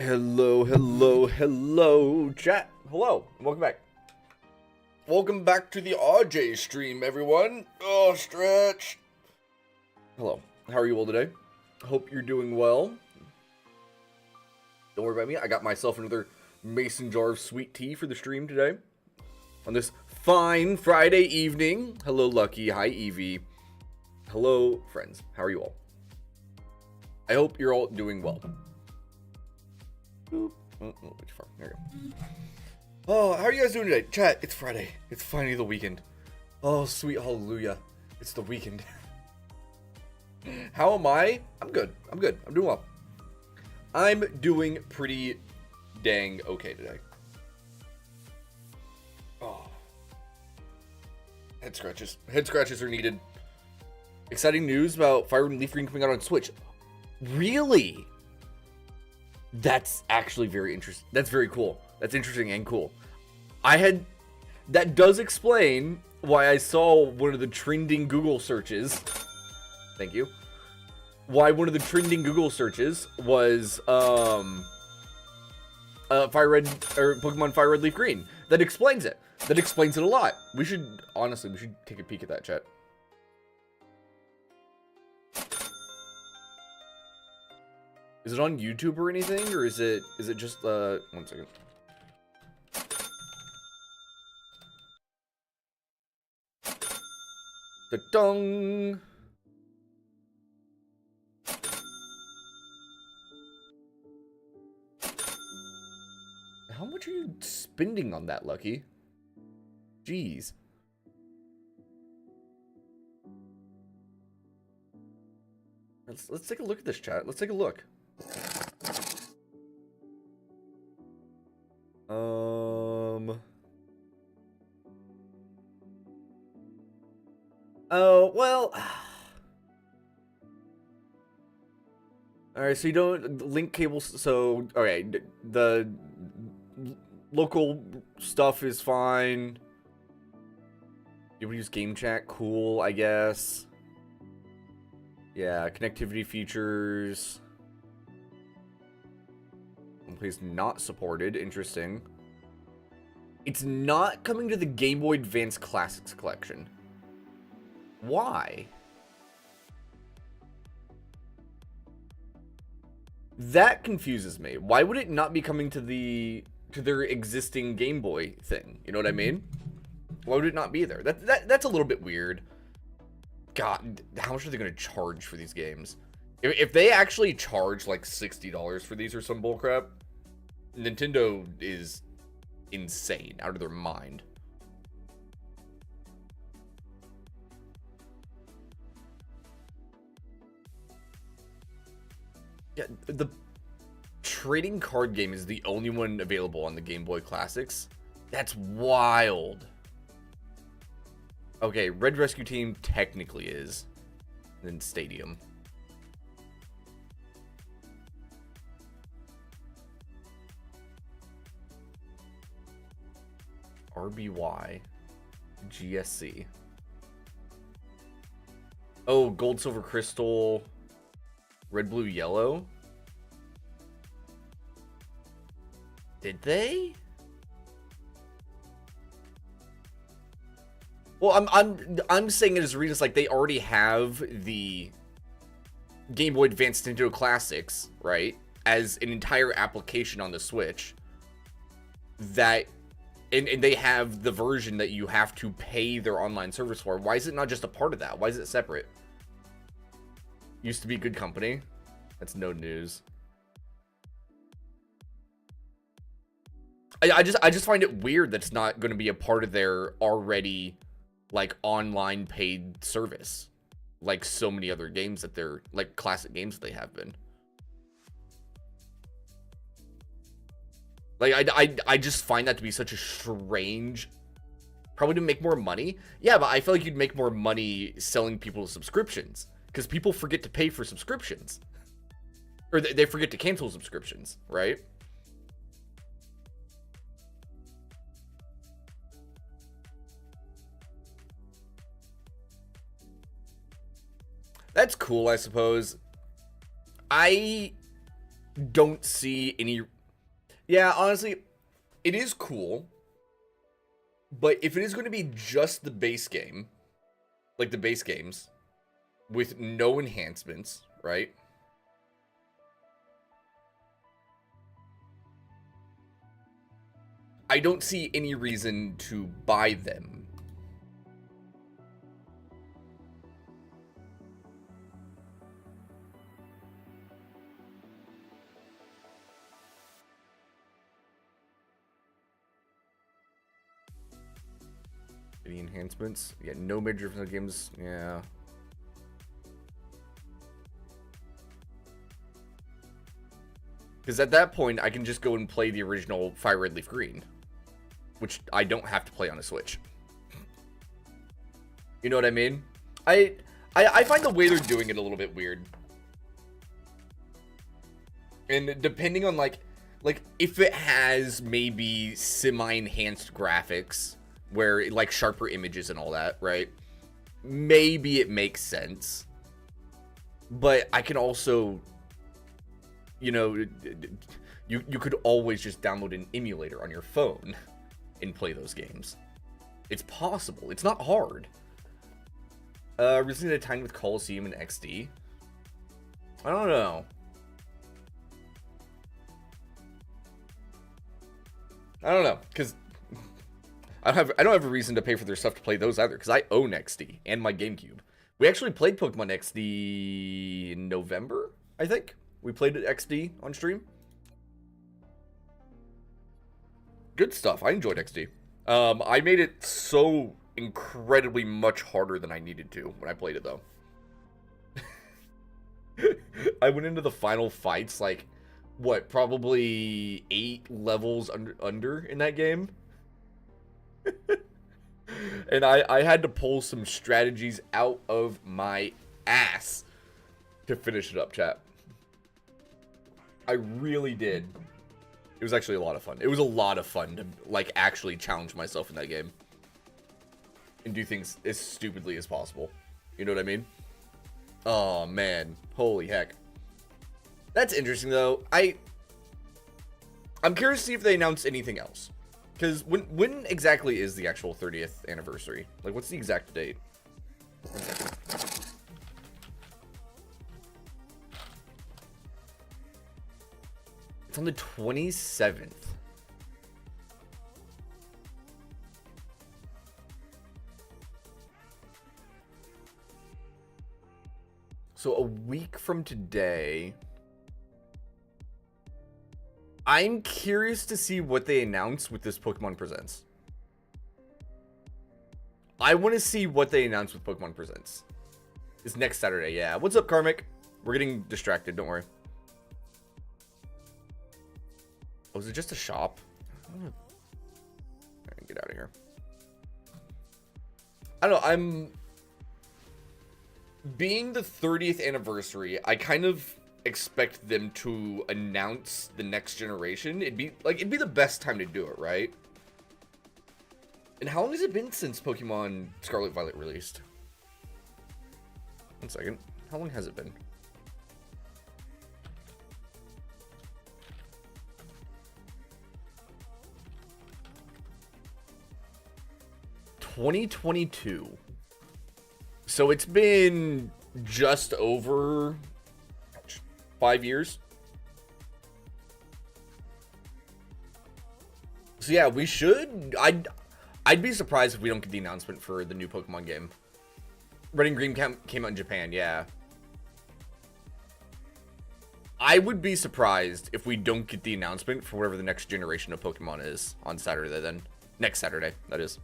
Hello, hello, hello, chat. Hello, welcome back. Welcome back to the RJ stream, everyone. Oh, stretch. Hello, how are you all today? Hope you're doing well. Don't worry about me. I got myself another mason jar of sweet tea for the stream today. On this fine Friday evening. Hello, Lucky. Hi, Evie. Hello, friends. How are you all? I hope you're all doing well. Boop. Oh, which far? There we go. Oh, how are you guys doing today? Chat, it's Friday. It's finally the weekend. Oh, sweet hallelujah. It's the weekend. How am I? I'm good. I'm good. I'm doing well. I'm doing pretty dang okay today. Oh. Head scratches. Head scratches are needed. Exciting news about Fire Red and Leaf Green coming out on Switch. Really? That's actually very interesting. That's very cool. That's interesting and cool. That does explain why I saw one of the trending Google searches. Thank you. Why one of the trending Google searches was Fire Red or Pokemon Fire Red Leaf Green. That explains it. That explains it a lot. We should take a peek at that, chat. Is it on YouTube or anything, or is it just 1 second. Da-dong. How much are you spending on that, Lucky? Jeez. Let's take a look at this, chat. Let's take a look. Oh, well. Alright, so you don't link cables. So, okay, the local stuff is fine. You would use game chat, cool, I guess. Yeah, connectivity features. Place not supported. Interesting. It's not coming to the Game Boy Advance Classics collection. Why? That confuses me. Why would it not be coming to their existing Game Boy thing? You know what I mean? Why would it not be there? That's a little bit weird. God, how much are they going to charge for these games? If they actually charge like $60 for these or some bullcrap, Nintendo is insane, out of their mind. Yeah, the trading card game is the only one available on the Game Boy Classics. That's wild. Okay, Red Rescue Team technically is. Then Stadium. RBY. GSC. Oh, Gold, Silver, Crystal. Red, Blue, Yellow. Did they? Well, I'm saying it as a reason, it's like they already have the Game Boy Advance Nintendo Classics, right? As an entire application on the Switch. That, and they have the version that you have to pay their online service for. Why is it not just a part of that? Why is it separate? Used to be good company. That's no news. I just find it weird that it's not going to be a part of their already like online paid service, like so many other games that they're like classic games that they have been. Like I just find that to be such a strange. Probably to make more money. Yeah, but I feel like you'd make more money selling people subscriptions because people forget to pay for subscriptions, or they forget to cancel subscriptions, right? That's cool, I suppose. don't see any... Yeah, honestly, it is cool. But if it is going to be just the base game, like the base games, with no enhancements, right? I don't see any reason to buy them. Any enhancements? Yeah, no major games. Yeah. Because at that point, I can just go and play the original Fire Red Leaf Green, which I don't have to play on a Switch. You know what I mean? I find the way they're doing it a little bit weird. And depending on like if it has maybe semi-enhanced graphics where like sharper images and all that, right? Maybe it makes sense. But I can also, you know, you could always just download an emulator on your phone and play those games. It's possible. It's not hard. Recently at a time with Coliseum and XD. I don't know. I don't know, because I don't have a reason to pay for their stuff to play those either, because I own XD and my GameCube. We actually played Pokemon XD in November, I think. We played it XD on stream. Good stuff. I enjoyed XD. I made it so incredibly much harder than I needed to when I played it, though. I went into the final fights like, what, probably 8 levels under in that game? And I had to pull some strategies out of my ass to finish it up, chat. I really did. It was actually a lot of fun. It was a lot of fun to, like, actually challenge myself in that game. And do things as stupidly as possible. You know what I mean? Oh, man. Holy heck. That's interesting, though. I'm curious to see if they announce anything else. Because when exactly is the actual 30th anniversary? Like, what's the exact date? It's on the 27th. So a week from today... I'm curious to see what they announce with this Pokemon Presents. I want to see what they announce with Pokemon Presents. It's next Saturday, yeah. What's up, Karmic? We're getting distracted, don't worry. Oh, is it just a shop? Alright, get out of here. I don't know, I'm... Being the 30th anniversary, I kind of expect them to announce the next generation. It'd be the best time to do it, right? And how long has it been since Pokemon Scarlet Violet released? 1 second. How long has it been? $2022. So it's been just over 5 years. So yeah, we should. I'd be surprised if we don't get the announcement for the new Pokemon game. Red and Green came out in Japan, yeah. I would be surprised if we don't get the announcement for whatever the next generation of Pokemon is on Saturday then. Next Saturday, that is.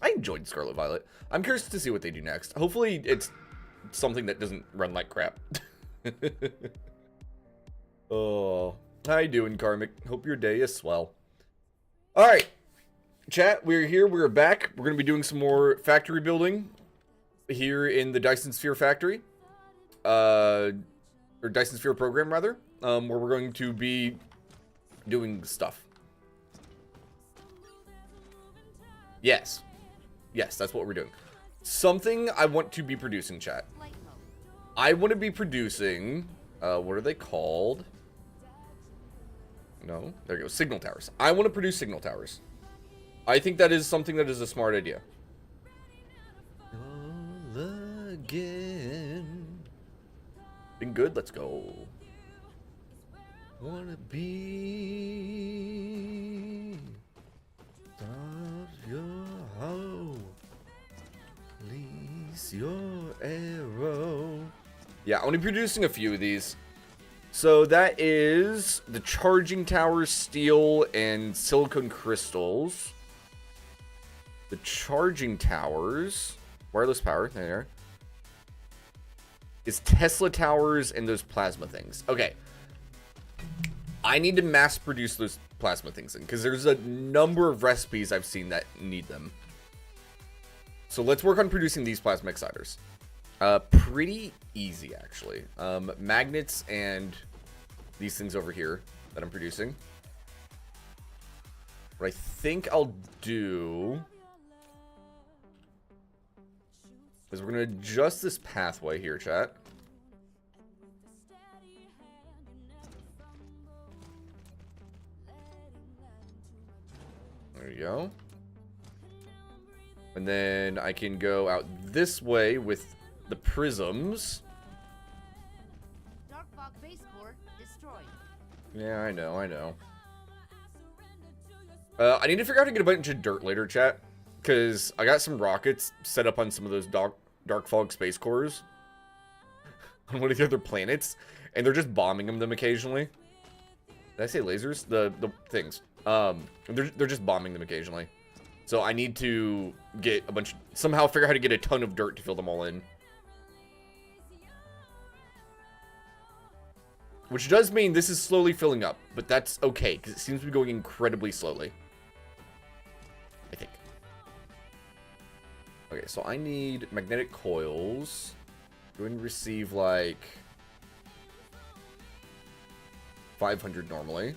I enjoyed Scarlet Violet. I'm curious to see what they do next. Hopefully it's something that doesn't run like crap. Oh, how you doing, Karmic? Hope your day is swell. Alright, chat, we're here, we're back. We're going to be doing some more factory building here in the Dyson Sphere factory. Or Dyson Sphere program, rather. Where we're going to be doing stuff. Yes. Yes, that's what we're doing. something I want to be producing, chat. I want to be producing, what are they called? No, there you go, signal towers. I want to produce signal towers. I think that is something that is a smart idea. All again. Been good, let's go. Wanna be your hoe. Release your arrow. Yeah, I'm only producing a few of these. So that is the charging towers, steel, and silicone crystals. The charging towers, wireless power, there. Is Tesla towers and those plasma things. Okay. I need to mass produce those plasma things in, because there's a number of recipes I've seen that need them. So let's work on producing these plasma exciters. Pretty easy, actually. Magnets and these things over here that I'm producing. What I think I'll do is we're going to adjust this pathway here, chat. There you go. And then I can go out this way with the prisms. Dark fog base core destroyed. Yeah, I know. I need to figure out how to get a bunch of dirt later, chat. Because I got some rockets set up on some of those dark fog space cores. On one of the other planets. And they're just bombing them occasionally. Did I say lasers? The things. They're just bombing them occasionally. So I need to get a bunch, somehow figure out how to get a ton of dirt to fill them all in. Which does mean this is slowly filling up, but that's okay, because it seems to be going incredibly slowly. I think. Okay, so I need magnetic coils. Going to receive like 500 normally.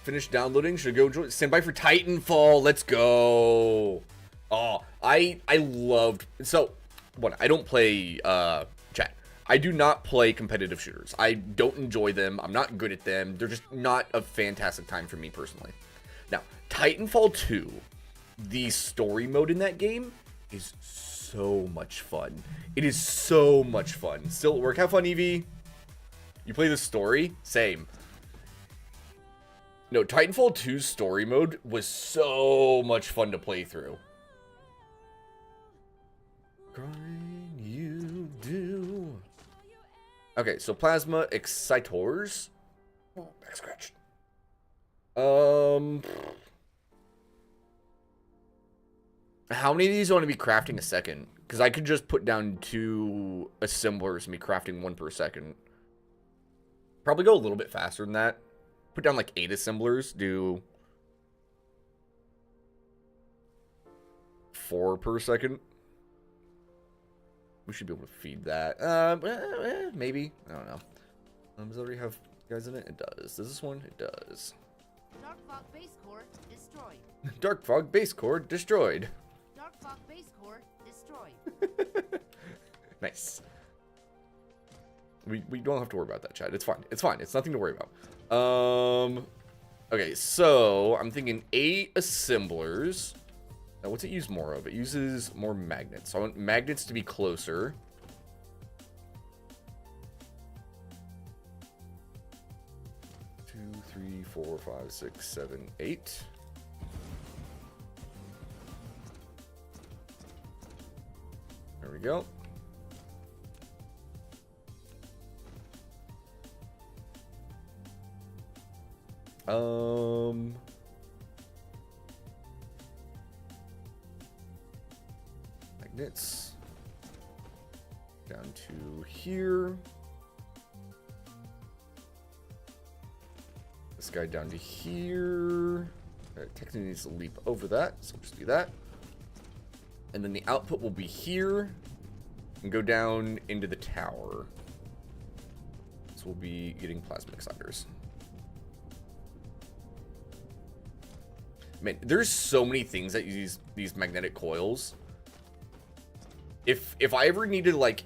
Finish downloading. Should I go join? Stand by for Titanfall. Let's go. Oh, I loved. So, one, I don't play chat. I do not play competitive shooters. I don't enjoy them. I'm not good at them. They're just not a fantastic time for me personally. Now, Titanfall 2, the story mode in that game is so much fun. It is so much fun. Still at work. Have fun, Evie. You play the story? Same. No, Titanfall 2's story mode was so much fun to play through. Grind you do. Okay, so plasma excitors. Oh, back scratch. How many of these do I want to be crafting a second? Because I could just put down 2 assemblers and be crafting 1 per second. Probably go a little bit faster than that. Put down like 8 assemblers. Do 4 per second. We should be able to feed that. Maybe. I don't know. Does it already have guys in it? It does. Does this one? It does. Dark fog base core destroyed. Dark fog base core destroyed. Dark fog base core destroyed. Nice. We don't have to worry about that, chat. It's fine. It's fine. It's nothing to worry about. Okay, so I'm thinking 8 assemblers. Now, what's it use more of? It uses more magnets. So I want magnets to be closer. Two, 3, 4, 5, 6, 7, 8. There we go. Magnets down to here. This guy down to here. Technically needs to leap over that, so we'll just do that. And then the output will be here and go down into the tower. So we'll be getting plasma exciters. Man, there's so many things that use these magnetic coils. If I ever needed like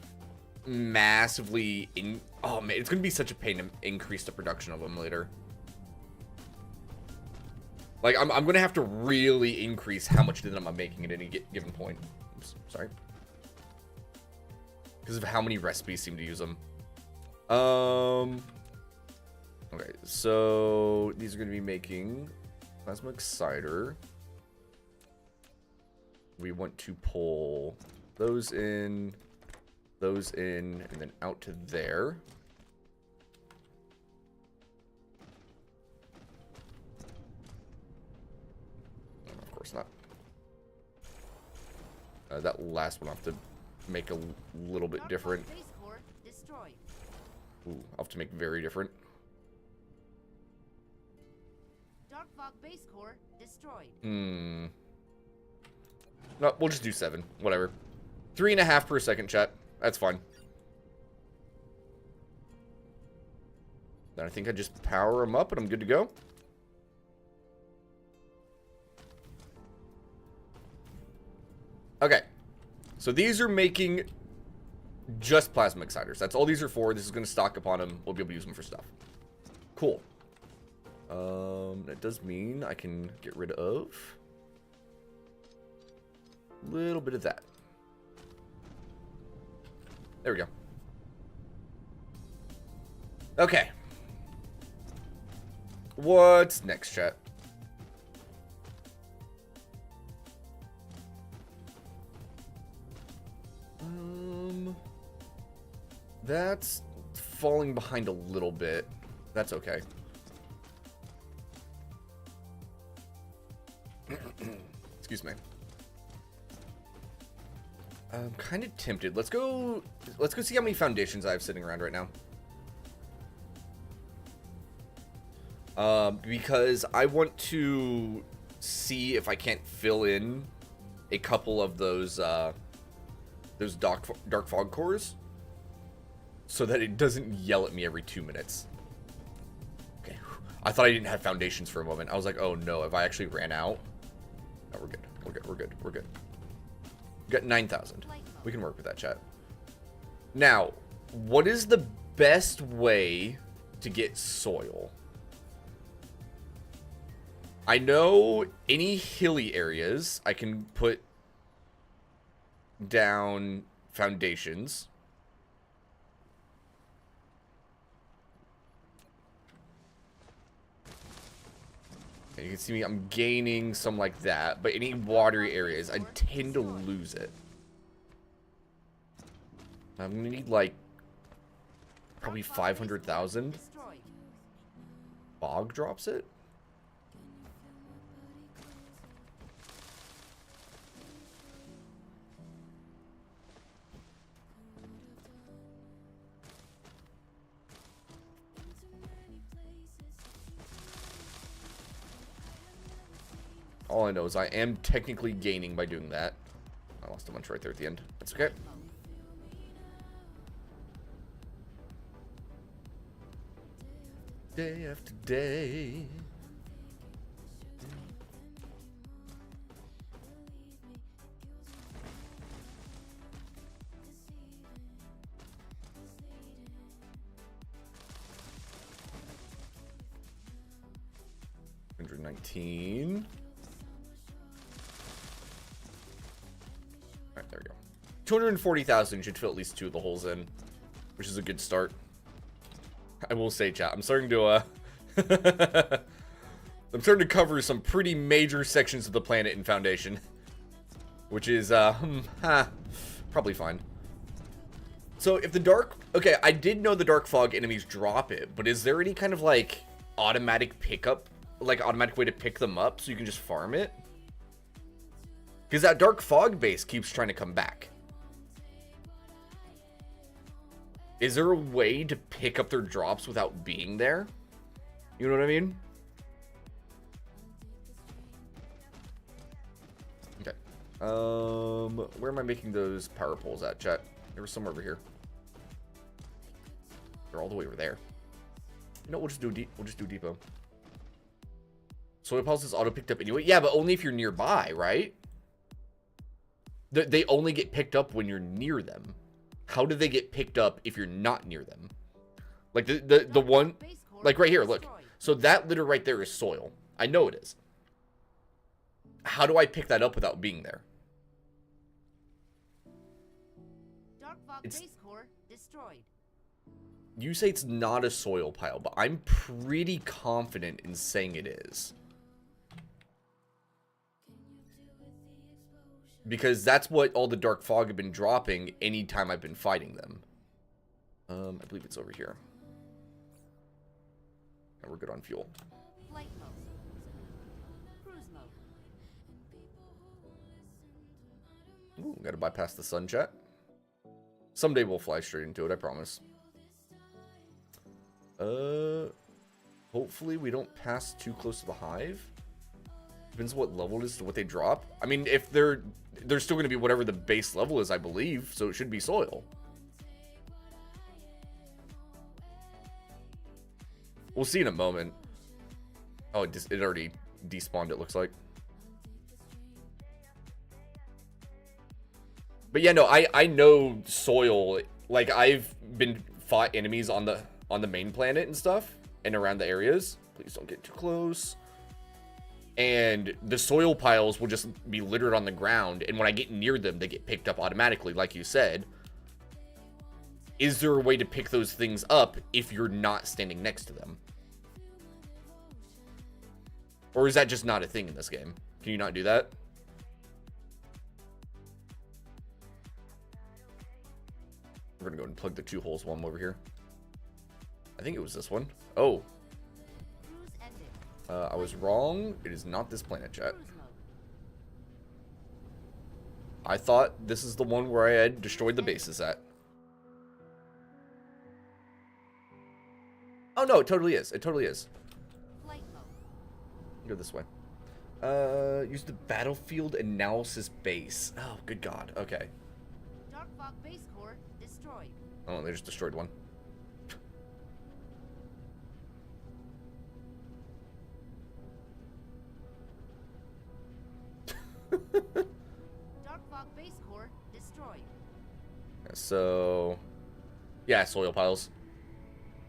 massively oh man, it's gonna be such a pain to increase the production of them later. Like I'm gonna have to really increase how much of them I'm making at any given point. Oops, sorry. Because of how many recipes seem to use them. Okay, so these are gonna be making plasma cider. We want to pull those in, and then out to there. Of course not. That last one I'll have to make a little bit different. Ooh, I'll have to make very different. Dark Fog base core destroyed. No, we'll just do 7. Whatever. 3.5 per second, chat. That's fine. Then I think I just power them up and I'm good to go. Okay. So these are making just plasma exciters. That's all these are for. This is going to stock upon them. We'll be able to use them for stuff. Cool. That does mean I can get rid of a little bit of that. There we go. Okay. What's next, chat? That's falling behind a little bit. That's okay. Excuse me. I'm kind of tempted. Let's go see how many foundations I have sitting around right now. Because I want to see if I can't fill in a couple of those dark fog cores so that it doesn't yell at me every 2 minutes. Okay. I thought I didn't have foundations for a moment. I was like, oh no, if I actually ran out. No, we're good. We're good. We're good. We're good. We got 9,000. We can work with that, chat. Now, what is the best way to get soil? I know any hilly areas I can put down foundations. And you can see me, I'm gaining some like that, but any watery areas, I tend to lose it. I'm gonna need like probably 500,000. Bog drops it. All I know is I am technically gaining by doing that. I lost a bunch right there at the end. That's okay. Day after day. $119. Alright, there we go. 240,000 should fill at least 2 of the holes in, which is a good start. I will say, chat, I'm starting to I'm starting to cover some pretty major sections of the planet in Foundation, which is probably fine. So if the okay, I did know the dark fog enemies drop it, but is there any kind of like automatic pickup, like automatic way to pick them up so you can just farm it? Because that dark fog base keeps trying to come back. Is there a way to pick up their drops without being there? You know what I mean? Okay. Where am I making those power poles at, chat? They were somewhere over here. They're all the way over there. You know, we'll just do a depot. Soil piles is auto picked up anyway. Yeah, but only if you're nearby, right? They only get picked up when you're near them. How do they get picked up if you're not near them? Like the one, like right here, look. So that litter right there is soil. I know it is. How do I pick that up without being there? Dark Fog base core destroyed. You say it's not a soil pile, but I'm pretty confident in saying it is. Because that's what all the dark fog have been dropping anytime I've been fighting them. I believe it's over here. And we're good on fuel. Flight mode. Cruise mode. Ooh, gotta bypass the sun jet. Someday we'll fly straight into it, I promise. Hopefully we don't pass too close to the hive. Depends what level it is to what they drop. I mean, if they're still going to be whatever the base level is, I believe. So it should be soil. We'll see in a moment. Oh, it already despawned, it looks like. But yeah, no, I know soil. Like, I've been fought enemies on the main planet and stuff. And around the areas. Please don't get too close. And the soil piles will just be littered on the ground. And when I get near them, they get picked up automatically, like you said. Is there a way to pick those things up if you're not standing next to them? Or is that just not a thing in this game? Can you not do that? We're going to go and plug the 2 holes while I'm over here. I think it was this one. Oh. I was wrong. It is not this planet, chat. I thought this is the one where I had destroyed the bases at. Oh, no, it totally is. It totally is. Go this way. Use the battlefield analysis base. Oh, good God. Okay. Dark Fog base core destroyed. Oh, they just destroyed one. Dark Fog base core destroyed. So, yeah, soil piles.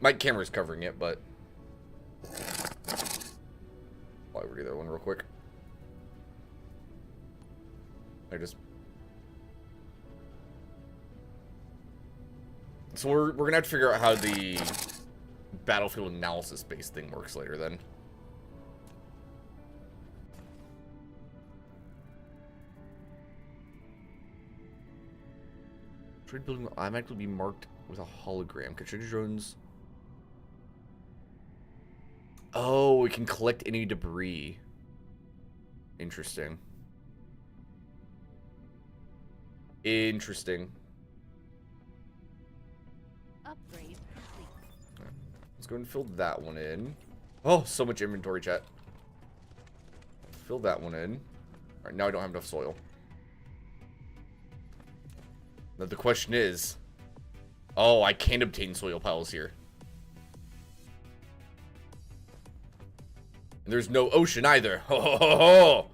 My camera's covering it, but I'll over to the other one real quick. So we're gonna have to figure out how the battlefield analysis base thing works later then. Trade building will automatically be marked with a hologram. Control drones. Oh, we can collect any debris. Interesting. Interesting. Upgrade complete. Right. Let's go and fill that one in. Oh, so much inventory, chat. Fill that one in. Alright, now I don't have enough soil. Now the question is... Oh, I can't obtain soil piles here. And there's no ocean either. Ho, ho, ho,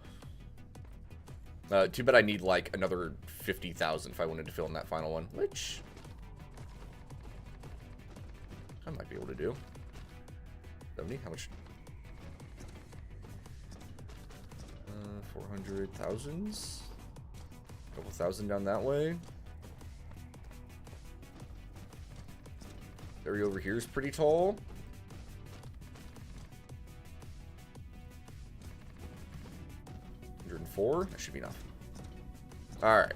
ho. Too bad I need like another 50,000 if I wanted to fill in that final one, which I might be able to do. 70, how much? 400,000. Couple thousand down that way. Area over here is pretty tall. That should be enough. Alright.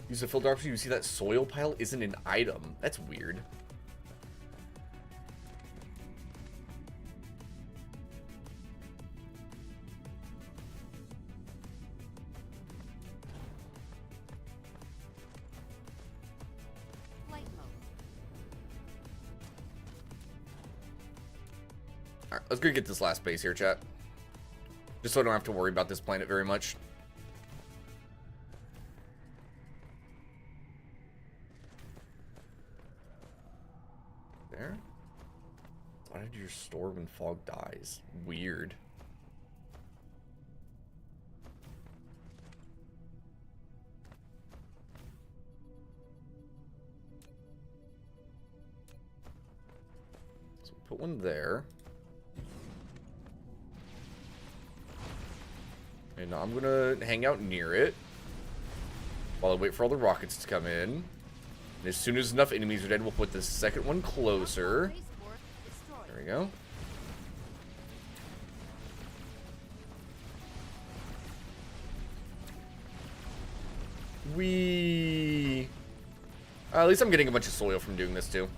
Use a filter option. You see that soil pile isn't an item. That's weird. Flight mode. Alright, let's go get this last base here, chat. Just so I don't have to worry about this planet very much. There. Why did you store when fog dies? Weird. So put one there. And now I'm gonna hang out near it while I wait for all the rockets to come in. And as soon as enough enemies are dead, we'll put the second one closer. There we go. At least I'm getting a bunch of soil from doing this too.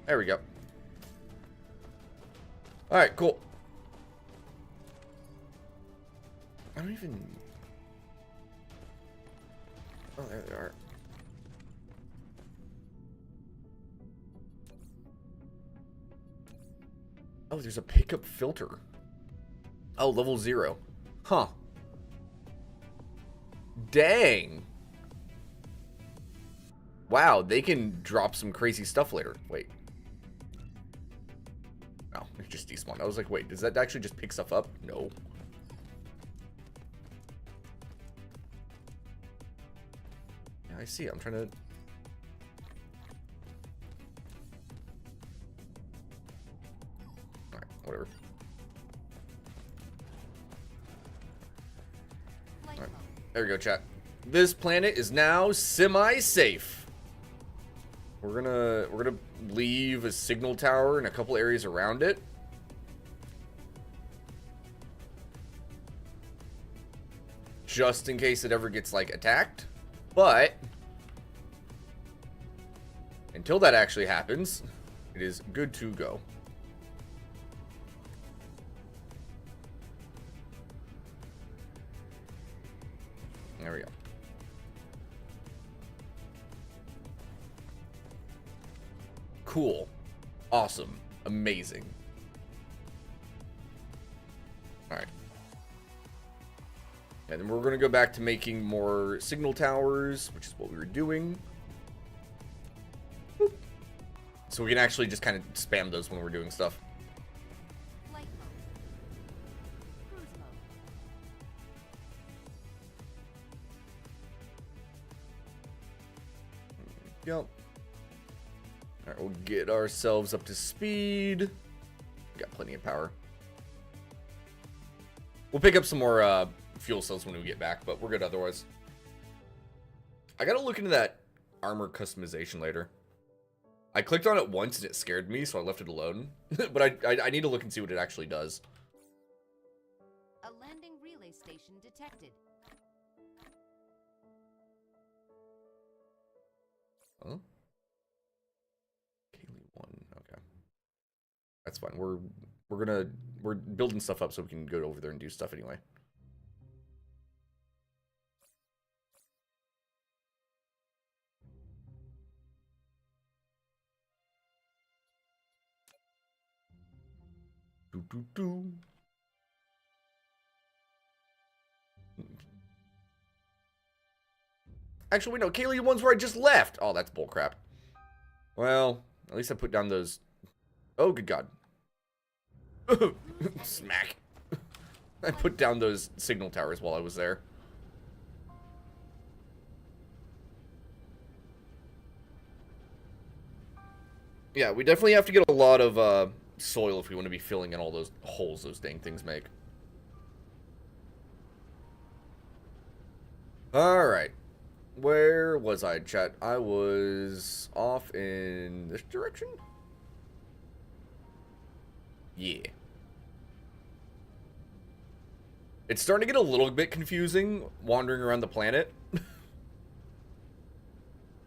There we go. Alright, cool. I don't even... Oh, there they are. Oh, there's a pickup filter. Oh, level 0. Huh. Dang. Wow, they can drop some crazy stuff later. Wait. No, it just despawned. I was like, wait, does that actually just pick stuff up? No. Yeah, I see. I'm trying to... Alright, whatever. Alright, there we go, chat. This planet is now semi-safe. We're gonna leave a signal tower in a couple areas around it. Just in case it ever gets, like, attacked. But until that actually happens, it is good to go. There we go. Cool. Awesome. Amazing. Alright. And then we're going to go back to making more signal towers, which is what we were doing. Boop. So we can actually just kind of spam those when we're doing stuff. Flight mode. Cruise mode. Yep. Alright, we'll get ourselves up to speed. Got plenty of power. We'll pick up some more fuel cells when we get back, but we're good otherwise. I gotta look into that armor customization later. I clicked on it once and it scared me, so I left it alone. But I need to look and see what it actually does. A landing relay station detected. Huh? Kaylee 1, okay. That's fine. We're building stuff up so we can go over there and do stuff anyway. Do. Actually, wait, no. Kaylee, the one's where I just left. Oh, that's bullcrap. Well, at least I put down those... Oh, good God. Smack. I put down those signal towers while I was there. Yeah, we definitely have to get a lot of soil if we want to be filling in all those holes those dang things make. Alright. Where was I, chat? I was off in this direction? Yeah. It's starting to get a little bit confusing wandering around the planet.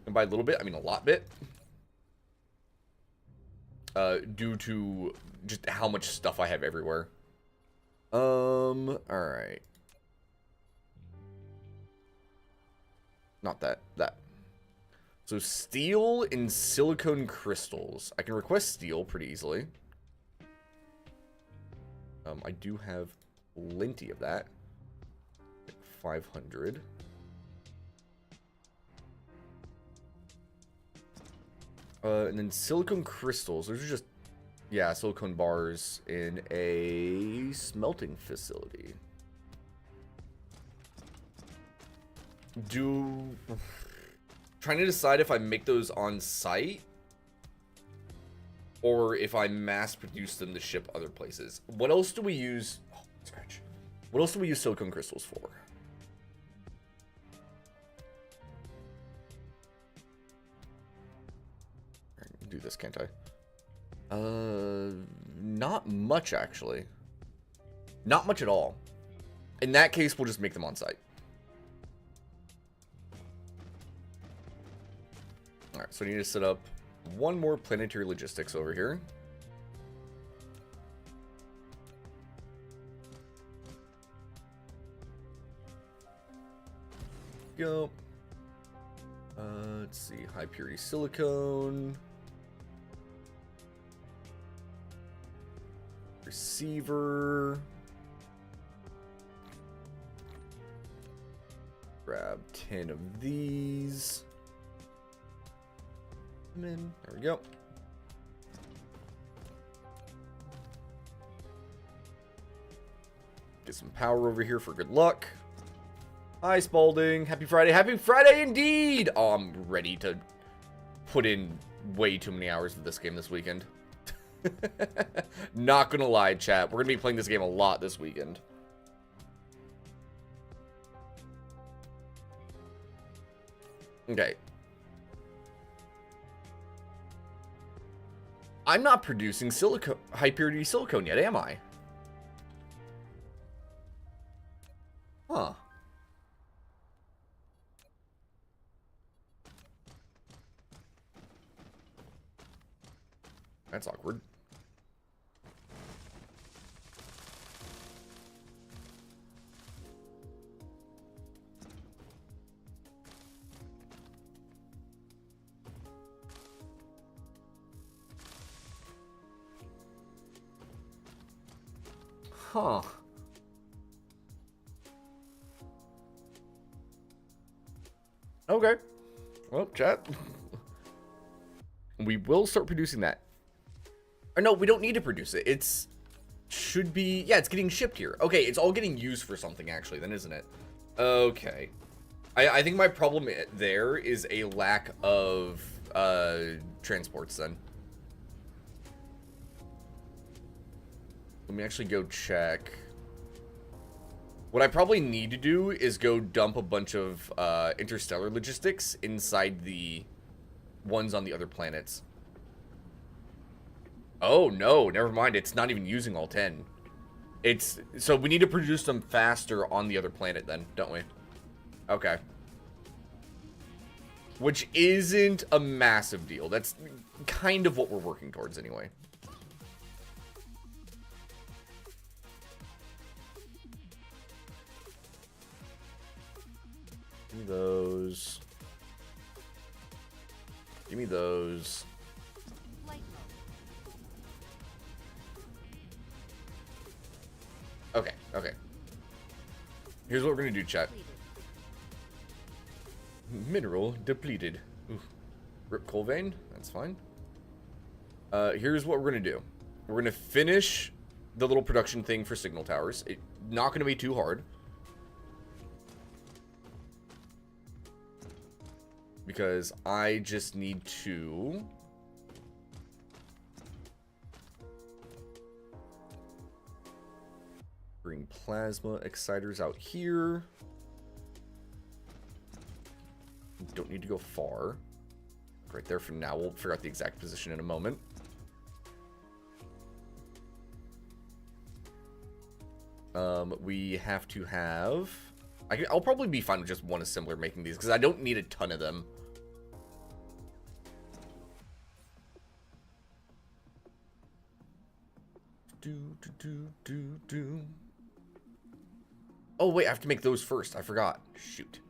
And by a little bit, I mean a lot bit. Due to just how much stuff I have everywhere. Alright. Not that. That. So steel and silicone crystals. I can request steel pretty easily. I do have plenty of that. Like 500. And then silicone crystals. Those are just, yeah, silicone bars in a smelting facility. Trying to decide if I make those on site or if I mass produce them to ship other places. What else do we use? Oh, scratch. What else do we use silicone crystals for? I can do this, can't I? Not much actually. Not much at all. In that case, we'll just make them on site. Alright, so I need to set up one more planetary logistics over here. Go. Let's see, high purity silicone. Receiver. Grab 10 of these. There we go. Get some power over here for good luck. Hi, Spalding. Happy Friday. Happy Friday indeed! Oh, I'm ready to put in way too many hours of this game this weekend. Not gonna lie, chat. We're gonna be playing this game a lot this weekend. Okay. I'm not producing silicone, high purity silicone yet, am I? Huh. That's awkward. Huh. Okay. Well, chat. We will start producing that. Or no, we don't need to produce it. It's should be, yeah, it's getting shipped here. Okay, it's all getting used for something actually, then, isn't it? Okay. I think my problem there is a lack of transports then. Let me actually go check. What I probably need to do is go dump a bunch of interstellar logistics inside the ones on the other planets. Oh, no, never mind. It's not even using all 10. It's, so we need to produce them faster on the other planet then, don't we? Okay. Which isn't a massive deal. That's kind of what we're working towards anyway. Give me those. Give me those. Okay, okay. Here's what we're gonna do, chat. Mineral depleted. Oof. Rip coal vein, that's fine. Here's what we're gonna do. We're gonna finish the little production thing for signal towers. It's not gonna be too hard. Because I just need to bring plasma exciters out here. Don't need to go far. Right there for now. We'll figure out the exact position in a moment. We have to have... I'll probably be fine with just one assembler making these, because I don't need a ton of them. Oh, wait, I have to make those first. I forgot. Shoot.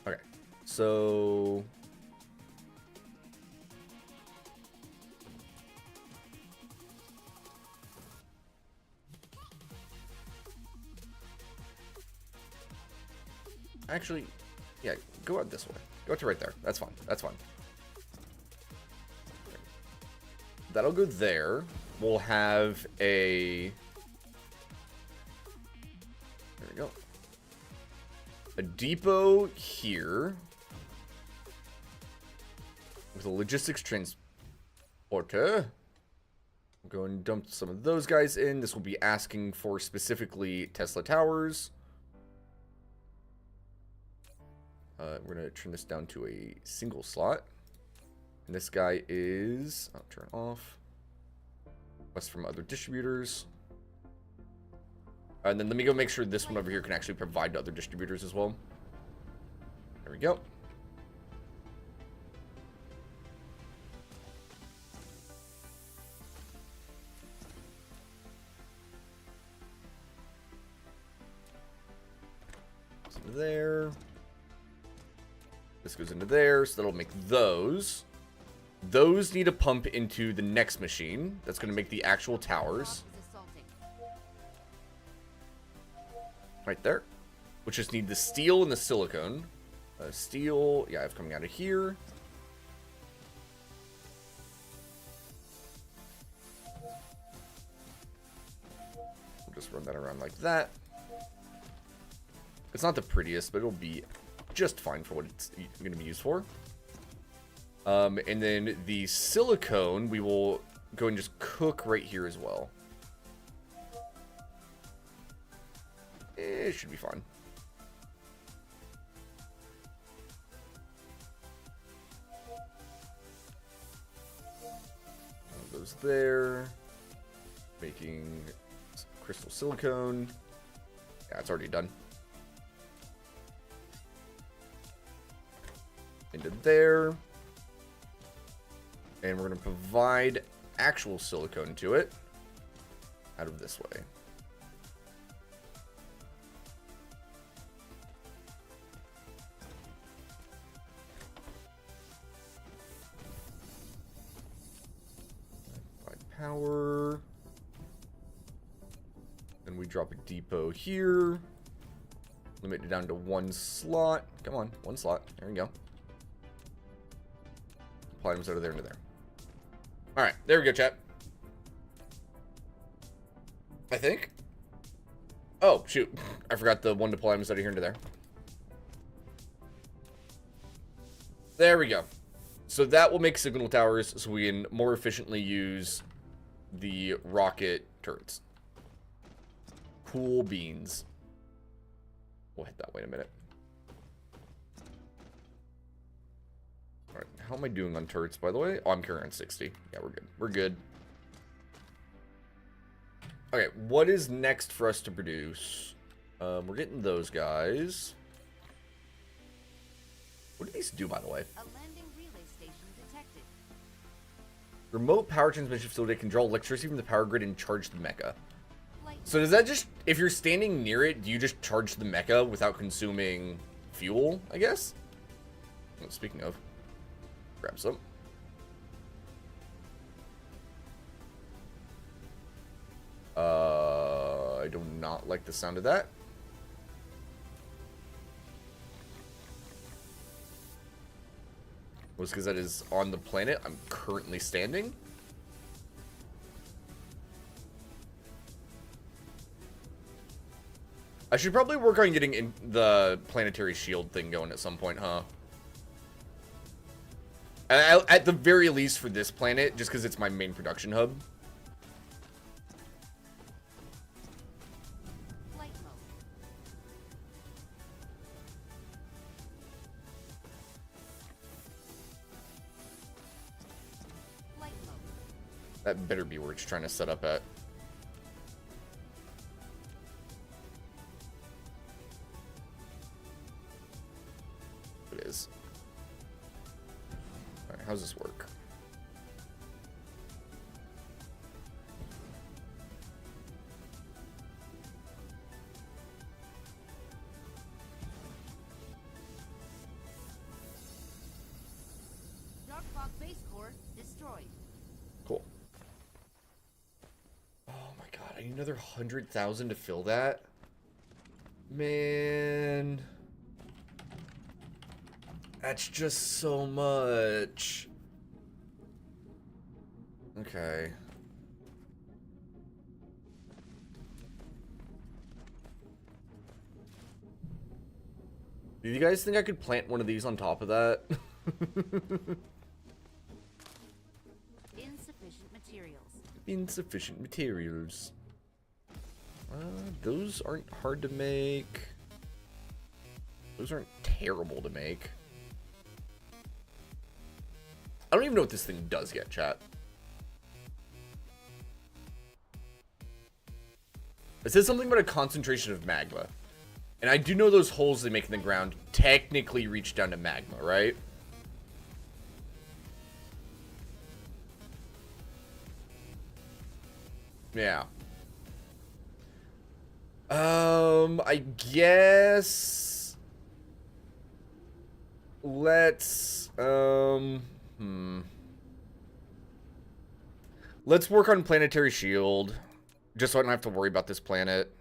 Okay, so... Actually, Yeah, go out this way. Go to right there. That's fine. That's fine. That'll go there. We'll have a... There we go. A depot here. With a logistics transporter. We'll go and dump some of those guys in. This will be asking for specifically Tesla towers. We're going to turn this down to a single slot. And this guy is... I'll turn off. Request from other distributors. And then let me go make sure this one over here can actually provide to other distributors as well. There we go. There. This goes into there, so that'll make those. Those need to pump into the next machine. That's going to make the actual towers. Right there. Which just need the steel and the silicone. Steel, yeah, I have coming out of here. We'll just run that around like that. It's not the prettiest, but it'll be just fine for what it's going to be used for. And then the silicone, we will go and just cook right here as well. It should be fine. All those there. Making crystal silicone. Yeah, it's already done. Into there. And we're going to provide actual silicone to it out of this way. Provide power. Then we drop a depot here. Limit it down to one slot. Come on, one slot. There we go. Apply items out of there into there. Alright, there we go, chat. I think. Oh, shoot. I forgot the one deploy items out of here into there. There we go. So that will make signal towers so we can more efficiently use the rocket turrets. Cool beans. We'll hit that way in a minute. Alright, how am I doing on turrets, by the way? Oh, I'm carrying on 60. Yeah, we're good. We're good. Okay, what is next for us to produce? We're getting those guys. What do these do, by the way? A landing relay station detected. Remote power transmission facility can draw electricity from the power grid and charge the mecha. So does that just, if you're standing near it, do you just charge the mecha without consuming fuel, I guess? Well, speaking of, grab some. I do not like the sound of that. Was because that is on the planet I'm currently standing. I should probably work on getting in the planetary shield thing going at some point, huh? At the very least for this planet, just because it's my main production hub. Flight mode. Flight mode. That better be where it's trying to set up at. It is. Alright, how's this work? Dark fog base core destroyed. Cool. Oh my god, I need another 100,000 to fill that? Man. That's just so much. Okay. Do you guys think I could plant one of these on top of that? Insufficient materials. Insufficient materials. Those aren't hard to make. Those aren't terrible to make. I don't even know what this thing does yet, chat. It says something about a concentration of magma. And I do know those holes they make in the ground technically reach down to magma, right? Yeah. I guess let's let's work on planetary shield just so I don't have to worry about this planet.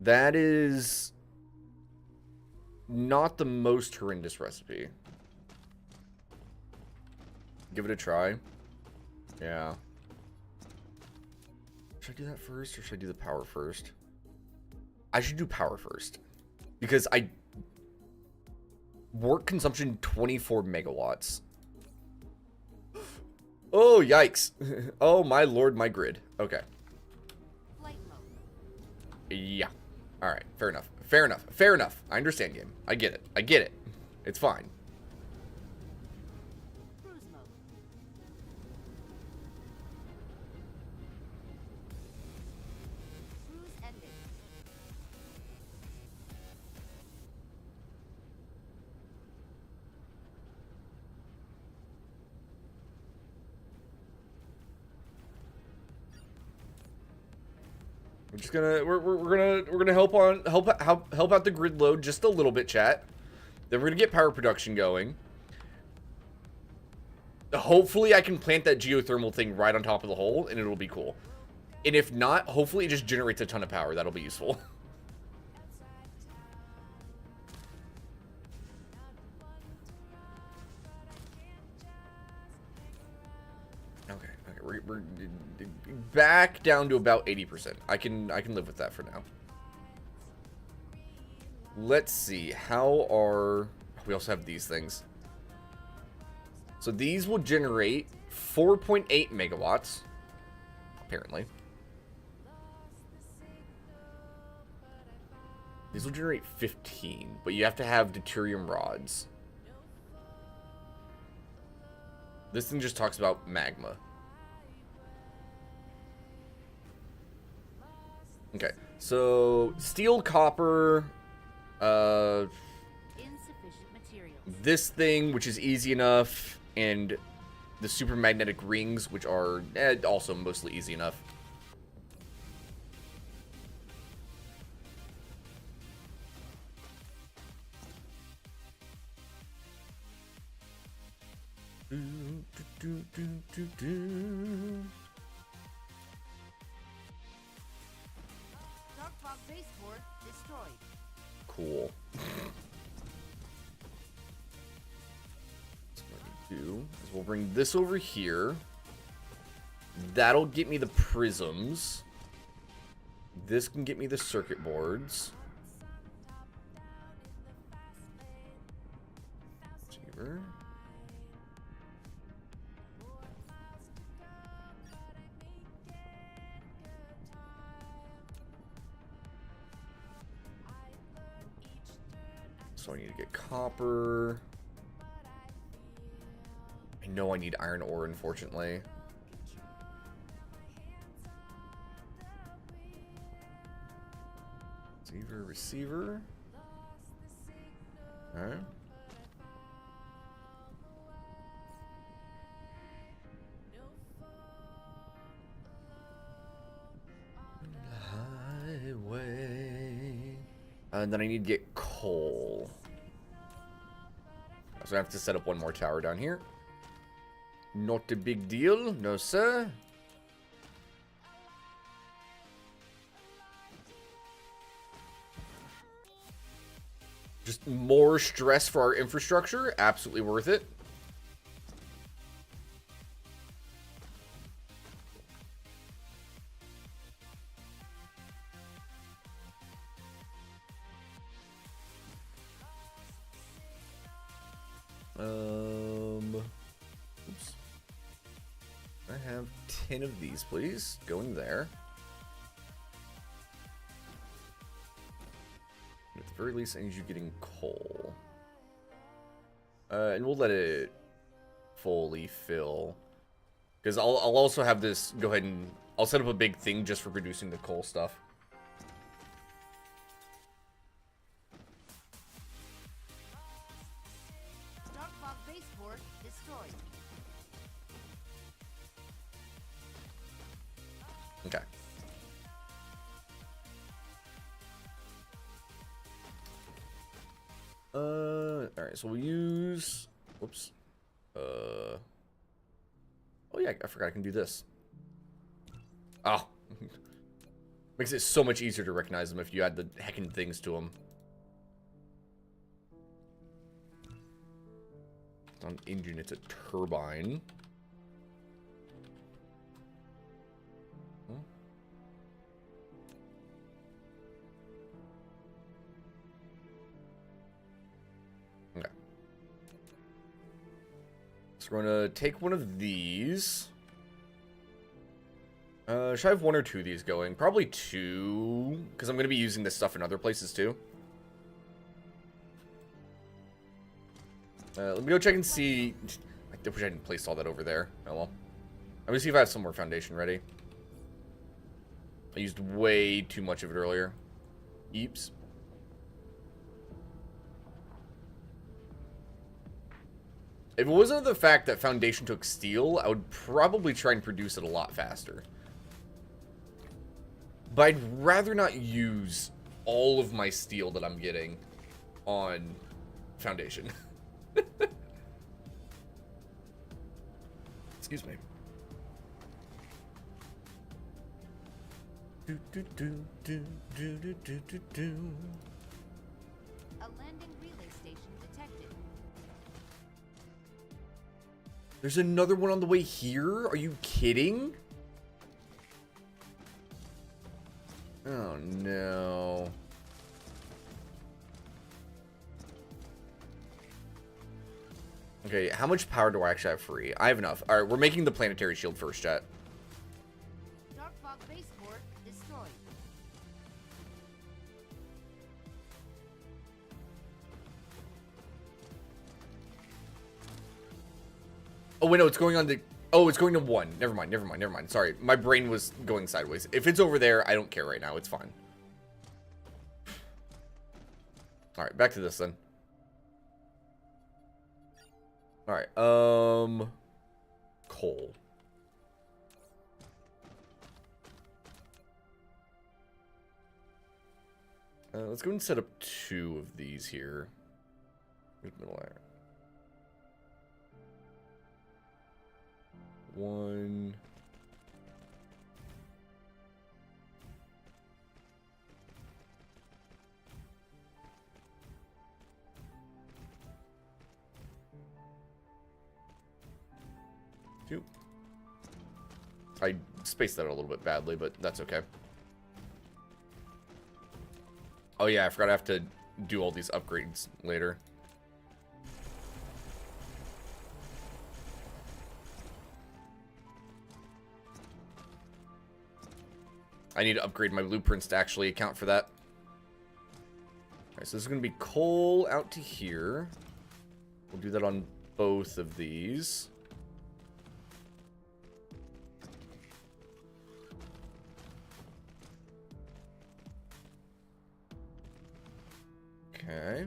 That is not the most horrendous recipe. Give it a try. Yeah. Should I do that first or should I do the power first? I should do power first. Because work consumption 24 megawatts. Oh, yikes. Oh, my lord, my grid. Okay. Flight mode. Yeah. Alright, fair enough. Fair enough. Fair enough. I understand, game. I get it. I get it. It's fine. Cruise mode. Cruise ended. We're just gonna we're gonna help out the grid load just a little bit, chat. Then we're gonna get power production going. Hopefully I can plant that geothermal thing right on top of the hole and it'll be cool. And if not, hopefully it just generates a ton of power. That'll be useful. Okay, we're back down to about 80%. I can live with that for now. Let's see, how are... We also have these things. So these will generate 4.8 megawatts, apparently. These will generate 15, but you have to have deuterium rods. This thing just talks about magma. Okay, so steel, copper, Insufficient materials. this thing, which is easy enough, and the supermagnetic rings, which are also mostly easy enough. Dark fog base core destroyed. Cool. So what we do is we'll bring this over here. That'll get me the prisms. This can get me the circuit boards. Receiver. So I need to get copper. I know I need iron ore, unfortunately. Receiver. Alright. Highway. And then I need to get coal. So I have to set up one more tower down here. Not a big deal, no sir. Just more stress for our infrastructure. Absolutely worth it. Oops. I have 10 of these, please. Going there. At the very least, I need you getting coal. And we'll let it fully fill. Because I'll also have this go ahead and... I'll set up a big thing just for producing the coal stuff. Base core destroyed. Okay. Alright, so we'll use... Whoops. Oh yeah, I forgot I can do this. Oh. Makes it so much easier to recognize them if you add the heckin' things to them. It's not an engine, it's a turbine. Okay. So we're gonna take one of these. Should I have one or two of these going? Probably two, because I'm gonna be using this stuff in other places too. Let me go check and see. I wish I hadn't placed all that over there. Oh well. Let me see if I have some more foundation ready. I used way too much of it earlier. Eeps. If it wasn't the fact that foundation took steel, I would probably try and produce it a lot faster. But I'd rather not use all of my steel that I'm getting on foundation. Excuse me. Do, do, do, do, do, do, do, do, do. A landing relay station detected. There's another one on the way here? Are you kidding? Oh no. Okay, how much power do I actually have free? I have enough. Alright, we're making the planetary shield first, chat. Dark fog base core destroyed. Oh wait, no, it's going on the... Oh, it's going to 1. Never mind, never mind, never mind. Sorry, my brain was going sideways. If it's over there, I don't care right now. It's fine. Alright, back to this then. Alright, coal. Let's go and set up 2 of these here. Where's middle iron? 1. Two. I spaced that a little bit badly, but that's okay. Oh yeah, I forgot I have to do all these upgrades later. I need to upgrade my blueprints to actually account for that. Alright, so this is going to be coal out to here. We'll do that on both of these. Okay.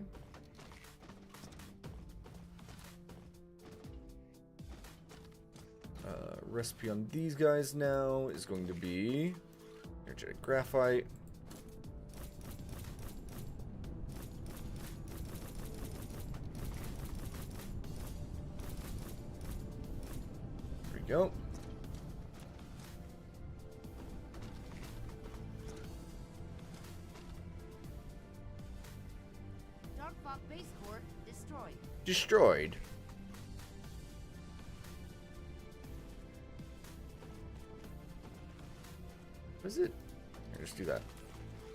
Recipe on these guys now is going to be energetic graphite. There we go. Dark fog Destroyed. What is it? Here, just do that.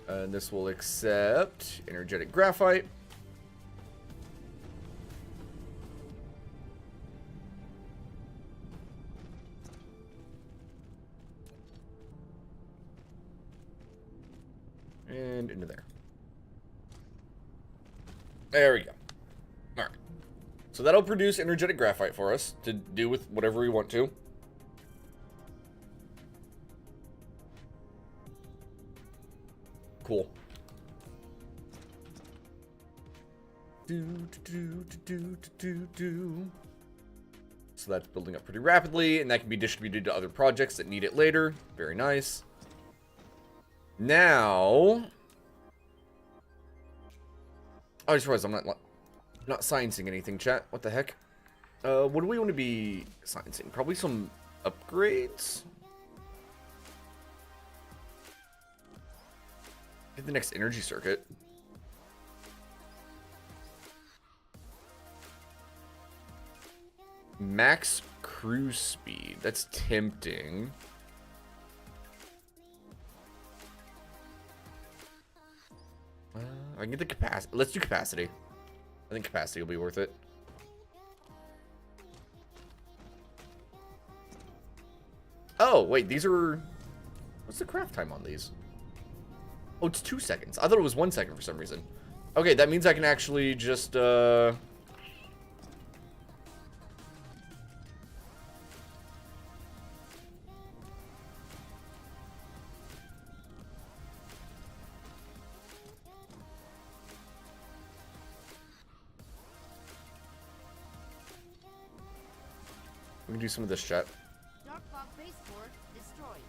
And this will accept energetic graphite. And into there. There we go. Alright. So that'll produce energetic graphite for us to do with whatever we want to. Cool. So that's building up pretty rapidly, and that can be distributed to other projects that need it later. Very nice. Now, I just realized I'm not sciencing anything, chat. What the heck? What do we want to be sciencing? Probably some upgrades. Get the next energy circuit. Max cruise speed. That's tempting. I can get the capacity. Let's do capacity. I think capacity will be worth it. Oh, wait, these are... What's the craft time on these? Oh, it's 2 seconds. I thought it was 1 second for some reason. Okay, that means I can actually just, We can do some of this, chat. Dark Fog base core destroyed.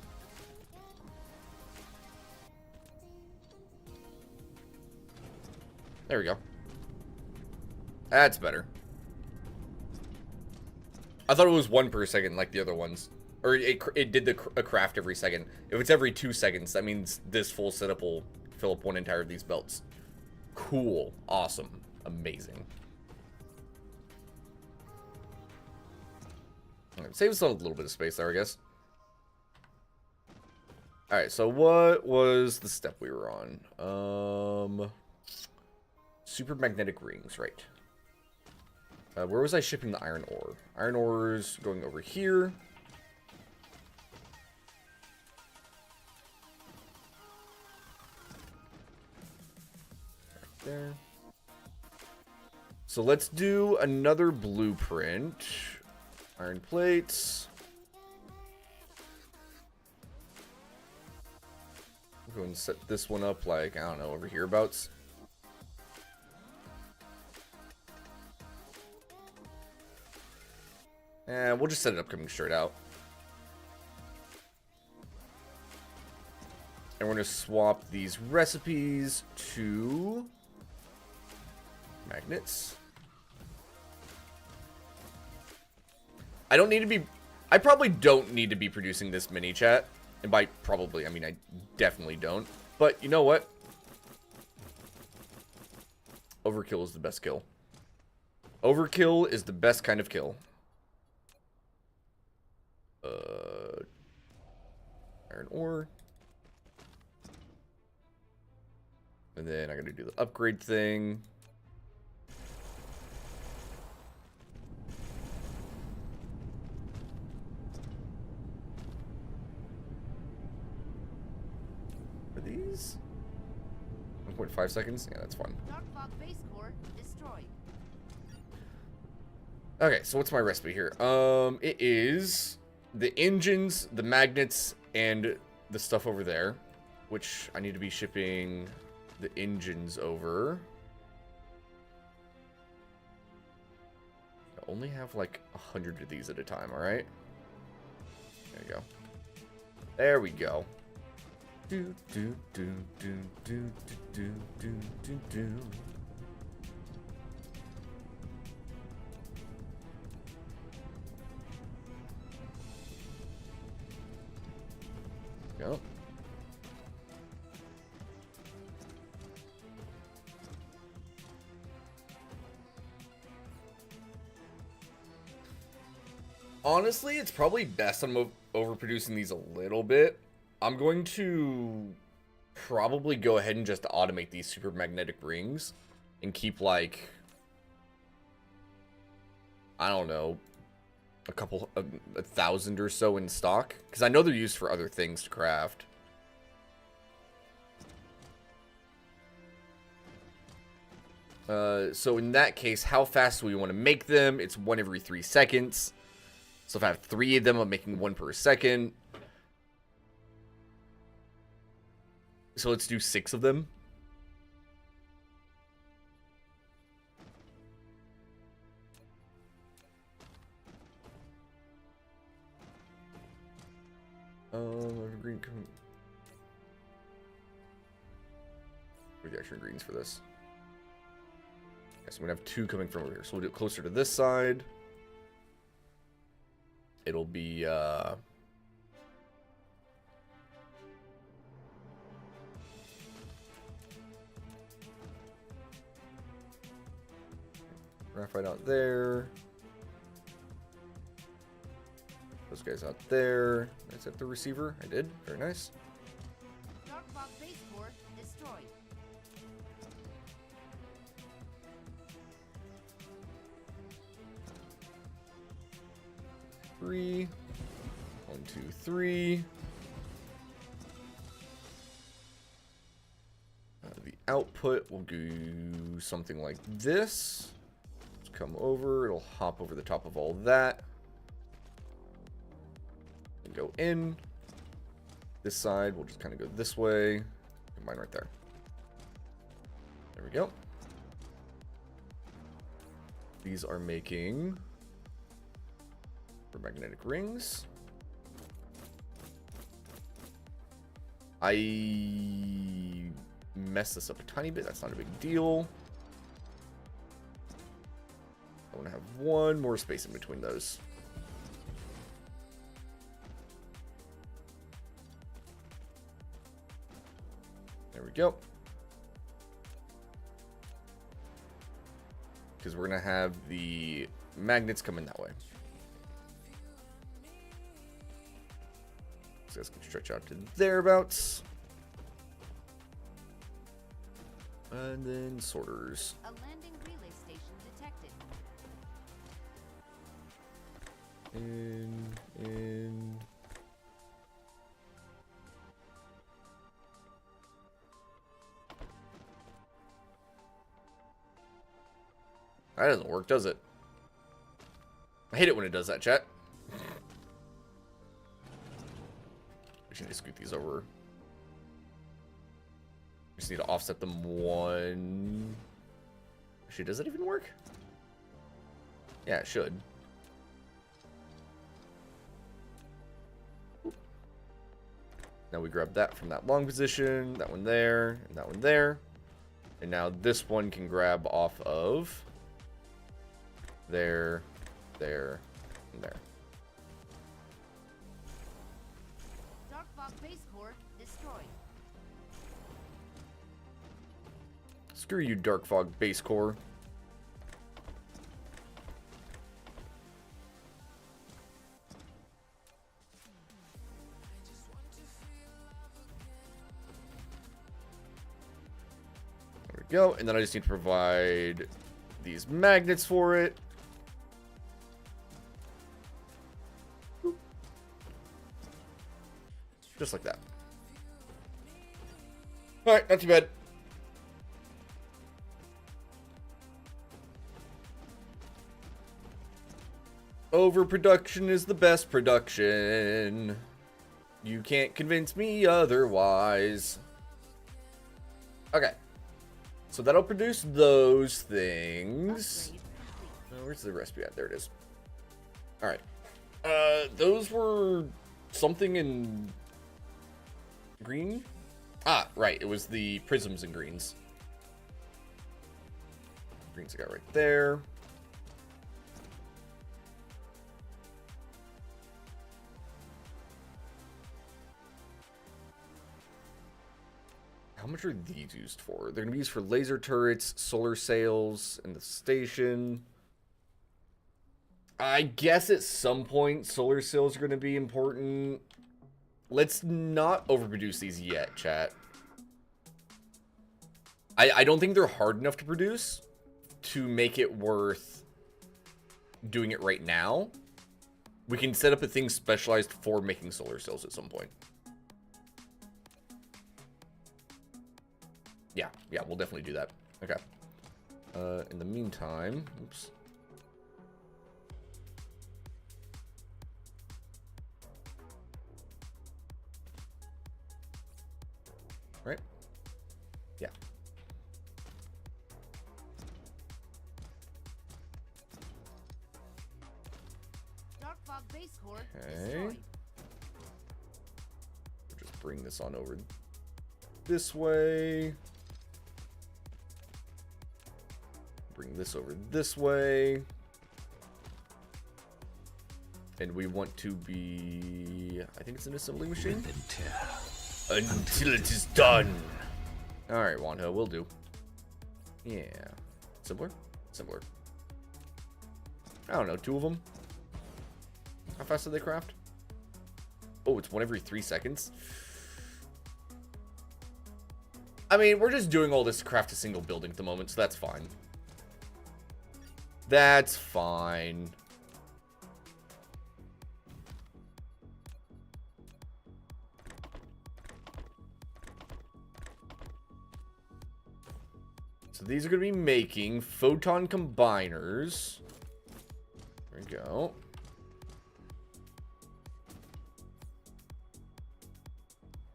There we go. That's better. I thought it was 1 per second like the other ones. Or it did a craft every second. If it's every 2 seconds, that means this full setup will fill up one entire of these belts. Cool. Awesome. Amazing. Alright, save us a little bit of space there, I guess. Alright, so what was the step we were on? Super magnetic rings, right. Where was I shipping the iron ore? Iron ore's going over here. Right there. So let's do another blueprint. Iron plates. Go and set this one up like, I don't know, over hereabouts. And we'll just set it up coming straight out. And we're going to swap these recipes to magnets. I don't need to be... I probably don't need to be producing this mini, chat. And by probably, I mean I definitely don't. But you know what? Overkill is the best kill. Overkill is the best kind of kill. Iron ore. And then I gotta do the upgrade thing. Are these 1.5 seconds? Yeah, that's fine. Dark Fog base core destroyed. Okay, so what's my recipe here? It is the engines, the magnets, and the stuff over there, which I need to be shipping the engines over. I only have like 100 of these at a time, alright? There you go. There we go. Do do do do do do do do do. Go. Honestly, it's probably best I'm overproducing these a little bit. I'm going to probably go ahead and just automate these super magnetic rings and keep, like, I don't know, a 1,000 or so in stock, because I know they're used for other things to craft. So in that case, how fast do we want to make them? It's 1 every 3 seconds. So if I have 3 of them, I'm making 1 per second. So let's do 6 of them. Green. Where's the extra greens for this? Okay, so I'm gonna have 2 coming from over here. So we'll do it closer to this side. It'll be graphite out there. Those guys out there. Did I set the receiver? I did. Very nice. Dark Fog base core destroyed. Three. 1, 2, 3. The output will do something like this. Let's come over. It'll hop over the top of all that. And go in. This side will just kind of go this way. Combine right there. There we go. These are making for magnetic rings. I messed this up a tiny bit. That's not a big deal. I want to have 1 more space in between those. There we go. Because we're going to have the magnets coming that way. So this can stretch out to thereabouts. And then sorters. A landing relay station detected. In. That doesn't work, does it? I hate it when it does that, chat. We just need to scoot these over. We just need to offset them 1. Actually, does it even work? Yeah, it should. Now we grab that from that long position, that one there, and that one there. And now this one can grab off of there, there, and there. Dark Fog base core destroyed. Screw you, Dark Fog base core. There we go. And then I just need to provide these magnets for it. Just like that. Alright, not too bad. Overproduction is the best production. You can't convince me otherwise. Okay. So that'll produce those things. Upgrade. Where's the recipe at? There it is. Alright. Those were something in green? Ah, right. It was the prisms in greens. Greens I got right there. How much are these used for? They're going to be used for laser turrets, solar sails, and the station. I guess at some point solar cells are going to be important. Let's not overproduce these yet, chat. I don't think they're hard enough to produce to make it worth doing it right now. We can set up a thing specialized for making solar cells at some point. Yeah, we'll definitely do that. Okay. In the meantime, oops. Right? Yeah. Dark fog base core Okay. destroyed. We'll just bring this on over this way. Bring this over this way. And we want to be... I think it's an assembly machine? Until it is done. Alright, Wanho, will do. Yeah. Simpler? Simpler. I don't know, 2 of them? How fast do they craft? Oh, it's 1 every 3 seconds? I mean, we're just doing all this to craft a single building at the moment, so that's fine. That's fine. So these are going to be making photon combiners. There we go.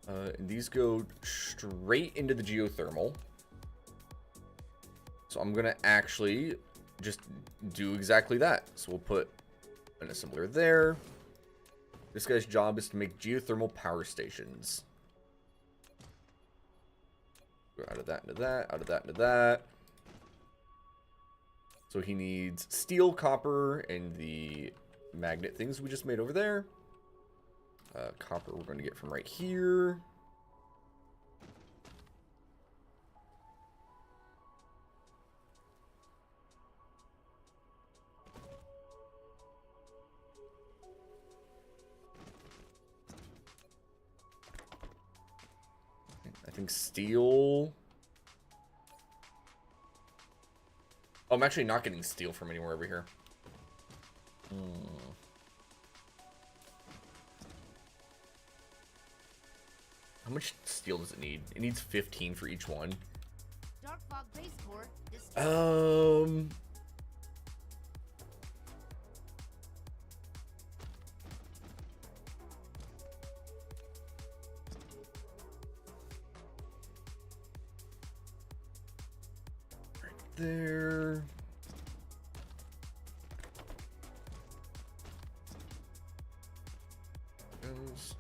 And these go straight into the geothermal. So I'm going to actually just do exactly that. So we'll put an assembler there. This guy's job is to make geothermal power stations. Go out of that into that, out of that into that. So he needs steel, copper, and the magnet things we just made over there. Copper we're going to get from right here. I think steel. Oh, I'm actually not getting steel from anywhere over here. How much steel does it need? It needs 15 for each one. Dark fog base core destroyed. Right there. Goes.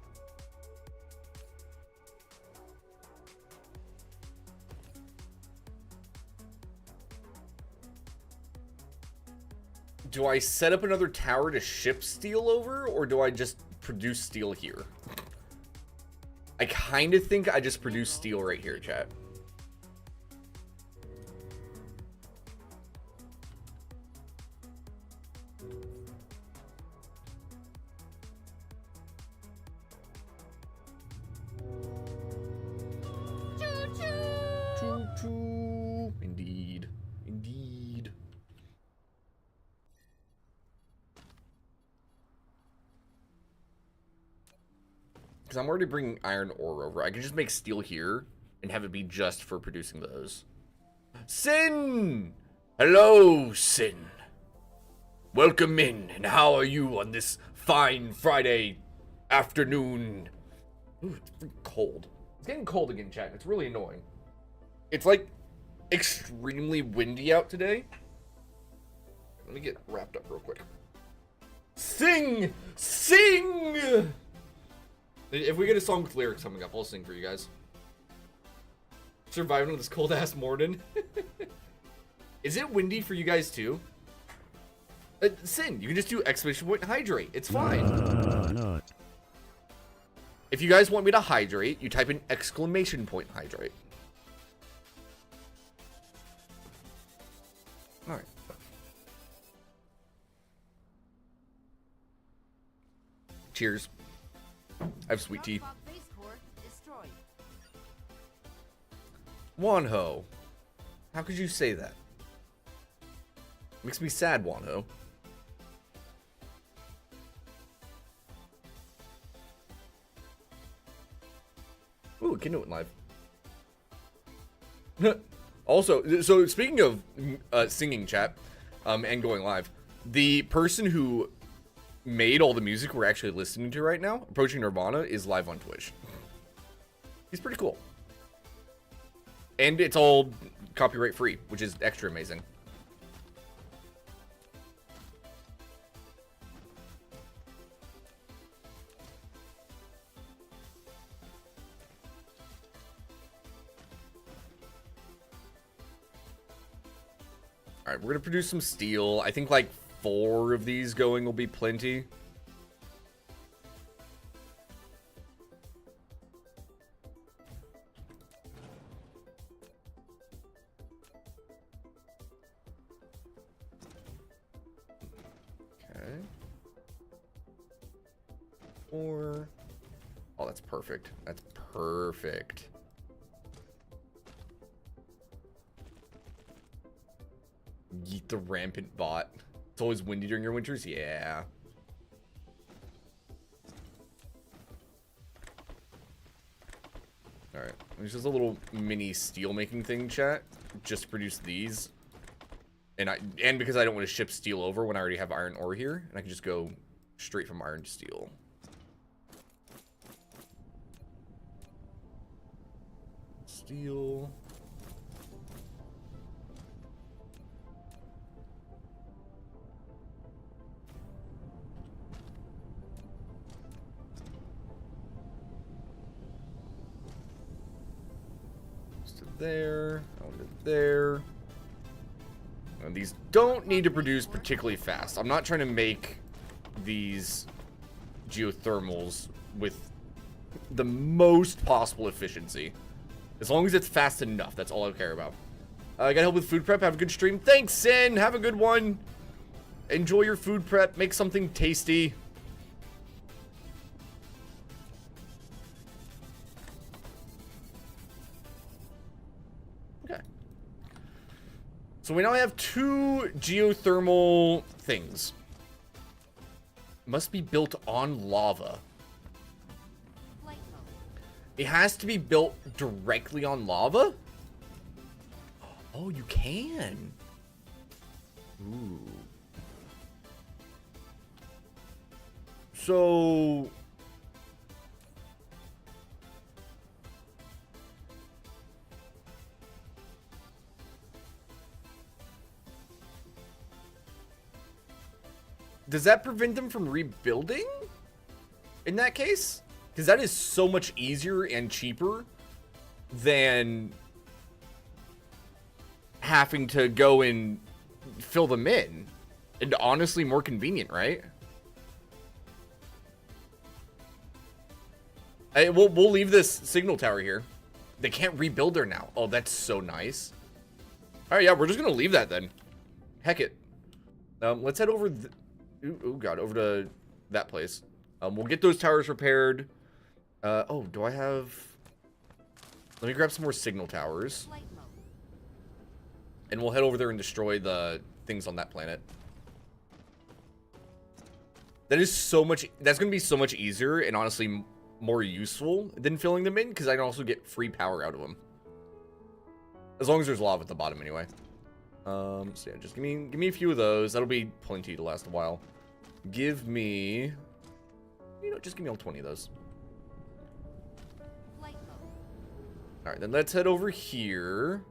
Do I set up another tower to ship steel over, or do I just produce steel here? I kind of think I just produce steel right here, chat. Choo-choo. Indeed. Indeed. Because I'm already bringing iron ore over. I can just make steel here and have it be just for producing those. Sin! Hello, Sin. Welcome in, and how are you on this fine Friday afternoon? Ooh, it's pretty cold. It's getting cold again, chat. It's really annoying. It's like extremely windy out today. Let me get wrapped up real quick. Sing! Sing! If we get a song with lyrics coming up, I'll sing for you guys. Surviving this cold ass morning. Is it windy for you guys too? Sin, you can just do exclamation point hydrate. It's fine. No. If you guys want me to hydrate, you type in exclamation point hydrate. Alright. Cheers. I have sweet tea. Dark Fog base core destroyed. Wanho. How could you say that? Makes me sad, Wanho. Ooh, can do it live. Also, so speaking of singing chat, and going live, the person who made all the music we're actually listening to right now, Approaching Nirvana, is live on Twitch. He's pretty cool. And it's all copyright free, which is extra amazing. All right, we're gonna produce some steel. I think like 4 of these going will be plenty. Okay. 4. Oh, that's perfect. That's perfect. Yeet the rampant bot. It's always windy during your winters? Yeah. Alright. There's just a little mini steel making thing, chat. Just to produce these. And because I don't want to ship steel over when I already have iron ore here. And I can just go straight from iron to steel. Steel. There, onto there. And these don't need to produce particularly fast. I'm not trying to make these geothermals with the most possible efficiency. As long as it's fast enough, that's all I care about. I got help with food prep. Have a good stream. Thanks, Sin. Have a good one. Enjoy your food prep. Make something tasty. So we now have 2 geothermal things. Must be built on lava. It has to be built directly on lava? Oh, you can. Ooh. So... does that prevent them from rebuilding? In that case? Because that is so much easier and cheaper than having to go and fill them in. And honestly, more convenient, right? We'll leave this signal tower here. They can't rebuild there now. Oh, that's so nice. All right, yeah, we're just going to leave that then. Heck it. Let's head over... oh god, over to that place. We'll get those towers repaired. Oh, do I have... let me grab some more signal towers. And we'll head over there and destroy the things on that planet. That is so much... that's going to be so much easier and honestly more useful than filling them in, because I can also get free power out of them. As long as there's lava at the bottom anyway. So yeah, just give me a few of those. That'll be plenty to last a while. Give me... you know, just give me all 20 of those. Alright, then let's head over here.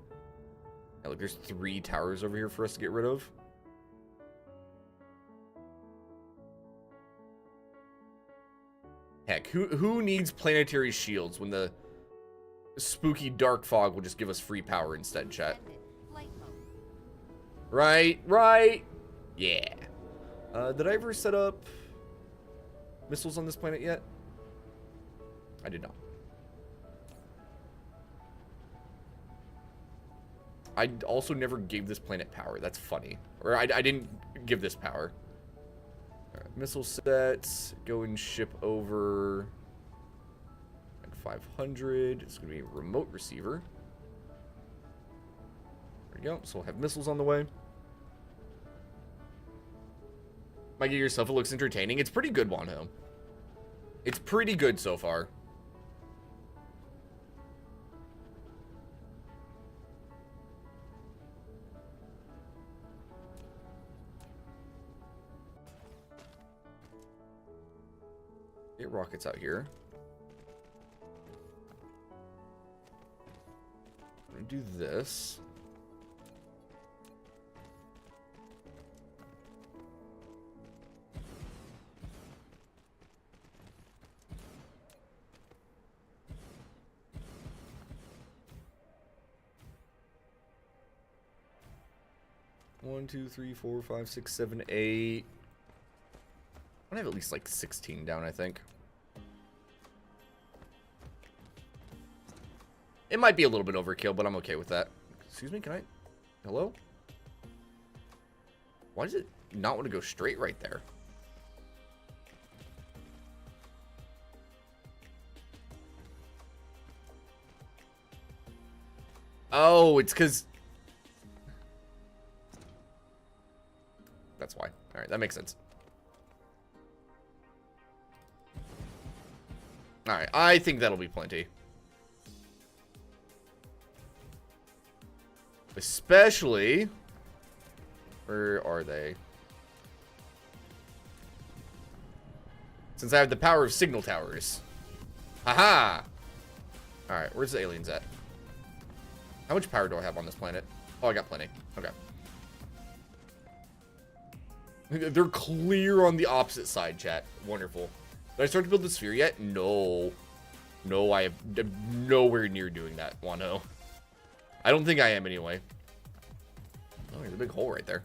Yeah, look, there's 3 towers over here for us to get rid of. Heck, who needs planetary shields when the spooky dark fog will just give us free power instead, chat? Right, right. Yeah. Did I ever set up missiles on this planet yet? I did not. I also never gave this planet power. That's funny. Or I didn't give this power. Right. missile sets. Go and ship over like 500. It's going to be a remote receiver. There you go. So we'll have missiles on the way. Might get yourself. It looks entertaining. It's pretty good, Wanho. It's pretty good so far. Get rockets out here. I'm gonna do this. One, two, three, four, five, six, seven, eight. I have at least like 16 down, I think. It might be a little bit overkill, but I'm okay with that. Excuse me, can I? Hello? Why does it not want to go straight right there? Oh, it's because... That's why. Alright, that makes sense. Alright, I think that'll be plenty. Especially... Where are they? Since I have the power of signal towers. Haha! Alright, where's the aliens at? How much power do I have on this planet? Oh, I got plenty. Okay. They're clear on the opposite side, chat. Wonderful. Did I start to build the sphere yet? No. No, I am nowhere near doing that, Wano. I don't think I am anyway. Oh, there's a big hole right there.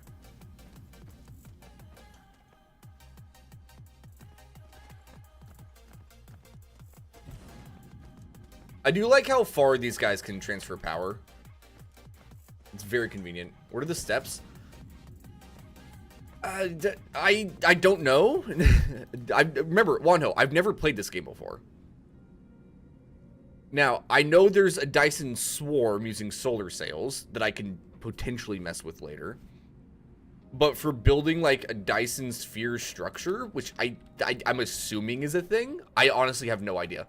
I do like how far these guys can transfer power. It's very convenient. What are the steps? I don't know. I remember, Wanho, I've never played this game before. Now, I know there's a Dyson swarm using solar sails that I can potentially mess with later. But for building like a Dyson sphere structure, which I'm assuming is a thing, I honestly have no idea.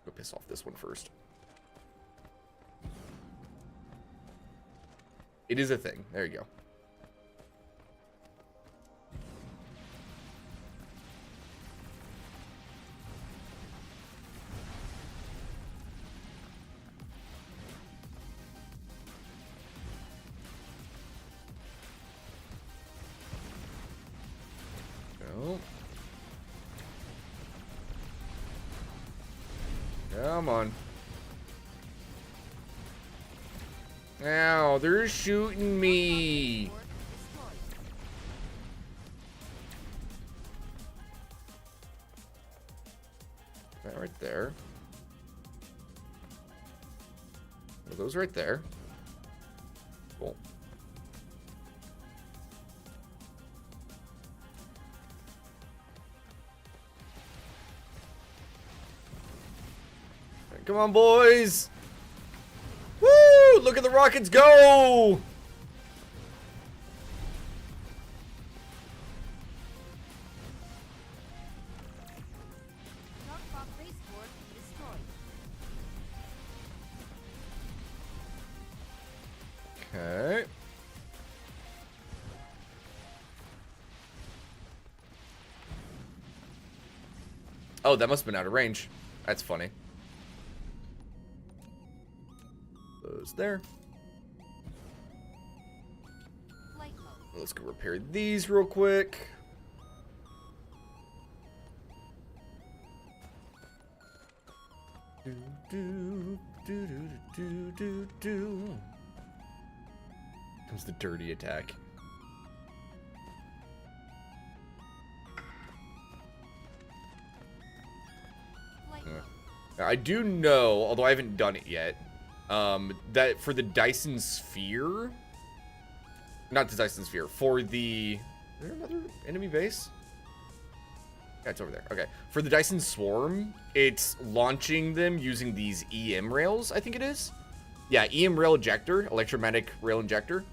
Go piss off this one first. It is a thing. There you go. Go. Come on. Ow, they're shooting me. That right there. Are those right there? Cool. Come on, boys. Woo! Look at the rockets go! Okay. Oh, that must have been out of range. That's funny. Those there. Let's go repair these real quick. Do, do, do, do, do, do, do. Comes the dirty attack. I do know, although I haven't done it yet, that for the Dyson Sphere, not the Dyson Sphere, for the, is there another enemy base? Yeah, it's over there. Okay. For the Dyson Swarm, it's launching them using these EM rails, I think it is. Yeah, EM rail ejector, electromagnetic rail ejector.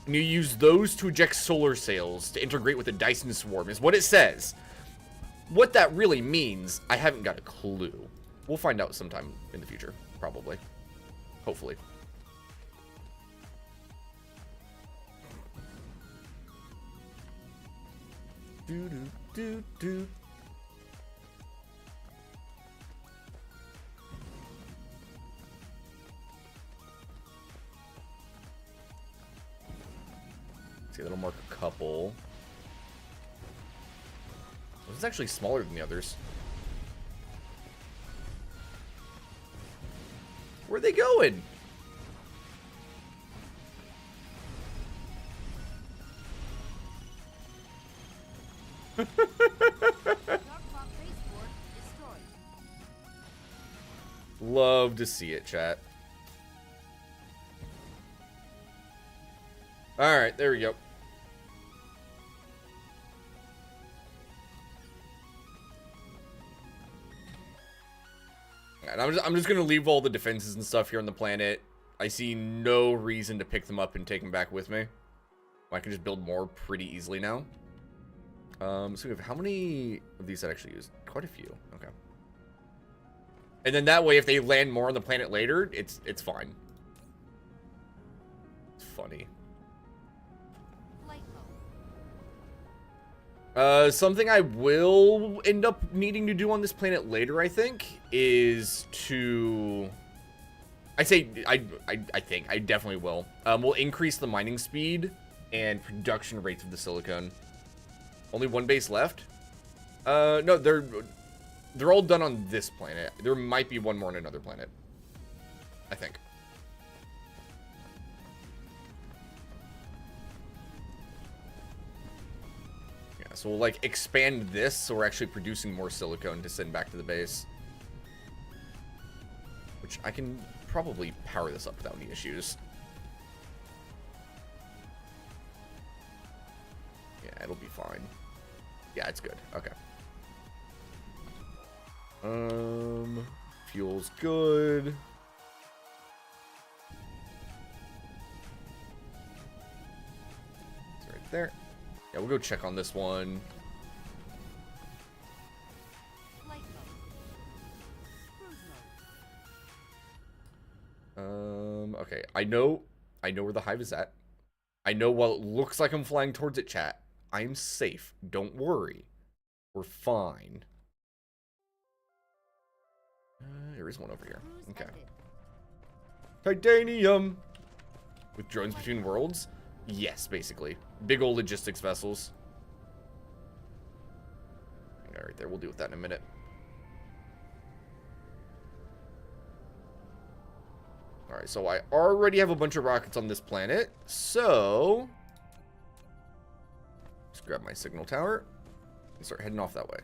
And you use those to eject solar sails to integrate with the Dyson Swarm, is what it says. What that really means, I haven't got a clue. We'll find out sometime in the future, probably. Hopefully. Do do do do. See, that'll mark a couple. This is actually smaller than the others. Where are they going? Love to see it, chat. Alright, there we go. And I'm just gonna leave all the defenses and stuff here on the planet. I see no reason to pick them up and take them back with me. I can just build more pretty easily now. So we have how many of these I actually use? Quite a few. Okay. And then that way, if they land more on the planet later, it's fine. It's funny. Something I will end up needing to do on this planet later, I think, is to... I think. I definitely will. We'll increase the mining speed and production rates of the silicone. Only one base left? No, they're all done on this planet. There might be one more on another planet. I think. Yeah, so we'll, like, expand this so we're actually producing more silicone to send back to the base. Which I can probably power this up without any issues. Yeah, it'll be fine. Yeah, it's good. Okay. Fuel's good. It's right there. Yeah, we'll go check on this one. Okay. I know where the hive is at. I know while it looks like I'm flying towards it, chat, I'm safe. Don't worry. We're fine. There is one over here. Okay. Titanium! With drones between worlds? Yes, basically. Big old logistics vessels. Alright, there. We'll deal with that in a minute. Alright, so I already have a bunch of rockets on this planet. So... let's grab my signal tower and start heading off that way.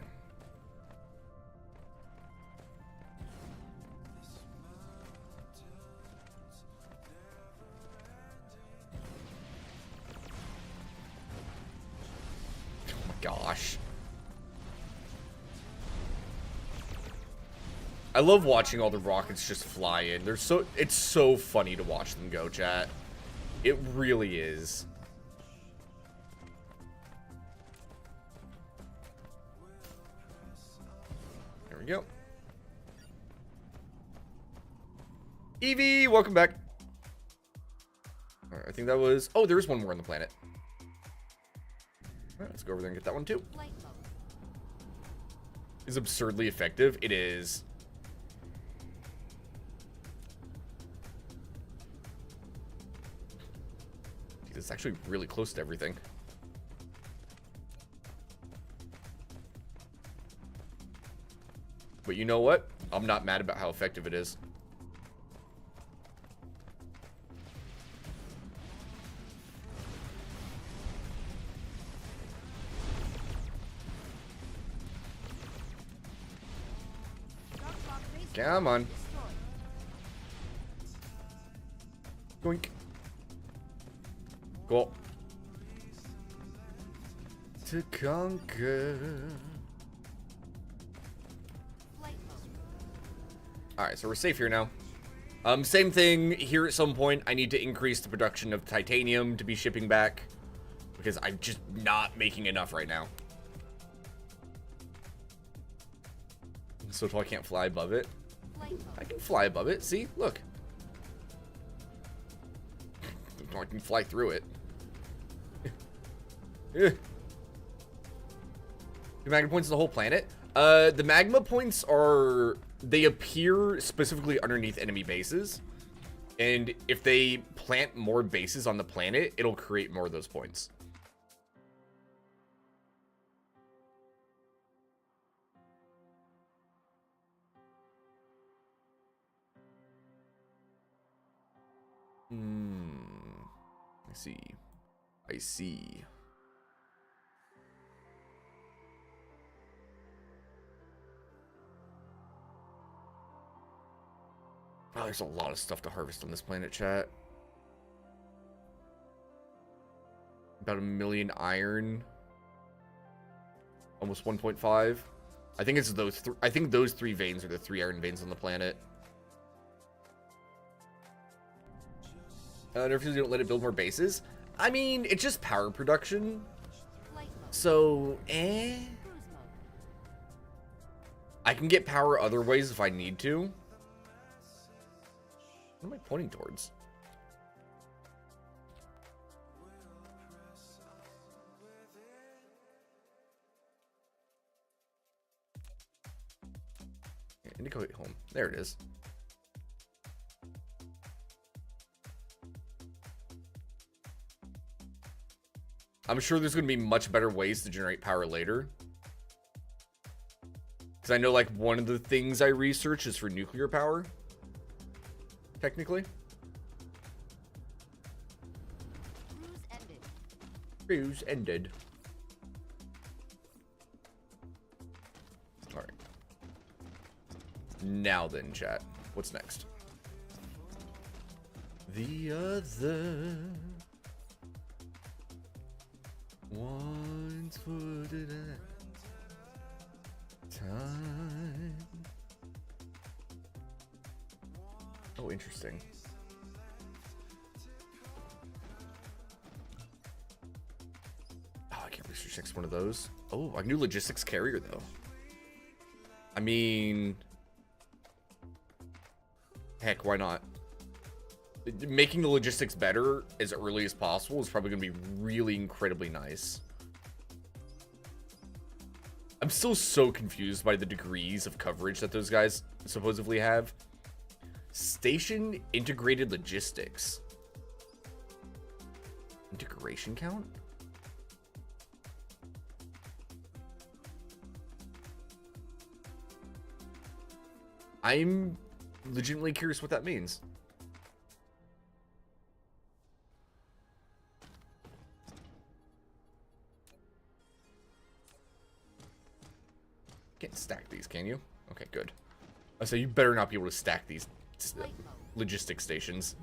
Gosh. I love watching all the rockets just fly in. It's so funny to watch them go, chat. It really is. There we go. Evie, welcome back. All right, I think that was... oh, there is one more on the planet. All right, let's go over there and get that one too. Is absurdly effective. It is. It's actually really close to everything. But you know what? I'm not mad about how effective it is. Come on. Destroyed. Yoink. Cool. To conquer. Flight mode. Alright, so we're safe here now. Same thing here at some point. I need to increase the production of titanium to be shipping back. Because I'm just not making enough right now. So I can't fly above it. Flight mode. I can fly above it. See? Look. I can fly through it. Do magma points the whole planet? The magma points are... They appear specifically underneath enemy bases. And if they plant more bases on the planet, it'll create more of those points. I see. I see. Oh, there's a lot of stuff to harvest on this planet, chat. About 1 million iron. Almost 1.5. I think it's those. I think those 3 veins are the 3 iron veins on the planet. Nerf you don't let it build more bases. I mean, it's just power production. Flight mode. So, Cruise mode. I can get power other ways if I need to. What am I pointing towards? Yeah, Indigo home. There it is. I'm sure there's going to be much better ways to generate power later. Because I know, like, one of the things I research is for nuclear power. Technically. Cruise ended. Cruise ended. Alright. Now then, chat. What's next? The other... once put it at time. Oh, interesting. Oh, I can't research next one of those. Oh, a new logistics carrier, though. I mean... heck, why not? Making the logistics better as early as possible is probably going to be really incredibly nice. I'm still so confused by the degrees of coverage that those guys supposedly have. Station integrated logistics. Integration count? I'm legitimately curious what that means. Can't stack these, can you? Okay, good. So you better not be able to stack these logistics stations.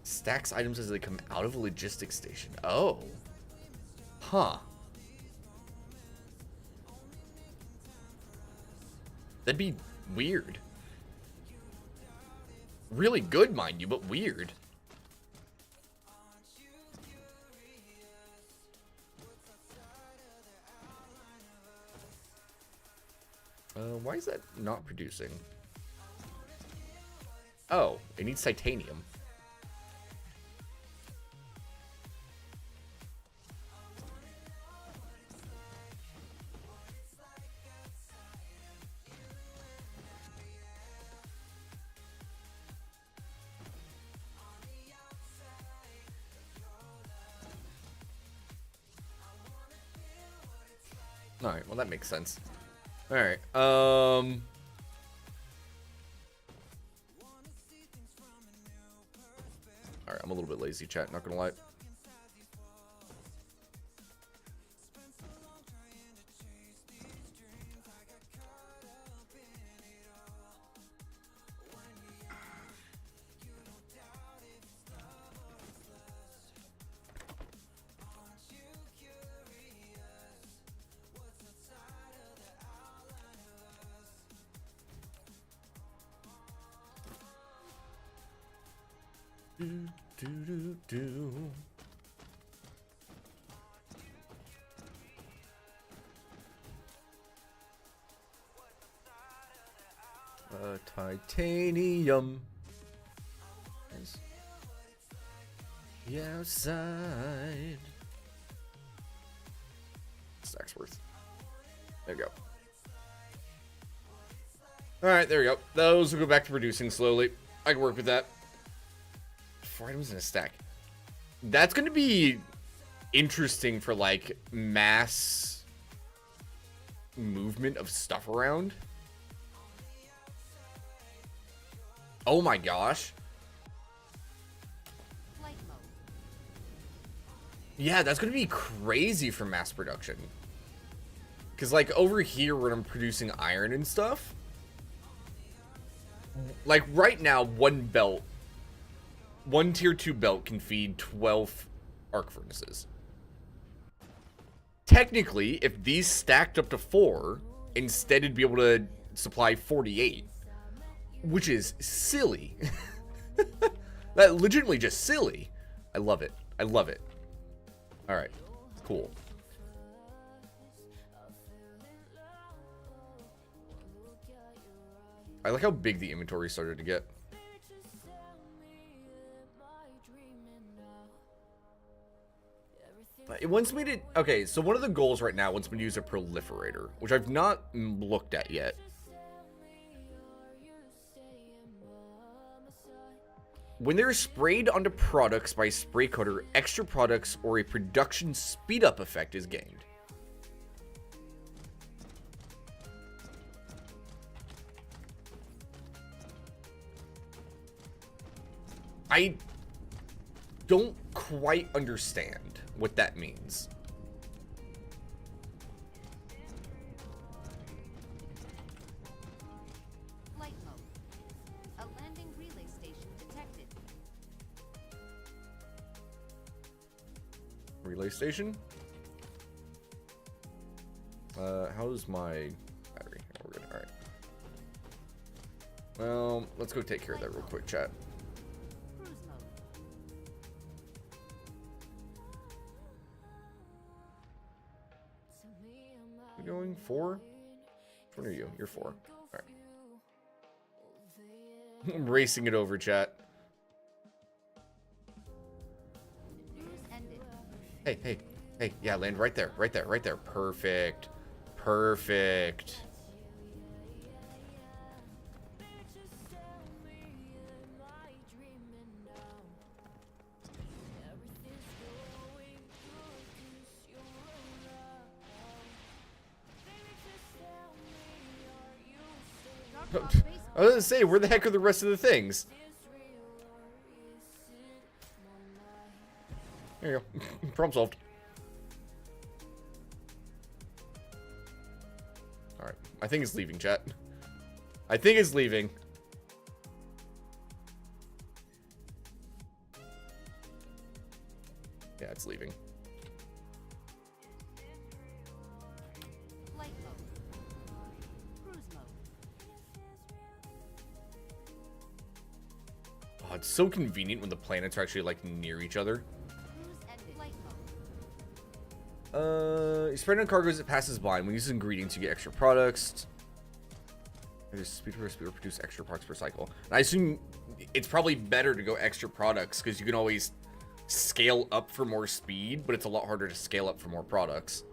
Stacks items as they come out of a logistics station. Oh. Huh. That'd be weird. Really good, mind you, but weird. Why is that not producing? Oh, it needs titanium. Alright, well that makes sense. Alright, Alright, I'm a little bit lazy, chat, not gonna lie. Do, do, do, do. Titanium. Nice. The outside. Stacks worth. There we go. Alright, there we go. Those will go back to producing slowly. I can work with that. 4 items in a stack. That's going to be interesting for, like, mass movement of stuff around. Oh my gosh. Flight mode. Yeah, that's going to be crazy for mass production. Because, like, over here when I'm producing iron and stuff, like, right now, one tier 2 belt can feed 12 arc furnaces. Technically, if these stacked up to 4, instead it'd be able to supply 48. Which is silly. That legitimately just silly. I love it. I love it. Alright. Cool. I like how big the inventory started to get. It wants me to... Okay, so one of the goals right now wants me to use a proliferator, which I've not looked at yet. When they're sprayed onto products by a spray coater, extra products or a production speed up effect is gained. I don't quite understand what that means. Flight mode. A landing relay station detected. Relay station? How's my battery? Oh, we're good. Alright. Well, let's go take care of that real quick, chat. Cruise mode. You going 4? Which one are you? You're 4. Alright. I'm racing it over, chat. News ended. Hey, yeah, land right there, right there, right there. Perfect. Perfect. Dark Fog base I was gonna say, where the heck are the rest of the things? There you go. Problem solved. Alright. I think it's leaving, chat. I think it's leaving. Yeah, it's leaving. Flight mode. Cruise mode. Oh, it's so convenient when the planets are actually, like, near each other. Cruise ended. Flight mode. You spread on cargo as it passes by. And when using ingredients, you get extra products. There's speed per produce extra products per cycle. And I assume it's probably better to go extra products because you can always scale up for more speed, but it's a lot harder to scale up for more products.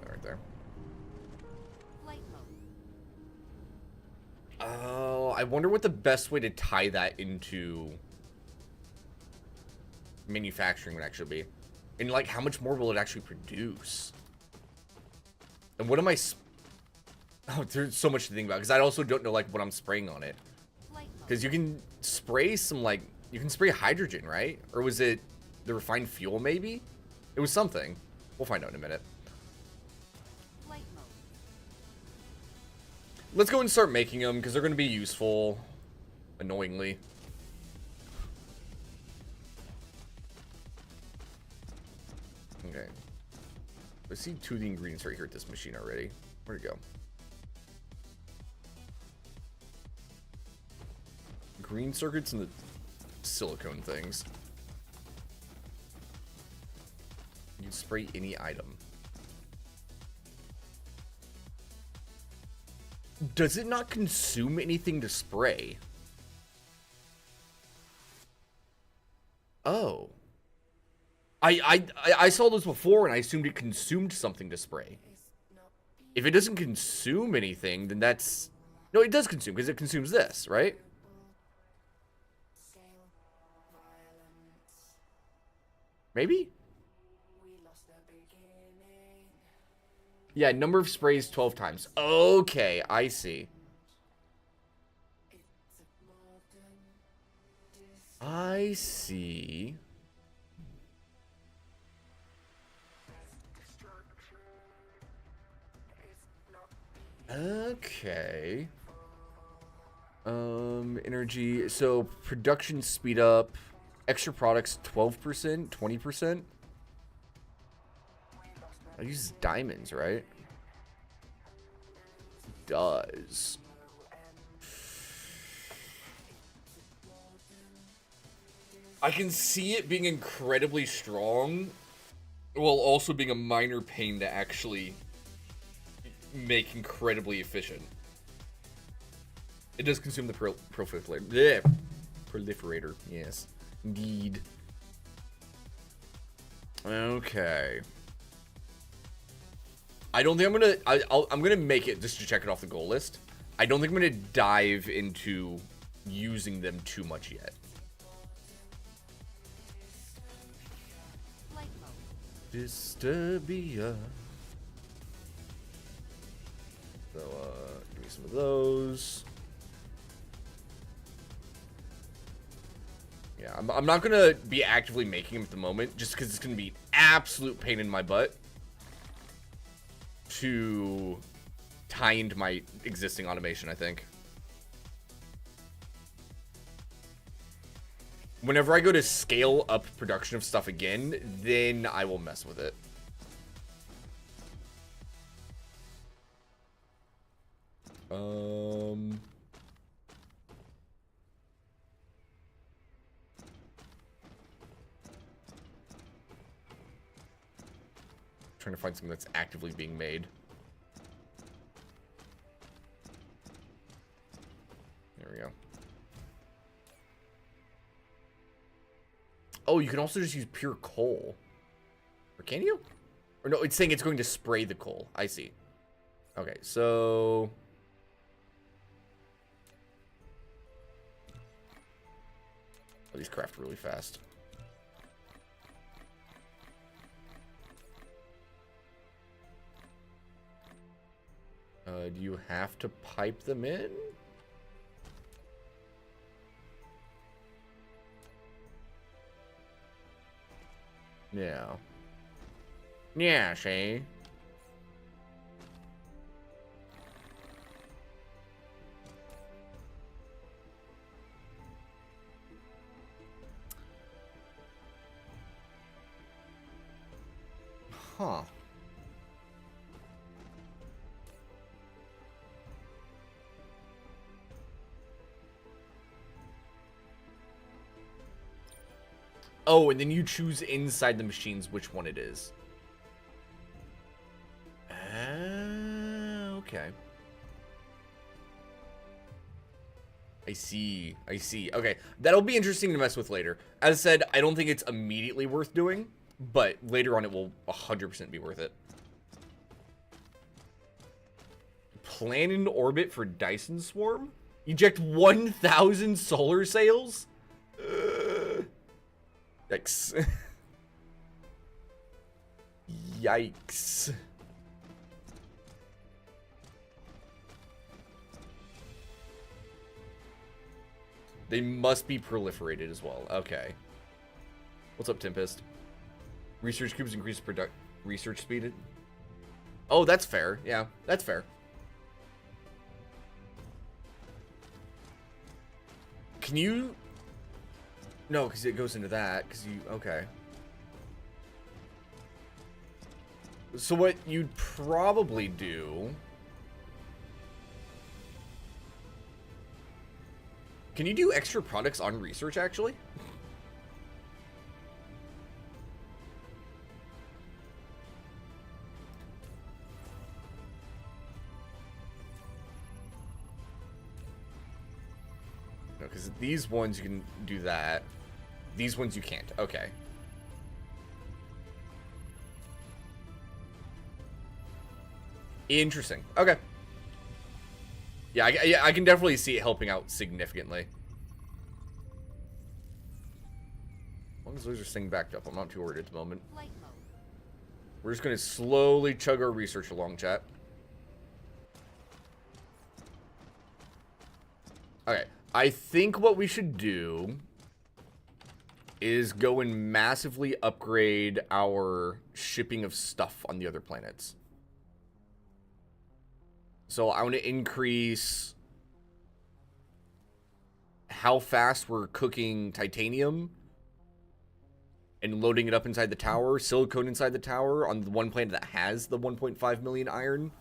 Right there. Flight mode. Oh, I wonder what the best way to tie that into manufacturing would actually be. And, like, how much more will it actually produce? And what am I... Oh, there's so much to think about. Because I also don't know, like, what I'm spraying on it. Flight mode. Because you can spray some, like... You can spray hydrogen, right? Or was it the refined fuel, maybe? It was something. We'll find out in a minute. Flight mode. Let's go and start making them, because they're going to be useful. Annoyingly. Okay. I see 2 of the ingredients right here at this machine already. Where'd it go? Green circuits and the silicone things. You spray any item. Does it not consume anything to spray? Oh. I saw this before and I assumed it consumed something to spray. If it doesn't consume anything, then that's... No, it does consume, because it consumes this, right? Maybe? Yeah, number of sprays 12 times. Okay, I see. I see. Okay. Energy. So production speed up. Extra products 12%, 20%. I use diamonds, right? Does. I can see it being incredibly strong, while also being a minor pain to actually make incredibly efficient. It does consume the proliferator. Yes, indeed. Okay. I don't think I'm gonna. I'm gonna make it just to check it off the goal list. I don't think I'm gonna dive into using them too much yet. Disturbia. So, give me some of those. Yeah, I'm not gonna be actively making them at the moment, just because it's gonna be an absolute pain in my butt to tie into my existing automation, I think. Whenever I go to scale up production of stuff again, then I will mess with it. Trying to find something that's actively being made. There we go. Oh, you can also just use pure coal. Or can you? Or no, it's saying it's going to spray the coal. I see. Okay, so... Oh, these craft really fast. Do you have to pipe them in? Yeah. Yeah, Shay. Huh. Oh, and then you choose inside the machines which one it is. Okay. I see. I see. Okay. That'll be interesting to mess with later. As I said, I don't think it's immediately worth doing, but later on it will 100% be worth it. Plan in orbit for Dyson Swarm? Eject 1,000 solar sails? Yikes. Yikes. They must be proliferated as well. Okay. What's up, Tempest? Research cubes increase research speed. Oh, that's fair. Yeah, that's fair. Can you... No, because it goes into that. Because you... Okay. So what you'd probably do... Can you do extra products on research, actually? No, because these ones you can do that. These ones you can't. Okay. Interesting. Okay. Yeah, I can definitely see it helping out significantly. As long as those are staying backed up, I'm not too worried at the moment. Flight mode. We're just going to slowly chug our research along, chat. Okay. I think what we should do is go and massively upgrade our shipping of stuff on the other planets. So I want to increase how fast we're cooking titanium and loading it up inside the tower, silicone inside the tower on the one planet that has the 1.5 million iron.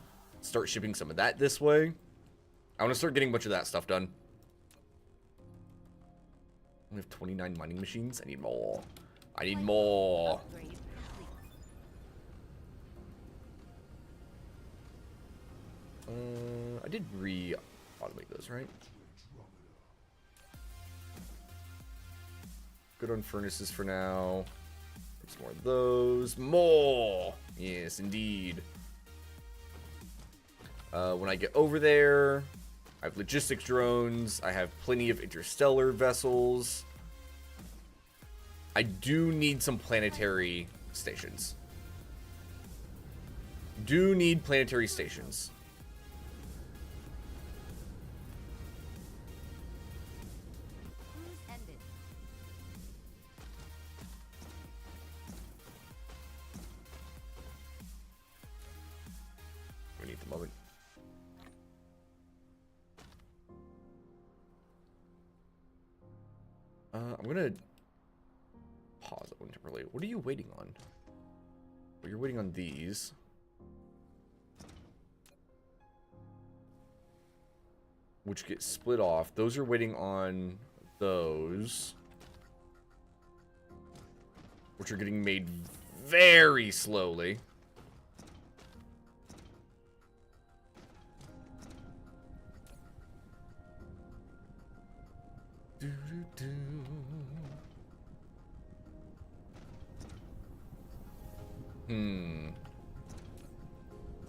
Start shipping some of that this way. I want to start getting a bunch of that stuff done. We have 29 mining machines. I need more. I need more. Upgrade complete. I did re-automate those, right? Good on furnaces for now. There's more of those. More! Yes, indeed. When I get over there, I have logistics drones. I have plenty of interstellar vessels. I do need some planetary stations. Do need planetary stations. Cruise ended. We need the moment. I'm gonna pause it one temporarily. What are you waiting on? Well, you're waiting on these. Which get split off. Those are waiting on those. Which are getting made very slowly.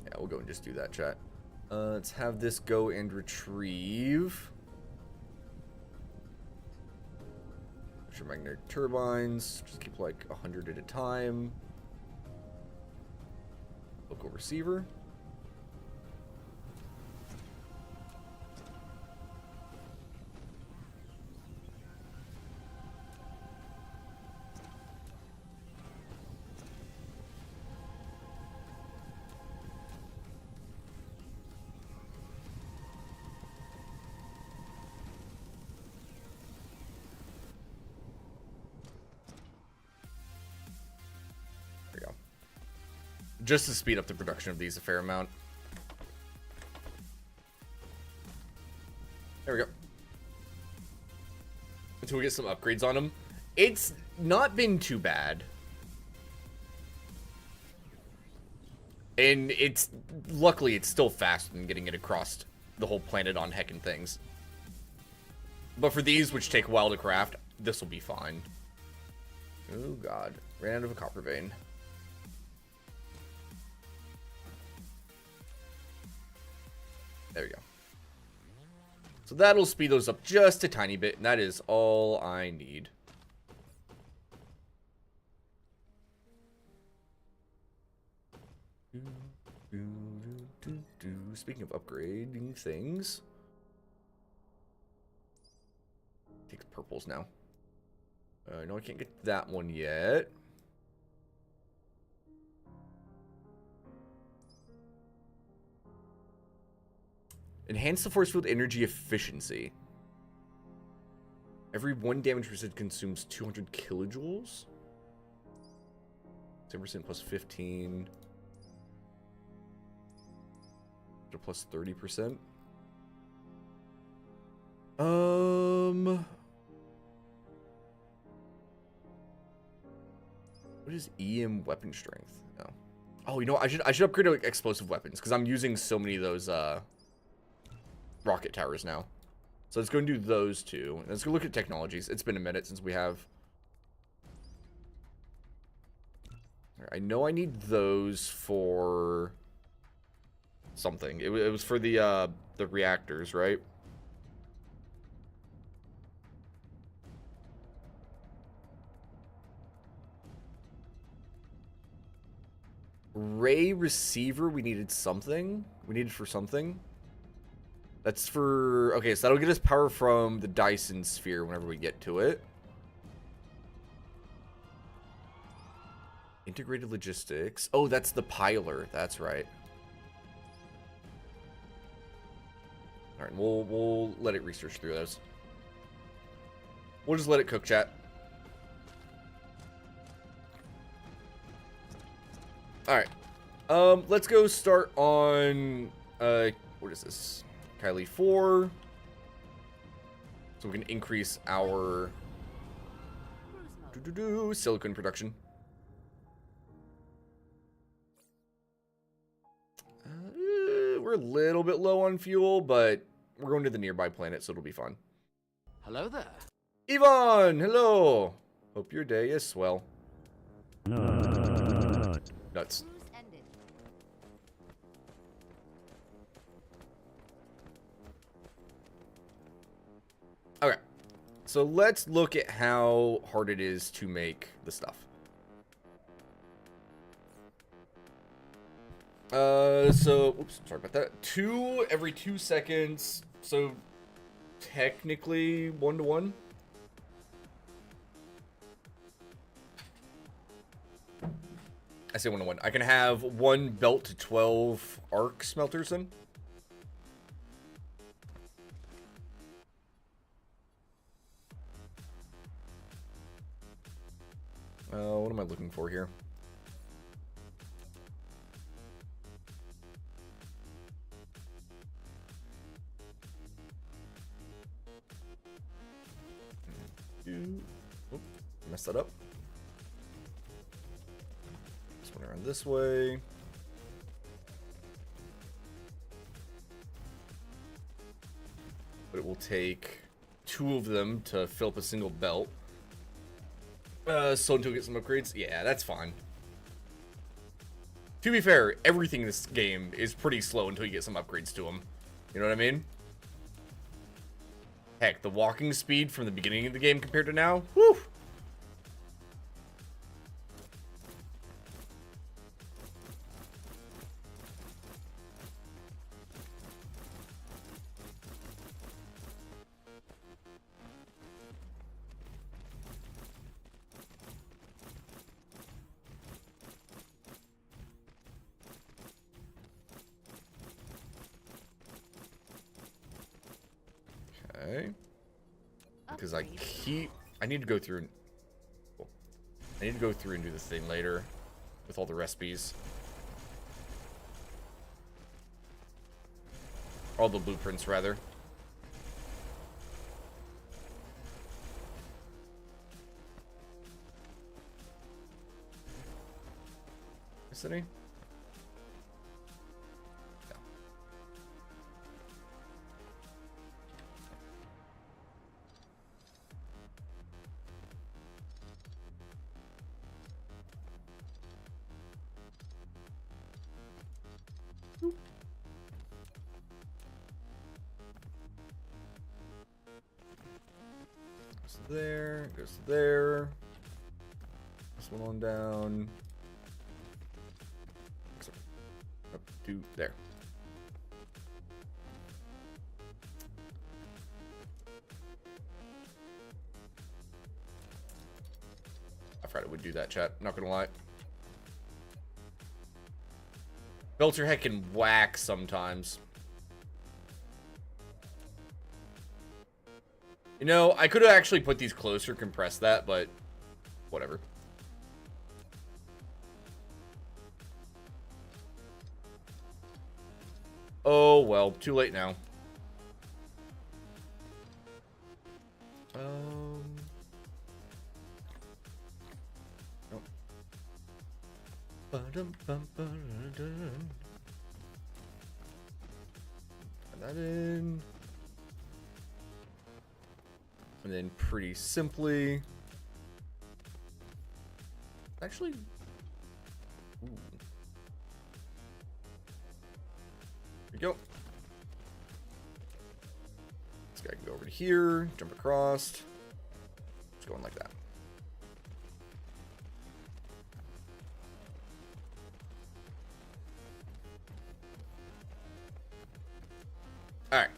Yeah, we'll go and just do that, chat. Let's have this go and retrieve. Electromagnetic turbines. Just keep like 100 at a time. Local receiver. Just to speed up the production of these a fair amount. There we go. Until we get some upgrades on them. It's not been too bad. And it's... Luckily, it's still faster than getting it across the whole planet on heckin' things. But for these, which take a while to craft, this will be fine. Oh, God. Ran out of a copper vein. There we go. So that'll speed those up just a tiny bit, and that is all I need. Speaking of upgrading things, takes purples now. No, I can't get that one yet. Enhance the force field energy efficiency. Every 1 damage resist consumes 200 kilojoules. 10% plus 15. to plus 30%. What is EM weapon strength? No. Oh, you know, I should upgrade to like, explosive weapons because I'm using so many of those rocket towers now. So let's go and do those two. And let's go look at technologies. It's been a minute since we have. I know I need those for something. It was for the reactors, right? Ray receiver, we needed something. We needed for something. That's for... Okay, so that'll get us power from the Dyson sphere whenever we get to it. Integrated logistics. Oh, that's the piler. That's right. Alright, we'll let it research through those. We'll just let it cook, chat. Alright. Let's go start on what is this? Kylie 4. So we can increase our silicon production. We're a little bit low on fuel, but we're going to the nearby planet, so it'll be fun. Hello there. Yvonne, hello. Hope your day is swell. Nuts. Cruise ended. Okay, so let's look at how hard it is to make the stuff. So, oops, sorry about that. 2 every 2 seconds, so technically 1 to 1. I say 1 to 1. I can have 1 belt to 12 arc smelters in. What am I looking for here? Oop, messed that up. This one around this way. But it will take 2 of them to fill up a single belt. So until we get some upgrades, yeah, that's fine. To be fair, everything in this game is pretty slow until you get some upgrades to them. You know what I mean? Heck, the walking speed from the beginning of the game compared to now, whew. Okay. Because I need to go through and... Cool. I need to go through and do this thing later with all the recipes. All the blueprints, rather. Is any? There, goes there. This one on down. Up to there. I forgot it would do that, chat. Not gonna lie. Belts are heckin' whack sometimes. You know, I could have actually put these closer, compressed that, but whatever. Oh, well, too late now. Nope. Ba-dum-bum-ba-dum-dum. Add that in. And then pretty simply... Actually... Ooh. There we go. This guy can go over to here, jump across. Just going like that. Alright.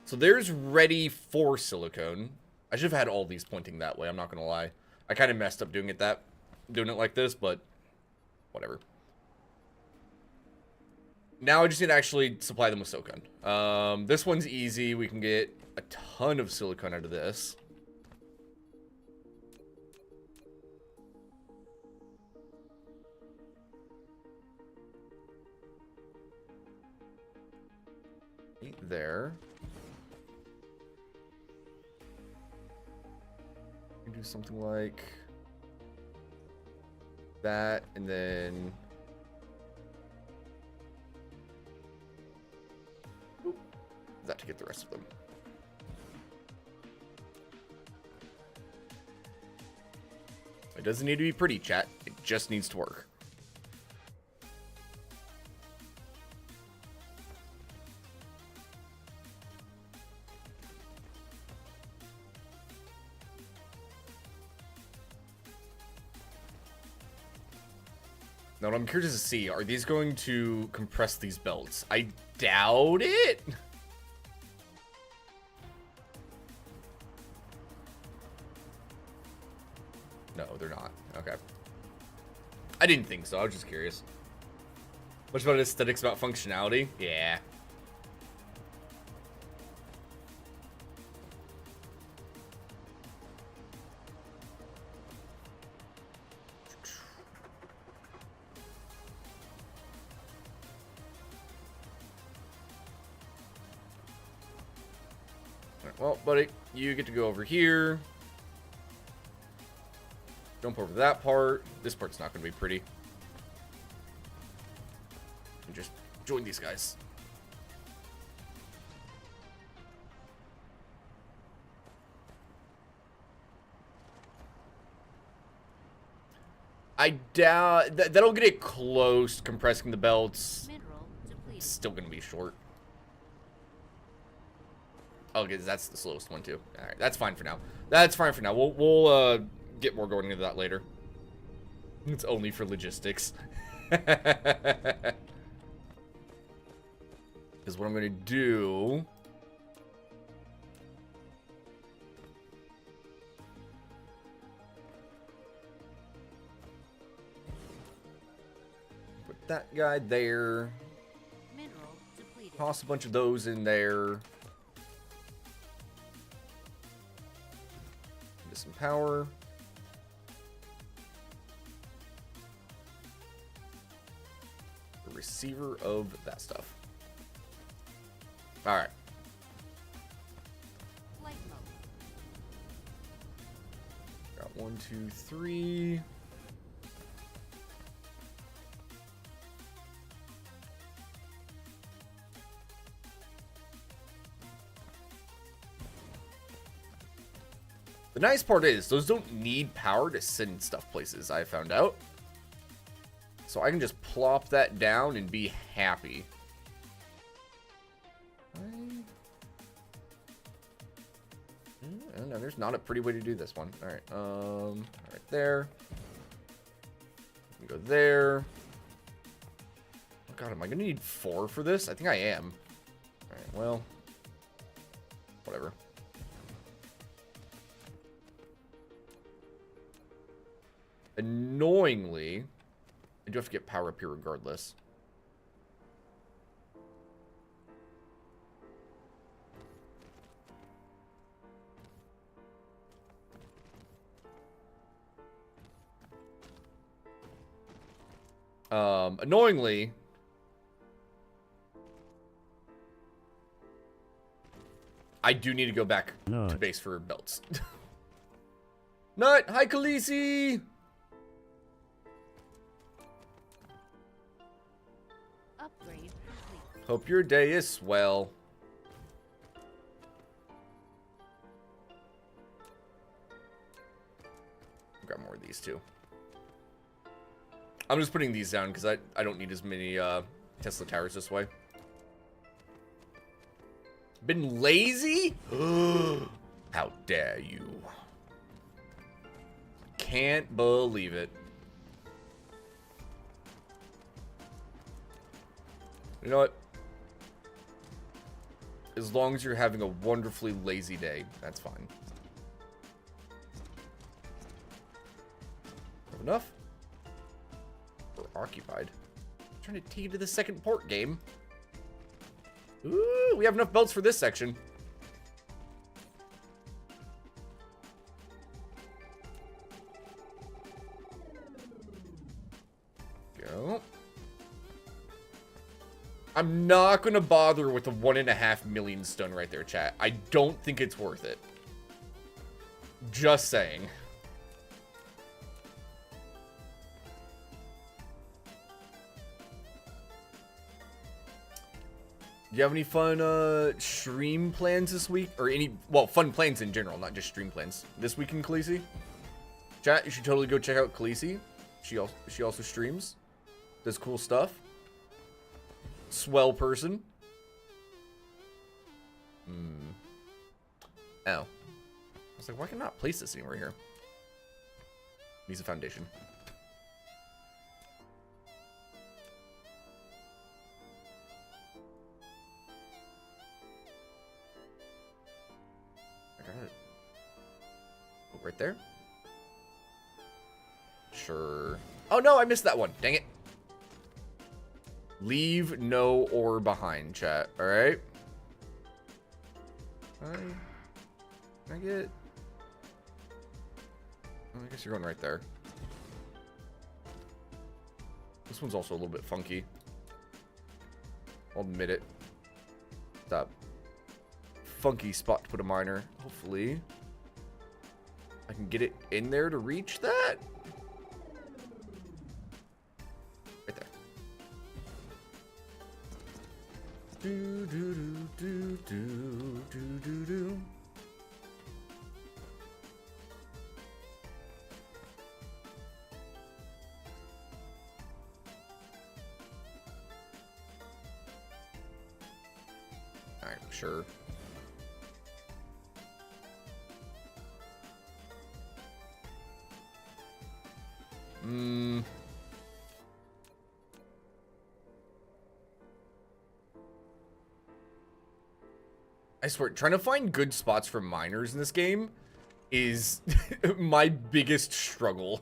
So there's ready for silicone. I should have had all these pointing that way, I'm not gonna lie. I kind of messed up doing it like this, but whatever. Now I just need to actually supply them with silicone. This one's easy. We can get a ton of silicone out of this. There. We can do something like that, and then that to get the rest of them. It doesn't need to be pretty, chat. It just needs to work. Now, what I'm curious to see, are these going to compress these belts? I doubt it. No, they're not. Okay. I didn't think so. I was just curious. Much about aesthetics, about functionality? Yeah. Well, buddy, you get to go over here. Jump over that part. This part's not going to be pretty. And just join these guys. I doubt that'll get it close. Compressing the belts. It's still going to be short. Oh, because that's the slowest one too. All right, that's fine for now. That's fine for now. We'll get more going into that later. It's only for logistics. Because what I'm gonna do. Put that guy there. Toss a bunch of those in there. Some power. The receiver of that stuff. All right. Got 1, 2, 3. The nice part is, those don't need power to send stuff places, I found out. So I can just plop that down and be happy. No, there's not a pretty way to do this one. Alright, right there. Go there. Oh god, am I gonna need 4 for this? I think I am. Alright, well. Whatever. Annoyingly, I do have to get power up here regardless. Annoyingly, I do need to go back No. to base for belts. Nut! Hi, Khaleesi! Upgrade complete. Hope your day is swell. Grab more of these too. I'm just putting these down because I don't need as many Tesla towers this way. Been lazy? How dare you? Can't believe it. You know what? As long as you're having a wonderfully lazy day, that's fine. Enough? We're occupied. I'm trying to take you to the second port game. Ooh, we have enough belts for this section. Go. I'm not gonna bother with the 1.5 million stone right there, chat. I don't think it's worth it. Just saying. Do you have any fun stream plans this week? Or any, well, fun plans in general, not just stream plans. This week in Khaleesi? Chat, you should totally go check out Khaleesi. She also streams. Does cool stuff. Swell person. Oh. I was like, why can I not place this anywhere here? Needs a foundation. Right there? Sure. Oh no, I missed that one. Dang it. Leave no ore behind, chat. Alright? I get... Oh, I guess you're going right there. This one's also a little bit funky. I'll admit it. That funky spot to put a miner. Hopefully I can get it in there to reach that. Right there. Do do do do do do do. All right, sure. I swear, trying to find good spots for miners in this game is my biggest struggle.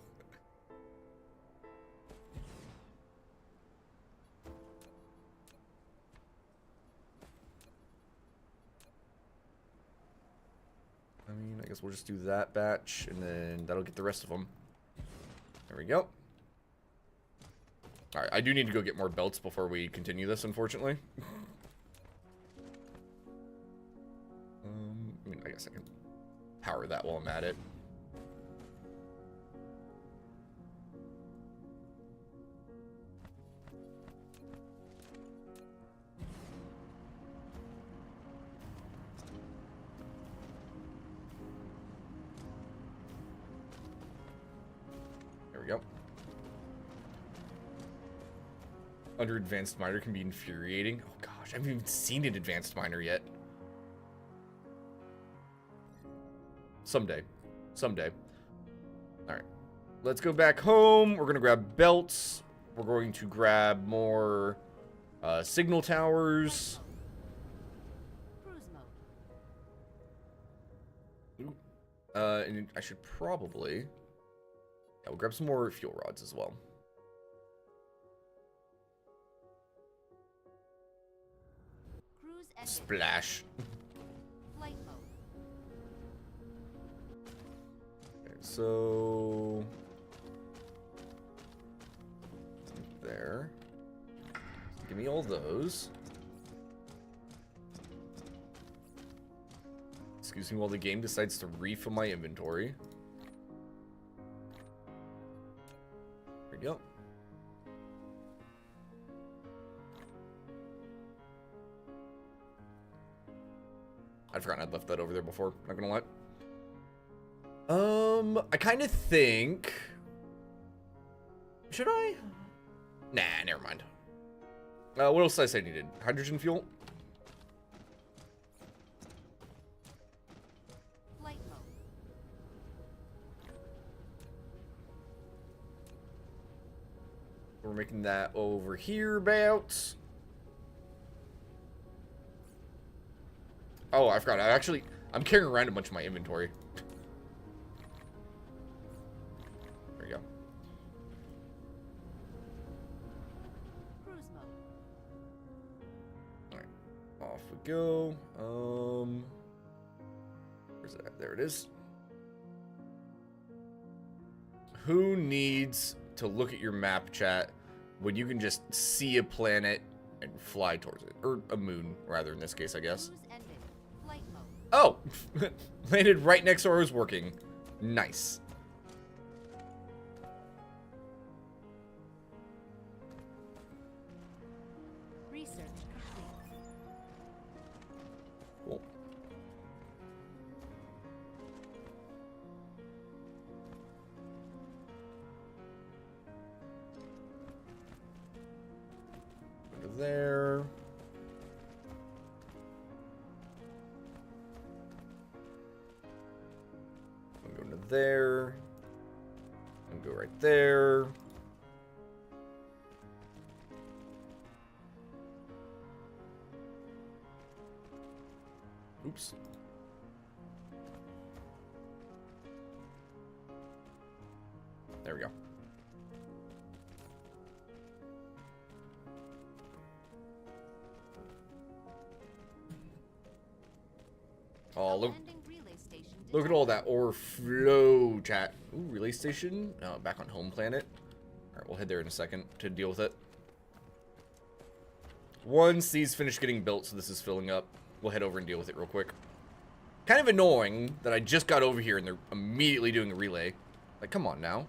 I mean, I guess we'll just do that batch, and then that'll get the rest of them. There we go. Alright, I do need to go get more belts before we continue this, unfortunately. I mean, I guess I can power that while I'm at it. There we go. Under advanced miner can be infuriating. Oh gosh, I haven't even seen an advanced miner yet. Someday. Someday. Alright. Let's go back home. We're going to grab belts. We're going to grab more signal towers. Cruise mode. And I should probably... Yeah, we'll grab some more fuel rods as well. Cruise ended. Splash. Flight mode. Okay, so... There. Give me all those. Excuse me while the game decides to refill my inventory. There we go. I'd forgotten I'd left that over there before, not gonna lie. I kind of think... Should I? Nah, never mind. What else did I say I needed? Hydrogen fuel? Flight mode. We're making that over here about. Oh, I forgot. I'm carrying around a bunch of my inventory. There you go. Cruise mode. All right, off we go. Where's that? There it is. Who needs to look at your map, chat, when you can just see a planet and fly towards it, or a moon, rather in this case, I guess. Cruise ended. Flight mode. Oh, landed right next to where I was working. Nice. Research complete. Cool. Go to there. I'm going to there. And go right there. Oops. There we go. Oh, look. Landing relay station Look at all that ore flow, chat. Ooh, relay station. Back on home planet. Alright, we'll head there in a second to deal with it. Once these finish getting built, so this is filling up, we'll head over and deal with it real quick. Kind of annoying that I just got over here and they're immediately doing a relay. Like, come on now.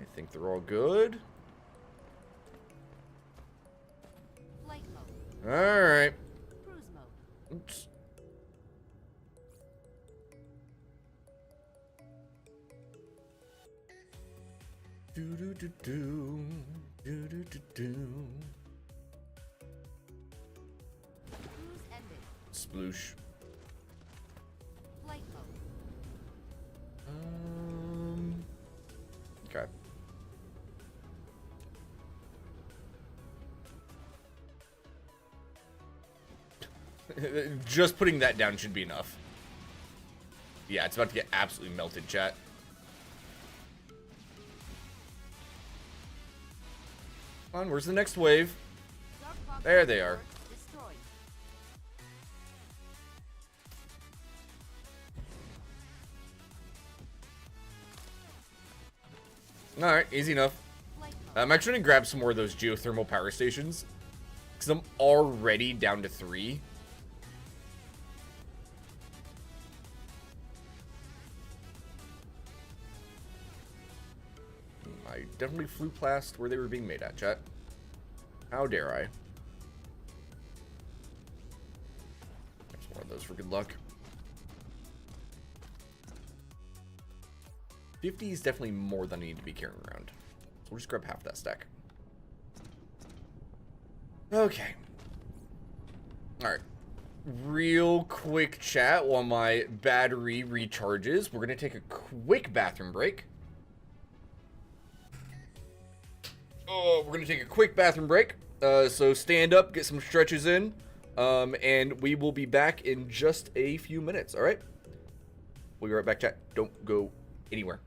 I think they're all good. Flight mode. Alright. Cruise mode. Oops. Do do do do do do do do. Cruise ended. Sploosh. Flight mode. Okay. Just putting that down should be enough. Yeah, it's about to get absolutely melted, chat. Come on, where's the next wave? Zarkov There they are. destroyed. Alright, easy enough. Flight mode. I'm actually gonna grab some more of those geothermal power stations. Because I'm already down to 3. I definitely flew past where they were being made at, chat. How dare I? There's one of those for good luck. 50 is definitely more than I need to be carrying around. So we'll just grab half that stack. Okay. Alright. Real quick chat while my battery recharges. We're going to take a quick bathroom break. Oh, we're going to take a quick bathroom break. So stand up, get some stretches in. And we will be back in just a few minutes, alright? We'll be right back, chat. Don't go anywhere.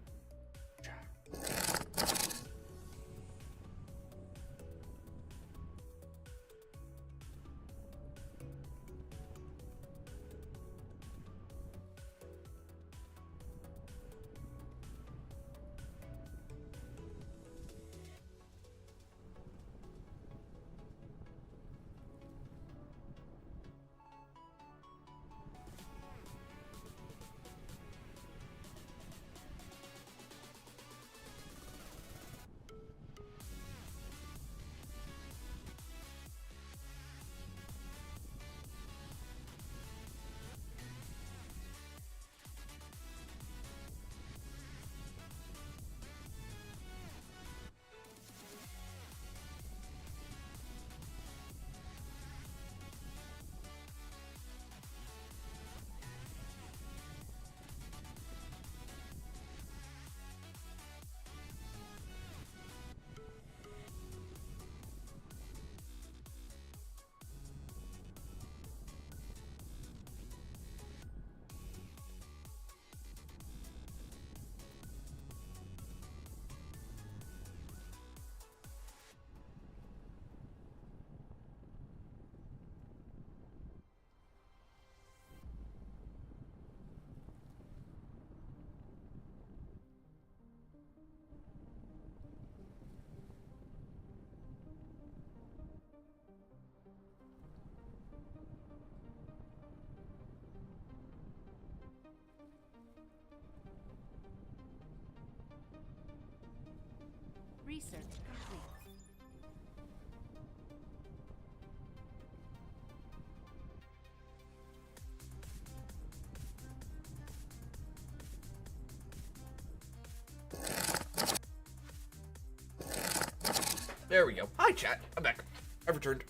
There we go. Hi, chat. I'm back. I've returned.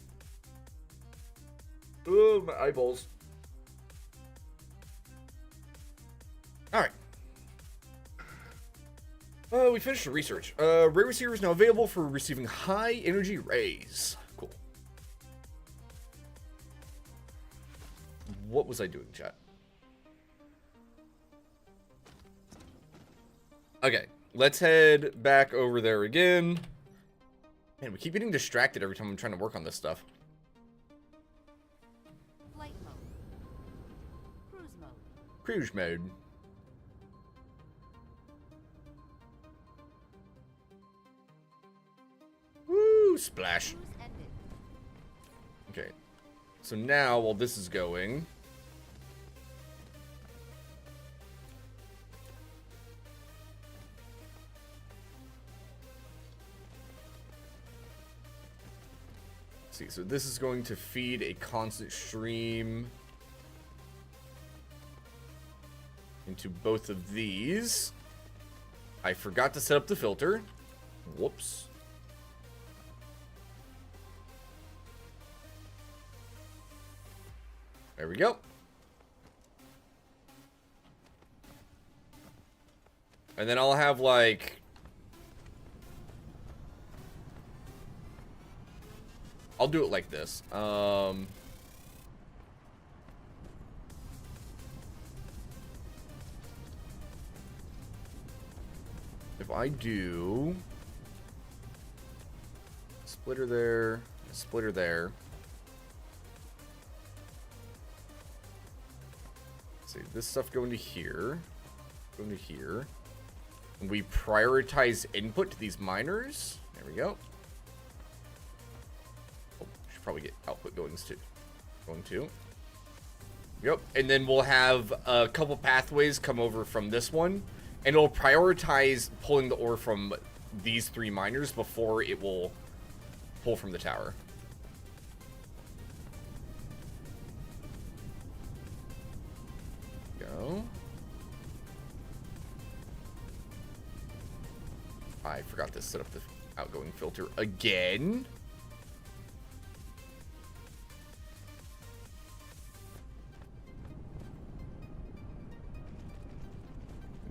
Oh, my eyeballs. All right. We finished the research. Ray receiver is now available for receiving high energy rays. Cool. What was I doing, chat? Okay, let's head back over there again. Man, we keep getting distracted every time I'm trying to work on this stuff. Flight mode. Cruise mode. Cruise mode. Woo, splash. Cruise ended. Okay, so now while this is going, see, so this is going to feed a constant stream into both of these. I forgot to set up the filter. Whoops. There we go. And then I'll have like I'll do it like this. If I do splitter there, splitter there. Let's see, this stuff going to here, going to here. And we prioritize input to these miners. There we go. Oh, should probably get output going to. Yep, and then we'll have a couple pathways come over from this one, and it'll prioritize pulling the ore from these 3 miners before it will pull from the tower. Go. I forgot to set up the outgoing filter again.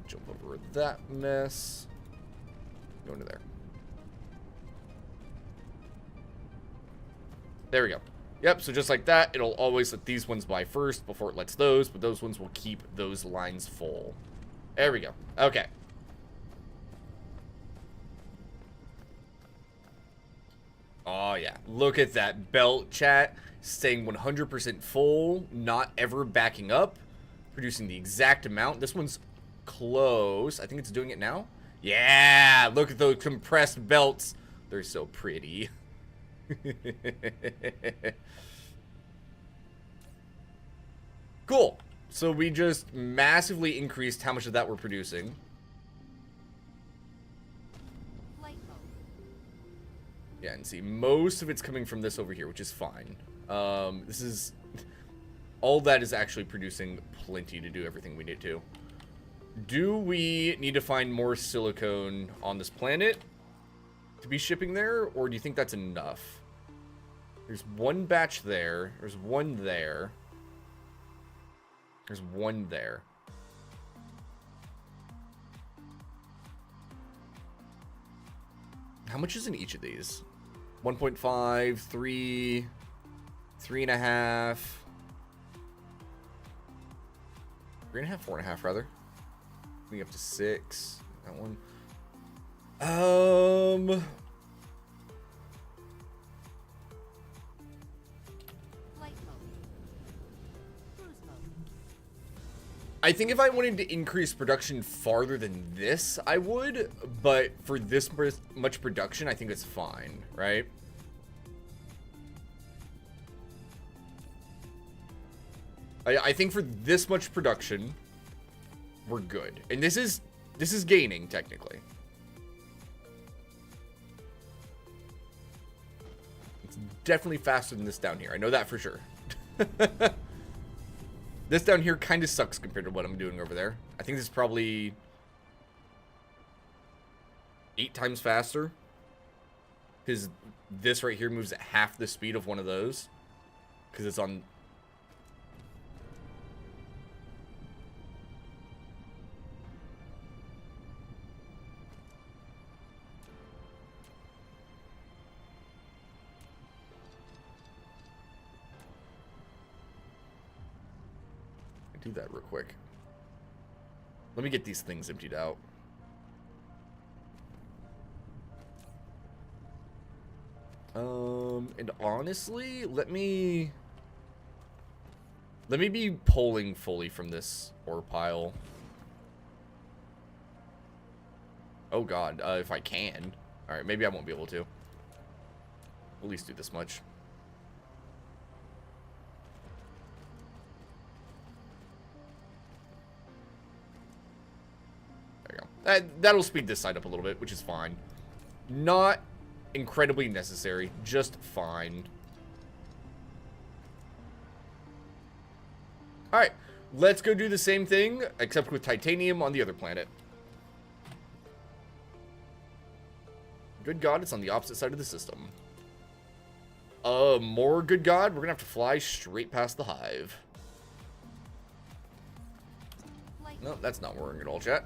Jump over that mess. Go into there. There we go. Yep, so just like that, it'll always let these ones buy first before it lets those, but those ones will keep those lines full. There we go. Okay. Oh, yeah. Look at that belt, chat. Staying 100% full, not ever backing up. Producing the exact amount. This one's close. I think it's doing it now. Yeah, look at those compressed belts. They're so pretty. Cool. So we just massively increased how much of that we're producing. Flight mode. Yeah, and see, most of it's coming from this over here, which is fine. This is... all that is actually producing plenty to do everything we need to. Do we need to find more silicone on this planet to be shipping there, or do you think that's enough? There's one batch there. There's one there. There's one there. How much is in each of these? 1.5, 3, 3.5. 3.5, 4.5 rather. Moving up to 6. That one. Flight mode. Cruise mode. I think if I wanted to increase production farther than this, I would. But for this much production, I think it's fine, right? I think for this much production, we're good. And this is gaining, technically. It's definitely faster than this down here. I know that for sure. This down here kind of sucks compared to what I'm doing over there. I think this is probably 8 times faster. because this right here moves at half the speed of one of those, because it's on. Do that real quick. Let me get these things emptied out. And honestly, let me be pulling fully from this ore pile. Oh god, if I can. Alright, maybe I won't be able to. At least do this much. There you go. That'll speed this side up a little bit, which is fine. Not incredibly necessary, just fine. Alright, let's go do the same thing, except with titanium on the other planet. Good God, it's on the opposite side of the system. More good God, we're gonna have to fly straight past the hive. No, that's not working at all, chat.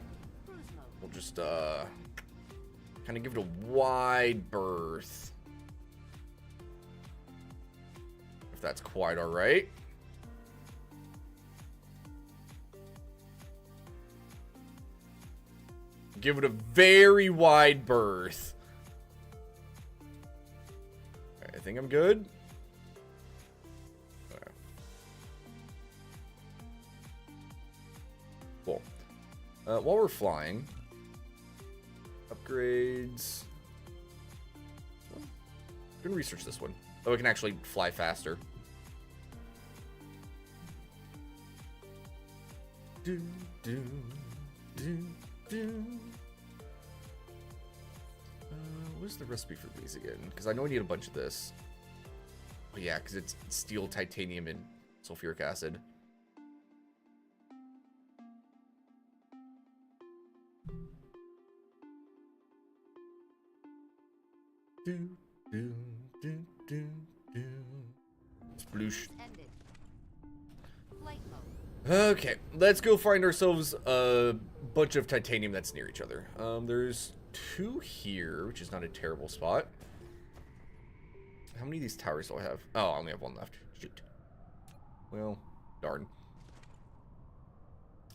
We'll just, kind of give it a wide berth. If that's quite alright. Give it a very wide berth. I think I'm good. Okay. Cool. While we're flying, upgrades. I'm gonna research this one. Oh, I can actually fly faster. Do, do, do, do. What's the recipe for these again? Because I know I need a bunch of this. Oh yeah, because it's steel, titanium, and sulfuric acid. Do, do, do, do, do. Sploosh. Okay, let's go find ourselves a bunch of titanium that's near each other. There's 2 here, which is not a terrible spot. How many of these towers do I have? Oh, I only have 1 left. Shoot. Well, darn.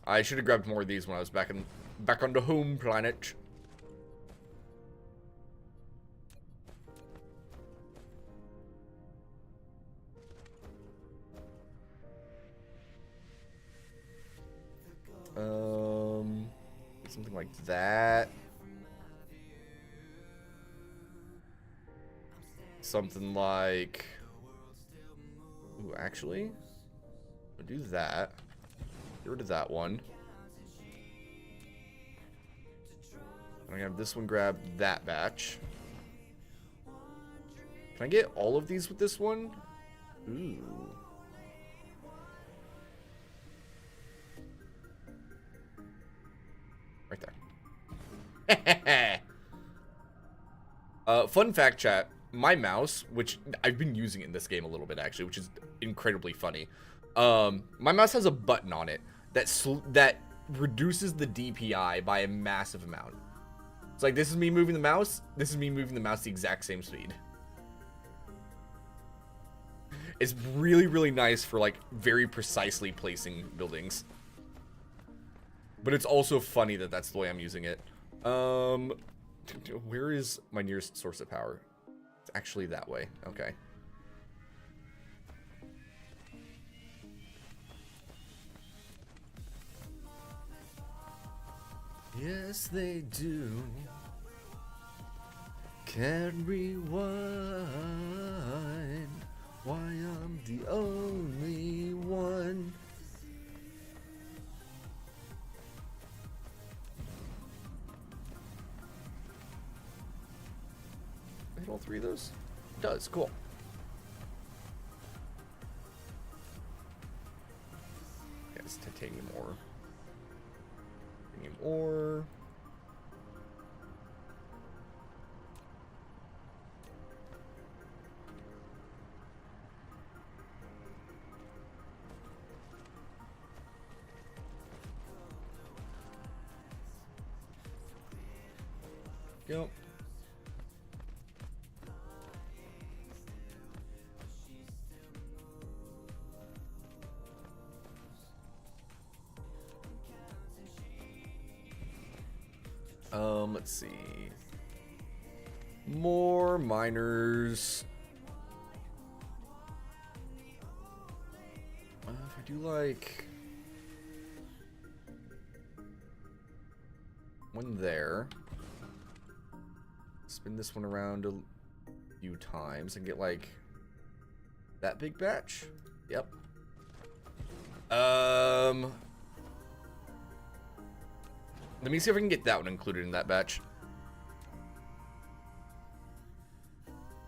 I should have grabbed more of these when I was back on the home planet. Something like that. Something like... Ooh, actually, I'll do that. Get rid of that one. I'm gonna have this one grab that batch. Can I get all of these with this one? Ooh. Right there. Fun fact, chat. My mouse, which I've been using in this game a little bit actually, which is incredibly funny. My mouse has a button on it that reduces the DPI by a massive amount. It's like, this is me moving the mouse. This is me moving the mouse the exact same speed. It's really, really nice for like very precisely placing buildings. But it's also funny that that's the way I'm using it. Where is my nearest source of power? It's actually that way. Okay. Yes, they do. Can't rewind. Why I'm the only one. Hit all 3 of those? It does. Cool. Yeah, it's titanium ore. Titanium ore. Let's see. More miners. If I do like one there, spin this one around a few times and get like that big batch. Yep. Let me see if I can get that one included in that batch.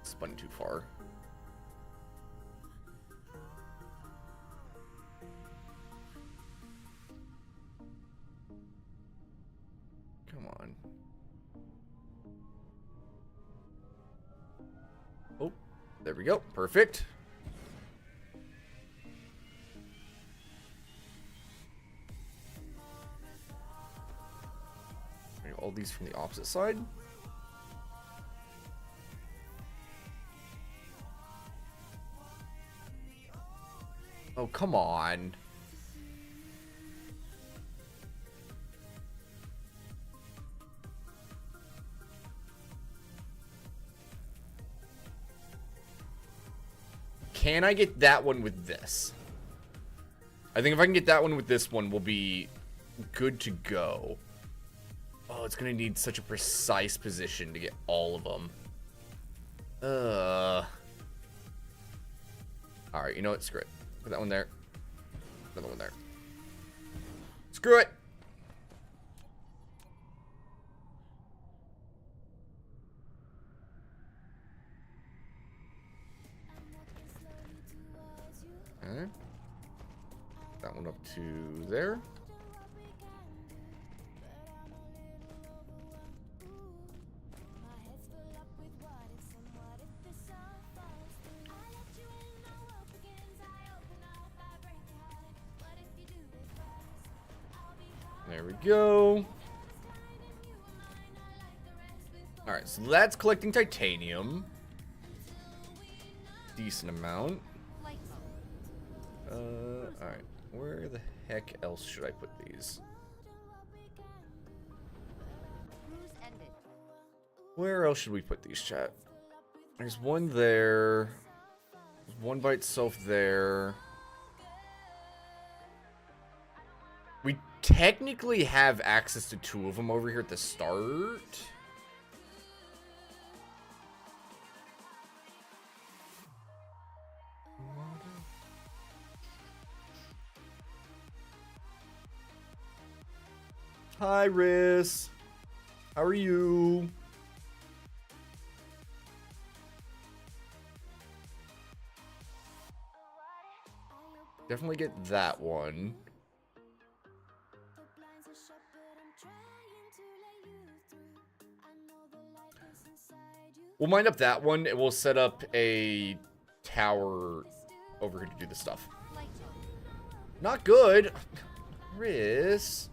Spun too far. Come on. Oh, there we go. Perfect. All these from the opposite side. Oh, come on. Can I get that one with this? I think if I can get that one with this one, we'll be good to go. Oh, it's gonna need such a precise position to get all of them. Alright, you know what? Screw it. Put that one there. Another one there. Screw it! Okay. That one up to there. There we go. Alright, so that's collecting titanium. Decent amount. Alright. Where the heck else should I put these? Where else should we put these, chat? There's one there. There's one by itself there. We technically have access to two of them over here at the start. Hi, Riss. How are you? Definitely get that one. We'll mine up that one, and we'll set up a tower over here to do the stuff. Not good. Riss.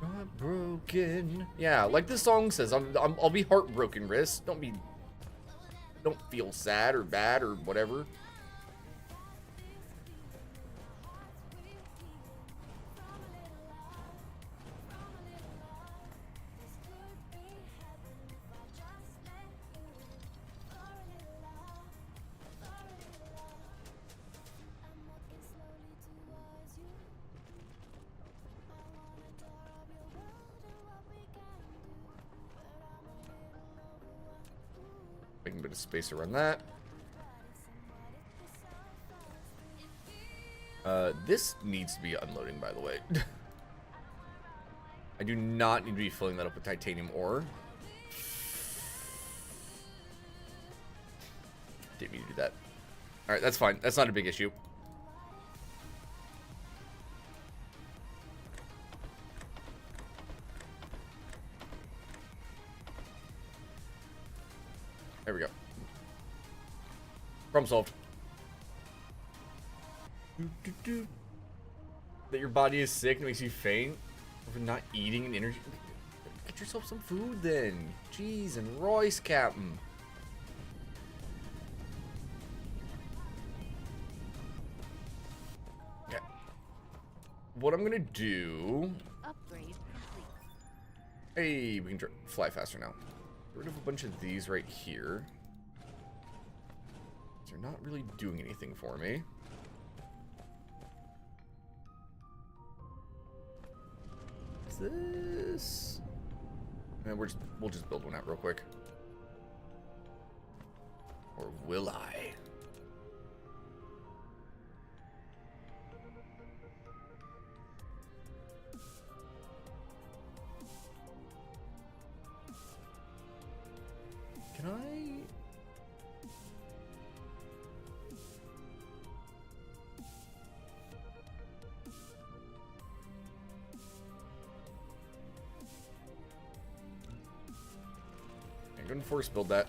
Heartbroken. Yeah, like the song says, I'll be heartbroken, Riss. Don't feel sad or bad or whatever. Making a bit of space around that. This needs to be unloading, by the way. I do not need to be filling that up with titanium ore. Didn't mean to do that. Alright, that's fine. That's not a big issue. There we go. Problem solved. That your body is sick and makes you faint over not eating and energy. Get yourself some food then. Jeez and Royce, Captain. Okay. What I'm gonna do. Upgrade complete. Hey, we can fly faster now. Get rid of a bunch of these right here. They're not really doing anything for me. Is this? And we'll just build one out real quick. Or will I? Can I? I'm going to force build that.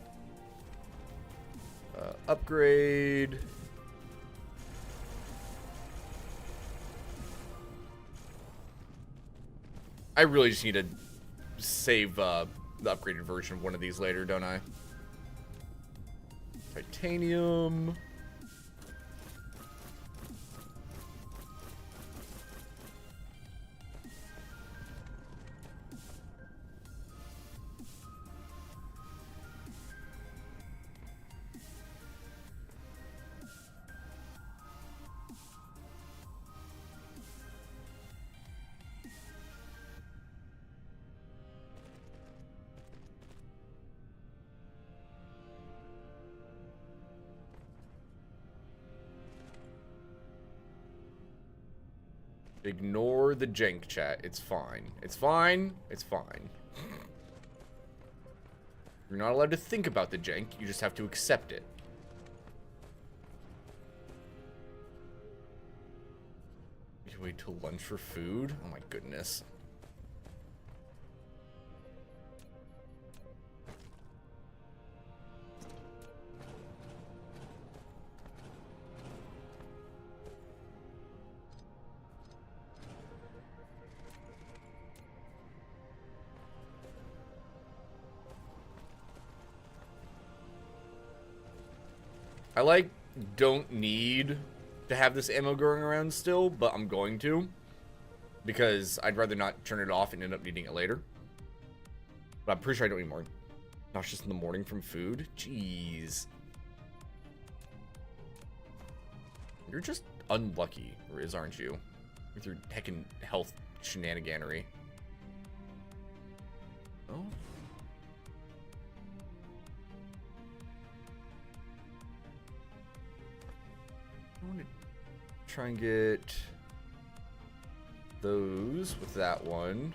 Upgrade. I really just need to save the upgraded version of one of these later, don't I? Titanium. Ignore the jank chat. It's fine. It's fine. It's fine. You're not allowed to think about the jank. You just have to accept it. You wait till lunch for food? Oh my goodness. I don't need to have this ammo going around still, but I'm going to. Because I'd rather not turn it off and end up needing it later. But I'm pretty sure I don't need more. Nauseous in the morning from food? Jeez. You're just unlucky, Riz, aren't you? With your heckin' health shenaniganery. Oh. I want to try and get those with that one.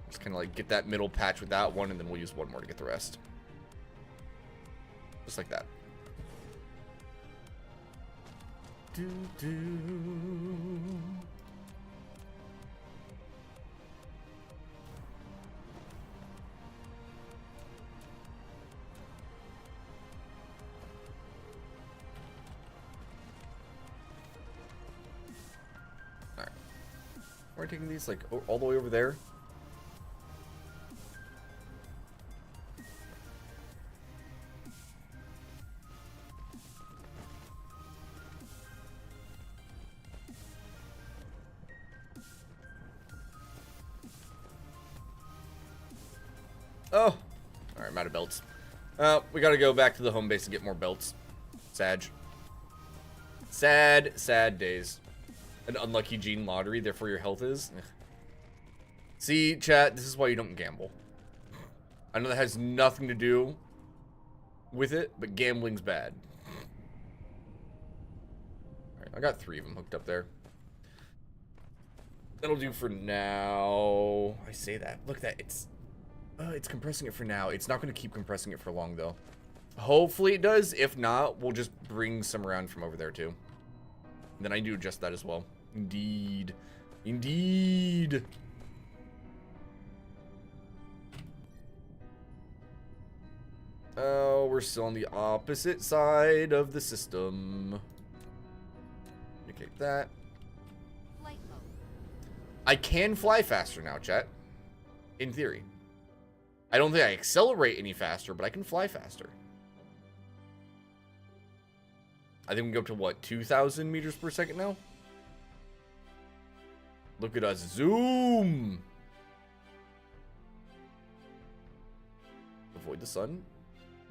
Just kind of like get that middle patch with that one, and then we'll use one more to get the rest. Just like that. Alright. We're taking these like all the way over there. Oh! Alright, I'm out of belts. We gotta go back to the home base to get more belts. Sad. Sad days. An unlucky gene lottery, therefore your health is. Ugh. See, chat, this is why you don't gamble. I know that has nothing to do with it, but gambling's bad. Alright, I got 3 of them hooked up there. That'll do for now. I say that. Look, that it's compressing it for now. It's not going to keep compressing it for long, though. Hopefully it does. If not, we'll just bring some around from over there, too. And then I do just that as well. Indeed. Indeed. Oh, we're still on the opposite side of the system. Indicate that. Flight mode. I can fly faster now, chat. In theory. I don't think I accelerate any faster, but I can fly faster. I think we can go up to, what, 2,000 meters per second now? Look at us zoom. Avoid the sun.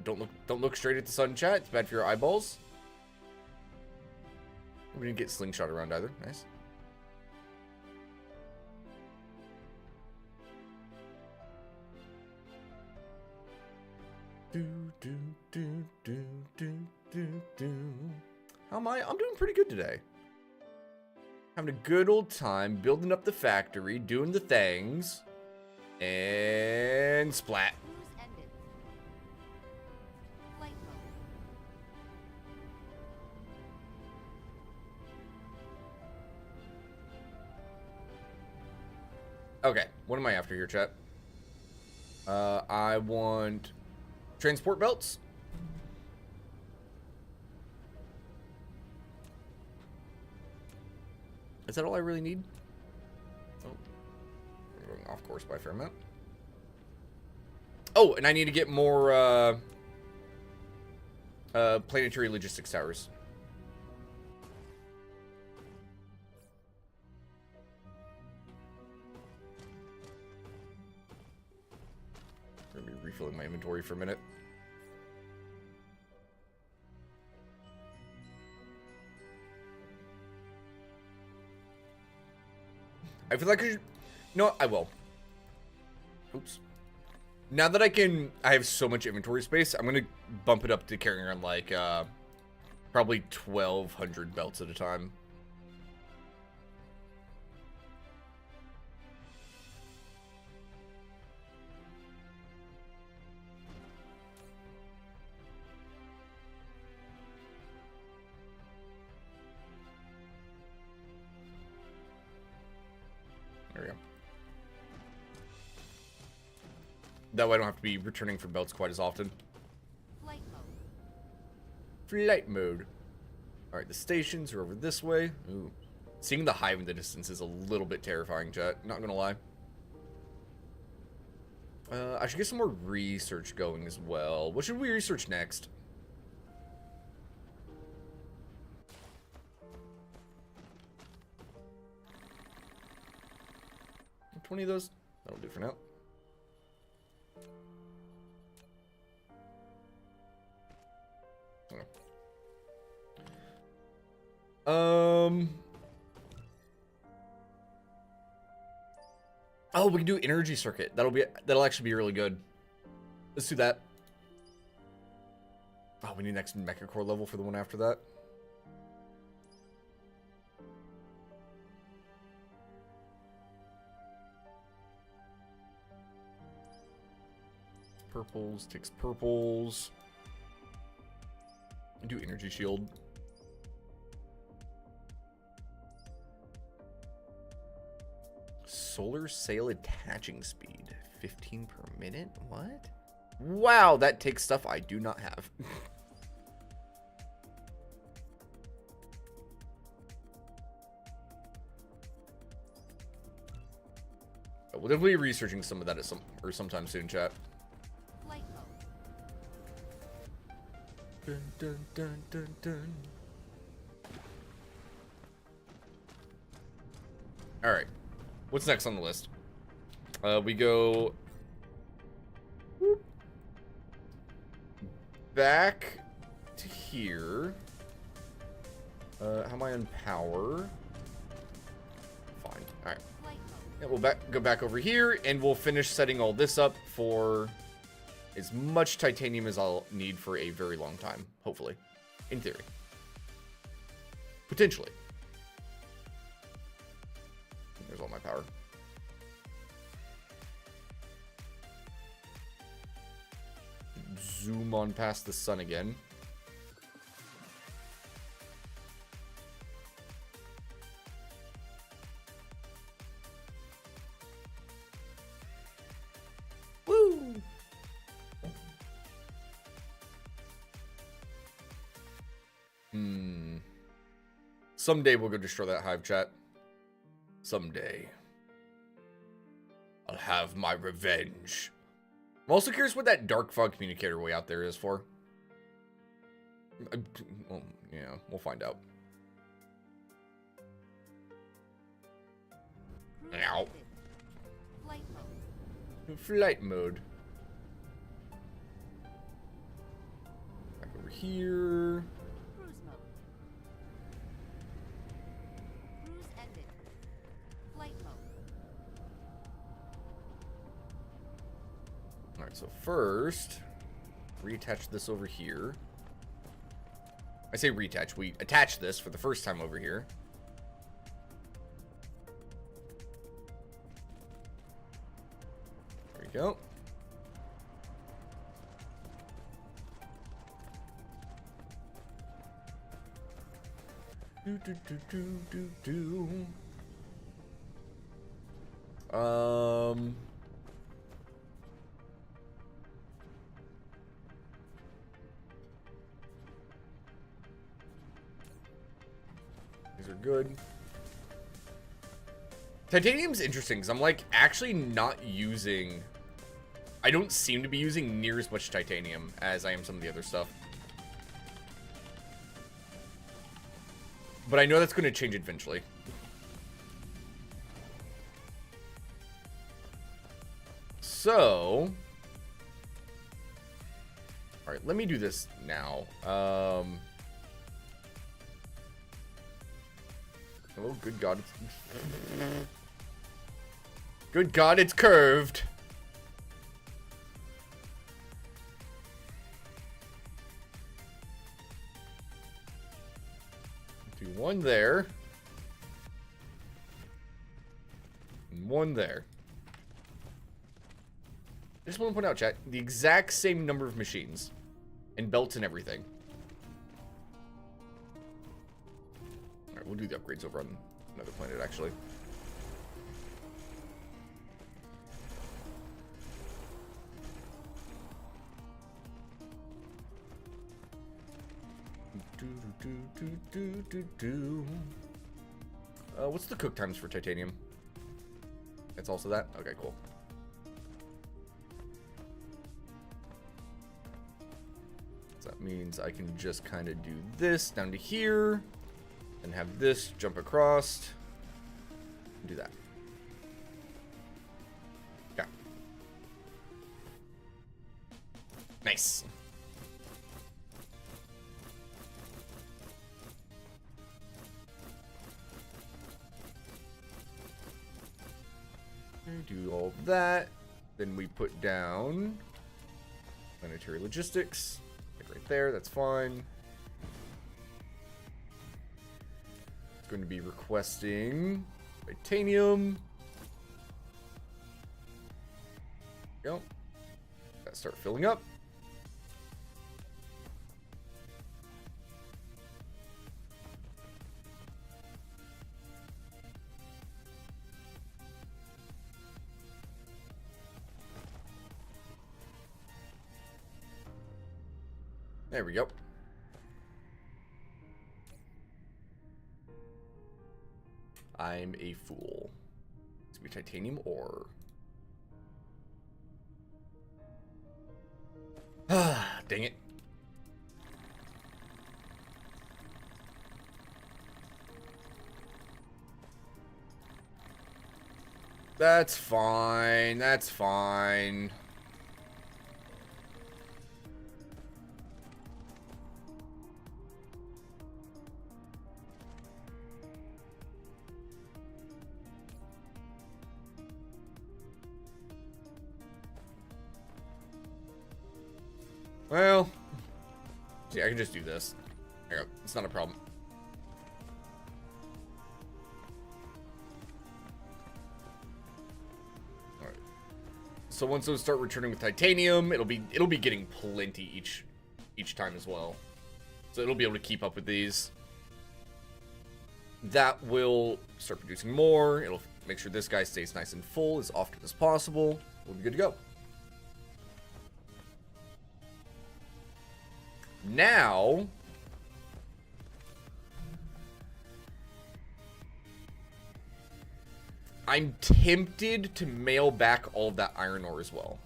Don't look straight at the sun, chat. It's bad for your eyeballs. We didn't get slingshot around either. Nice. How am I? I'm doing pretty good today. Having a good old time building up the factory, doing the things, and splat. Cruise ended. Flight mode. Okay, what am I after here, chat? I want transport belts. Is that all I really need? Oh, I'm going off course by a fair amount. Oh, and I need to get more planetary logistics towers. I'm gonna be refilling my inventory for a minute. I feel like I should... No, I will. Oops. Now that I have so much inventory space, I'm going to bump it up to carrying around like, probably 1,200 belts at a time. There we go. That way I don't have to be returning for belts quite as often. Flight mode. Flight mode. Alright, the stations are over this way. Ooh. Seeing the hive in the distance is a little bit terrifying, chat. Not gonna lie. I should get some more research going as well. What should we research next? $20 of those. That'll do for now. Oh, we can do energy circuit. That'll actually be really good. Let's do that. Oh, we need next mecha core level for the one after that. Purples, takes purples. And do energy shield. Solar sail attaching speed. 15 per minute? What? Wow, that takes stuff I do not have. We'll definitely be researching some of that at sometime soon, chat. Flight mode. Dun, dun, dun, dun, dun. All right. What's next on the list? We go back to here. How am I on power? Fine. All right. Flight mode. Yeah, we'll go back over here, and we'll finish setting all this up for as much titanium as I'll need for a very long time. Hopefully, in theory, potentially. There's all my power. Zoom on past the sun again. Woo! Someday we'll go destroy that hive, chat. Someday. I'll have my revenge. I'm also curious what that dark fog communicator way out there is for. Well, yeah, we'll find out. Ow. ended. Flight mode. Flight mode. Back over here. Cruise mode. Cruise ended. Flight mode. Alright, so first, reattach this over here. I say reattach, we attach this for the first time over here. There we go. Do, do, do, do, do, do. These are good. Titanium's interesting because I'm like actually not using. I don't seem to be using near as much titanium as I am some of the other stuff. But I know that's going to change eventually. So, all right, let me do this now. Oh, good God. Good God, it's curved. Do one there. And one there. I just want to point out, chat, the exact same number of machines. And belts and everything. Alright, we'll do the upgrades over on another planet, actually. What's the cook times for titanium? It's also that? Okay, cool. So that means I can just kind of do this down to here, and have this jump across, and do that. Okay. Nice. Do all that. Then we put down planetary logistics. Like right there, that's fine. It's going to be requesting titanium. Go. Gotta start filling up. There we go. I'm a fool. It's gonna be titanium ore. Ah, dang it. That's fine. That's fine. Well, see, I can just do this. There you go. It's not a problem. All right. So once those start returning with titanium, it'll be getting plenty each time as well. So it'll be able to keep up with these. That will start producing more. It'll make sure this guy stays nice and full as often as possible. We'll be good to go. Now, I'm tempted to mail back all of that iron ore as well.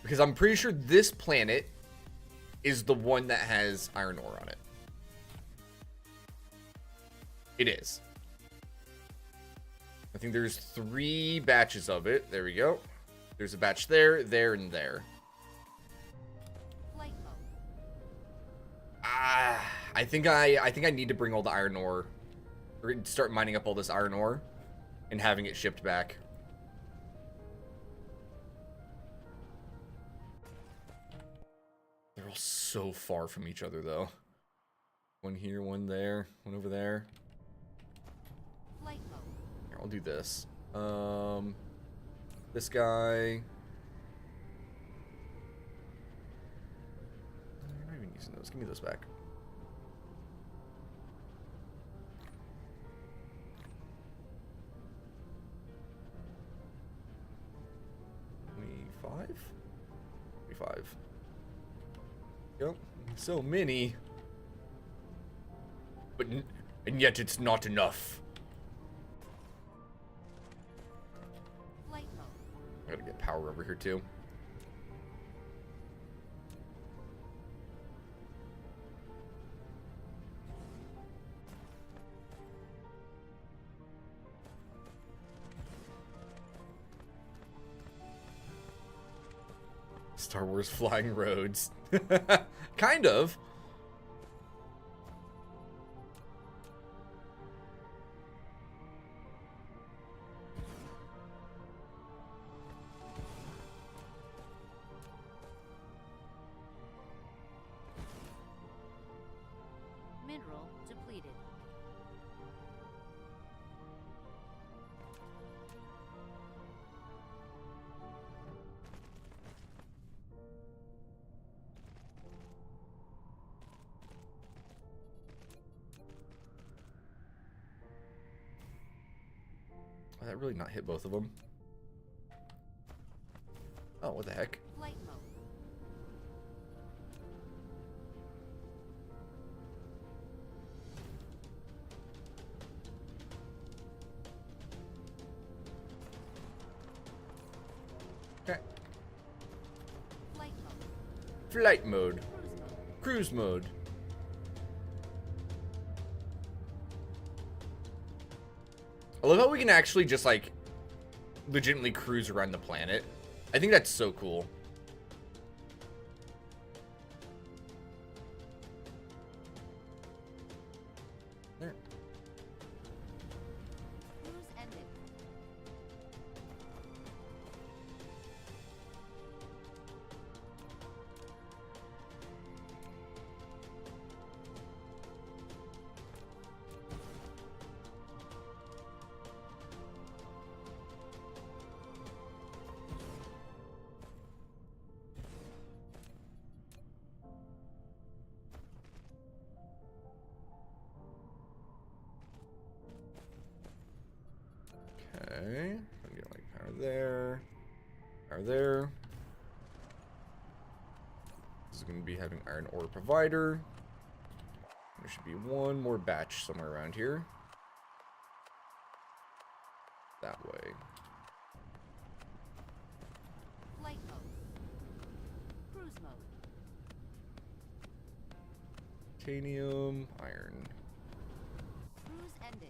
Because I'm pretty sure this planet is the one that has iron ore on it. It is. think there's 3 batches of it. There we go. There's a batch there, there, and there. Flight mode. I think I need to bring all the iron ore, or start mining up all this iron ore, and having it shipped back. They're all so far from each other, though. One here, one there, one over there. Flight mode. Here, I'll do this. This guy. I'm not even using those. Give me those back. $25? $25. Yep. So many. But and yet it's not enough. Flight mode. I gotta get power over here too. Star Wars Flying Roads. Kind of. Mineral depleted. Did that really not hit both of them? Oh, what the heck? Flight mode. Okay. Flight mode. Flight mode. Cruise mode. Cruise mode. I love how we can actually just, like, legitimately cruise around the planet. I think that's so cool. There. Cruise ended. Okay. I get like power there. Power there. This is going to be having iron ore provider. There should be one more batch somewhere around here. That way. Flight mode. Cruise mode. Titanium, iron. Cruise ended.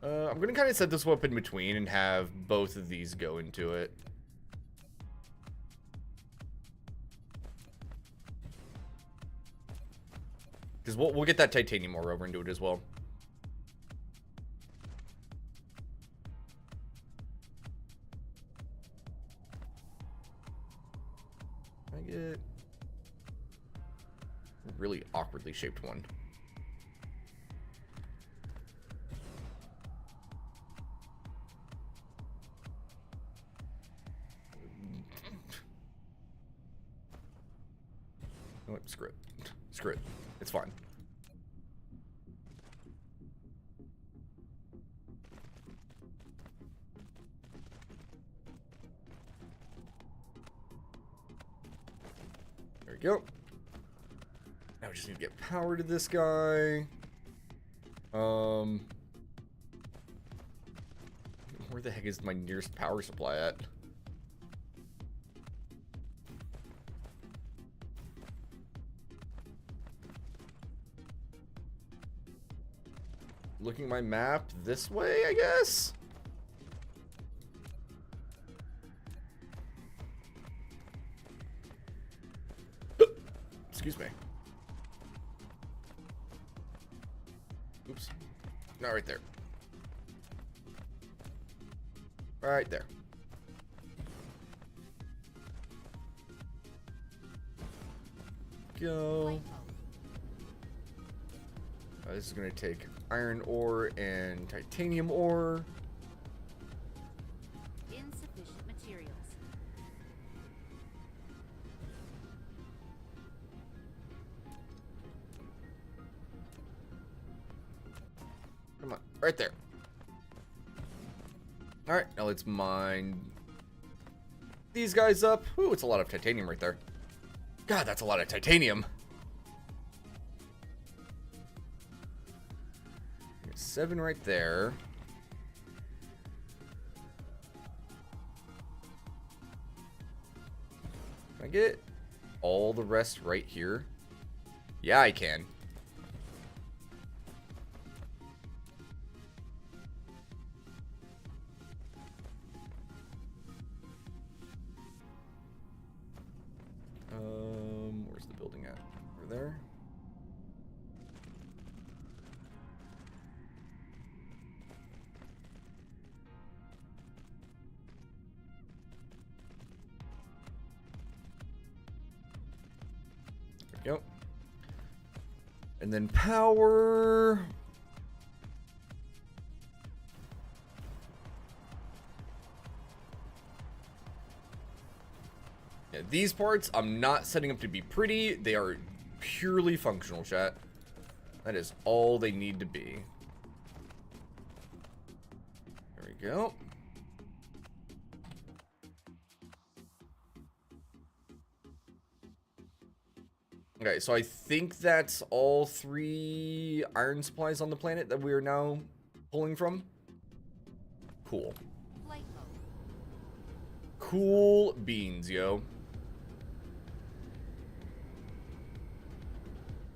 I'm going to kind of set this up in between and have both of these go into it. Because we'll get that titanium ore over into it as well. I get a really awkwardly shaped one. Oh, screw it. Screw it. It's fine. There we go. Now we just need to get power to this guy. Where the heck is my nearest power supply at? looking at my map this way, I guess? Excuse me. Oops. Not right there. Right there. Go. This is going to take iron ore and titanium ore. Insufficient materials. Come on, right there. All right, now let's mine these guys up. Ooh, it's a lot of titanium right there. God, that's a lot of titanium. 7 right there. Can I get all the rest right here? Yeah, I can. Where's the building at? Over there. There we go. And then power. Yeah, these parts I'm not setting up to be pretty. They are purely functional, chat. That is all they need to be. There we go. Okay, so I think that's all 3 iron supplies on the planet that we are now pulling from. Cool. Flight mode. Cool beans, yo.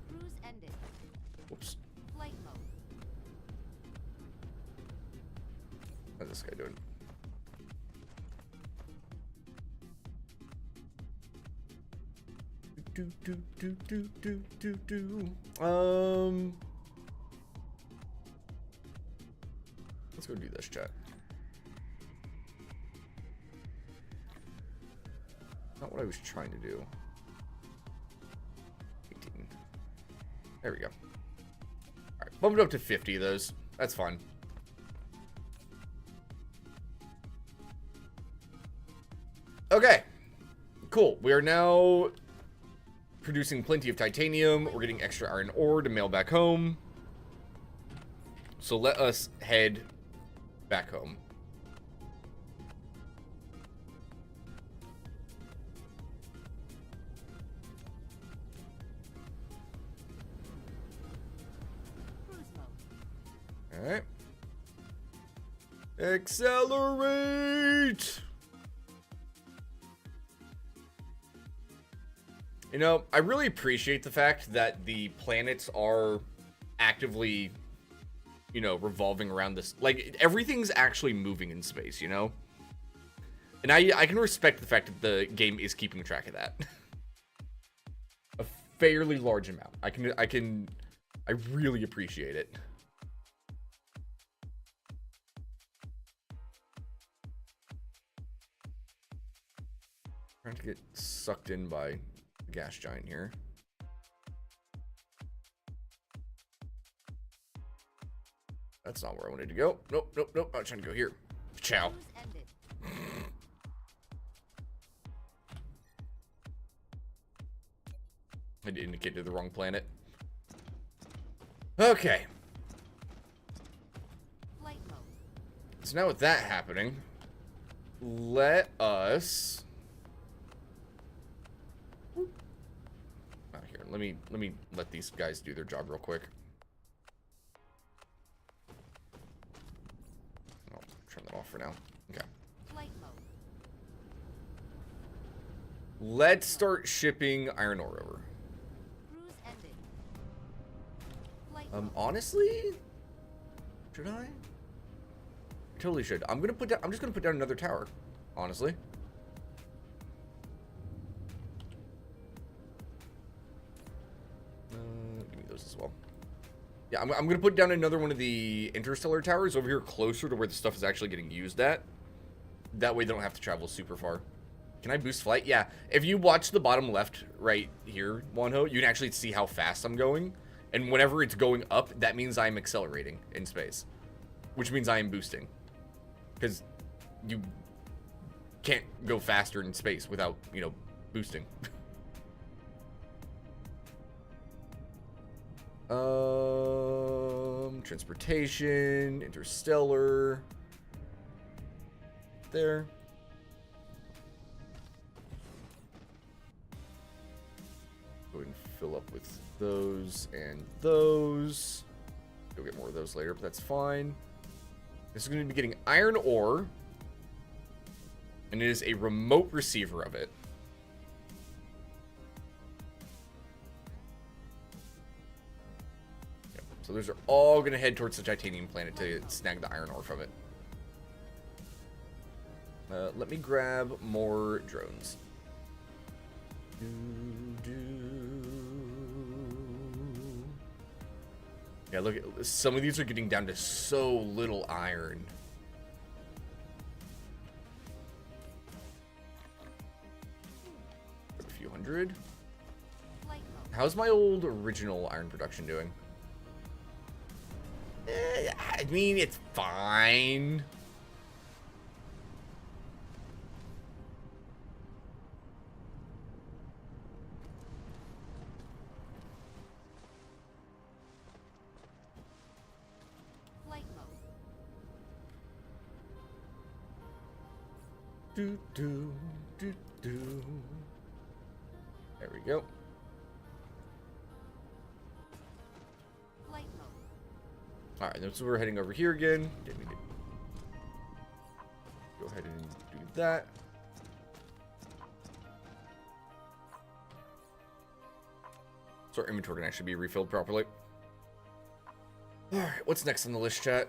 Cruise ended. Whoops. Flight mode. How's this guy doing? Let's go do this, chat. Not what I was trying to do. 18. There we go. Alright, bumped it up to 50 of those. That's fine. Okay. Cool. We are now producing plenty of titanium. We're getting extra iron ore to mail back home. So let us head back home. Cruise mode. All right. Accelerate. You know, I really appreciate the fact that the planets are actively, you know, revolving around this. Like, everything's actually moving in space, you know? And I can respect the fact that the game is keeping track of that. A fairly large amount. I really appreciate it. Trying to get sucked in by gas giant here. That's not where I wanted to go. Nope, nope, nope. I'm trying to go here. Ciao. Cruise ended. I indicated the wrong planet. Okay. Flight mode. So now with that happening, let us. Here, let me let these guys do their job real quick. I'll turn that off for now. Okay. Flight mode. Let's start shipping iron ore over. Cruise ended. Flight mode. Honestly, Should I? I totally should. I'm just gonna put down another tower, honestly. Give me those as well. Yeah, I'm gonna put down another one of the interstellar towers over here closer to where the stuff is actually getting used at. That way they don't have to travel super far. Can I boost flight? Yeah. If you watch the bottom left right here, Wanho, you can actually see how fast I'm going. And whenever it's going up, that means I'm accelerating in space. Which means I am boosting. Because you can't go faster in space without, you know, boosting. Transportation, interstellar. There. Go ahead and fill up with those and those. Go get more of those later, but that's fine. This is going to be getting iron ore. And it is a remote receiver of it. Yep. So those are all going to head towards the titanium planet to snag the iron ore from it. Let me grab more drones. Yeah, look, some of these are getting down to so little iron. A few hundred. How's my old original iron production doing? I mean, it's fine. Do, do, do, do. There we go. Alright, so we're heading over here again. Didn't need to go ahead and do that. So our inventory can actually be refilled properly. Alright, what's next on the list, chat?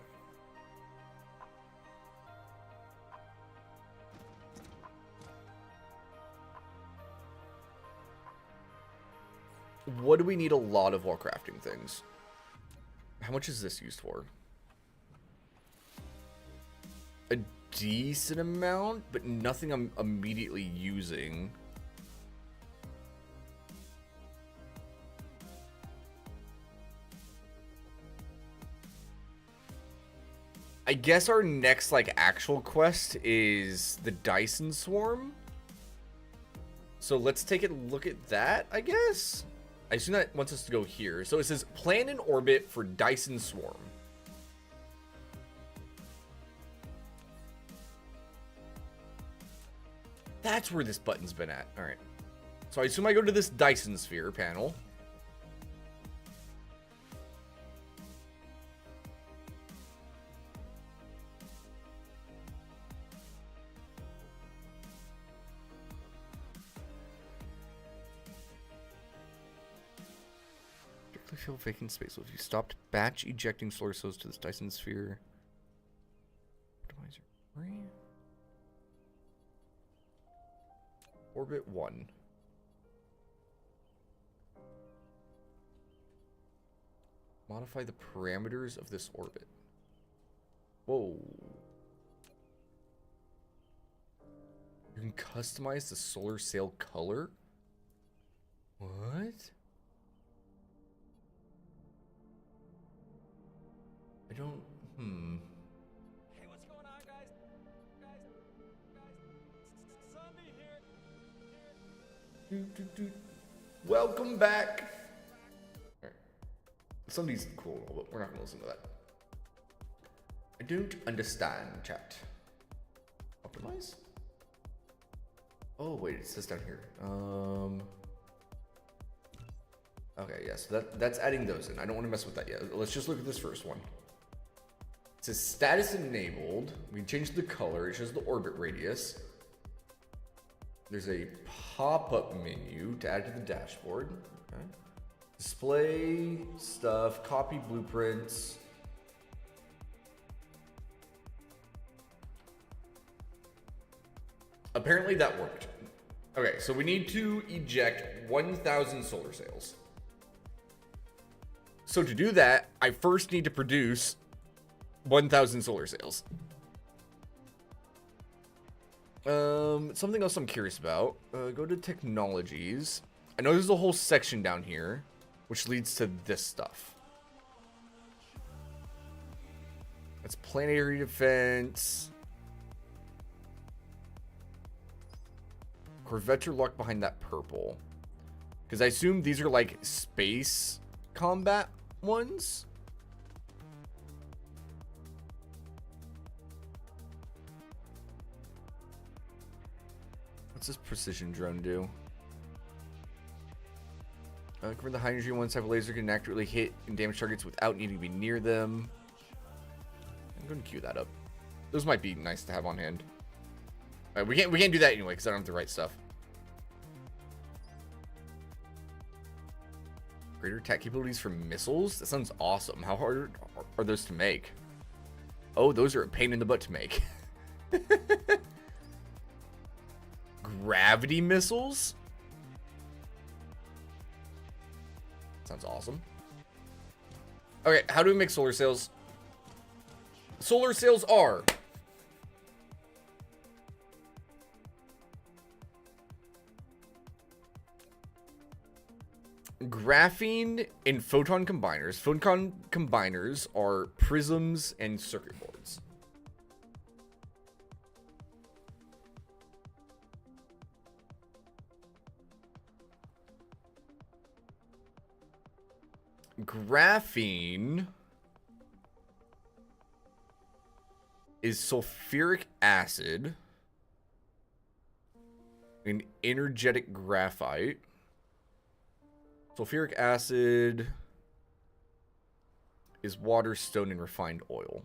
What do we need a lot of while crafting things? How much is this used for? A decent amount, but nothing I'm immediately using. I guess our next, like, actual quest is the Dyson swarm. So let's take a look at that, I guess. I assume that wants us to go here. So it says plan an orbit for Dyson swarm. That's where this button's been at. All right. So I assume I go to this Dyson sphere panel. Fill vacant space. So if you stopped batch ejecting solar cells to this Dyson sphere. Optimizer 3. Orbit 1. Modify the parameters of this orbit. Whoa. You can customize the solar sail color? What? I don't, Hey, what's going on, guys? Zombie here. Welcome back. All right. Somebody's cool, but we're not gonna listen to that. I don't understand, chat. Optimize? Oh wait, it says down here. Okay, yeah, so that's adding those in. I don't want to mess with that yet. Let's just look at this first one. It says status enabled. We can change the color. It shows the orbit radius. There's a pop-up menu to add to the dashboard. Okay. Display stuff, copy blueprints. Apparently that worked. Okay, so we need to eject 1,000 solar sails. So to do that, I first need to produce 1,000 solar sails. Something else I'm curious about. Go to technologies. I know there's a whole section down here, which leads to this stuff. That's planetary defense. Corvettes are locked behind that purple. Because I assume these are like space combat ones. What's this precision drone do? The hydrogen ones have a laser can accurately hit and damage targets without needing to be near them. I'm going to queue that up. Those might be nice to have on hand. We can't do that anyway because I don't have the right stuff. Greater attack capabilities for missiles? That sounds awesome. How hard are those to make? Oh, those are a pain in the butt to make. Gravity missiles? Sounds awesome. Okay, how do we make solar sails? Solar sails are graphene and photon combiners. Photon combiners are prisms and circuit boards. Graphene is sulfuric acid and energetic graphite. Sulfuric acid is water, stone, and refined oil.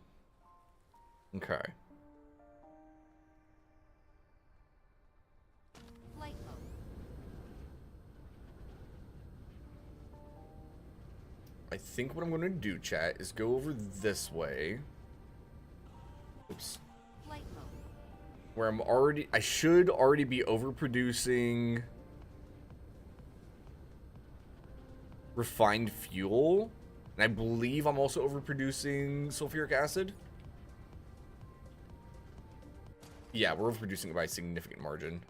Okay. Flight mode. I think what I'm going to do, chat, is go over this way. Oops. Flight mode. Where I should already be overproducing refined fuel. And I believe I'm also overproducing sulfuric acid. Yeah, we're overproducing it by a significant margin.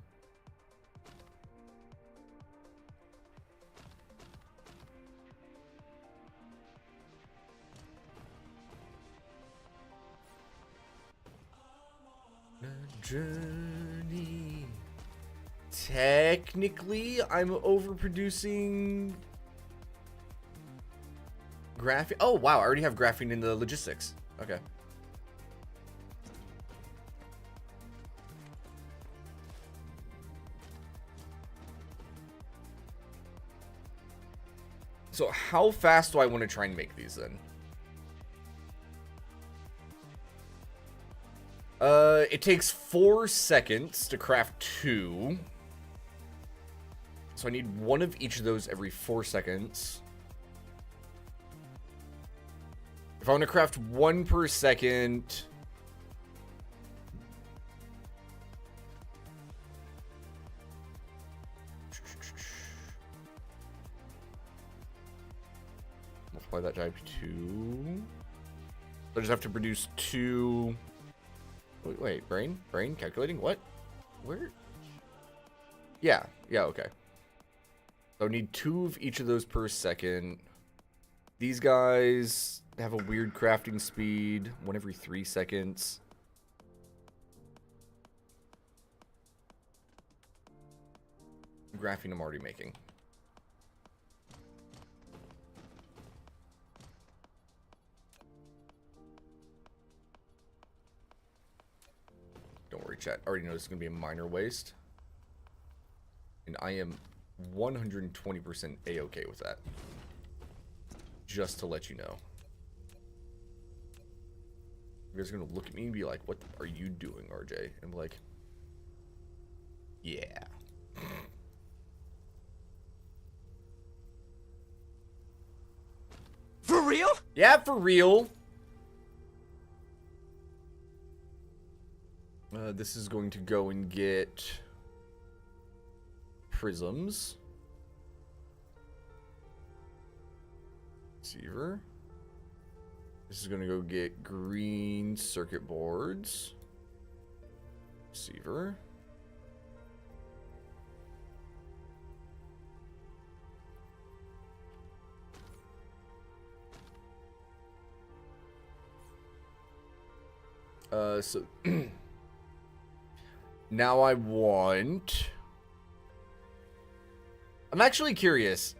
Journey. Technically, I'm overproducing graphene. Oh, wow. I already have graphene in the logistics. Okay. So how fast do I want to try and make these then? It takes 4 seconds to craft 2. So I need one of each of those every 4 seconds. If I want to craft 1 per second... multiply that by 2. I just have to produce 2... Wait, brain calculating what? Where? Yeah, okay. So I need 2 of each of those per second. These guys have a weird crafting speed, 1 every 3 seconds. Graphene I'm already making. Don't worry, chat. I already know this is going to be a minor waste. And I am 120% A-okay with that. Just to let you know. You guys are going to look at me and be like, what are you doing, RJ? And I'm like, yeah. For real? Yeah, for real. This is going to go and get prisms. Receiver. This is going to go get green circuit boards. Receiver. So now I want. I'm actually curious.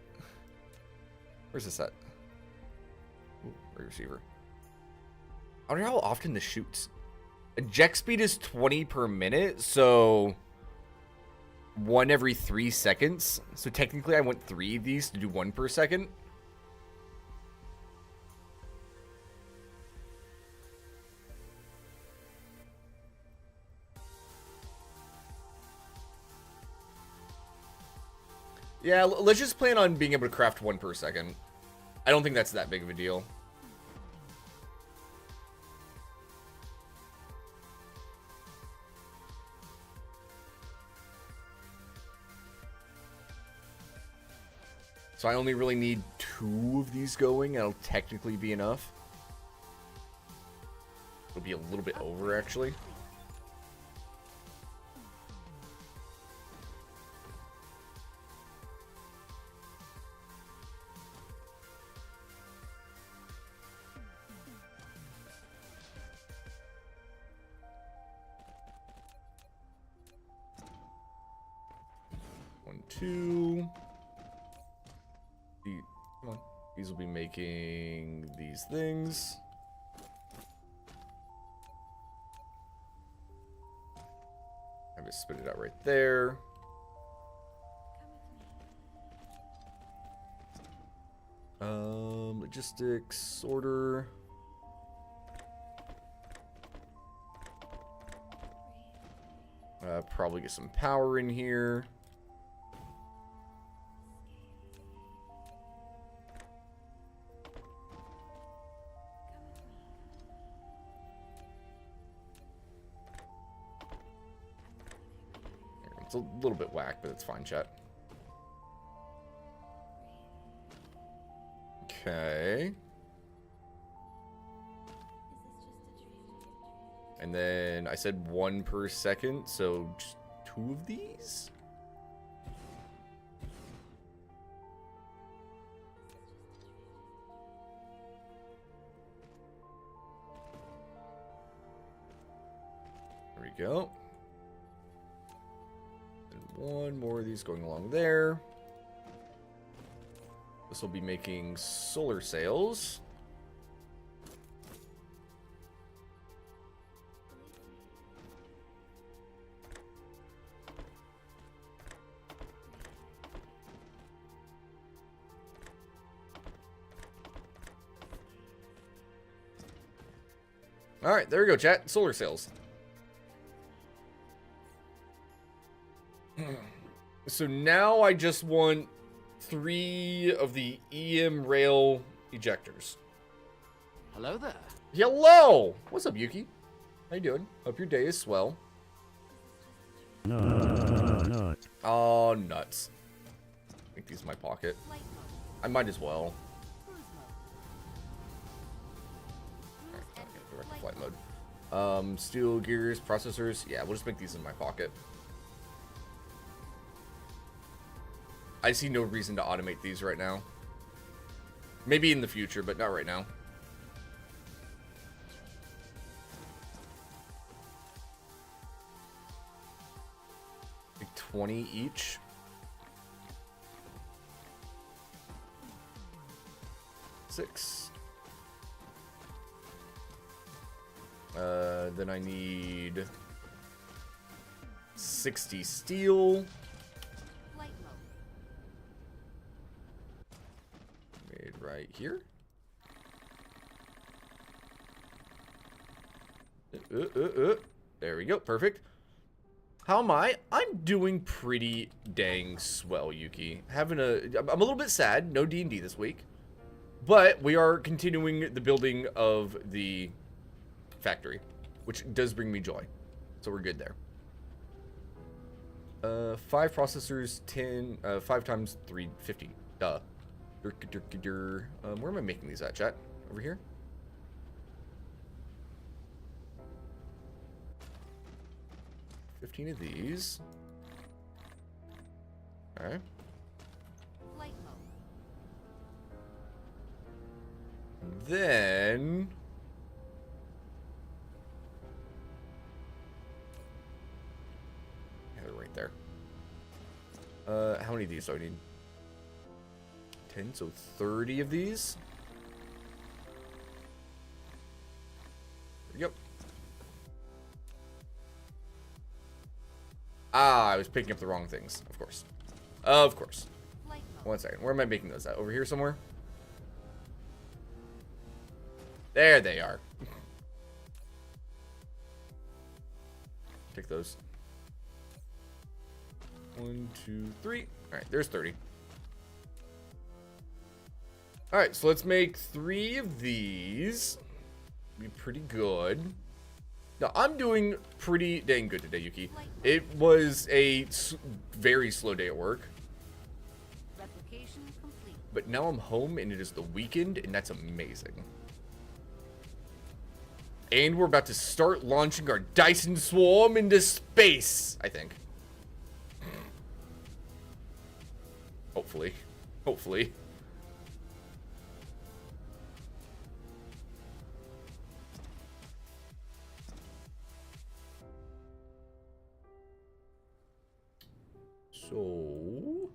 Where's this at? Ooh, receiver. I wonder how often this shoots. Eject speed is 20 per minute, so 1 every 3 seconds. So technically, I want 3 of these to do 1 per second. Yeah, let's just plan on being able to craft 1 per second. I don't think that's that big of a deal. So I only really need 2 of these going, and it'll technically be enough. It'll be a little bit over, actually. One, two. Come on. These will be making these things. I just spit it out right there. Logistics, order. Probably get some power in here. It's a little bit whack, but it's fine, chat. Okay. And then I said 1 per second, so just 2 of these? There we go. And 1 more of these going along there. This will be making solar sails. All right, there we go, chat. Solar sails. So now I just want 3 of the EM rail ejectors. Hello there. Hello! What's up, Yuki? How you doing? Hope your day is swell. No. Oh, nuts. Make these in my pocket. Flight mode. I might as well. Cruise mode. Alright, go back to flight mode. Steel gears, processors. Yeah, we'll just make these in my pocket. I see no reason to automate these right now. Maybe in the future, but not right now. Like 20 each. Six. Then I need 60 steel. Flight mode. Made right here. There we go. Perfect. How am I? I'm doing pretty dang swell, Yuki. I'm a little bit sad. No D&D this week. But we are continuing the building of the factory, which does bring me joy. So we're good there. 5 processors, 5 times 3, 50. Duh. Where am I making these at, chat? Over here? $15 of these. Alright. Flight mode. Then yeah, they're right there. How many of these do I need? 10, so 30 of these. Yep. Ah, I was picking up the wrong things, of course. Of course. Flight mode. 1 second. Where am I making those at? Over here somewhere? There they are. Take those. 1, 2, 3. Alright, there's 30. Alright, so let's make 3 of these. Be pretty good. Now, I'm doing pretty dang good today, Yuki. It was a very slow day at work. Replication complete. But now I'm home and it is the weekend, and that's amazing. And we're about to start launching our Dyson swarm into space, I think. Hopefully. Hopefully. So...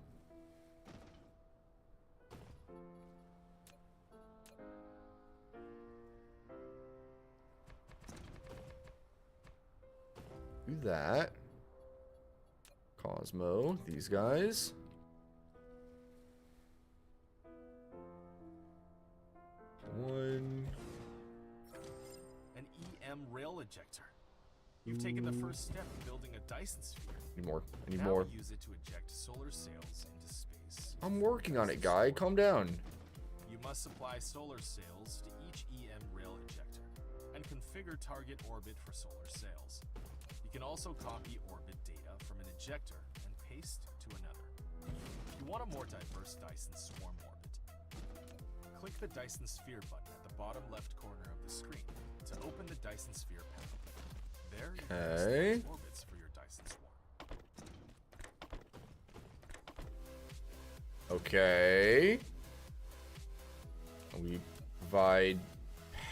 do that. Cosmo, these guys. One. An EM rail ejector. You've taken the first step in building a Dyson sphere. Need more. I need Now more. use it to eject solar sails into space. I'm working on it, guy. Calm down. You must supply solar sails to each EM rail ejector and configure target orbit for solar sails. You can also copy orbit data from an ejector and paste to another. You want a more diverse Dyson swarm orbit. Click the Dyson sphere button at the bottom left corner of the screen to open the Dyson sphere panel. There you can select orbits for your Dyson swarm. Okay. We provide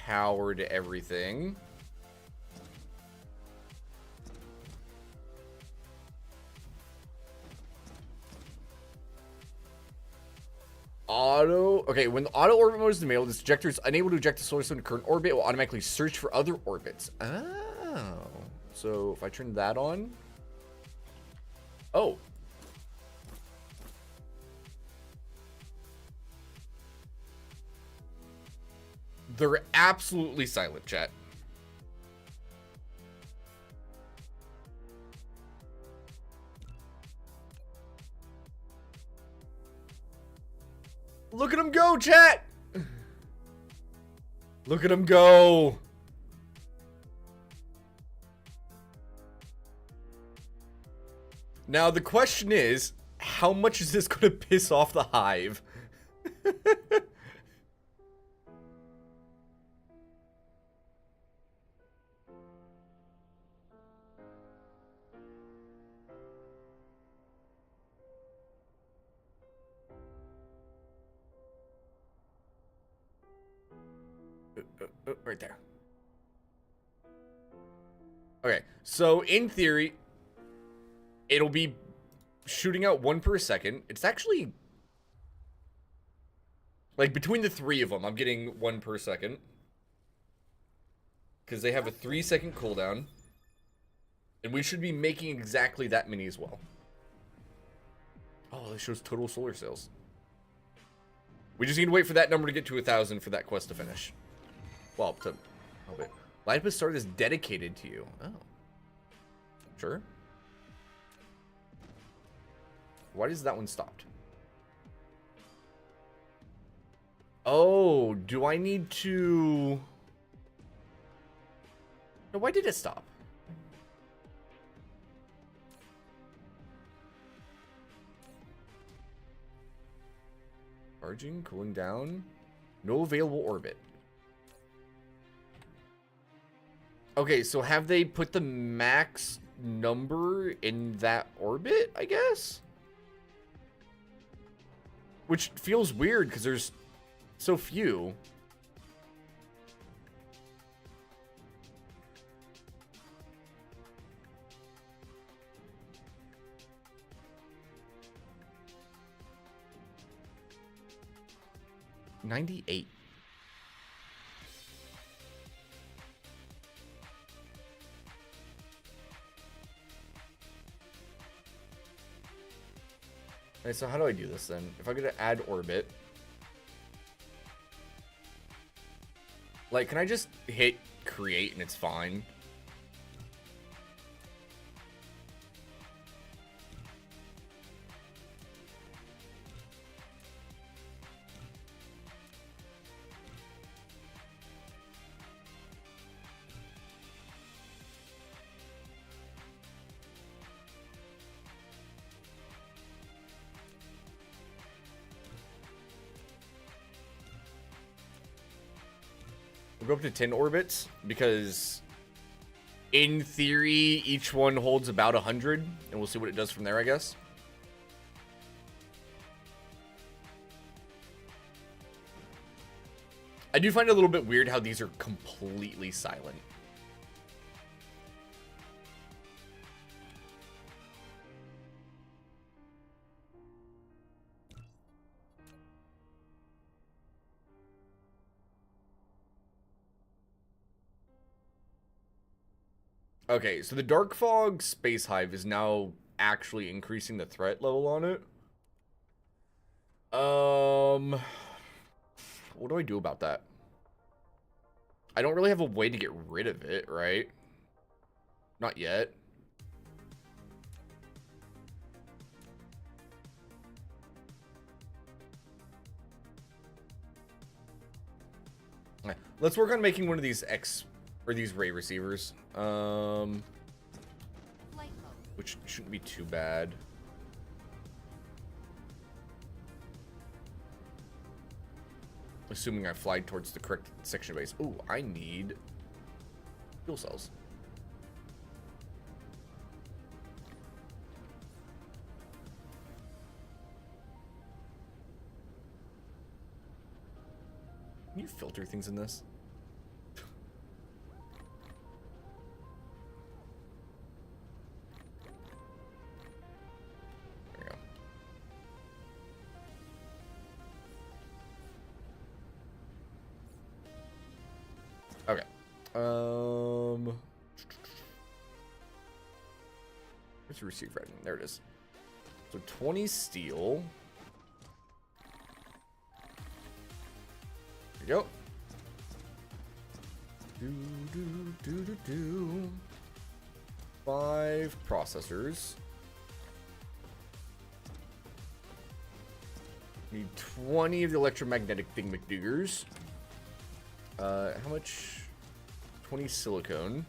power to everything. Auto. Okay, when the auto orbit mode is enabled, this ejector is unable to eject the solar system to current orbit. It will automatically search for other orbits. Oh. So if I turn that on. Oh. They're absolutely silent, chat. Look at him go, chat! Look at him go! Now, the question is, how much is this going to piss off the hive? Right there. Okay, so in theory, it'll be shooting out 1 per second. It's actually like between the 3 of them, I'm getting 1 per second because they have a 3-second cooldown, and we should be making exactly that many as well. Oh, that shows total solar sails. We just need to wait for that number to get to 1,000 for that quest to finish. Well, to oh wait, Lightbus Start is dedicated to you. Oh, sure. Why is that one stopped? Oh, do I need to? No, why did it stop? Charging, cooling down. No available orbit. Okay, so have they put the max number in that orbit, I guess? Which feels weird because there's so few. $98. Okay, so how do I do this then? If I go to add orbit, like, can I just hit create and it's fine? We'll go up to 10 orbits because in theory each one holds about 100 and we'll see what it does from there, I guess. I do find it a little bit weird how these are completely silent. Okay, so the Dark Fog Space Hive is now actually increasing the threat level on it. What do I do about that? I don't really have a way to get rid of it, right? Not yet. Let's work on making one of these these ray receivers. Flight mode. Which shouldn't be too bad. Assuming I fly towards the correct section of base. Ooh, I need fuel cells. Can you filter things in this? There you go. Okay. Where's the receive rating? There it is. So 20 steel. There we go. Do. 5 processors. Need 20 of the electromagnetic thingamajigers. How much? 20 silicone.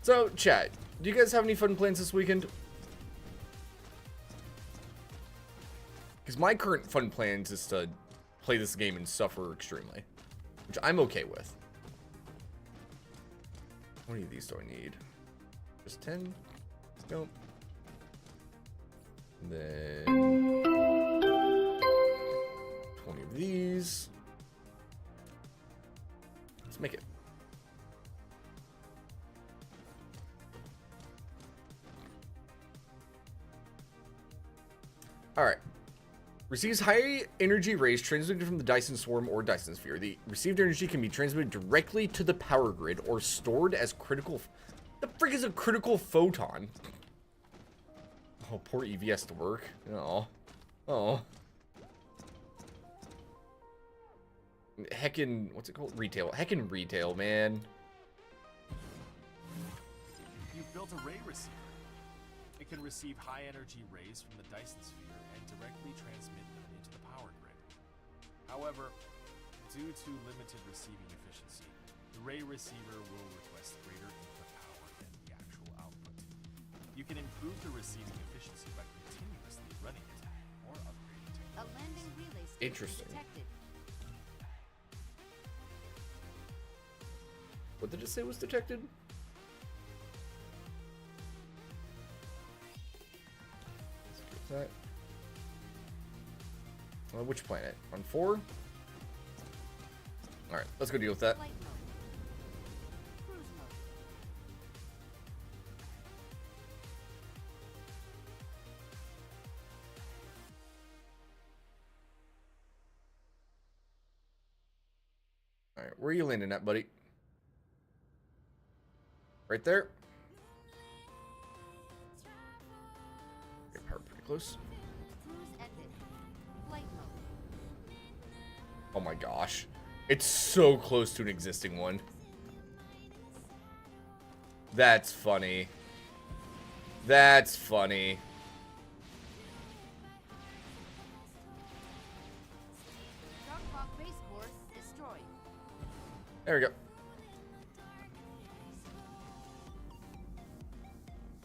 So, chat, do you guys have any fun plans this weekend? Because my current fun plans is to play this game and suffer extremely, which I'm okay with. How many of these do I need? Just 10? Nope. And then 20 of these. Let's make it. All right. Receives high energy rays transmitted from the Dyson swarm or Dyson sphere. The received energy can be transmitted directly to the power grid or stored as critical. The frick is a critical photon? Oh, poor EV has to work. Oh. Oh. Heckin', what's it called? Retail. Heckin' retail, man. You've built a ray receiver. It can receive high energy rays from the Dyson sphere and directly transmit them into the power grid. However, due to limited receiving efficiency, the ray receiver will request greater input power than the actual output. You can improve the receiving efficiency by continuously running it or upgrading A technologies. landing relay station Interesting. detected. What did it say was detected? Let's get that. Which planet? On 4? Alright, let's go deal with that. Flight mode. Cruise mode. Alright, where are you landing at, buddy? Right there? Okay, power pretty close. Cruise ended. Flight mode. Oh my gosh. It's so close to an existing one. That's funny. That's funny. Darkhawk base course destroyed. There we go.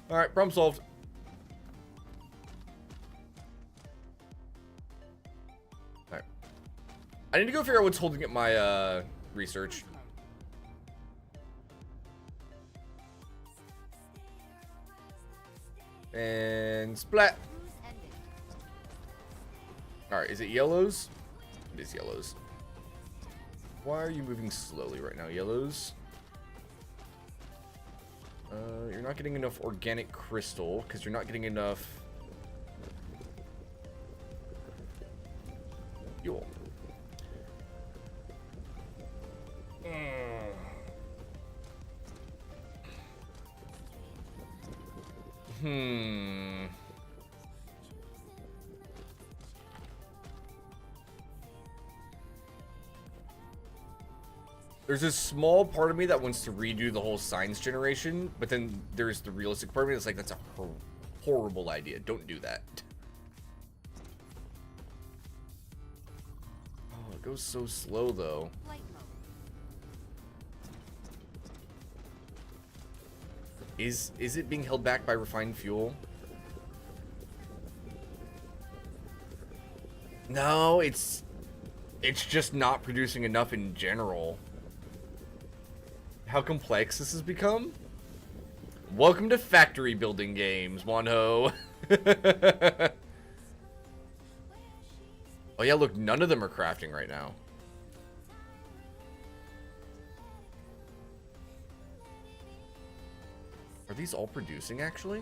Alright, problem solved. Alright. I need to go figure out what's holding up my research. Cruise mode. And splat. Cruise ended. Alright, is it yellows? It is yellows. Why are you moving slowly right now, yellows? You're not getting enough organic crystal because you're not getting enough fuel. Hmm. There's a small part of me that wants to redo the whole science generation, but then there's the realistic part of me that's like, that's a horrible idea. Don't do that. Oh, it goes so slow, though. Flight mode. Is it being held back by refined fuel? No, it's just not producing enough in general. How complex this has become? Welcome to factory building games, Wanho. Oh yeah, look, none of them are crafting right now. Are these all producing, actually?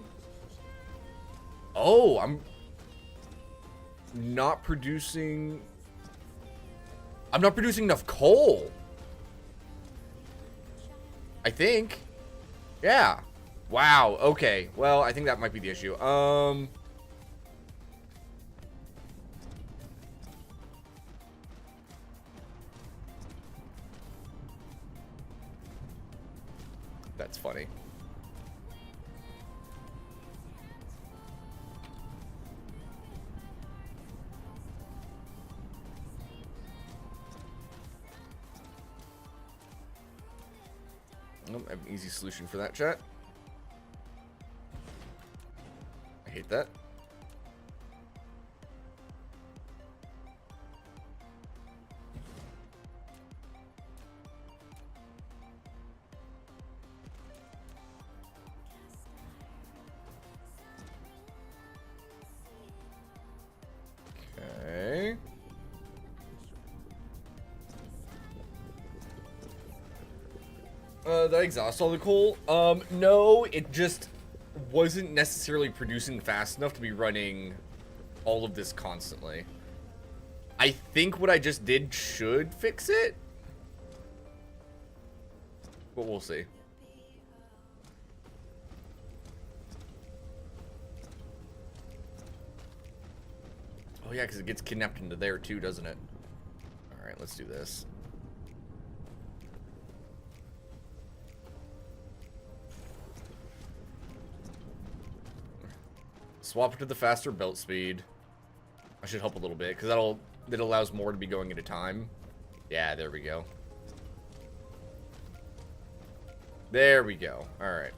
Oh, I'm not producing... I'm not producing enough coal. I think. Yeah. Wow. Okay. Well, I think that might be the issue. That's funny. I have an easy solution for that, chat. I hate that. Okay. Did I exhaust all the coal? No, it just wasn't necessarily producing fast enough to be running all of this constantly. I think what I just did should fix it, but we'll see. Oh yeah, because it gets kidnapped into there too, doesn't it? All right, let's do this. Swap it to the faster belt speed. I should help a little bit, because that allows more to be going at a time. Yeah, there we go. There we go. Alright.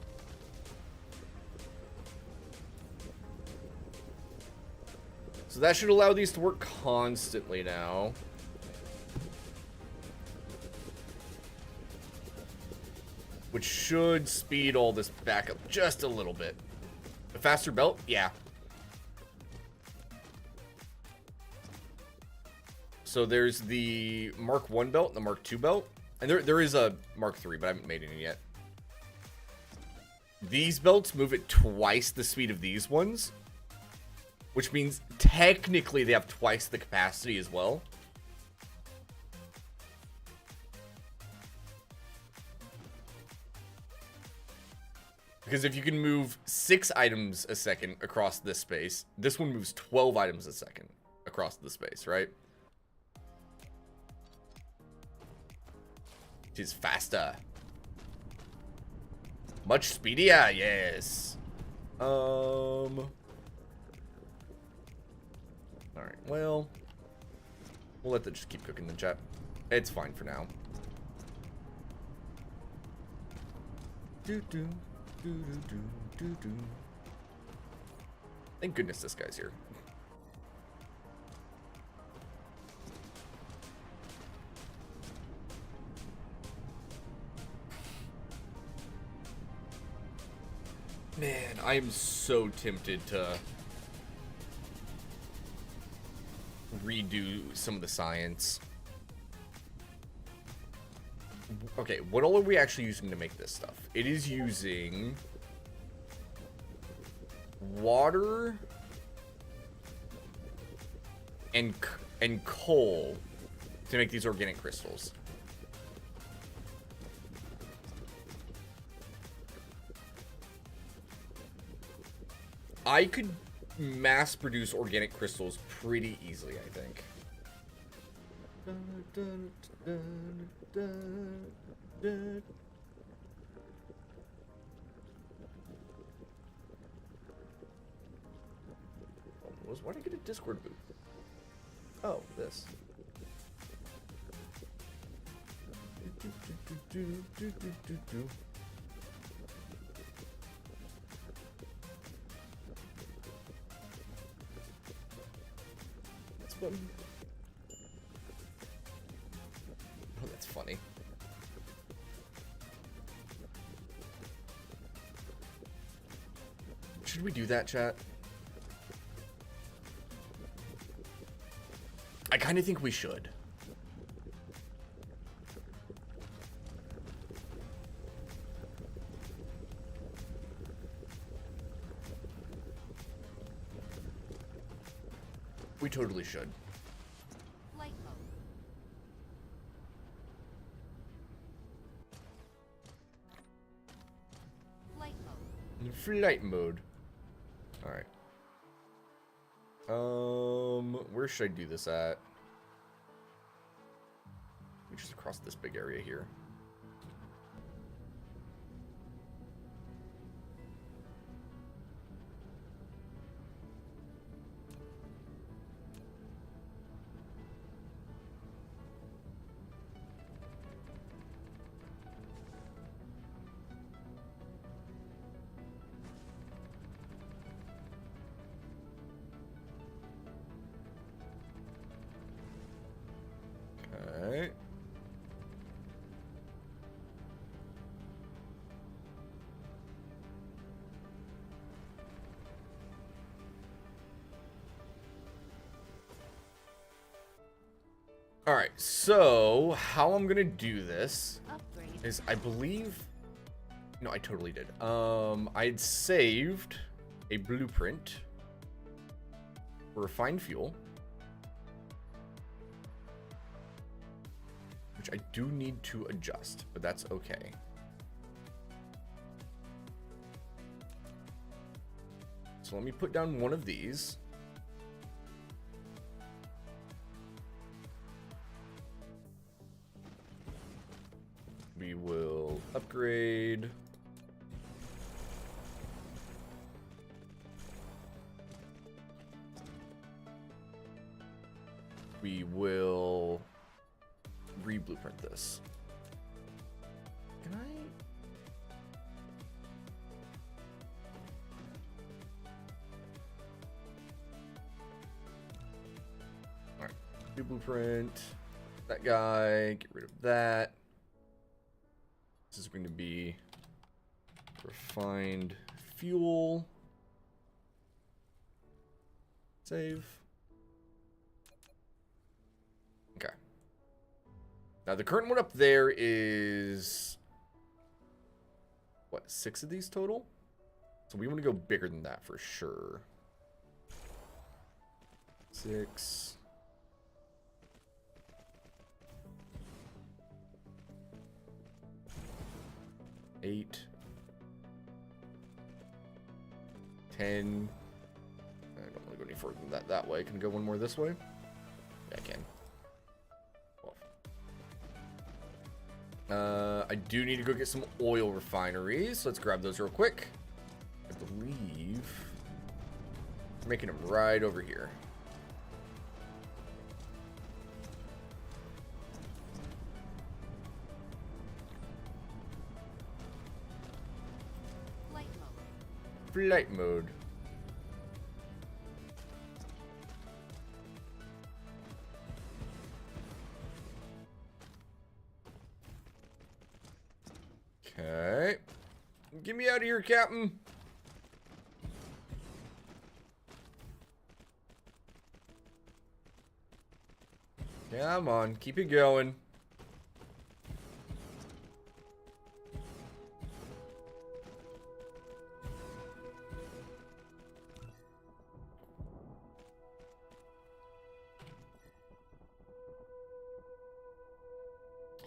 So that should allow these to work constantly now. Which should speed all this back up just a little bit. A faster belt? Yeah. So there's the Mark 1 belt and the Mark 2 belt. And there is a Mark 3, but I haven't made any yet. These belts move at twice the speed of these ones. Which means technically they have twice the capacity as well. Because if you can move 6 items a second across this space, this one moves 12 items a second across the space, right? It is faster. Much speedier, yes. Alright, well, we'll let that just keep cooking the chat. It's fine for now. Do-do. Thank goodness this guy's here. Man, I am so tempted to redo some of the science. Okay, what all are we actually using to make this stuff? It is using water and coal to make these organic crystals. I could mass produce organic crystals pretty easily, I think. Why did I get a Discord boot? Oh, this. This button. Oh, that's funny. Should we do that, chat? I kind of think we should. We totally should. Flight mode. Flight mode. Flight mode. All right. Where should I do this at? We just across this big area here. Okay. All right, so how I'm gonna do this Upgrade. is, I believe, no, I totally did. I'd saved a blueprint for refined fuel, which I do need to adjust, but that's okay. So let me put down one of these. We will upgrade. We will re-blueprint this. Can I? New blueprint. That guy. Get rid of that. This is going to be refined fuel. Save. Okay. Now the current one up there is what, 6 of these total? So we want to go bigger than that for sure. 6. Eight. 10. I don't want to go any further than that way. Can I go one more this way? Yeah, I can. 12. I do need to go get some oil refineries. So let's grab those real quick. I believe we're making them right over here. Flight mode. Okay. Get me out of here, Captain. Come on, keep it going.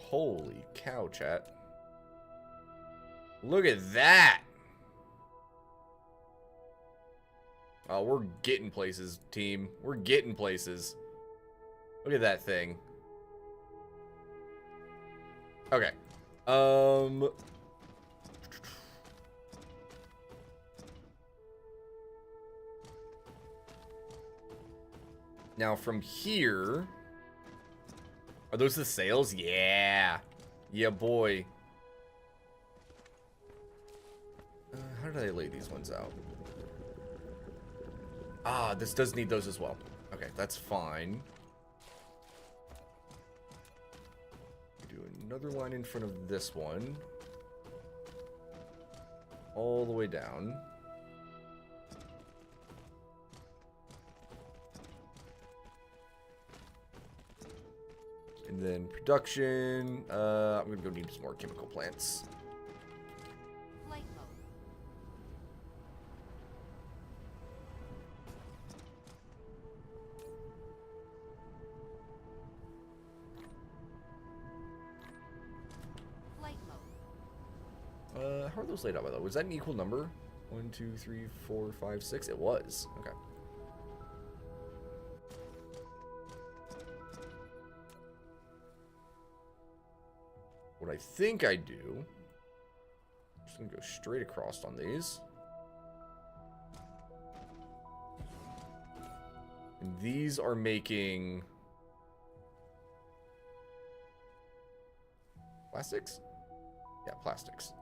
Holy cow, chat. Look at that. Oh, we're getting places, team. We're getting places. Look at that thing. Okay. Now from here, are those the sails? Yeah. Yeah, boy. How did I lay these ones out? Ah, this does need those as well. Okay, that's fine. Do another line in front of this one. All the way down. And then production. I'm gonna go need some more chemical plants. Flight mode. Flight mode. How are those laid out by the way? Was that an equal number? 1, 2, 3, 4, 5, 6? It was. Okay. What I think I do, I'm just gonna go straight across on these. And these are making plastics? Yeah, plastics.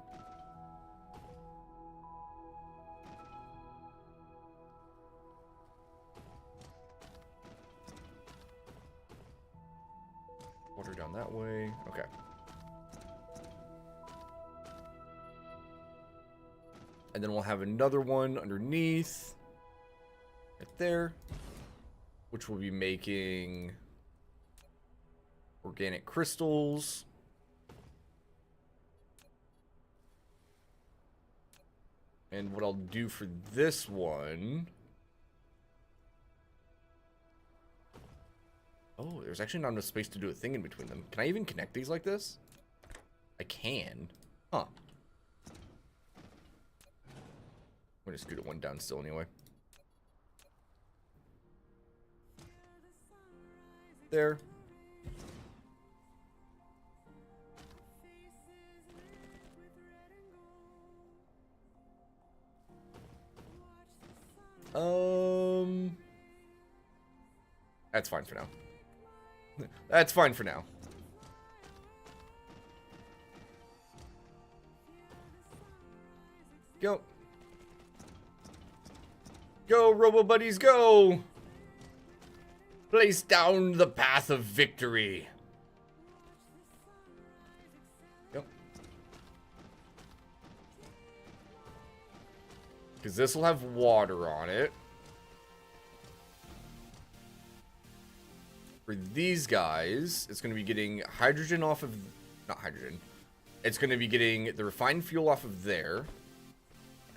Water down that way. Okay. And then we'll have another one underneath. Right there. Which will be making organic crystals. And what I'll do for this one... Oh, there's actually not enough space to do a thing in between them. Can I even connect these like this? I can. Huh. I'm gonna scoot it one down still anyway. There. That's fine for now. That's fine for now. Go. Go, Robo Buddies, go! Place down the path of victory. Yep. Because this will have water on it. For these guys, it's going to be getting hydrogen off of... Not hydrogen. It's going to be getting the refined fuel off of there.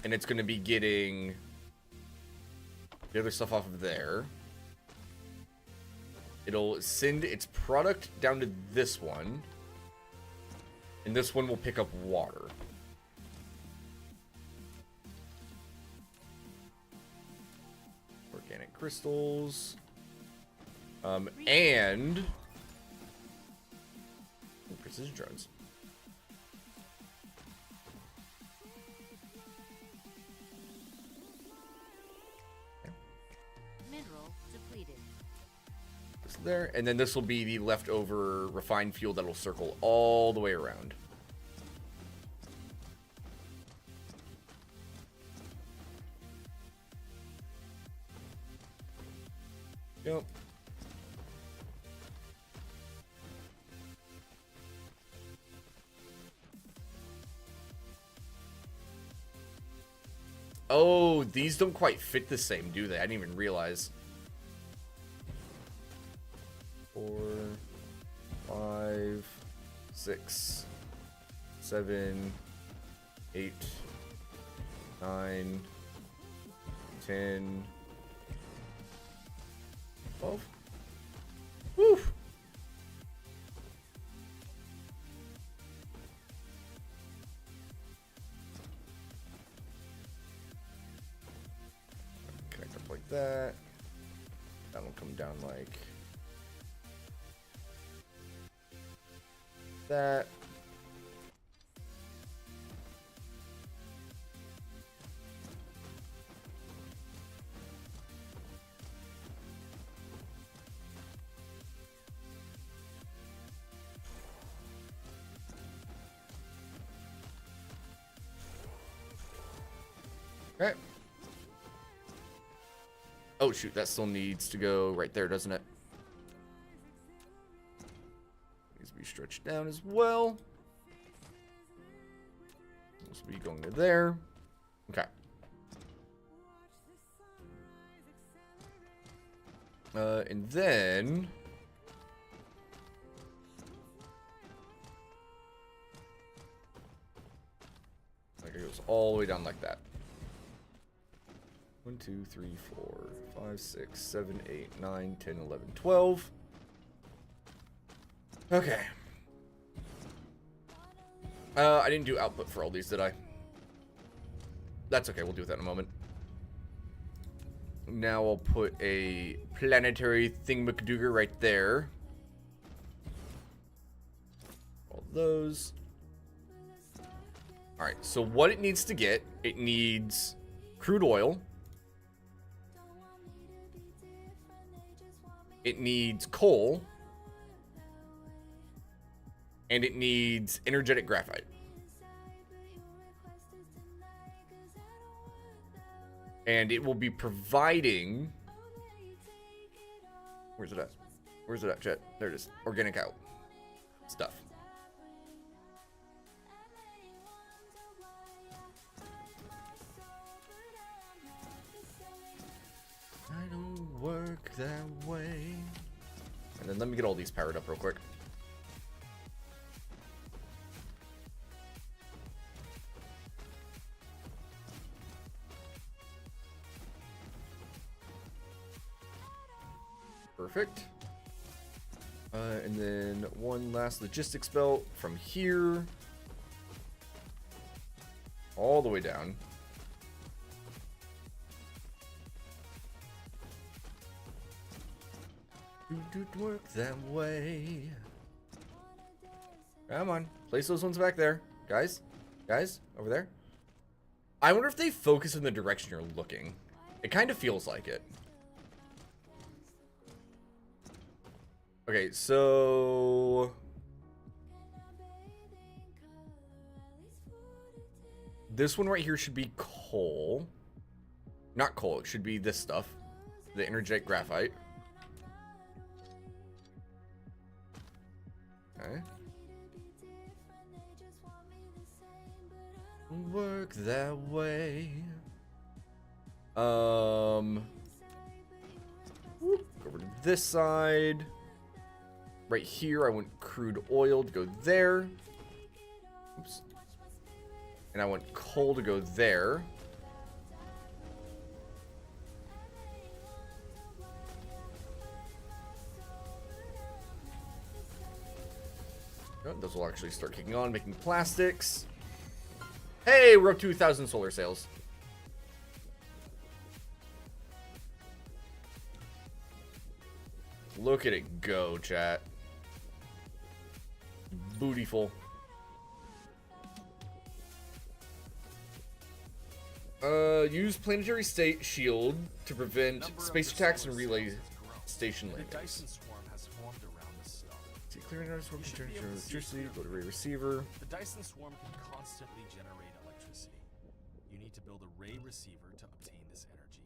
And it's going to be getting the other stuff off of there. It'll send its product down to this one. And this one will pick up water. Organic crystals. And precision drones. Mineral depleted. This there, and then this will be the leftover refined fuel that will circle all the way around. Yep. Oh, these don't quite fit the same, do they? I didn't even realize. 4, 5, 6, 7, 8, 9, 10, 12. Woo! Connect up like that. That'll come down like that. Okay. Oh shoot, that still needs to go right there, doesn't it? Needs to be stretched down as well. This will be going to there. Okay. And then like it goes all the way down like that. 1, 2, 3, 4, 5, 6, 7, 8, 9, 10, 11, 12. Okay. I didn't do output for all these, did I? That's okay, we'll do that in a moment. Now I'll put a planetary thingamacadooger right there. All those. Alright, so what it needs to get, it needs crude oil. It needs coal. And it needs energetic graphite. And it will be providing... Where's it at? Where's it at, chat? There it is. Organic out. Stuff. I don't work that way. And then let me get all these powered up real quick. Perfect. And then one last logistics belt from here all the way down. Do work that way. Come on, place those ones back there, guys. Guys, over there. I wonder if they focus in the direction you're looking. It kind of feels like it. Okay, so this one right here should be coal. Not coal, it should be this stuff. The energetic graphite. Work that way. Whoop, go over to this side. Right here, I want crude oil to go there. Oops. And I want coal to go there. Oh, those will actually start kicking on, making plastics. Hey, we're up to 1,000 solar sails. Look at it go, chat. Bootyful. Use planetary state shield to prevent space attacks and relay station The landings. Dyson swarm has formed around the star. See, clearing out swarm You should to be able to see electricity. clearly. Go to array receiver. The Dyson swarm can constantly generate electricity. You need to build a ray receiver to obtain this energy.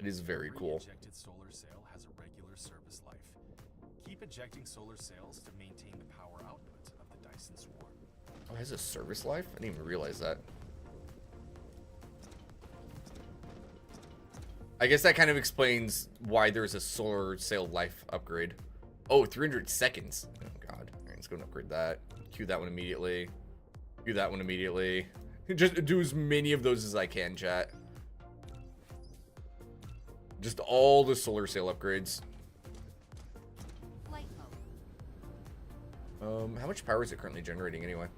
It is very Every cool. ejected solar sail has a regular service life. Keep ejecting solar sails to maintain the power output of the Dyson swarm. Oh, it has a service life? I didn't even realize that. I guess that kind of explains why there's a solar sail life upgrade. Oh, 300 seconds. Oh, God. All right, let's go and upgrade that. Queue that one immediately. Queue that one immediately. Just do as many of those as I can, chat. Just all the solar sail upgrades. Flight mode. How much power is it currently generating anyway?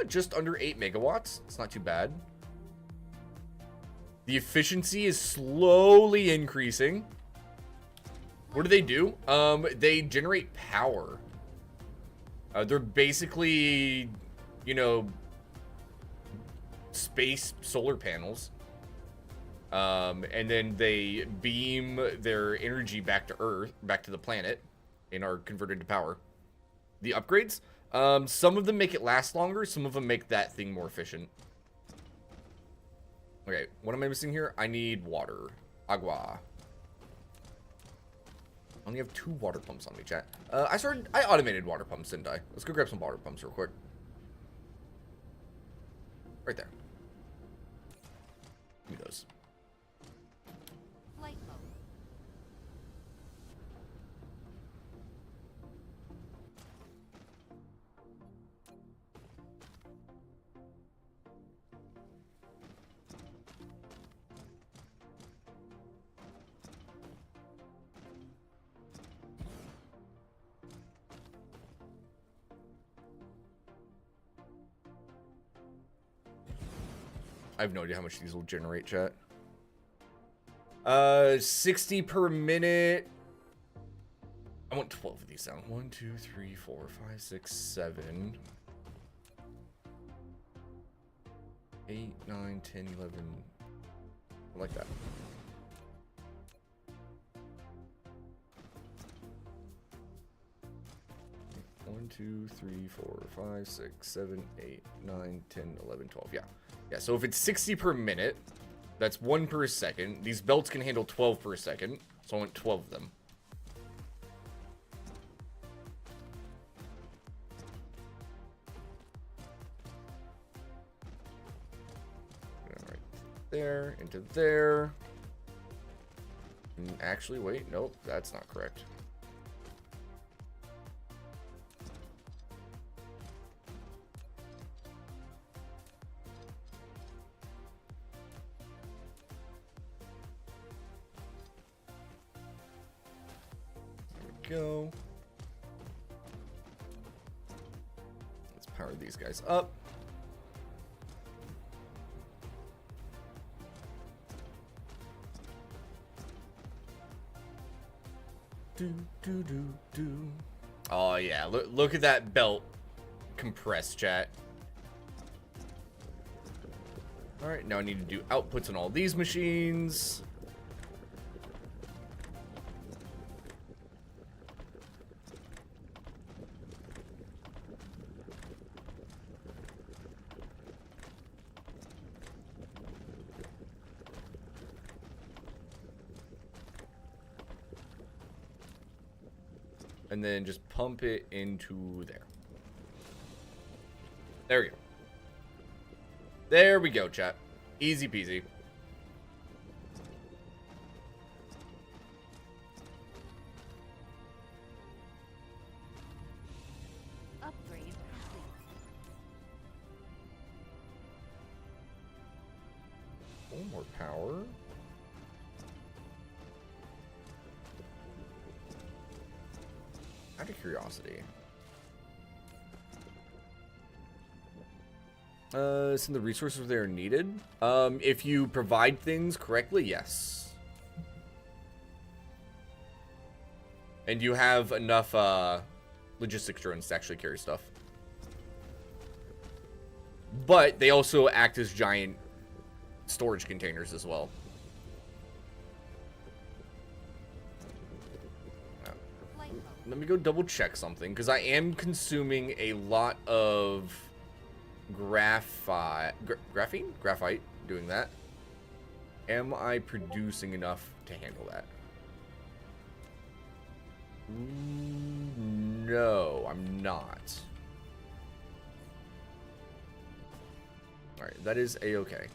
Just under 8 megawatts. It's not too bad. The efficiency is slowly increasing. What do they do? They generate power. They're basically, you know, space solar panels. And then they beam their energy back to Earth, back to the planet, and are converted to power. The upgrades, some of them make it last longer, some of them make that thing more efficient. Okay, what am I missing here? I need water. Agua. I only have 2 water pumps on me, chat. I automated water pumps, didn't I? Let's go grab some water pumps real quick. Right there. Give me those. Flight mode. I have no idea how much these will generate, chat. 60 per minute. I want 12 of these down. 1, 2, 3, 4, 5, 6, 7. 8, 9, 10, 11. I like that. One, 2, 3, 4, 5, 6, 7, 8, 9, 10, 11, 12. Yeah. Yeah, so if it's 60 per minute, that's 1 per second. These belts can handle 12 per second, so I want 12 of them. Right there, into there. And actually, wait, nope, that's not correct. Go. Let's power these guys up. Do do do do. Oh yeah, look at that belt compress, chat. All right, now I need to do outputs on all these machines. and then just pump it into there. There we go. There we go, chat. Easy peasy. Upgrade complete. Oh, more power. Out of curiosity. Send the resources where they are needed. If you provide things correctly, yes. And you have enough logistics drones to actually carry stuff. But they also act as giant storage containers as well. Flight mode. Let me go double check something, because I am consuming a lot of graphite doing that. Am I producing enough to handle that? No, I'm not. Alright, that is a-okay.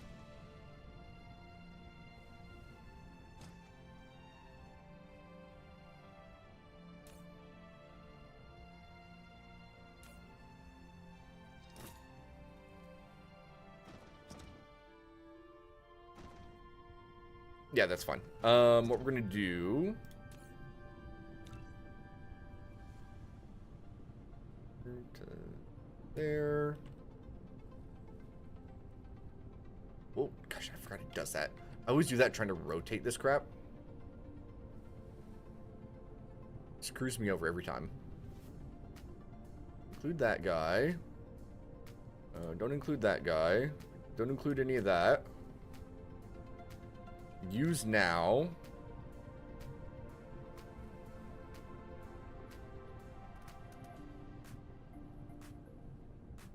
Yeah, that's fine. What we're gonna do... There. Oh, gosh, I forgot it does that. I always do that trying to rotate this crap. Screws me over every time. Include that guy. Don't include that guy. Don't include any of that. Use now.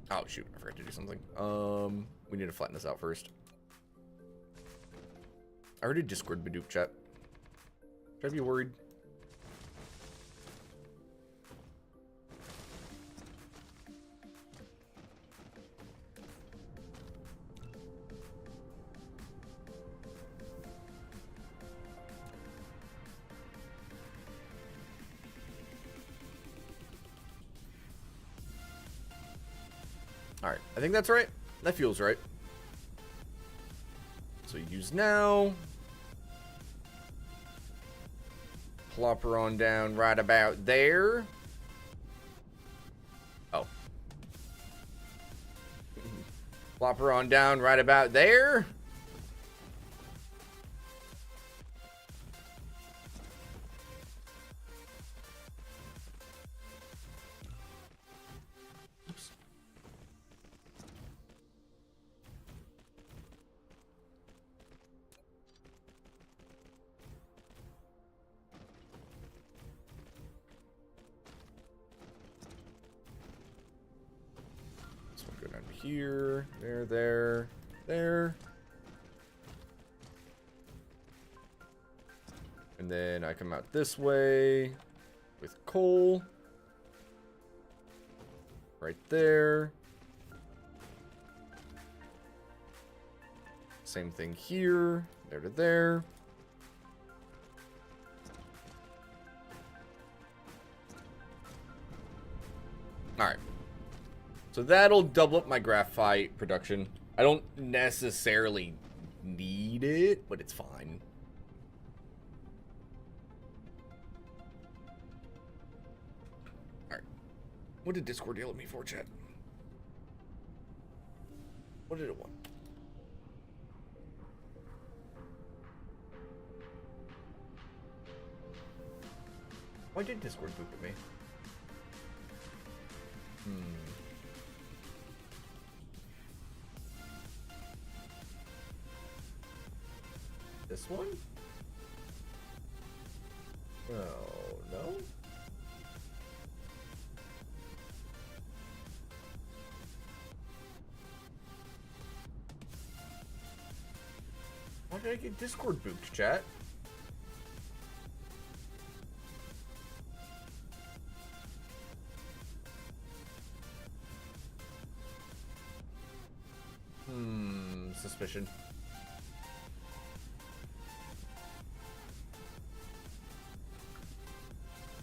Oh, shoot. I forgot to do something. We need to flatten this out first. I already Discord Badoop chat. Should I be worried? Alright, I think that's right. That feels right. So use now. Plop her on down right about there. Oh. Plop her on down right about there. Here, there. And then I come out this way with coal. Right there. Same thing here, there to there. All right. So that'll double up my graphite production. I don't necessarily need it, but it's fine. Alright. What did Discord yell at me for, chat? What did it want? Why did Discord boop at me? This one? Oh, no? Why did I get Discord booped, chat? suspicion.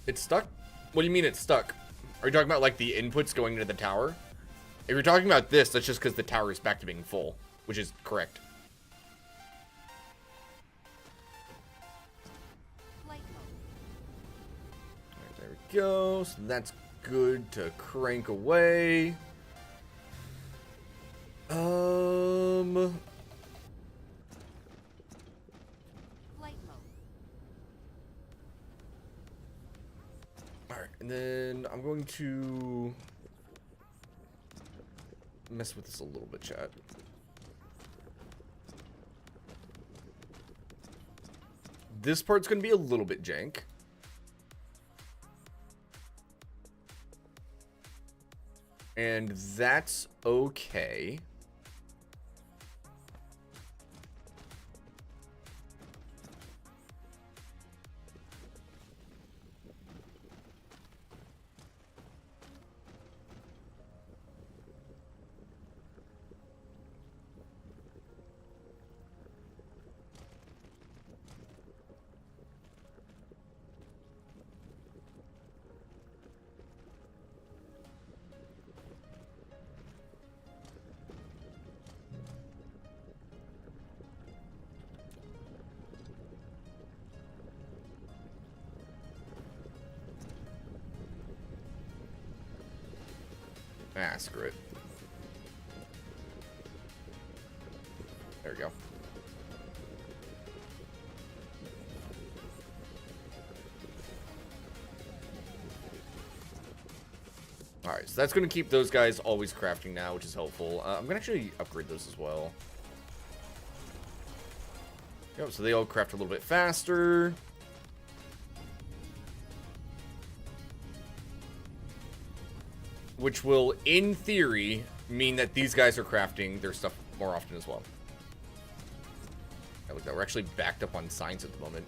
It's stuck? What do you mean it's stuck? Are you talking about like the inputs going into the tower? If you're talking about this, that's just because the tower is back to being full, which is correct. Flight mode. Alright, there we go. So that's good to crank away. Flight mode. Alright, and then I'm going to mess with this a little bit, chat. This part's going to be a little bit jank. And that's okay. Ah, screw it. There we go. Alright, so that's going to keep those guys always crafting now, which is helpful. I'm going to actually upgrade those as well. Yep, so they all craft a little bit faster. Which will, in theory, mean that these guys are crafting their stuff more often as well. Yeah, look at that. We're actually backed up on signs at the moment.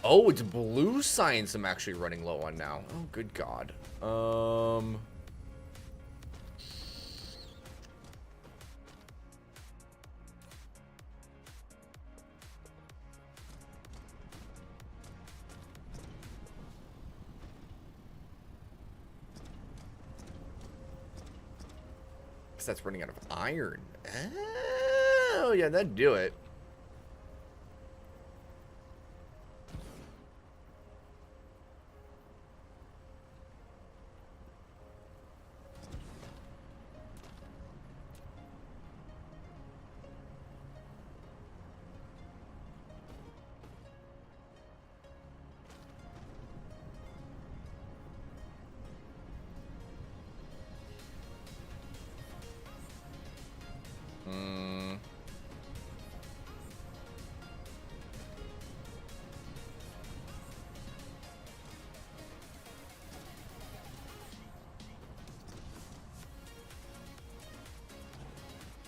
Oh, it's blue science I'm actually running low on now. Oh, good God. That's running out of iron. Oh, yeah, that'd do it.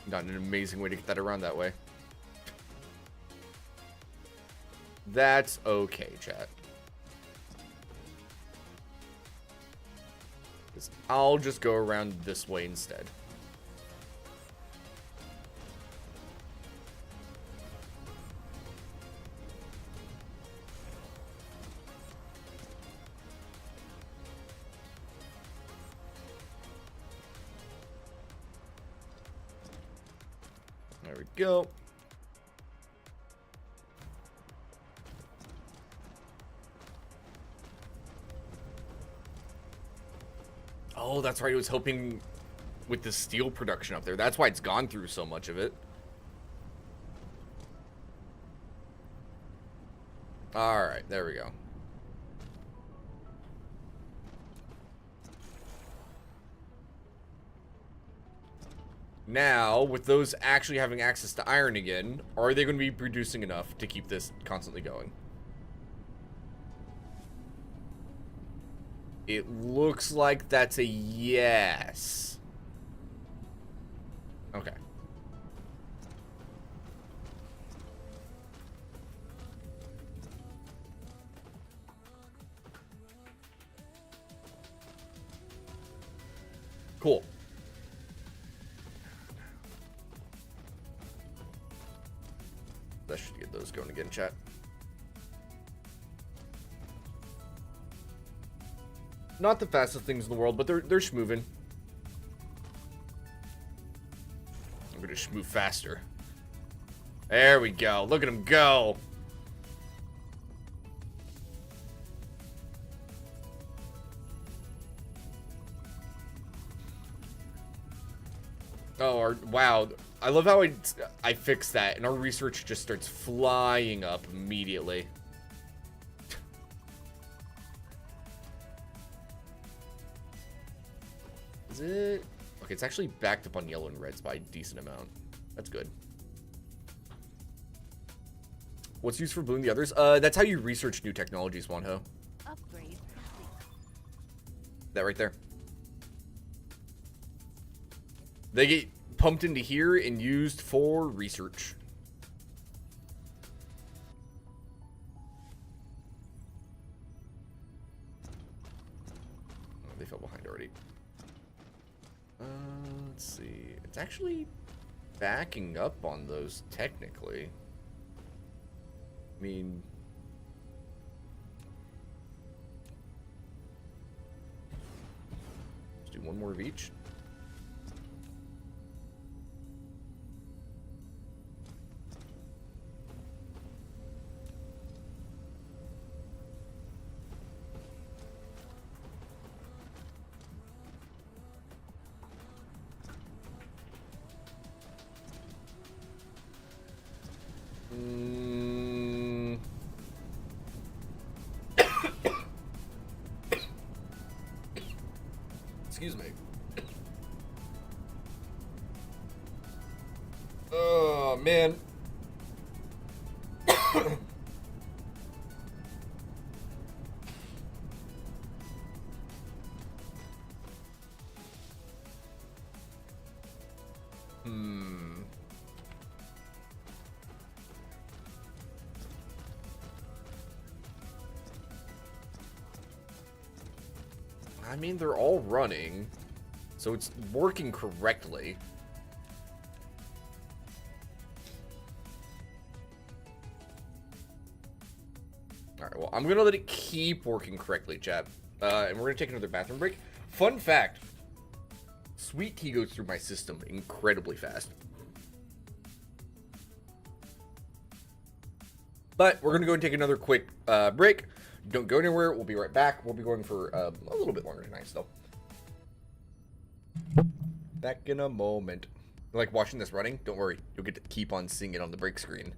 Not an amazing way to get that around that way. That's okay, chat. 'Cause I'll just go around this way instead. There we go. Oh, that's right. It was helping with the steel production up there. That's why it's gone through so much of it. All right, there we go. Now, with those actually having access to iron again, are they going to be producing enough to keep this constantly going? It looks like that's a yes. Okay. Best should get those going again, chat. Not the fastest things in the world, but they're schmoving. I'm gonna schmove faster. There we go. Look at him go. Oh, wow. I love how I fixed that, and our research just starts flying up immediately. Is it? Okay, it's actually backed up on yellow and reds by a decent amount. That's good. What's used for blooming the others? That's how you research new technologies, Wanho. Upgrade complete. That right there. They get pumped into here and used for research. Oh, they fell behind already. Let's see. It's actually backing up on those technically. I mean, let's do one more of each. Excuse me. Oh, man. I mean, they're all running, so it's working correctly. Alright, well, I'm gonna let it keep working correctly, chat. And we're gonna take another bathroom break. Fun fact, sweet tea goes through my system incredibly fast. But we're gonna go and take another quick break. Don't go anywhere. We'll be right back. We'll be going for a little bit longer tonight still. Back in a moment. Like watching this running? Don't worry. You'll get to keep on seeing it on the break screen.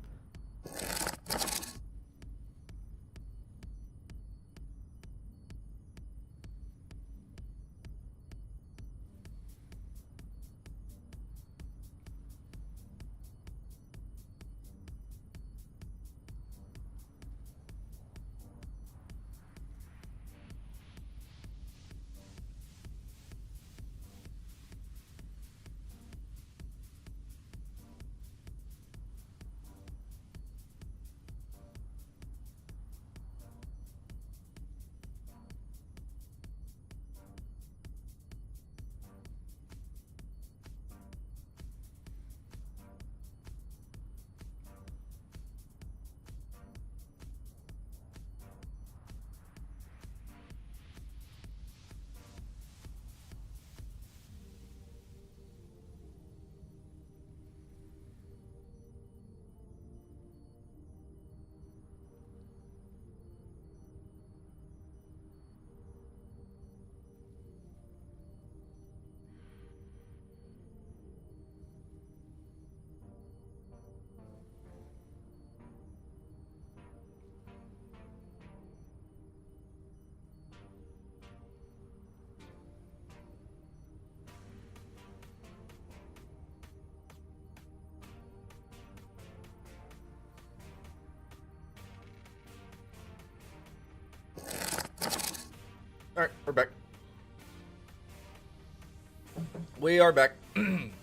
Alright, we're back. We are back. A landing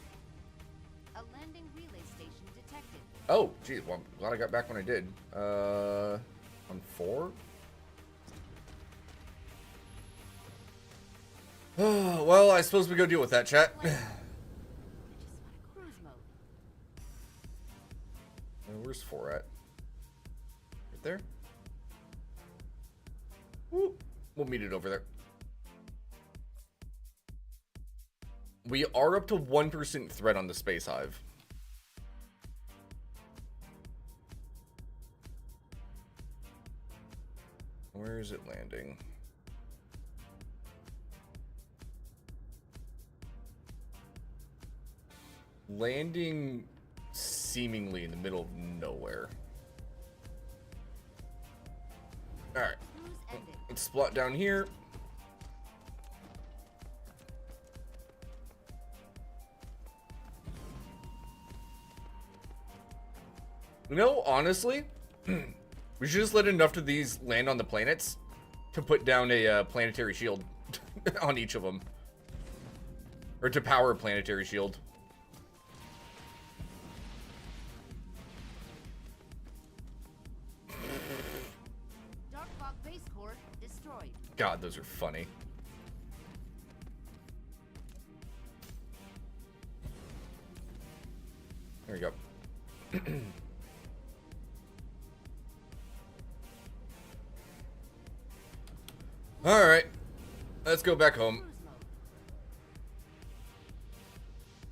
relay station detected. Oh, geez. Well, I'm glad I got back when I did. On 4? Well, I suppose we go deal with that, chat. Cruise mode. Where's 4 at? Right there? Whoop. We'll meet it over there. We are up to 1% threat on the Space Hive. Where is it landing? Landing seemingly in the middle of nowhere. Alright. Cruise ended. Let's plot down here. You know, honestly, we should just let enough of these land on the planets to put down a planetary shield on each of them. Or to power a planetary shield. Dark fog base core destroyed. God, those are funny. There you go. All right, let's go back home. Cruise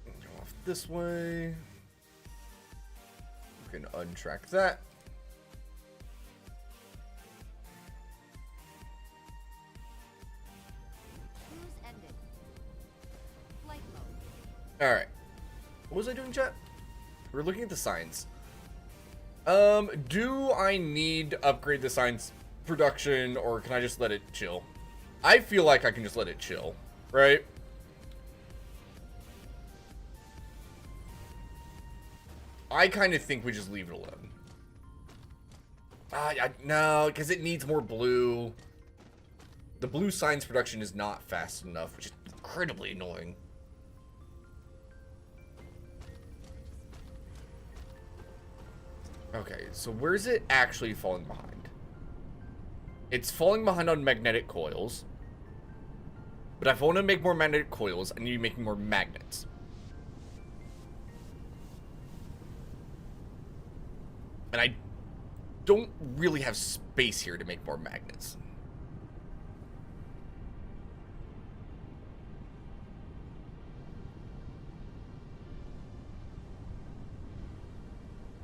mode. Go off this way. We can untrack that. Cruise ended. Flight mode. All right. What was I doing, chat? We're looking at the signs. Do I need to upgrade the signs production, or can I just let it chill? I feel like I can just let it chill, right? I kind of think we just leave it alone. No, because it needs more blue. The blue signs production is not fast enough, which is incredibly annoying. Okay, so where's it actually falling behind? It's falling behind on magnetic coils. But if I want to make more magnetic coils, I need to be making more magnets. And I don't really have space here to make more magnets.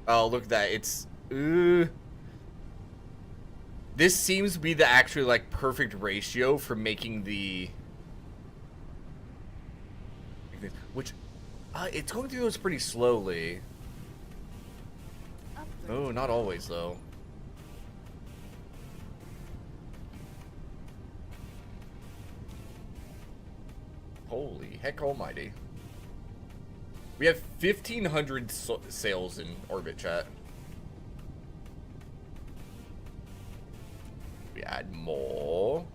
Oh, look at that. It's... This seems to be the actually, like, perfect ratio for making the... Which... it's going through those pretty slowly. Upgrade. Oh, not always, though. Holy heck almighty. We have 1,500 sails in orbit, chat. We add more.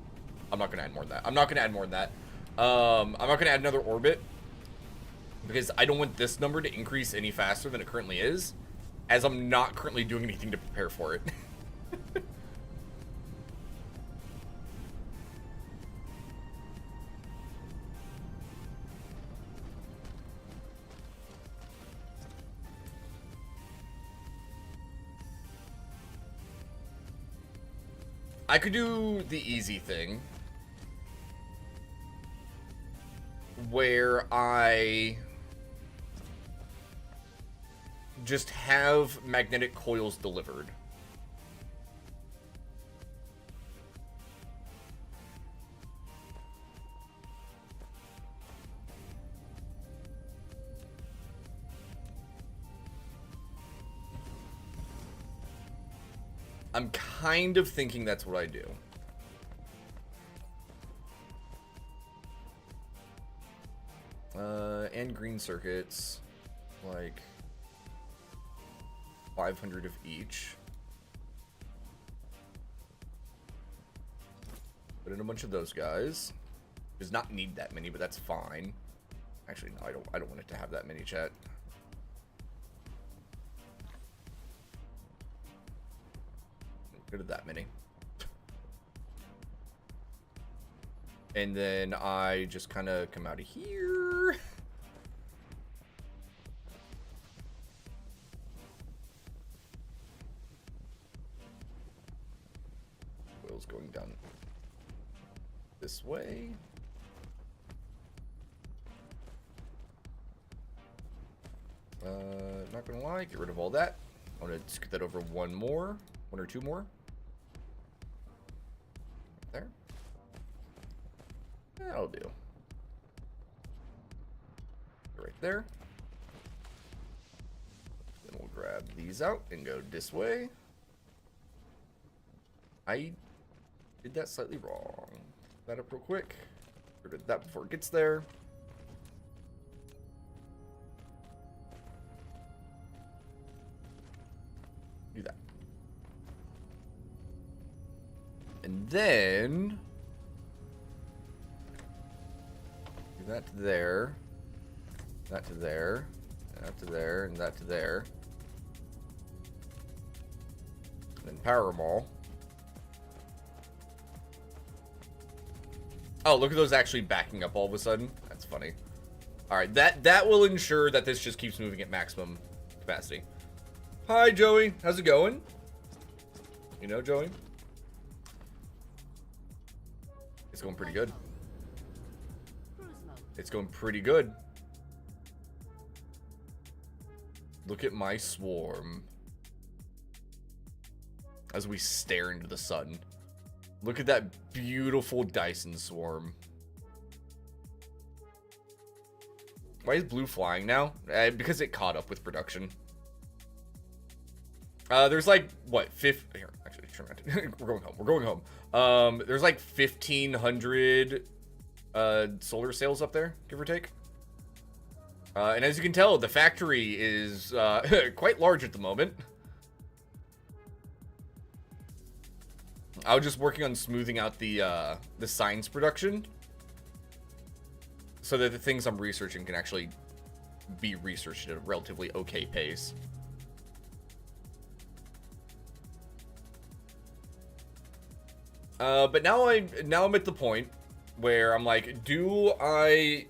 I'm not gonna add more than that. I'm not gonna add more than that. I'm not gonna add another orbit because I don't want this number to increase any faster than it currently is, as I'm not currently doing anything to prepare for it. I could do the easy thing where I just have magnetic coils delivered. I'm kind of thinking that's what I do. And green circuits, like 500 of each. Put in a bunch of those guys. Does not need that many, but that's fine. Actually, no, I don't want it to have that many, chat. Go to that many. And then I just kind of come out of here. sails going down this way. Not gonna lie, get rid of all that. I'm gonna scoot that over one or two more. There. That'll do. Right there. Then we'll grab these out and go this way. I did that slightly wrong. That up real quick. Get rid of that before it gets there. Do that. And then do that to there. That to there. That to there. And that to there. And then power them all. Oh, look at those actually backing up all of a sudden. That's funny. Alright, that will ensure that this just keeps moving at maximum capacity. Hi, Joey. How's it going? You know, Joey? It's going pretty good. Cruise mode. It's going pretty good. Look at my swarm. As we stare into the sun. Look at that beautiful Dyson swarm. Why is blue flying now? Because it caught up with production. There's like, what, here, actually, turn around. We're going home. We're going home. There's like 1,500 solar sails up there, give or take. And as you can tell, the factory is quite large at the moment. I was just working on smoothing out the science production so that the things I'm researching can actually be researched at a relatively okay pace. But now I'm at the point where I'm like, I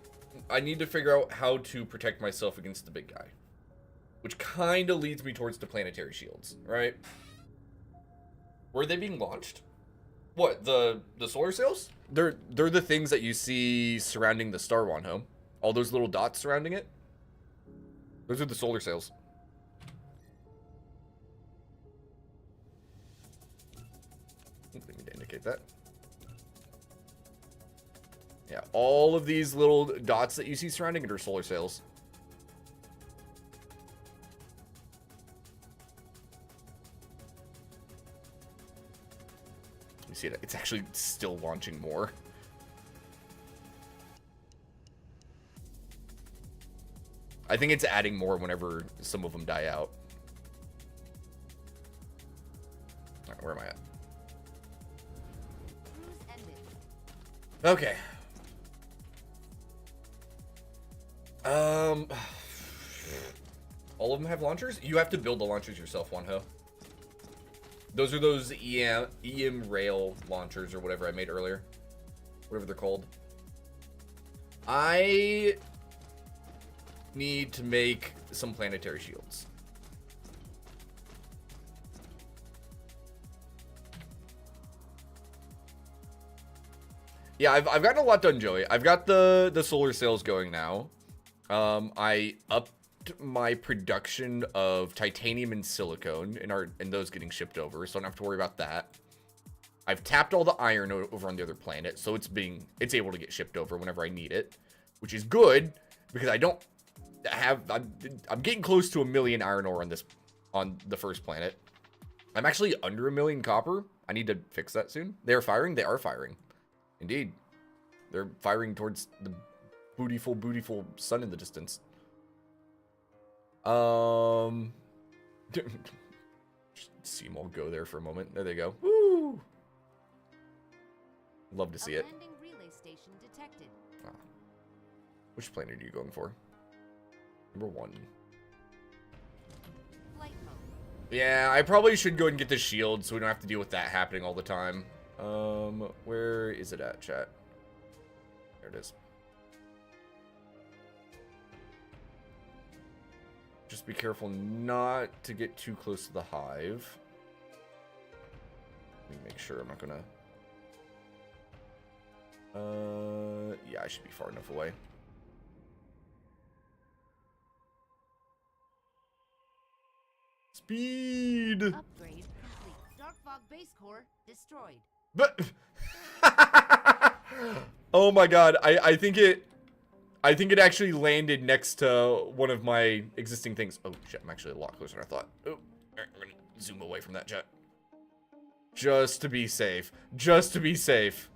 need to figure out how to protect myself against the big guy, which kind of leads me towards the planetary shields, right? Were they being launched? What, the solar sails? They're the things that you see surrounding the Star Wanho. All those little dots surrounding it. Those are the solar sails. They need to indicate that. Yeah, all of these little dots that you see surrounding it are solar sails. You see it? It's actually still launching more. I think it's adding more whenever some of them die out. All right, where am I at? Cruise ended. Okay. All of them have launchers? You have to build the launchers yourself, Wanho. Those are those EM rail launchers or whatever I made earlier. Whatever they're called. I need to make some planetary shields. Yeah, I've gotten a lot done, Joey. I've got the solar sails going now. I upped my production of titanium and silicone and those getting shipped over, so I don't have to worry about that. I've tapped all the iron over on the other planet, so it's able to get shipped over whenever I need it, which is good because I don't have I'm getting close to 1 million iron ore on the first planet. I'm actually under 1 million copper. I need to fix that soon. They are firing. They are firing. Indeed. They're firing towards the beautiful sun in the distance. Just see them all go there for a moment. There they go. Woo! Love to see it. Landing relay station detected. Ah. Which planet are you going for? Number 1. Flight mode. Yeah, I probably should go and get the shield so we don't have to deal with that happening all the time. Where is it at, chat? There it is. Just be careful not to get too close to the hive. Let me make sure I'm not gonna Yeah, I should be far enough away. Speed. Upgrade complete. Dark fog base core destroyed. But oh my god, I think it actually landed next to one of my existing things. Oh shit, I'm actually a lot closer than I thought. Oh, alright, we're gonna zoom away from that jet. Just to be safe. Just to be safe.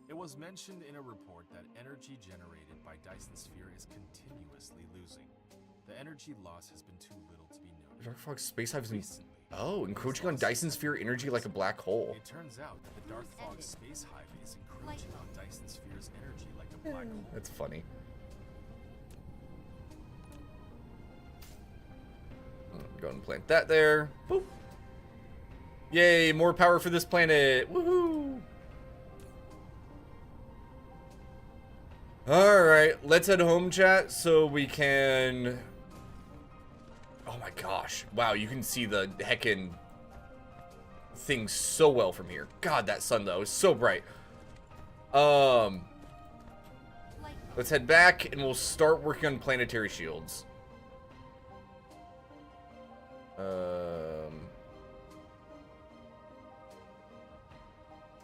It was mentioned in a report that energy generated by Dyson Sphere is continuously losing. The energy loss has been too little to be noted. Dark Fog Space Hive's been... Recently, Oh, encroaching on Dyson Sphere energy like a black hole. it turns out that the Dark Fog Space Hive is encroaching on Dyson Sphere's energy like a black hole. That's funny. Go and plant that there. Boop. Yay, more power for this planet. Woohoo! Alright, let's head home, chat, so we can... Oh my gosh. Wow, you can see the heckin' thing so well from here. God, that sun, though, is so bright. Let's head back, and we'll start working on planetary shields.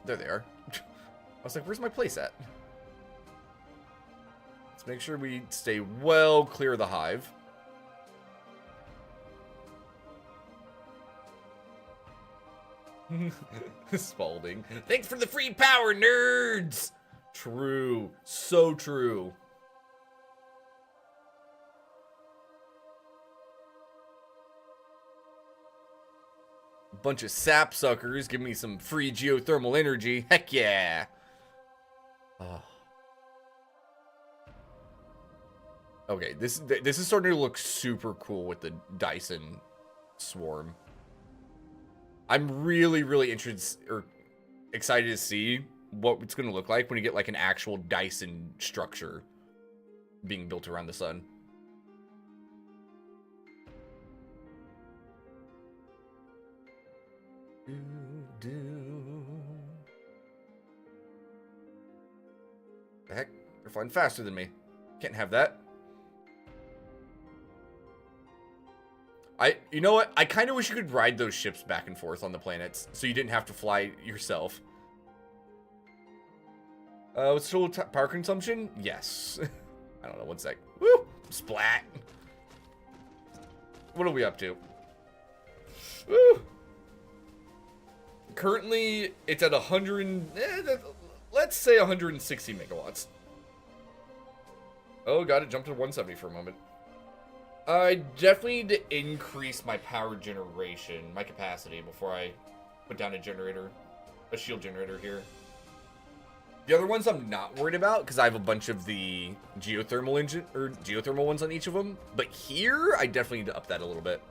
There they are. I was like, where's my place at? Let's make sure we stay well clear of the hive. Spalding. Thanks for the free power, nerds! True. So true. Bunch of sapsuckers give me some free geothermal energy. Heck yeah. Okay, this is starting to look super cool with the Dyson swarm. I'm really interested or excited to see what it's going to look like when you get like an actual Dyson structure being built around the sun. The heck? They're flying faster than me. Can't have that. You know what? I kind of wish you could ride those ships back and forth on the planets, so you didn't have to fly yourself. What's total power consumption? Yes. I don't know, one sec. Woo! Splat! What are we up to? Woo! Currently, it's at 100... let's say 160 megawatts. Oh, god, it jumped to 170 for a moment. I definitely need to increase my power generation, my capacity, before I put down a shield generator here. The other ones I'm not worried about, because I have a bunch of the geothermal ones on each of them. But here, I definitely need to up that a little bit.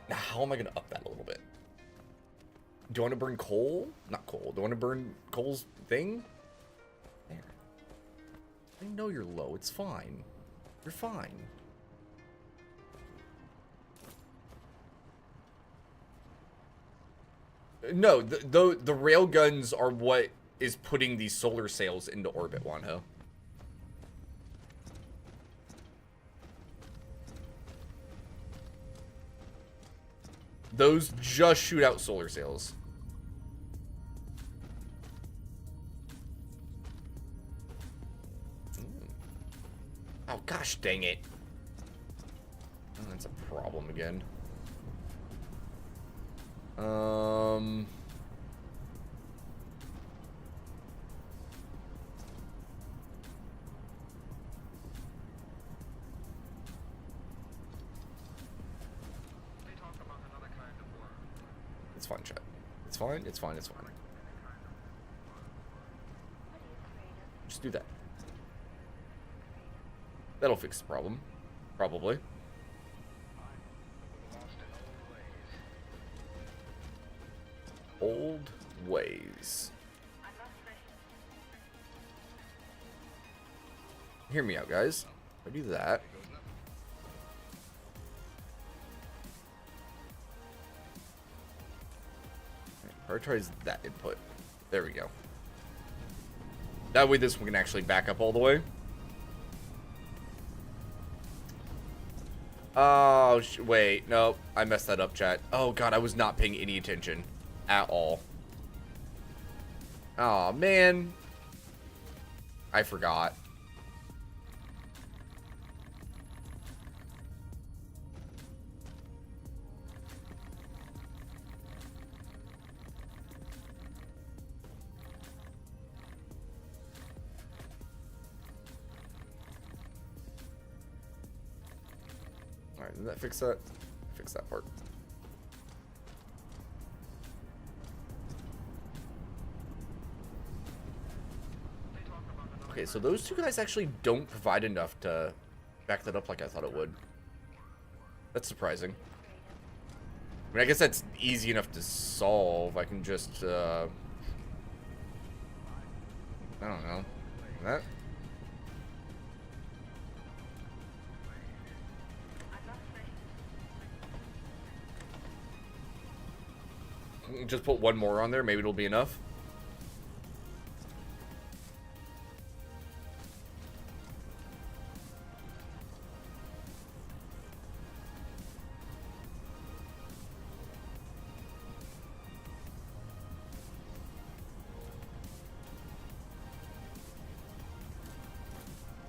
Now, how am I going to up that a little bit? Do I want to burn coal? Not coal. Do I want to burn coal's thing? There. I know you're low. It's fine. You're fine. No, the rail guns are what is putting these solar sails into orbit, Wanho. Those just shoot out solar sails. Oh, gosh dang it. Oh, that's a problem again. It's fine, chat. It's fine, it's fine, it's fine. Just do that. That'll fix the problem. Probably. Old ways. Hear me out, guys. If I do that. Prioritize that input. There we go. That way this one can actually back up all the way. Oh, wait. Nope. I messed that up, chat. Oh, God. I was not paying any attention at all. Oh, man. I forgot. Alright, did that fix that? Fix that part. Okay, so those two guys actually don't provide enough to back that up like I thought it would. That's surprising. I mean, I guess that's easy enough to solve. I can just, I don't know. That? Just put one more on there. Maybe it'll be enough.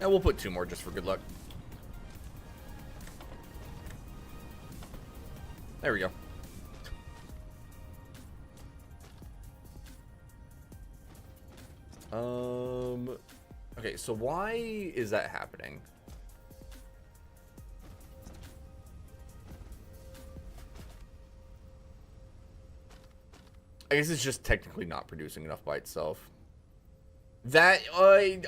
And we'll put two more just for good luck. There we go. Okay, so why is that happening? I guess it's just technically not producing enough by itself. That,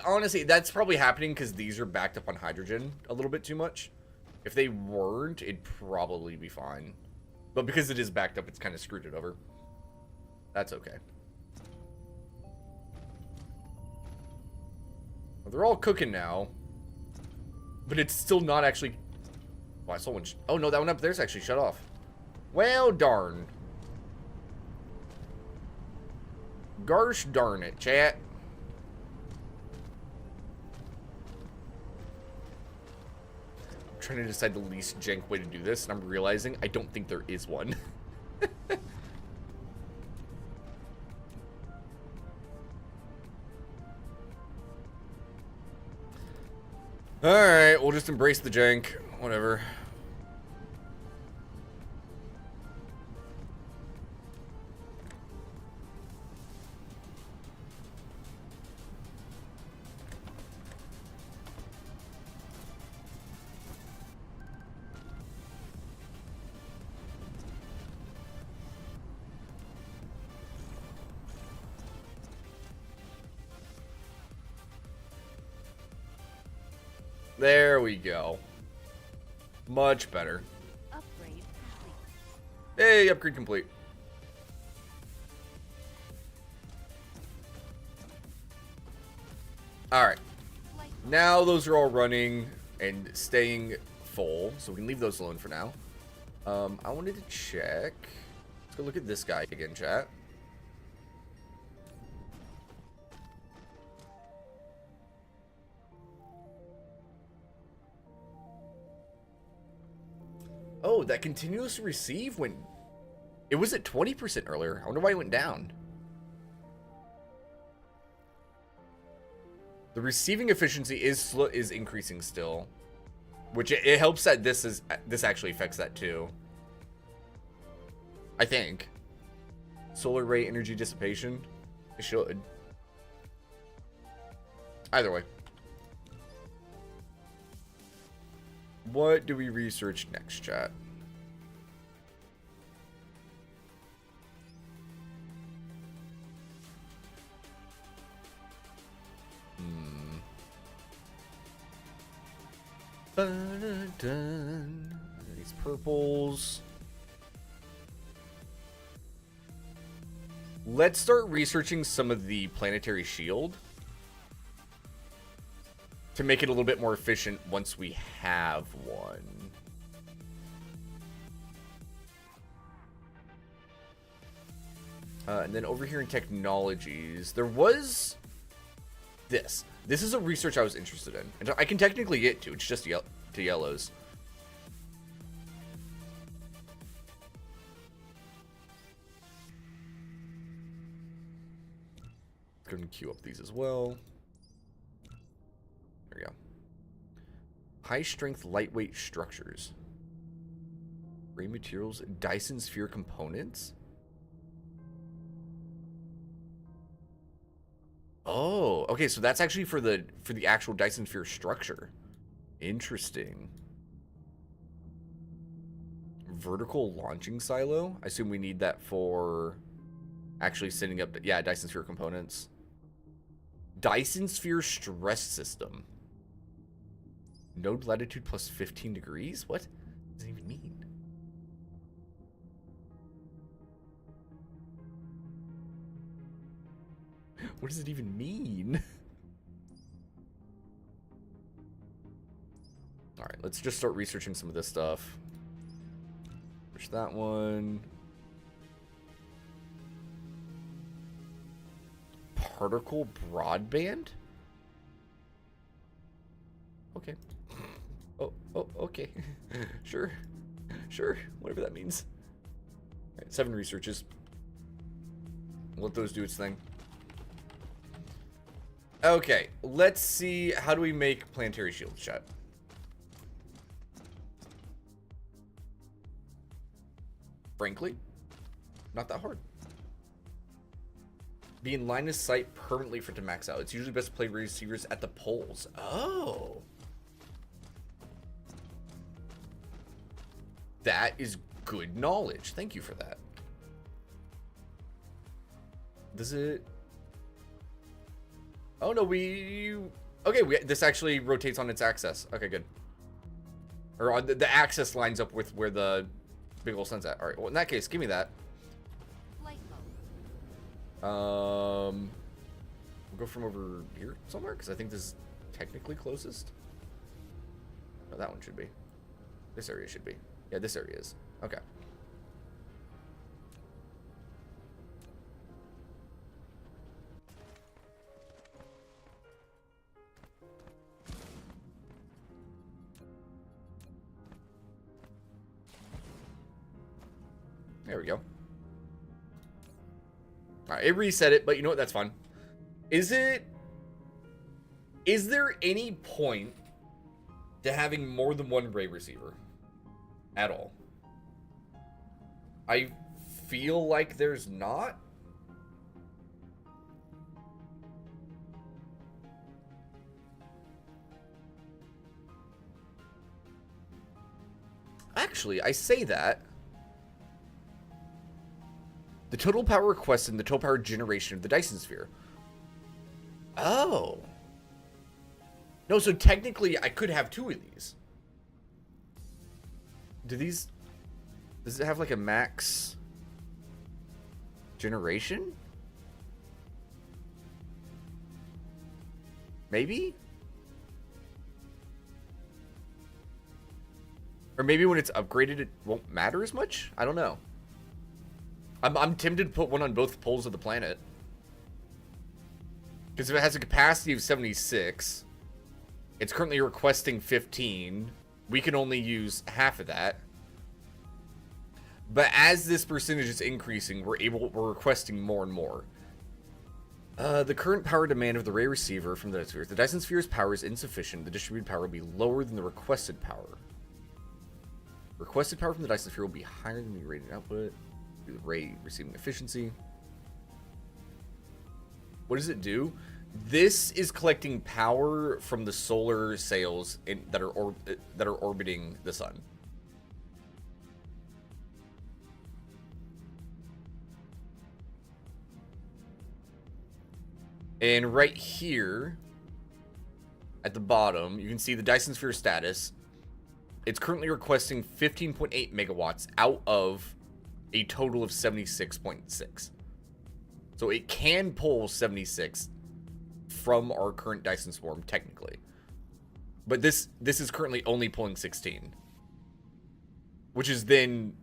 honestly, that's probably happening because these are backed up on hydrogen a little bit too much. If they weren't, it'd probably be fine. But because it is backed up, it's kind of screwed it over. That's okay. Well, they're all cooking now. But it's still not actually... Oh, I saw one... Oh, no, that one up there's actually shut off. Well, darn. Gosh darn it, chat. I'm trying to decide the least jank way to do this, and I'm realizing I don't think there is one. Alright, we'll just embrace the jank. Whatever. There we go. Much better. Upgrade complete. Hey, upgrade complete. Alright. Now those are all running and staying full, so we can leave those alone for now. I wanted to check. Let's go look at this guy again, chat. Oh, that continuous receive went... It was at 20% earlier. I wonder why it went down. The receiving efficiency is increasing still. Which it helps that this actually affects that too. I think. Solar ray energy dissipation. It should. Either way. What do we research next, chat? These purples. Let's start researching some of the planetary shield to make it a little bit more efficient once we have one. And then over here in technologies, there was this. This is a research I was interested in. And I can technically get to. It's just to yellows. Go and queue up these as well. There we go. High strength, lightweight structures. Gray materials, Dyson sphere components. Oh, okay, so that's actually for the actual Dyson sphere structure. Interesting. Vertical launching silo. I assume we need that for actually setting up, yeah, Dyson sphere components. Dyson sphere stress system. Node latitude plus 15 degrees? What does it even mean? What does it even mean? Alright, let's just start researching some of this stuff. Push that one. Particle broadband? Okay. Oh, okay. Sure. Sure. Whatever that means. Alright, 7 researches. Let those do its thing. Okay, let's see. How do we make planetary shield shut? Frankly, not that hard. Be in line of sight permanently for it to max out. It's usually best to play receivers at the poles. Oh. That is good knowledge. Thank you for that. Does it... Oh, no, okay, this actually rotates on its axis. Okay, good. Or on the axis lines up with where the big old sun's at. All right, well, in that case, give me that. Flight mode. We'll go from over here somewhere, because I think this is technically closest. No, that one should be. This area should be. Yeah, this area is. Okay. There we go. Alright, it reset it, but you know what? That's fine. Is there any point to having more than one ray receiver? At all? I feel like there's not. Actually, I say that. The total power requested and the total power generation of the Dyson sphere. Oh. No, so technically I could have 2 of these. Does it have like a max generation? Maybe? Or maybe when it's upgraded it won't matter as much? I don't know. I'm tempted to put one on both poles of the planet. Because if it has a capacity of 76, it's currently requesting 15. We can only use half of that. But as this percentage is increasing, we're requesting more and more. The current power demand of the ray receiver from the sphere. The Dyson sphere's power is insufficient. The distributed power will be lower than the requested power. Requested power from the Dyson sphere will be higher than the rated output. The ray receiving efficiency. What does it do? This is collecting power from the solar sails that are orbiting the sun. And right here at the bottom, you can see the Dyson sphere status. It's currently requesting 15.8 megawatts out of a total of 76.6. So it can pull 76 from our current Dyson swarm, technically. But this is currently only pulling 16. Which is then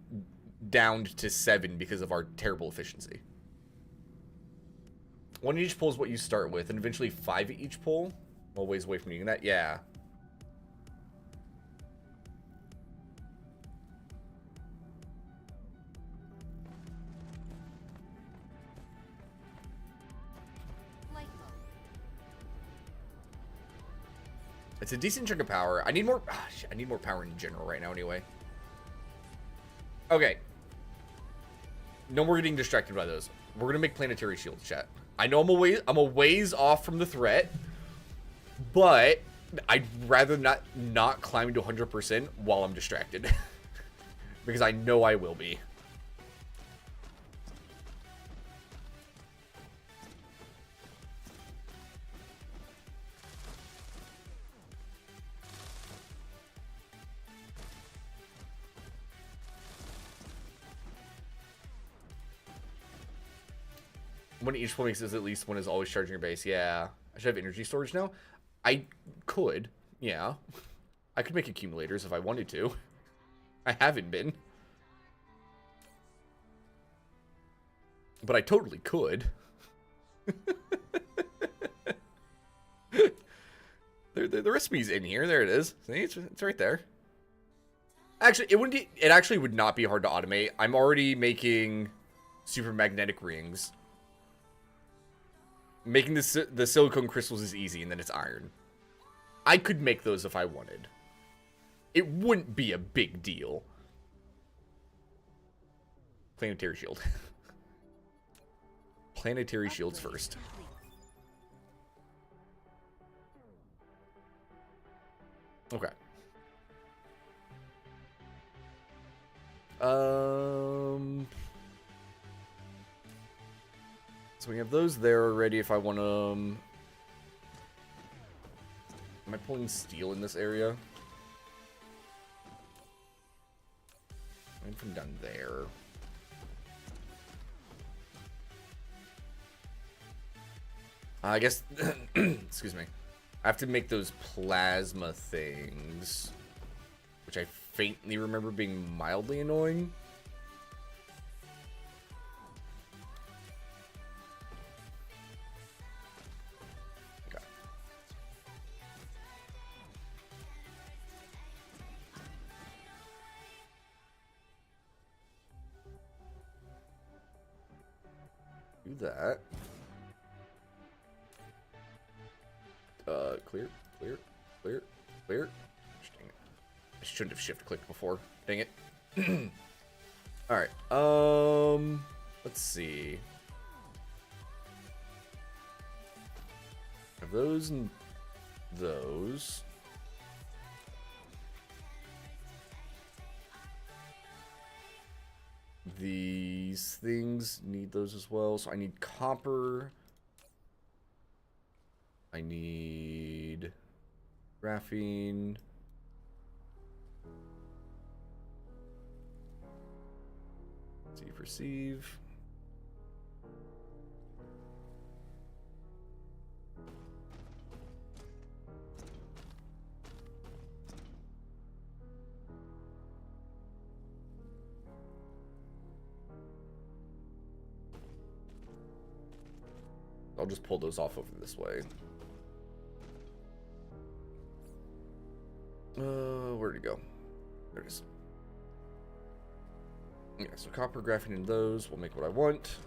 downed to 7 because of our terrible efficiency. 1 each pull is what you start with, and eventually 5 each pull. Well, ways away from needing that. Yeah. Flight mode. It's a decent chunk of power. I need more. I need more power in general right now, anyway. Okay. No more getting distracted by those. We're gonna make planetary shields, chat. I know I'm a ways off from the threat, but I'd rather not climb to 100% while I'm distracted, because I know I will be. When each pull makes at least one is always charging your base. Yeah. I should have energy storage now. I could. Yeah. I could make accumulators if I wanted to. I haven't been. But I totally could. The recipe's in here. There it is. See, it's right there. Actually, it actually would not be hard to automate. I'm already making super magnetic rings. Making the silicone crystals is easy, and then it's iron. I could make those if I wanted. It wouldn't be a big deal. Planetary shield. Planetary shields first. Okay. So we have those there already if I want to... Am I pulling steel in this area? I'm from down there. I guess... excuse me. I have to make those plasma things, which I faintly remember being mildly annoying. That. Clear. Dang it. I shouldn't have shift clicked before. Dang it. Alright, let's see. Have those and those. These things need those as well. So I need copper. I need graphene. See, perceive. I'll just pull those off over this way. Where'd it go? There it is. Yeah, so copper, graphene, and those will make what I want.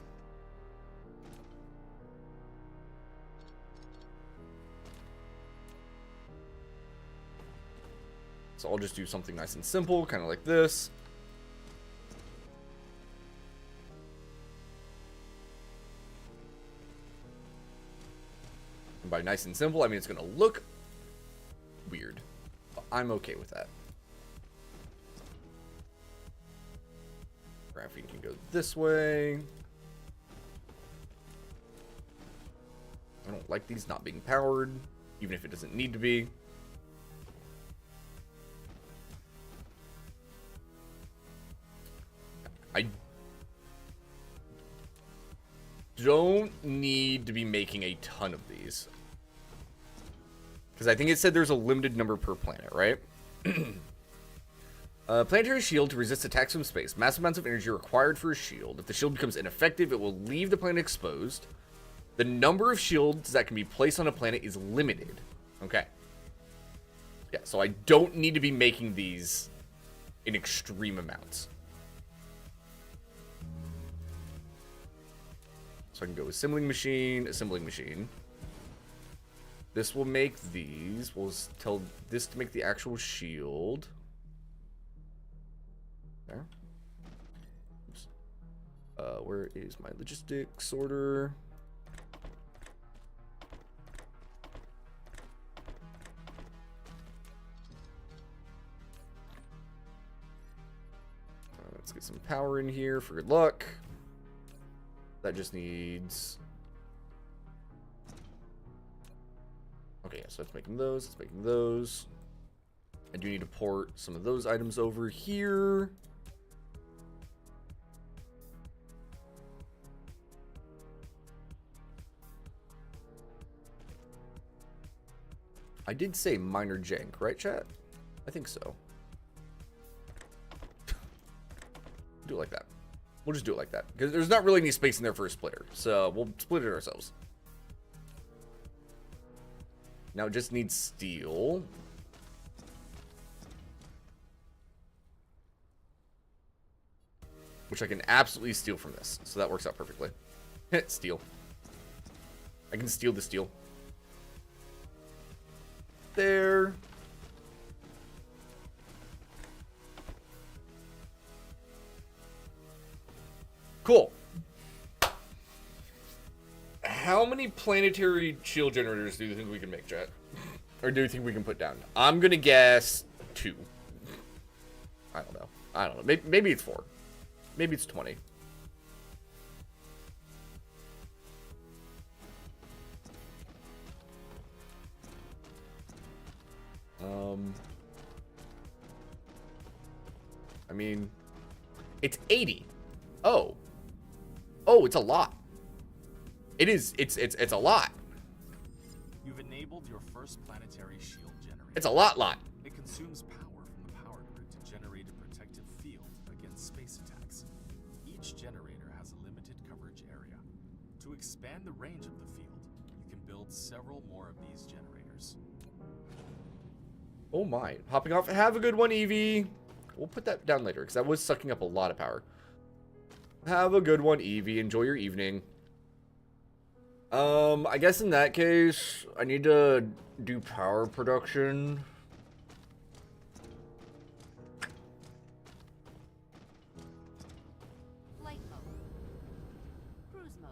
So I'll just do something nice and simple, kind of like this. And by nice and simple, I mean it's going to look weird. But I'm okay with that. Graphene can go this way. I don't like these not being powered, even if it doesn't need to be. I don't need to be making a ton of these. Because I think it said there's a limited number per planet, right? Planetary shield to resist attacks from space. Massive amounts of energy are required for a shield. If the shield becomes ineffective, it will leave the planet exposed. The number of shields that can be placed on a planet is limited. Okay. Yeah, so I don't need to be making these in extreme amounts. So I can go assembling machine, assembling machine. This will make these. We'll tell this to make the actual shield. There. Oops. Where is my logistics sorter? Let's get some power in here for good luck. That just needs... Okay, so it's making those, it's making those. I do need to port some of those items over here. I did say minor jank, right, chat? I think so. Do it like that. We'll just do it like that. Because there's not really any space in there for a splitter. So we'll split it ourselves. Now it just needs steel. Which I can absolutely steal from this. So that works out perfectly. Steel. I can steal the steel. There. Cool. How many planetary shield generators do you think we can make, chat? Or do you think we can put down? I'm gonna guess 2. I don't know. I don't know. Maybe it's 4. Maybe it's 20. I mean, it's 80. Oh. Oh, it's a lot. It is. It's a lot. You've enabled your first planetary shield generator. It's a lot. It consumes power from the power grid to generate a protective field against space attacks. Each generator has a limited coverage area. To expand the range of the field, you can build several more of these generators. Oh my. Popping off. Have a good one, Evie. We'll put that down later because that was sucking up a lot of power. Have a good one, Evie. Enjoy your evening. I guess in that case, I need to do power production. Flight mode. Cruise mode.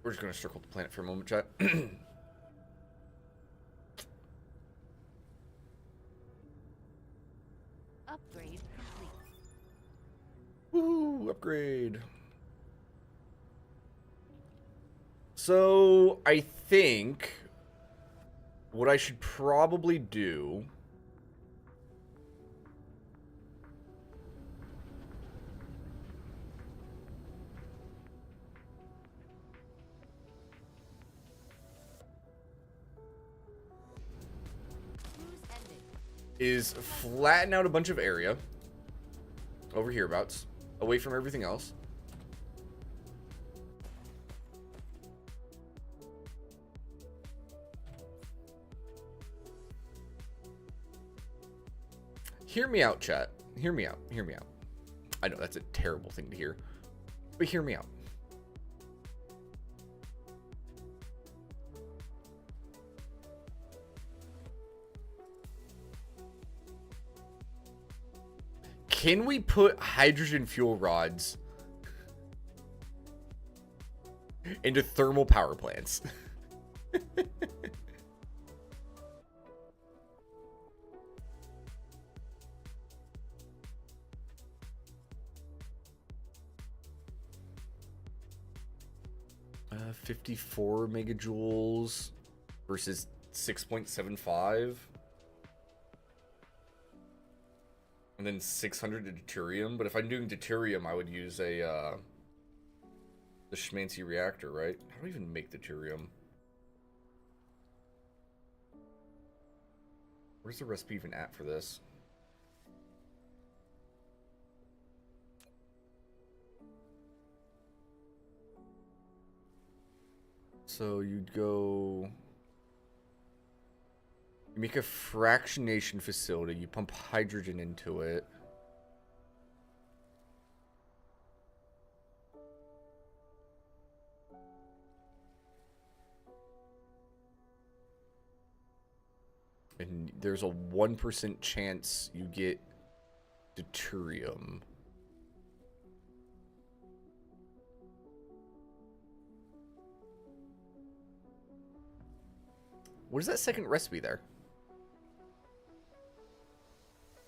We're just going to circle the planet for a moment, chat. Upgrade complete. Woo, upgrade. So, I think what I should probably do is flatten out a bunch of area over hereabouts, away from everything else. Hear me out, chat. Hear me out. Hear me out. I know that's a terrible thing to hear, but hear me out. Can we put hydrogen fuel rods into thermal power plants? Uh, 54 megajoules versus 6.75. And then 600 to deuterium. But if I'm doing deuterium, I would use a the schmancy reactor, right? How do I even make deuterium? Where's the recipe even at for this? So you'd go... You make a fractionation facility, you pump hydrogen into it. And there's a 1% chance you get deuterium. What is that second recipe there?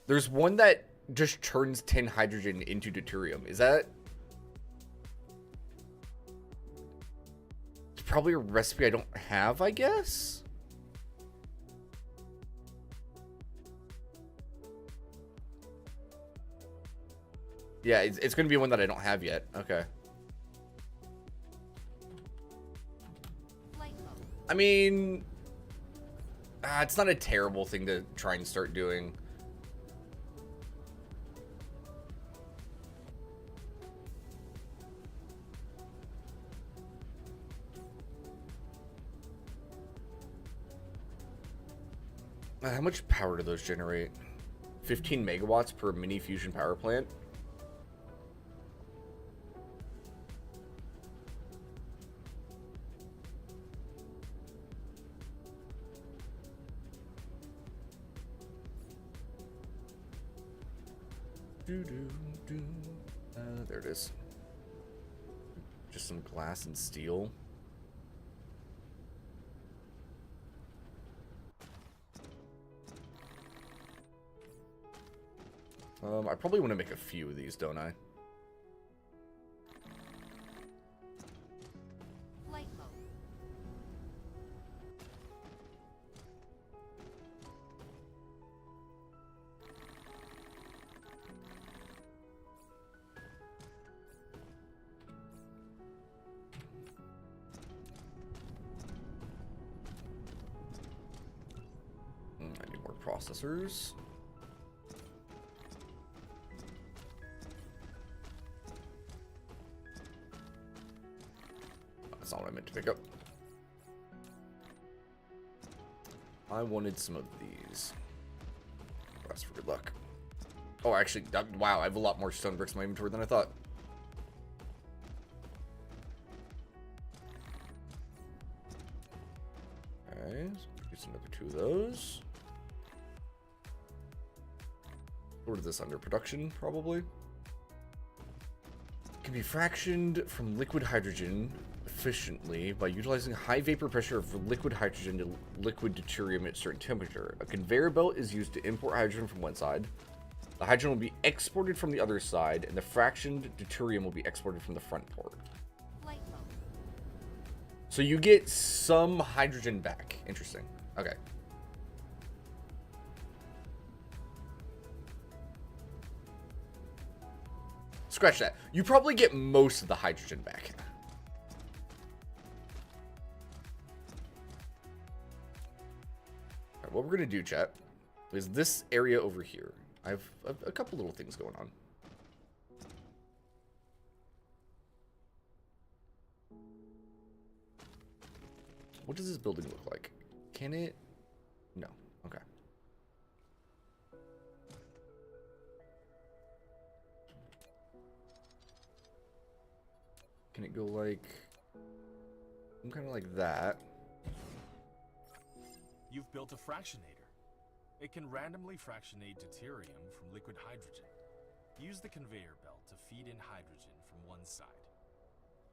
There's one that just turns 10 hydrogen into deuterium. Is that... It's probably a recipe I don't have, I guess? Yeah, it's going to be one that I don't have yet. Okay. I mean... it's not a terrible thing to try and start doing. How much power do those generate? 15 megawatts per mini fusion power plant? There it is. Just some glass and steel. I probably want to make a few of these, don't I? Flight mode. I need more processors. That's not what I meant to pick up. I wanted some of these. Rest for good luck. Oh, actually, wow, I have a lot more stone bricks in my inventory than I thought. Okay, so produce another 2 of those. What is this under production, probably? Can be fractioned from liquid hydrogen efficiently by utilizing high vapor pressure of liquid hydrogen to liquid deuterium at a certain temperature. A conveyor belt is used to import hydrogen from one side. The hydrogen will be exported from the other side, and the fractioned deuterium will be exported from the front port. Flight mode. So you get some hydrogen back. Interesting. Okay. Scratch that. You probably get most of the hydrogen back. All right, what we're going to do, chat, is this area over here. I have a couple little things going on. What does this building look like? Can it? No. Okay. Can it go like... kind of like that? You've built a fractionator. It can randomly fractionate deuterium from liquid hydrogen. Use the conveyor belt to feed in hydrogen from one side.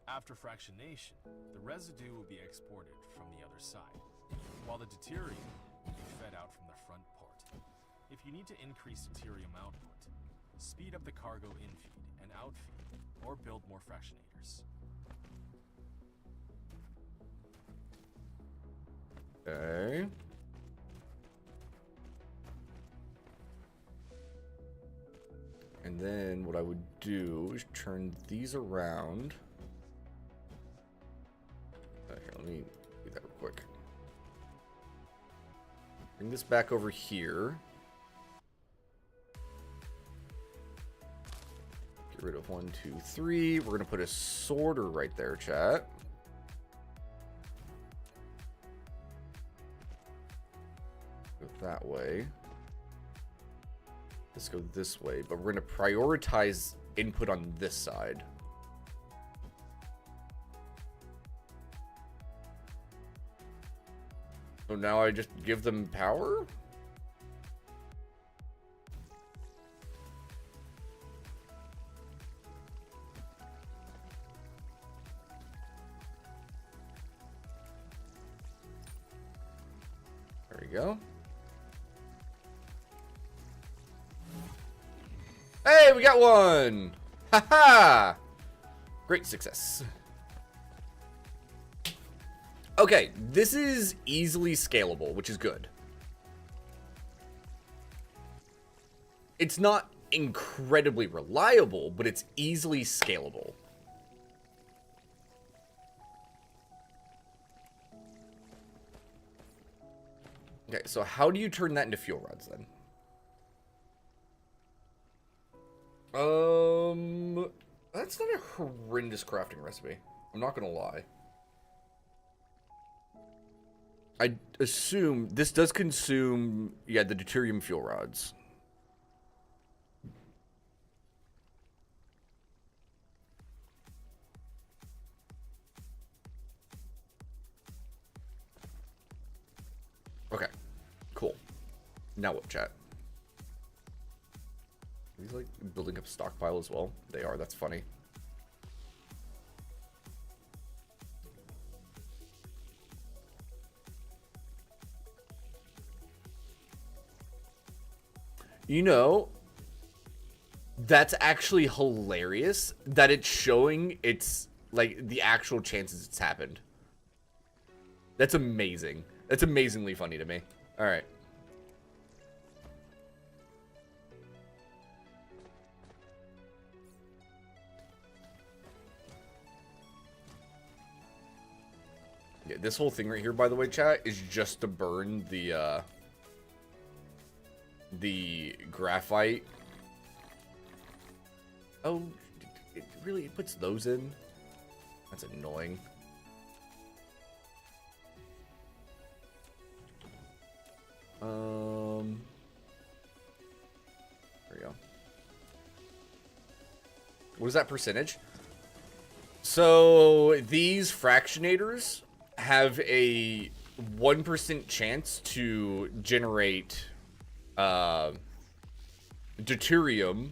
After fractionation, the residue will be exported from the other side, while the deuterium will be fed out from the front port. If you need to increase deuterium output, speed up the cargo infeed and outfeed, or build more fractionators. Okay. then what I would do is turn these around. Here, let me do that real quick. Bring this back over here. Get rid of 1, 2, 3. We're gonna put a sorter right there, chat. Go that way. Let's go this way, but we're gonna prioritize input on this side. So now I just give them power? There we go. Hey, we got one! Haha! Great success. Okay, this is easily scalable, which is good. It's not incredibly reliable, but it's easily scalable. Okay, so how do you turn that into fuel rods then? That's not a horrendous crafting recipe. I'm not gonna lie. I assume this does consume, yeah, the deuterium fuel rods. Okay, cool. Now what, chat? Are these like building up a stockpile as well? They are, that's funny. You know, that's actually hilarious that it's showing it's like the actual chances it's happened. That's amazing. That's amazingly funny to me. All right. Yeah, this whole thing right here, by the way, chat, is just to burn the graphite. Oh, it really puts those in? That's annoying. There we go. What is that percentage? So these fractionators have a 1% chance to generate deuterium,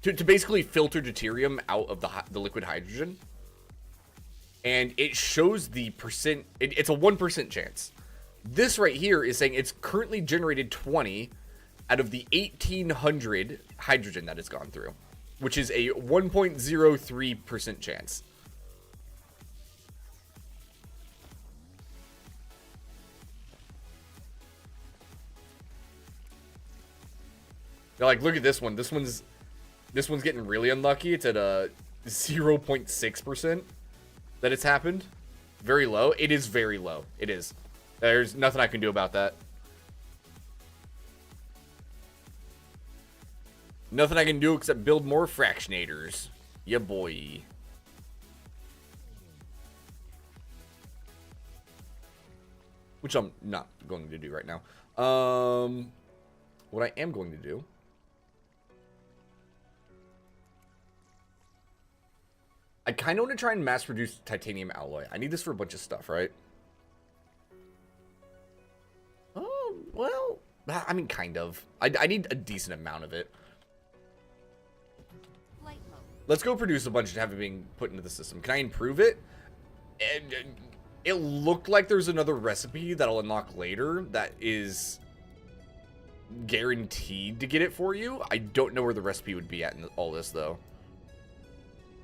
to basically filter deuterium out of the liquid hydrogen, and it shows the percent. It's a 1% chance. This right here is saying it's currently generated 20 out of the 1800 hydrogen that it's gone through, which is a 1.03% chance. They're like, look at this one. This one's getting really unlucky. It's at a 0.6% that it's happened. Very low. It is very low. It is. There's nothing I can do about that. Nothing I can do except build more fractionators. Yeah, boy. Which I'm not going to do right now. What I am going to do... I kind of want to try and mass produce titanium alloy. I need this for a bunch of stuff, right? Oh, well, I mean, kind of. I need a decent amount of it. Flight mode. Let's go produce a bunch and have it being put into the system. Can I improve it? And it looked like there's another recipe that I'll unlock later that is guaranteed to get it for you. I don't know where the recipe would be at in all this, though.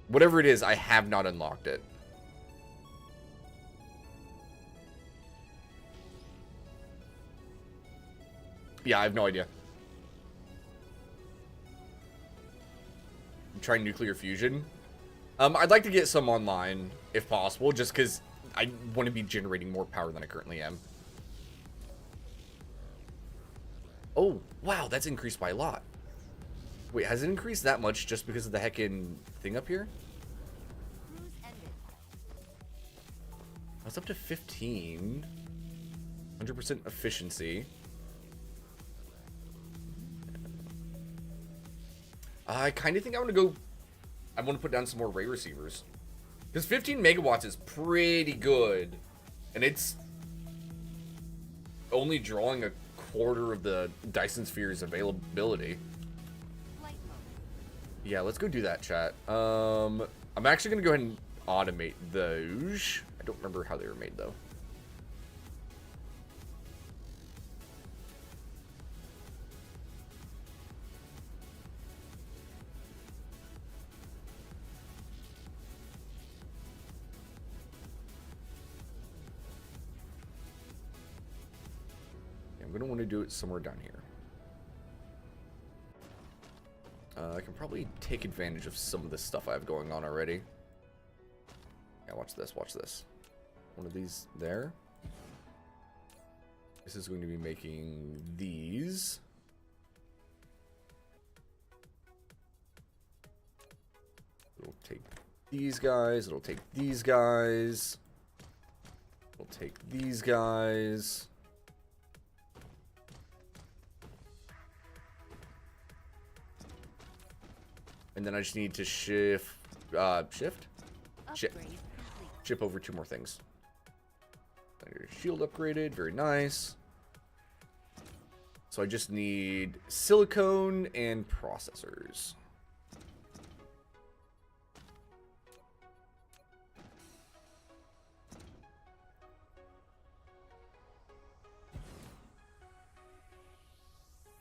Whatever it is, I have not unlocked it. Yeah, I have no idea. try nuclear fusion. I'd like to get some online, if possible, just because I want to be generating more power than I currently am. Oh, wow, that's increased by a lot. Wait, has it increased that much just because of the heckin' thing up here? Cruise ended. That's up to 15. 100% efficiency. I kind of think I want to go... I want to put down some more ray receivers. Because 15 megawatts is pretty good. And it's only drawing a quarter of the Dyson Sphere's availability. Flight mode. Yeah, let's go do that, chat. I'm actually going to go ahead and automate those. I don't remember how they were made, though. I'm going to want to do it somewhere down here. I can probably take advantage of some of the stuff I have going on already. Yeah, watch this, watch this. One of these there. This is going to be making these. It'll take these guys, it'll take these guys. It'll take these guys. And then I just need to ship over 2 more things. Shield upgraded, very nice. So I just need silicone and processors.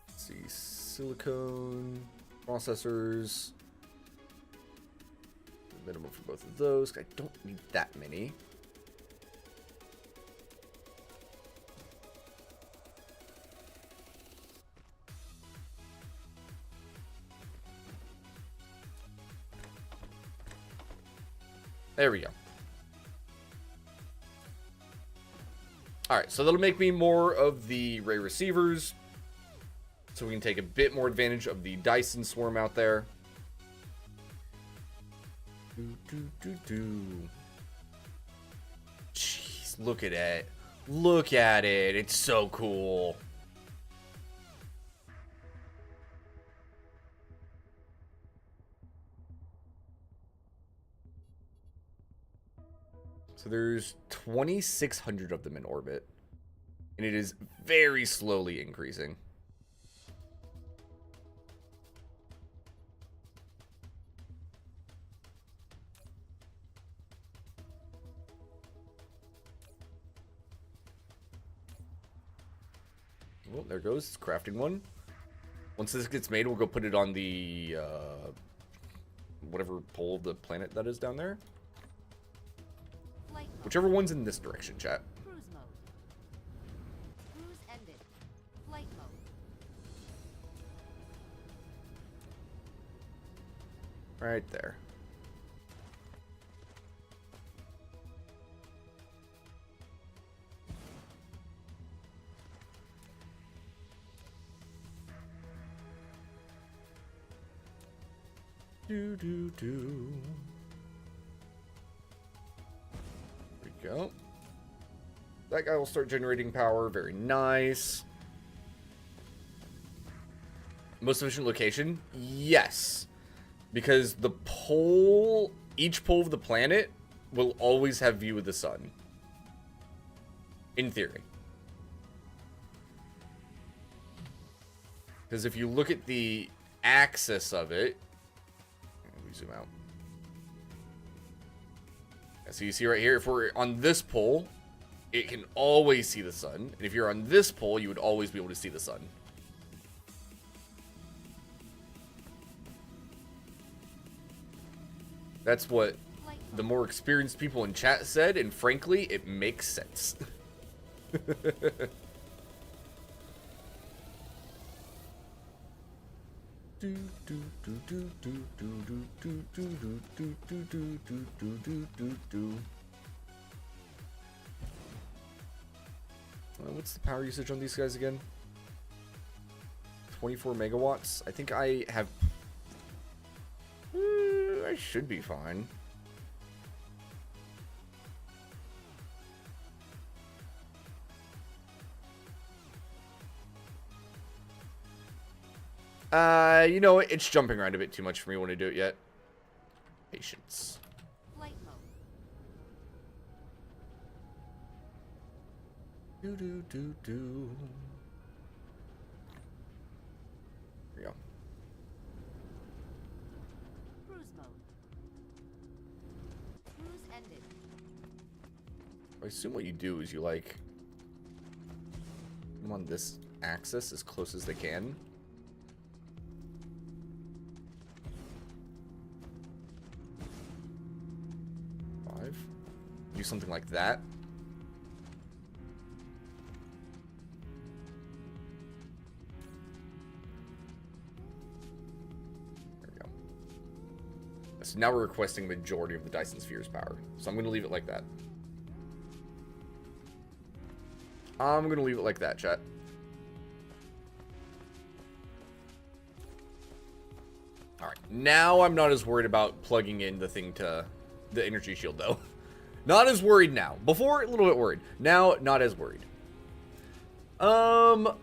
Let's see, silicone, processors. Minimum for both of those. I don't need that many. There we go. Alright, so that'll make me more of the ray receivers. So we can take a bit more advantage of the Dyson swarm out there. Jeez, look at it. Look at it. It's so cool. So there's 2,600 of them in orbit. And it is very slowly increasing. Well, there goes. It's crafting one. Once this gets made, we'll go put it on the whatever pole of the planet that is down there. Flight mode. Whichever one's in this direction, chat. Cruise mode. Cruise ended. Flight mode. Right there. Do. There we go. That guy will start generating power. Very nice. Most efficient location? Yes. Because the pole, each pole of the planet will always have view of the sun. In theory. Because if you look at the axis of it, let me zoom out. So you see right here, if we're on this pole, it can always see the sun. And if you're on this pole, you would always be able to see the sun. That's what the more experienced people in chat said, and frankly, it makes sense. What's the power usage on these guys again? 24 megawatts. I think I have. I should be fine. You know what? It's jumping around a bit too much for me when I do it yet. Patience. Flight mode. Do do do do. There we go. Cruise mode. Cruise ended. I assume what you do is you like them on this axis as close as they can. Do something like that. There we go. So now we're requesting a majority of the Dyson Sphere's power. So I'm going to leave it like that. I'm going to leave it like that, chat. Alright, now I'm not as worried about plugging in the thing to the energy shield, though. Not as worried now. Before, a little bit worried. Now, not as worried. I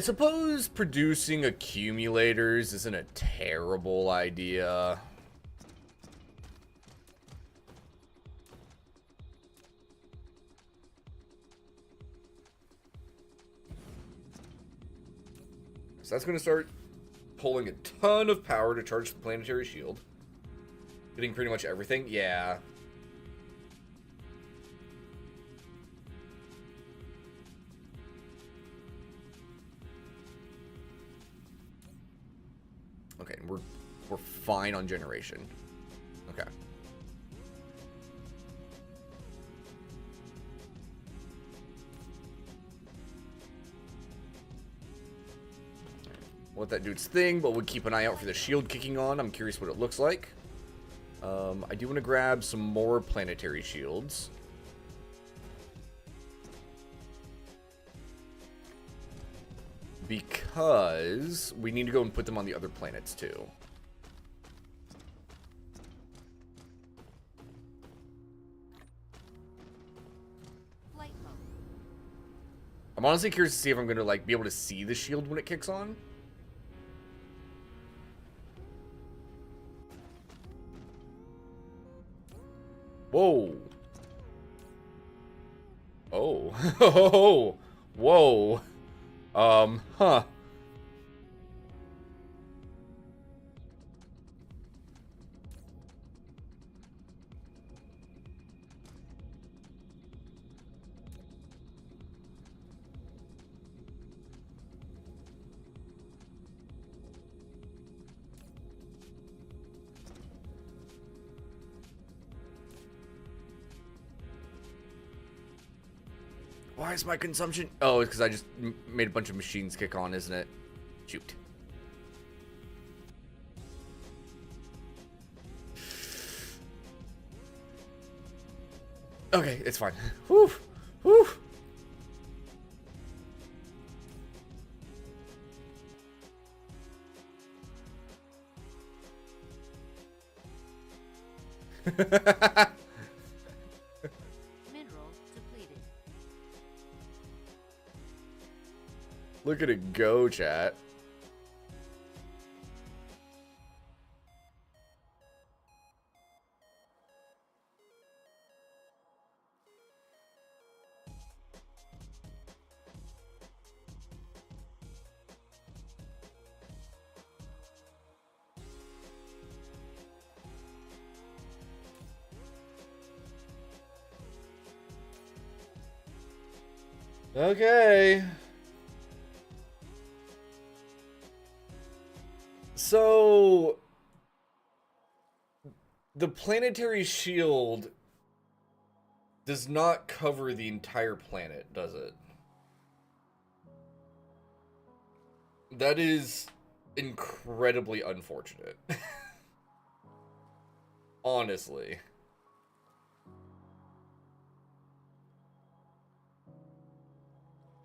suppose producing accumulators isn't a terrible idea. So that's going to start pulling a ton of power to charge the planetary shield. Getting pretty much everything. Yeah. Okay, we're fine on generation. Okay. We'll let that do its thing, but we'll keep an eye out for the shield kicking on. I'm curious what it looks like. I do want to grab some more planetary shields. Because we need to go and put them on the other planets too. Flight mode. I'm honestly curious to see if I'm going to like be able to see the shield when it kicks on. Whoa. Oh. Whoa. Huh. Why is my consumption? Oh, it's because I just made a bunch of machines kick on, isn't it? Shoot. Okay, it's fine. Whew. Whew. Mineral depleted. Look at it go, chat. Okay. So the planetary shield does not cover the entire planet, does it? That is incredibly unfortunate. Honestly.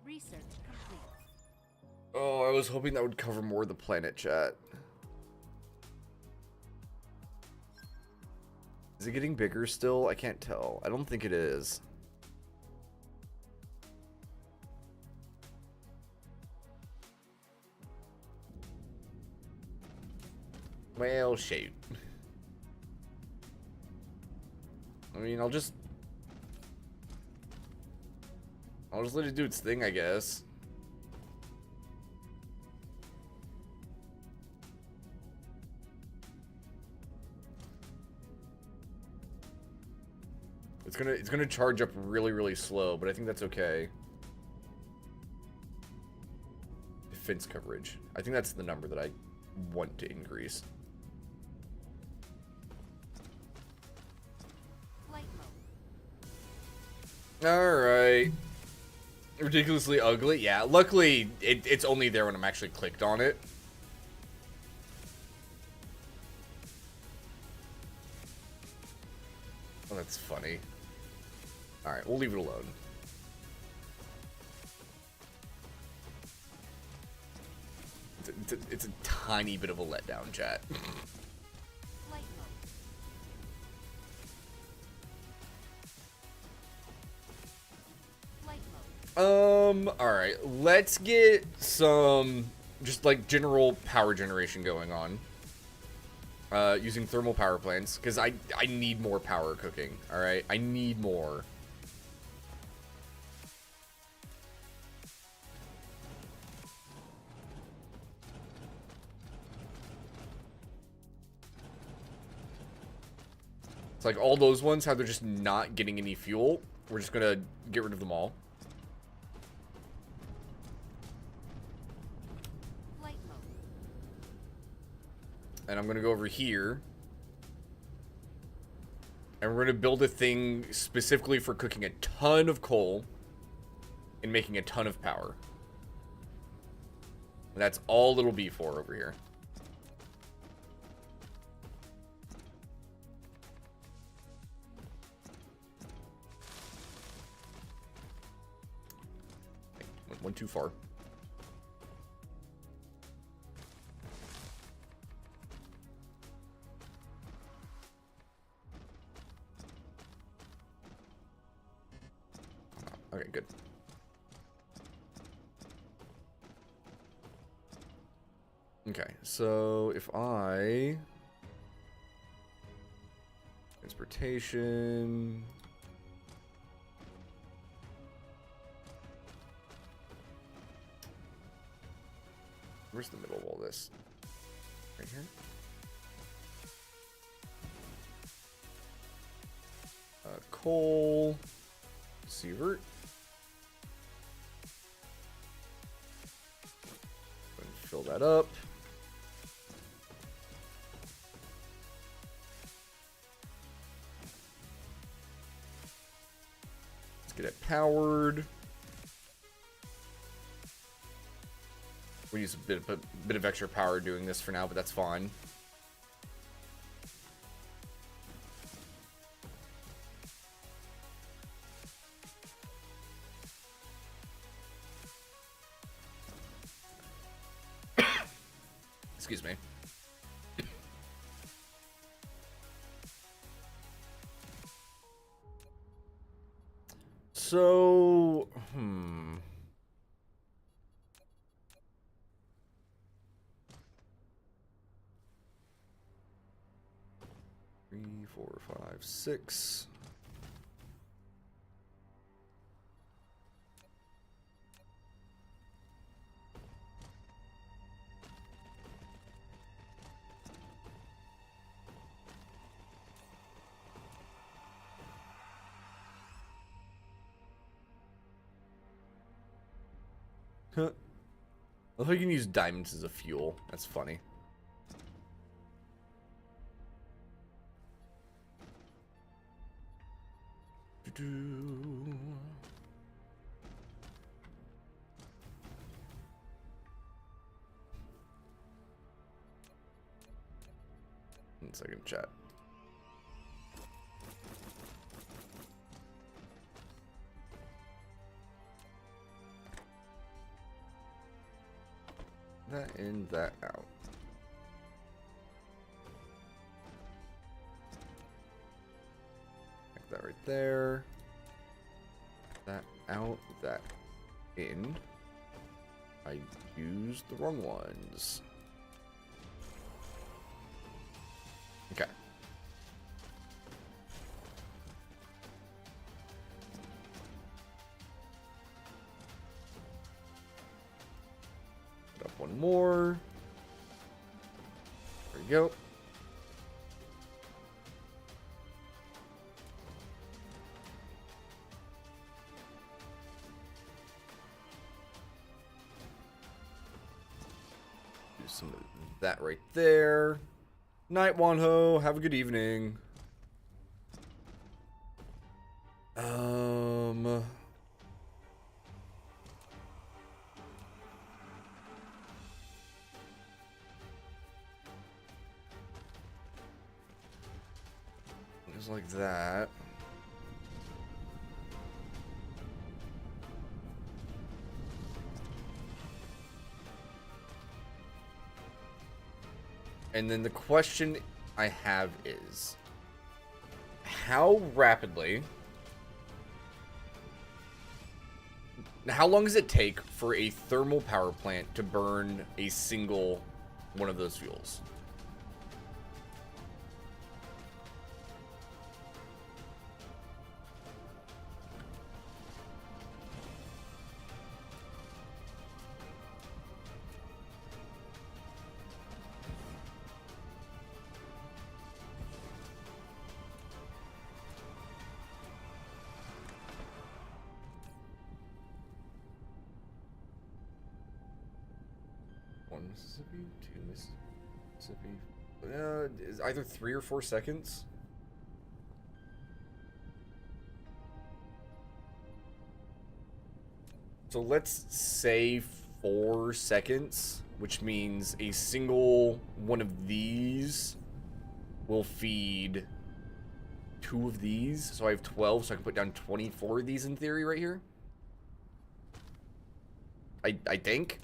Research complete. Oh, I was hoping that would cover more of the planet, chat. Is it getting bigger still? I can't tell. I don't think it is. Well, shoot. I mean, I'll just let it do its thing, I guess. It's gonna charge up really, really slow, but I think that's okay. Defense coverage. I think that's the number that I want to increase. Flight mode. Alright. Ridiculously ugly? Yeah, luckily it's only there when I'm actually clicked on it. Oh, that's funny. Alright, we'll leave it alone. It's a tiny bit of a letdown, chat. Flight mode. Flight mode. Alright, let's get some just like general power generation going on. Using thermal power plants, because I need more power cooking, alright? I need more. It's like all those ones, how they're just not getting any fuel. We're just gonna get rid of them all. Flight mode. And I'm gonna go over here. And we're gonna build a thing specifically for cooking a ton of coal and making a ton of power. And that's all it'll be for over here. Went one too far. Okay, good. Okay, so if I... Transportation... Where's the middle of all this? Right here? Coal... Sievert. Fill that up. Let's get it powered. We use a bit of extra power doing this for now, but that's fine. Excuse me. So, 3, 4, 5, 6. Huh. I love how you can use diamonds as a fuel. That's funny. second, chat. That in, that out. Like that right there. That out, that in. I used the wrong ones. Okay. Put up one more. There we go. Do some of that right there. Night, Wanho. Have a good evening. Just like that. And then the question I have is, how rapidly, how long does it take for a thermal power plant to burn a single one of those fuels? Mississippi, 2 Mississippi. Is either 3 or 4 seconds. So let's say 4 seconds, which means a single one of these will feed 2 of these. So I have 12, so I can put down 24 of these in theory right here. I think.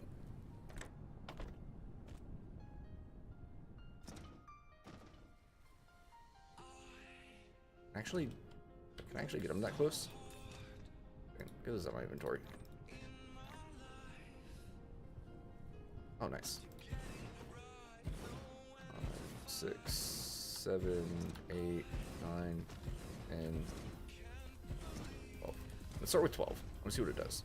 Actually, can I actually get them that close? Okay, get those out of my inventory. Oh, nice. 5, 6, 7, 8, 9, and 12. Let's start with 12. Let's see what it does.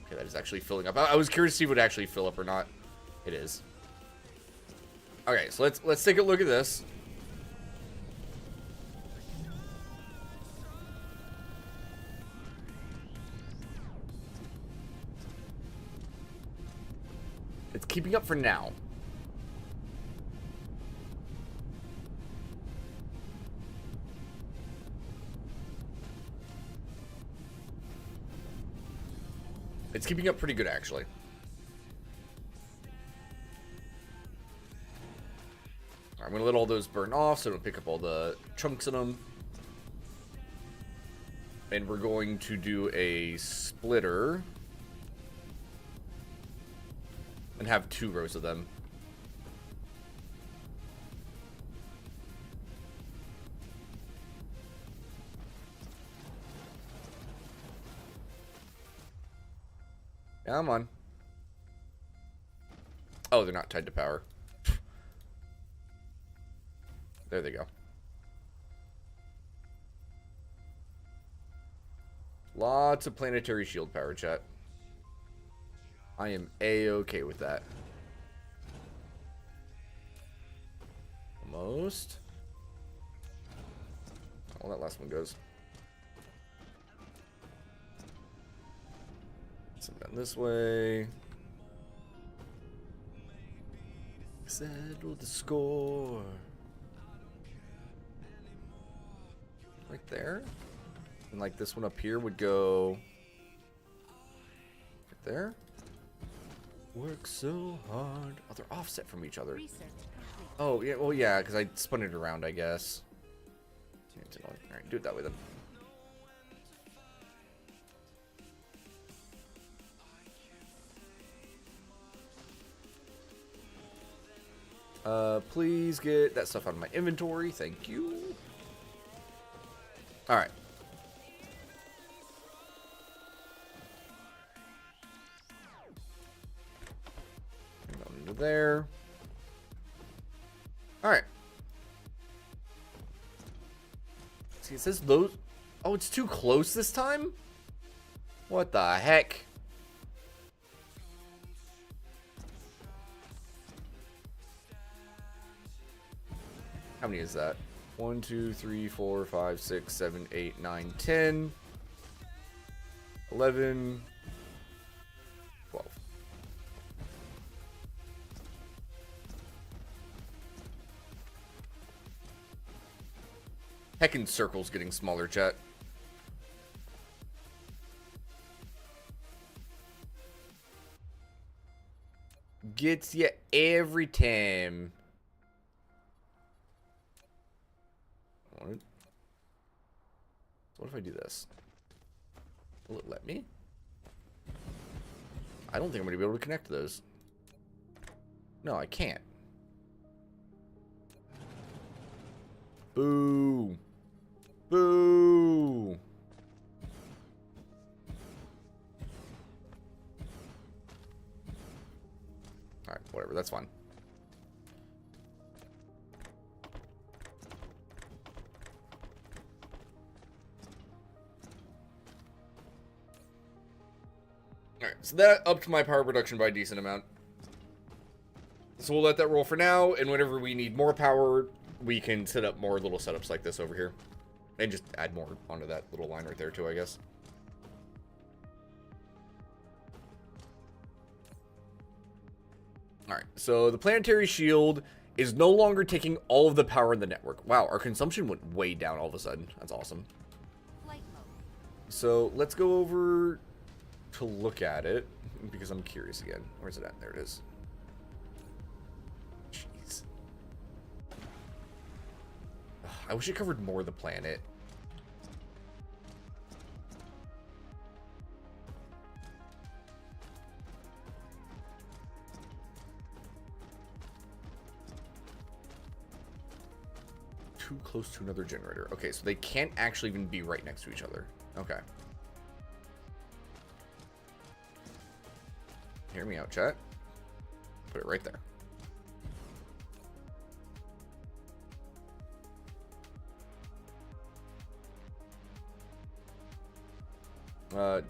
Okay, that is actually filling up. I was curious to see if it would actually fill up or not. It is. Okay, so let's take a look at this. It's keeping up for now. It's keeping up pretty good, actually. I'm going to let all those burn off so I don't pick up all the chunks in them. And we're going to do a splitter. And have 2 rows of them. Yeah, I'm on. Oh, they're not tied to power. There they go. Lots of planetary shield power, chat. I am A-okay with that. Almost. Oh, that last one goes. Some down this way. Settle the score. Right there. And like this one up here would go right there. Work so hard. Oh, they're offset from each other. Research complete. Oh, yeah, well, yeah, because I spun it around, I guess. Alright, do it that way then. Please get that stuff out of my inventory. Thank you. Alright. Into there. Alright. See, it says those. Oh, it's too close this time? What the heck? How many is that? 1, 2, 3, 4, 5, 6, 7, 8, 9, 10, 11, 12. Heckin' circle's getting smaller, chat. Gets ya every time. What if I do this? Will it let me? I don't think I'm going to be able to connect those. No, I can't. Boo. Boo. Alright, whatever, that's fine. Alright, so that upped my power production by a decent amount. So we'll let that roll for now, and whenever we need more power, we can set up more little setups like this over here. And just add more onto that little line right there too, I guess. Alright, so the planetary shield is no longer taking all of the power in the network. Wow, our consumption went way down all of a sudden. That's awesome. Flight mode. So let's go over to look at it, because I'm curious again. Where's it at? There it is. Jeez. Ugh, I wish it covered more of the planet. Too close to another generator. Okay, so they can't actually even be right next to each other. Okay. Hear me out, chat. Put it right there.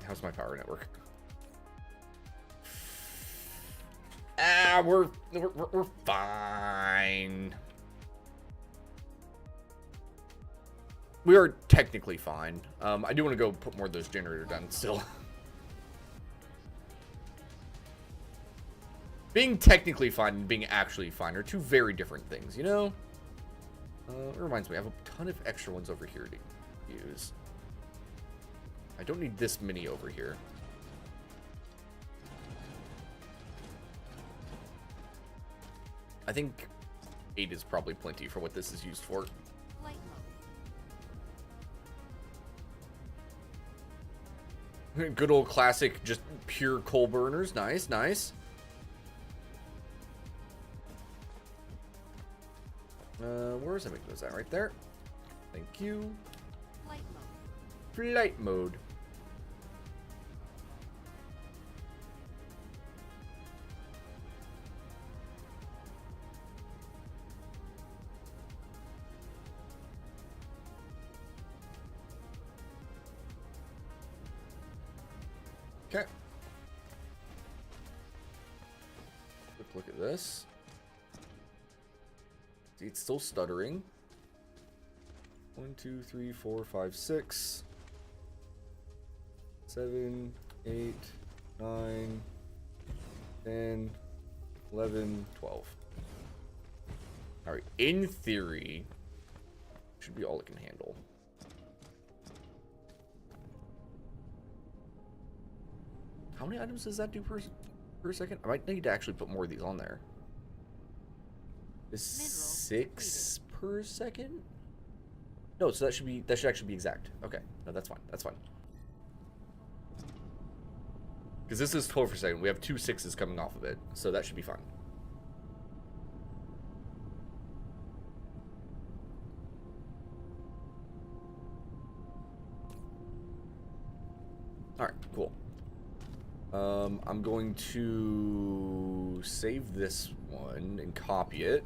How's my power network? Ah, we're fine. We are technically fine. I do want to go put more of those generators down still. Being technically fine and being actually fine are two very different things, you know? It reminds me, I have a ton of extra ones over here to use. I don't need this many over here. I think 8 is probably plenty for what this is used for. Flight mode. Good old classic, just pure coal burners. Nice, nice. Where is I making those at? Right there. Thank you. Flight mode. Flight mode. Okay. Quick look at this. See, it's still stuttering. 1, 2, 3, 4, 5, 6, 7, 8, 9, 10, 11, 12. Alright, in theory, should be all it can handle. How many items does that do per second? I might need to actually put more of these on there. Is 6 per second? No, so that should actually be exact. Okay, no, that's fine. That's fine. Because this is 12 per second. We have 2 6s coming off of it, so that should be fine. All right, cool. I'm going to save this one and copy it.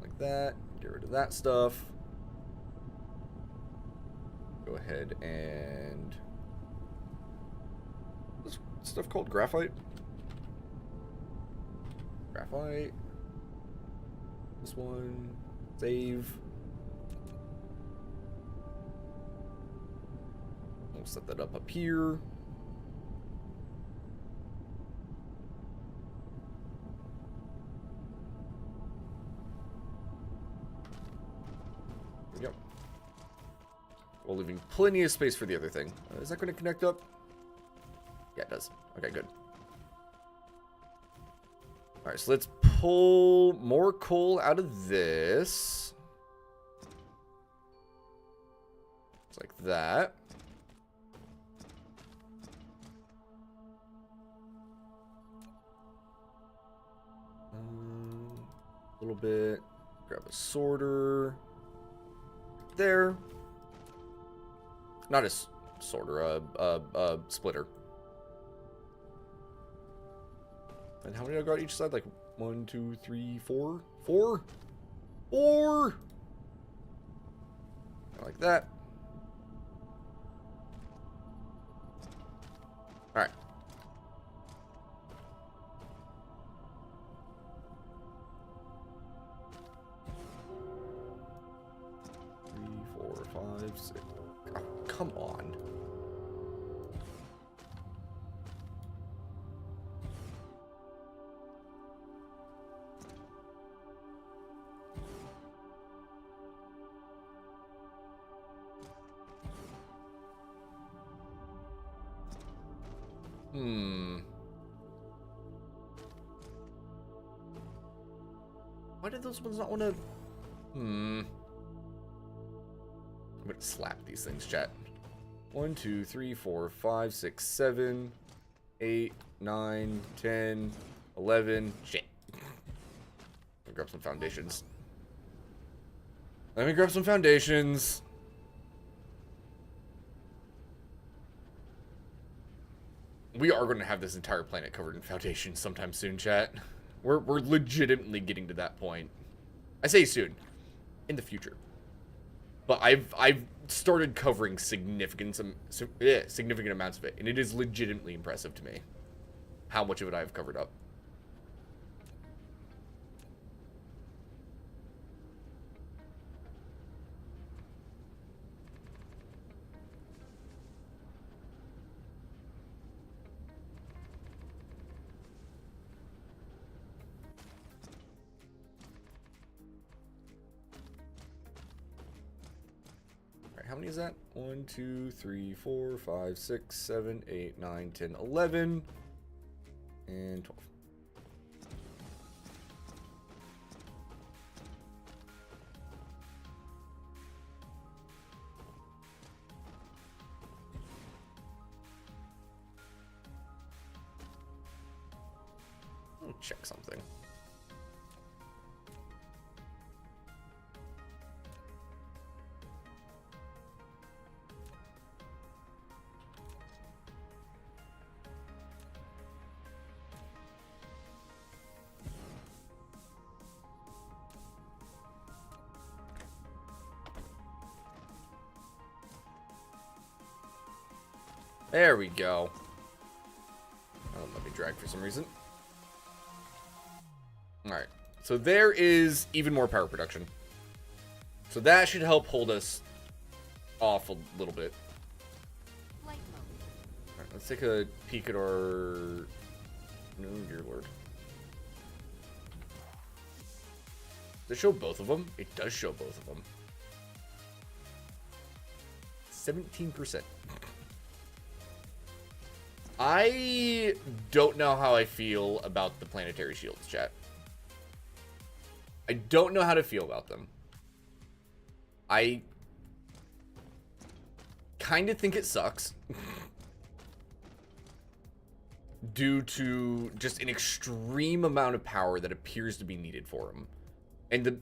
Like that. Get rid of that stuff. Go ahead and... What's this stuff called? Graphite? Graphite. This one. Save. We'll set that up here. There we go. While leaving plenty of space for the other thing. Is that going to connect up? Yeah, it does. Okay, good. Alright, so let's pull more coal out of this. Just like that. A little bit. Grab a sorter. There. Not a sorter, a splitter. And how many I got each side? Like 1, 2, 3, 4? 4? 4! Like that. Alright. Oh, come on. Why did those ones not want to... I'm gonna slap these things, chat. 1, 2, 3, 4, 5, 6, 7, 8, 9, 10, 11. Shit. Let me grab some foundations. Let me grab some foundations. We are going to have this entire planet covered in foundations sometime soon, chat. We're legitimately getting to that point. I say soon. In the future. But I've started covering significant amounts of it, and it is legitimately impressive to me how much of it I've covered up. How many is that? 1, 2, 3, 4, 5, 6, 7, 8, 9, 10, 11, and 12. I'll check something. There we go. Oh, let me drag for some reason. Alright. So there is even more power production. So that should help hold us off a little bit. Flight mode. Alright, let's take a peek at our... No, dear lord. Does it show both of them? It does show both of them. 17%. I don't know how I feel about the planetary shields, chat. I don't know how to feel about them. I kind of think it sucks. Due to just an extreme amount of power that appears to be needed for them. And the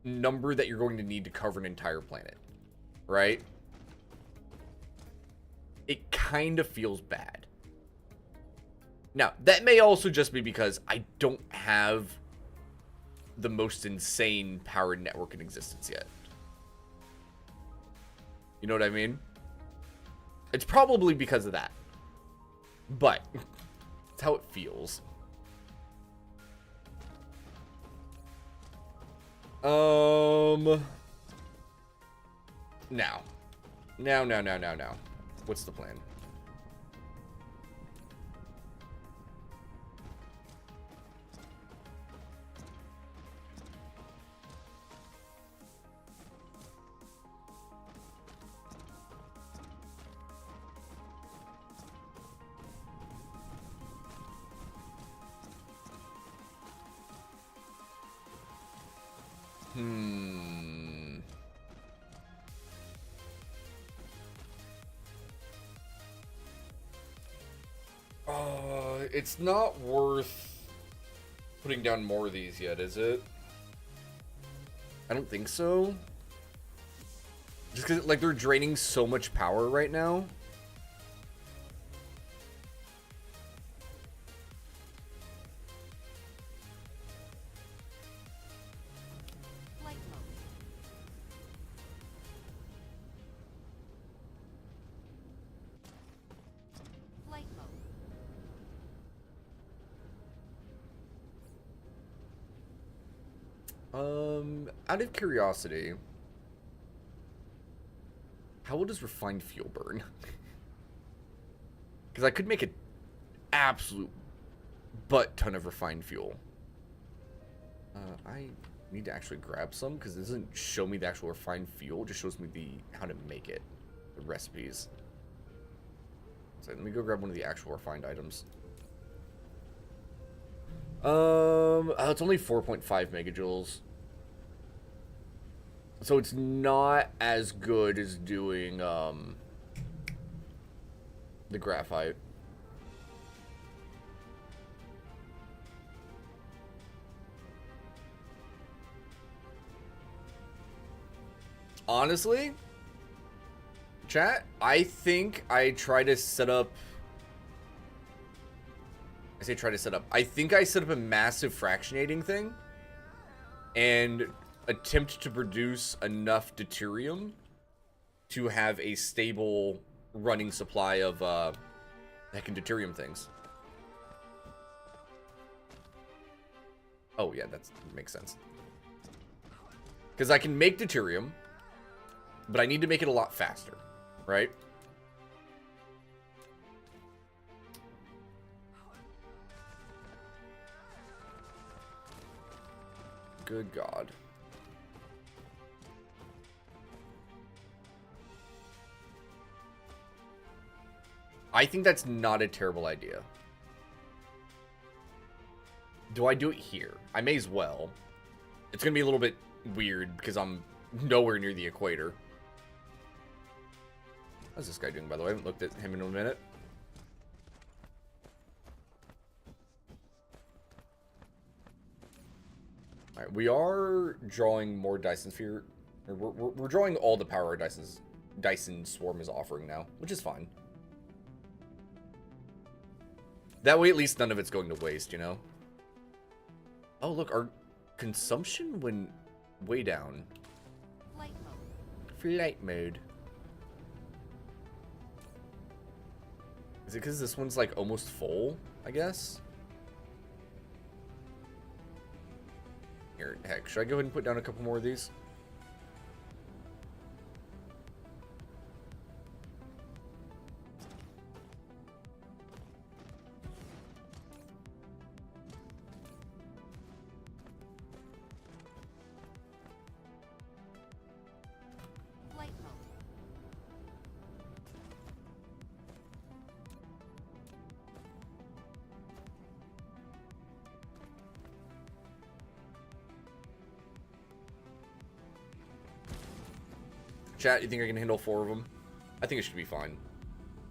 number that you're going to need to cover an entire planet. Right? It kind of feels bad. Now, that may also just be because I don't have the most insane powered network in existence yet. You know what I mean? It's probably because of that. But it's how it feels. Now. What's the plan? It's not worth putting down more of these yet, is it? I don't think so. Just because, like, they're draining so much power right now. Flight mode. Flight mode. Out of curiosity, how well does refined fuel burn? Because I could make an absolute butt ton of refined fuel. I need to actually grab some because it doesn't show me the actual refined fuel. It just shows me the how to make it, the recipes. So let me go grab one of the actual refined items. It's only 4.5 megajoules. So it's not as good as doing, the graphite. Honestly, chat, I think I try to set up... I say try to set up. I think I set up a massive fractionating thing and attempt to produce enough deuterium to have a stable running supply of heckin' deuterium things. Oh yeah, that makes sense. Because I can make deuterium, but I need to make it a lot faster, right? Good God. I think that's not a terrible idea. Do I do it here? I may as well. It's going to be a little bit weird because I'm nowhere near the equator. How's this guy doing, by the way? I haven't looked at him in a minute. Alright, we are drawing more Dyson sphere. We're drawing all the power our Dyson Swarm is offering now, which is fine. That way, at least none of it's going to waste, you know? Oh, look, our consumption went way down. Flight mode. Flight mode. Is it because this one's, like, almost full, I guess? Here, heck, should I go ahead and put down a couple more of these? Flight mode. chat? You think I can handle 4 of them? I think it should be fine.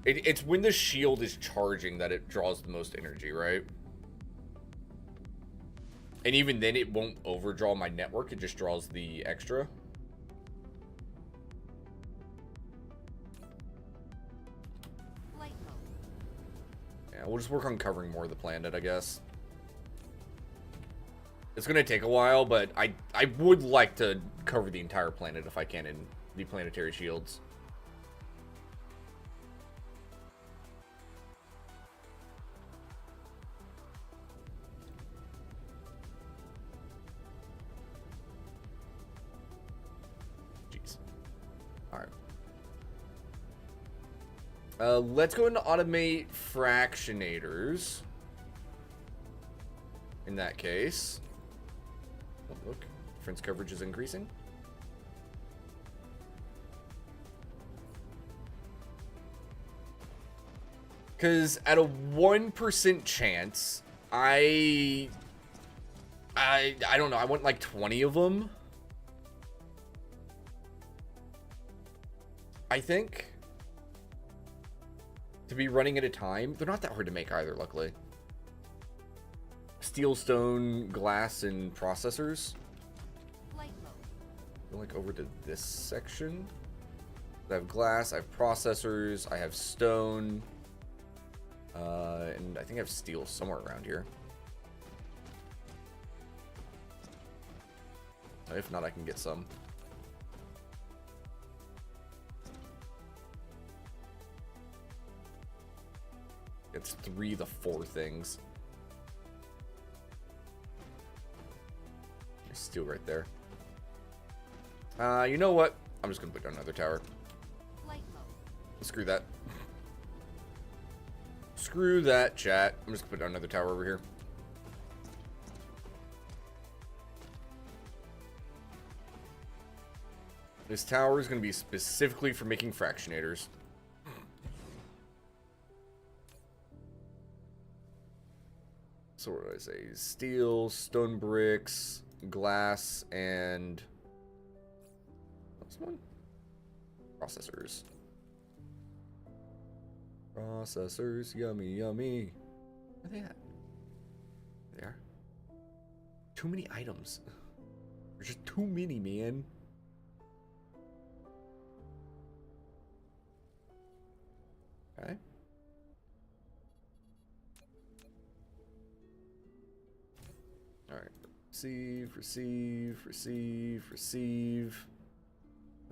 It's when the shield is charging that it draws the most energy, right? And even then, it won't overdraw my network. It just draws the extra. Flight mode. Yeah, we'll just work on covering more of the planet, I guess. It's going to take a while, but I would like to cover the entire planet if I can in the planetary shields. Jeez. Alright. Let's go into automate fractionators. In that case. Oh, look. Difference coverage is increasing. Because at a 1% chance, I don't know. I want like 20 of them. I think. To be running at a time. They're not that hard to make either, luckily. Steel, stone, glass, and processors. Flight mode. Go like over to this section. I have glass, I have processors, I have stone. And I think I have steel somewhere around here. If not, I can get some. It's 3 of the 4 things. There's steel right there. You know what? I'm just gonna put down another tower. Flight mode. Screw that. Screw that, chat. I'm just gonna put down another tower over here. This tower is gonna be specifically for making fractionators. So what did I say? Steel, stone bricks, glass, and what's one? Processors. Processors, yummy, yummy. Where are they at? There. Too many items. There's just too many, man. Okay. Alright. Receive, receive, receive, receive.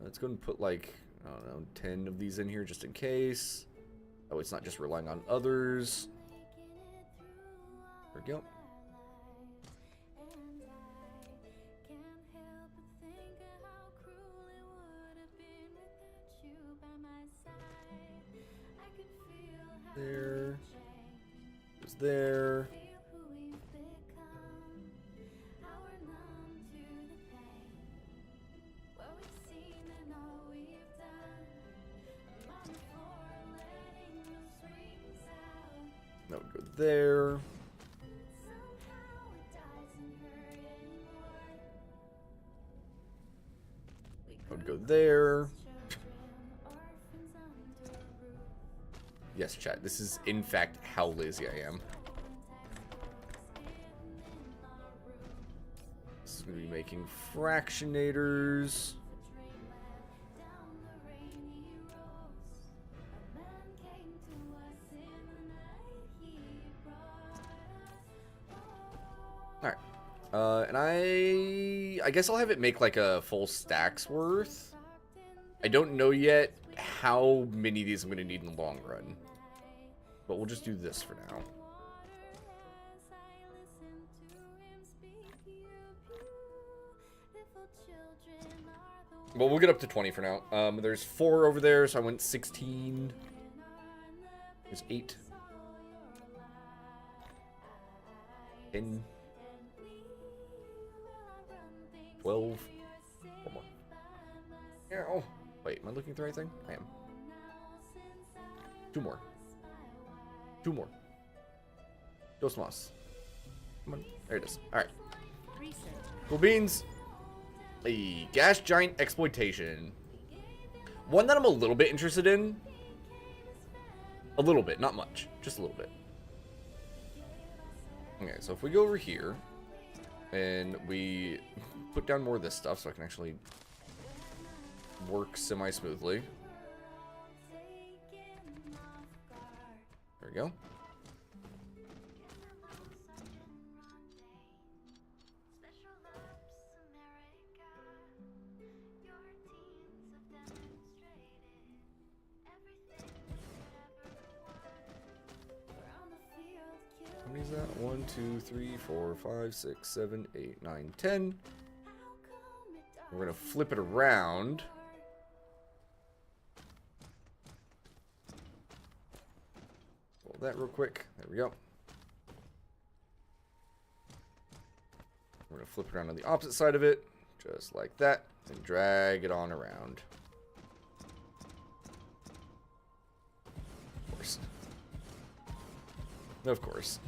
Let's go and put like, I don't know, 10 of these in here just in case. Oh, it's not just relying on others. There we go. There. There's there. That would go there. That would go there. Yes, chat. This is, in fact, how lazy I am. This is going to be making fractionators. Alright. And I guess I'll have it make like a full stack's worth. I don't know yet how many of these I'm going to need in the long run. But we'll just do this for now. Well, we'll get up to 20 for now. There's 4 over there, so I went 16. There's 8. 10. 12. 4 more. Ow. Wait, am I looking at the right thing? I am. 2 more. 2 more. Dos más. Come on. There it is. Alright. Research. Cool beans. A gas giant exploitation. One that I'm a little bit interested in. A little bit, not much. Just a little bit. Okay, so if we go over here and we put down more of this stuff so I can actually work semi-smoothly. There we go. How many is that? 1, 2, 3, 4, 5, 6, 7, 8, 9, 10. We're gonna flip it around. Hold that real quick. There we go. We're gonna flip it around on the opposite side of it, just like that, and drag it on around. Of course. Of course.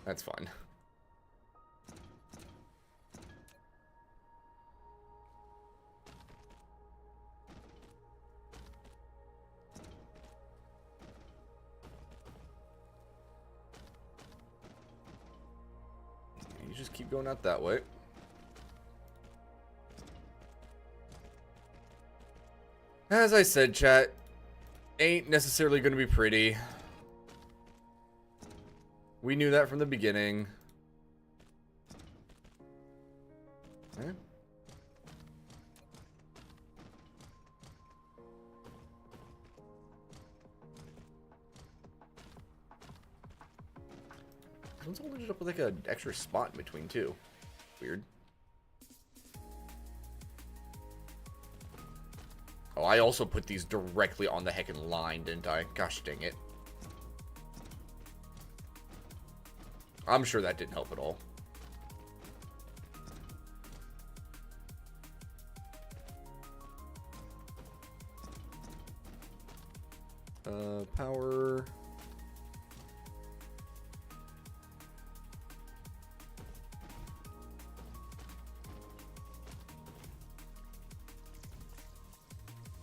That's fun. You just keep going out that way. As I said, chat, ain't necessarily going to be pretty. We knew that from the beginning. Okay. This one's all ended up with like an extra spot in between too. Weird. Oh, I also put these directly on the heckin' line, didn't I? Gosh dang it. I'm sure that didn't help at all. Power.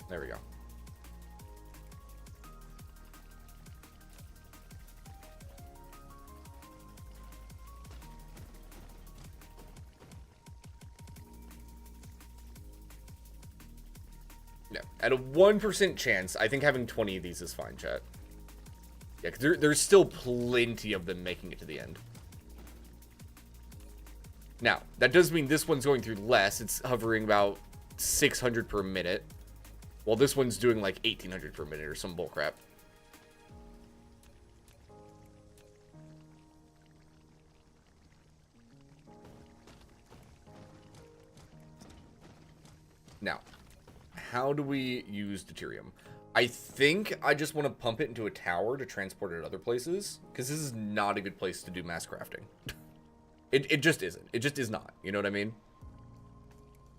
There we go. Yeah, at a 1% chance, I think having 20 of these is fine, chat. Yeah, because there's still plenty of them making it to the end. Now, that does mean this one's going through less. It's hovering about 600 per minute. While this one's doing like 1800 per minute or some bullcrap. Now, how do we use deuterium? I think I just want to pump it into a tower to transport it other places, because this is not a good place to do mass crafting. It just isn't. It just is not. You know what I mean?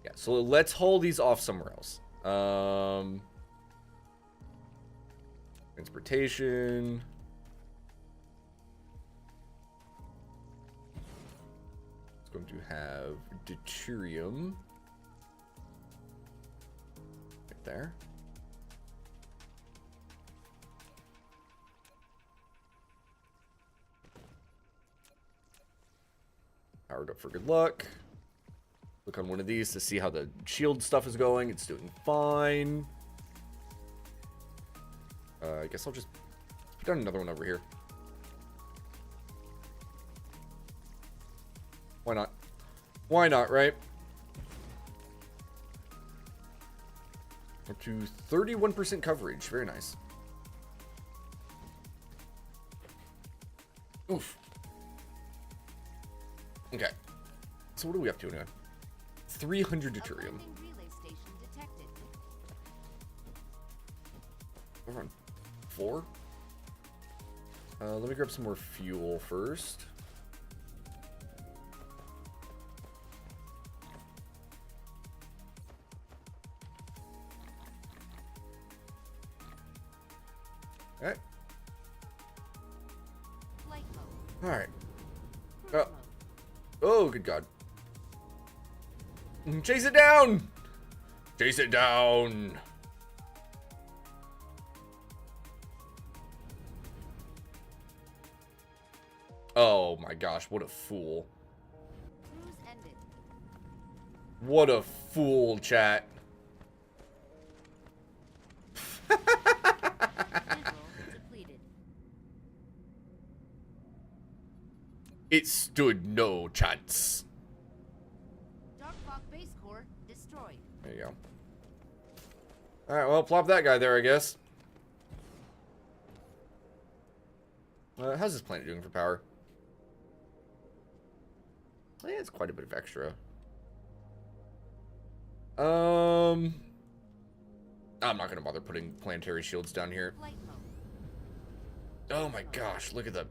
Yeah, so let's haul these off somewhere else. Transportation. It's going to have deuterium. Right there. Powered up for good luck. Look on one of these to see how the shield stuff is going. It's doing fine. I guess I'll just put down another one over here. Why not? Why not, right? Up to 31% coverage. Very nice. Oof. Okay. So what are we up to now? 300 deuterium. Landing relay station detected. We're on 4. Let me grab some more fuel first. Okay. Flight mode. All right. Cruise mode. Oh, good God. Chase it down! Chase it down! Oh my gosh, what a fool. Cruise ended. What a fool, chat. Mineral depleted. It stood no chance. Dark fog base core destroyed. There you go. Alright, well, plop that guy there, I guess. How's this planet doing for power? Oh, yeah, it's quite a bit of extra. I'm not gonna bother putting planetary shields down here. Flight mode. Oh my gosh, look at the...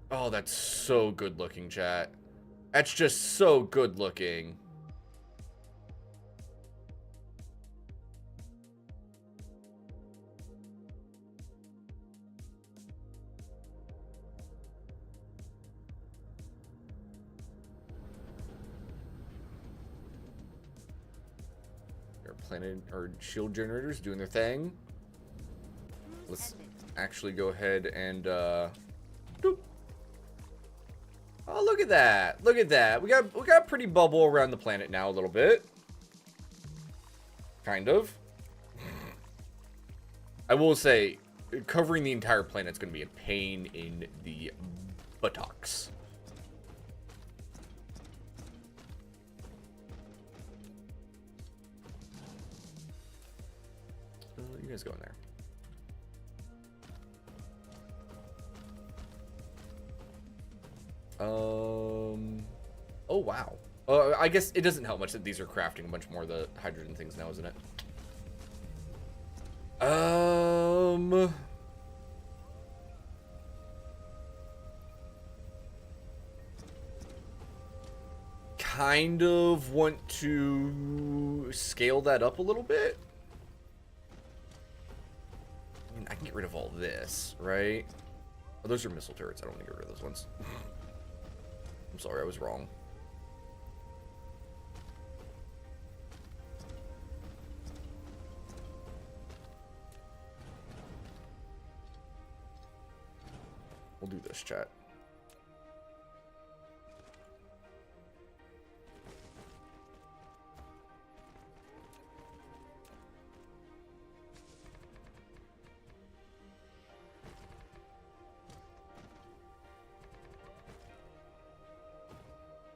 Oh, that's so good looking, chat. That's just so good looking. Our planet or shield generators doing their thing. Cruise Let's ended. actually go ahead and doop. Oh, look at that. Look at that. We got pretty bubble around the planet now a little bit. Kind of. I will say covering the entire planet is going to be a pain in the buttocks. You guys go in there. Oh wow. I guess it doesn't help much that these are crafting a bunch more of the hydrogen things now, isn't it? Kind of want to scale that up a little bit. I mean, I can get rid of all this, right? Oh, those are missile turrets. I don't want to get rid of those ones. I'm sorry, I was wrong. We'll do this, chat.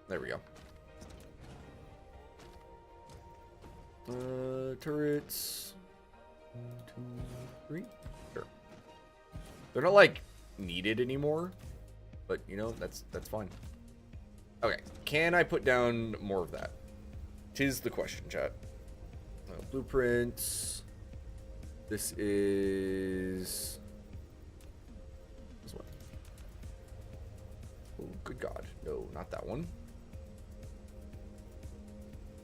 There we go. Turrets. 1, 2, 3. Sure. They're not like needed anymore, but you know that's fine. Okay, can I put down more of that? Tis the question, chat. Blueprints. This is this one. Oh, good God! No, not that one.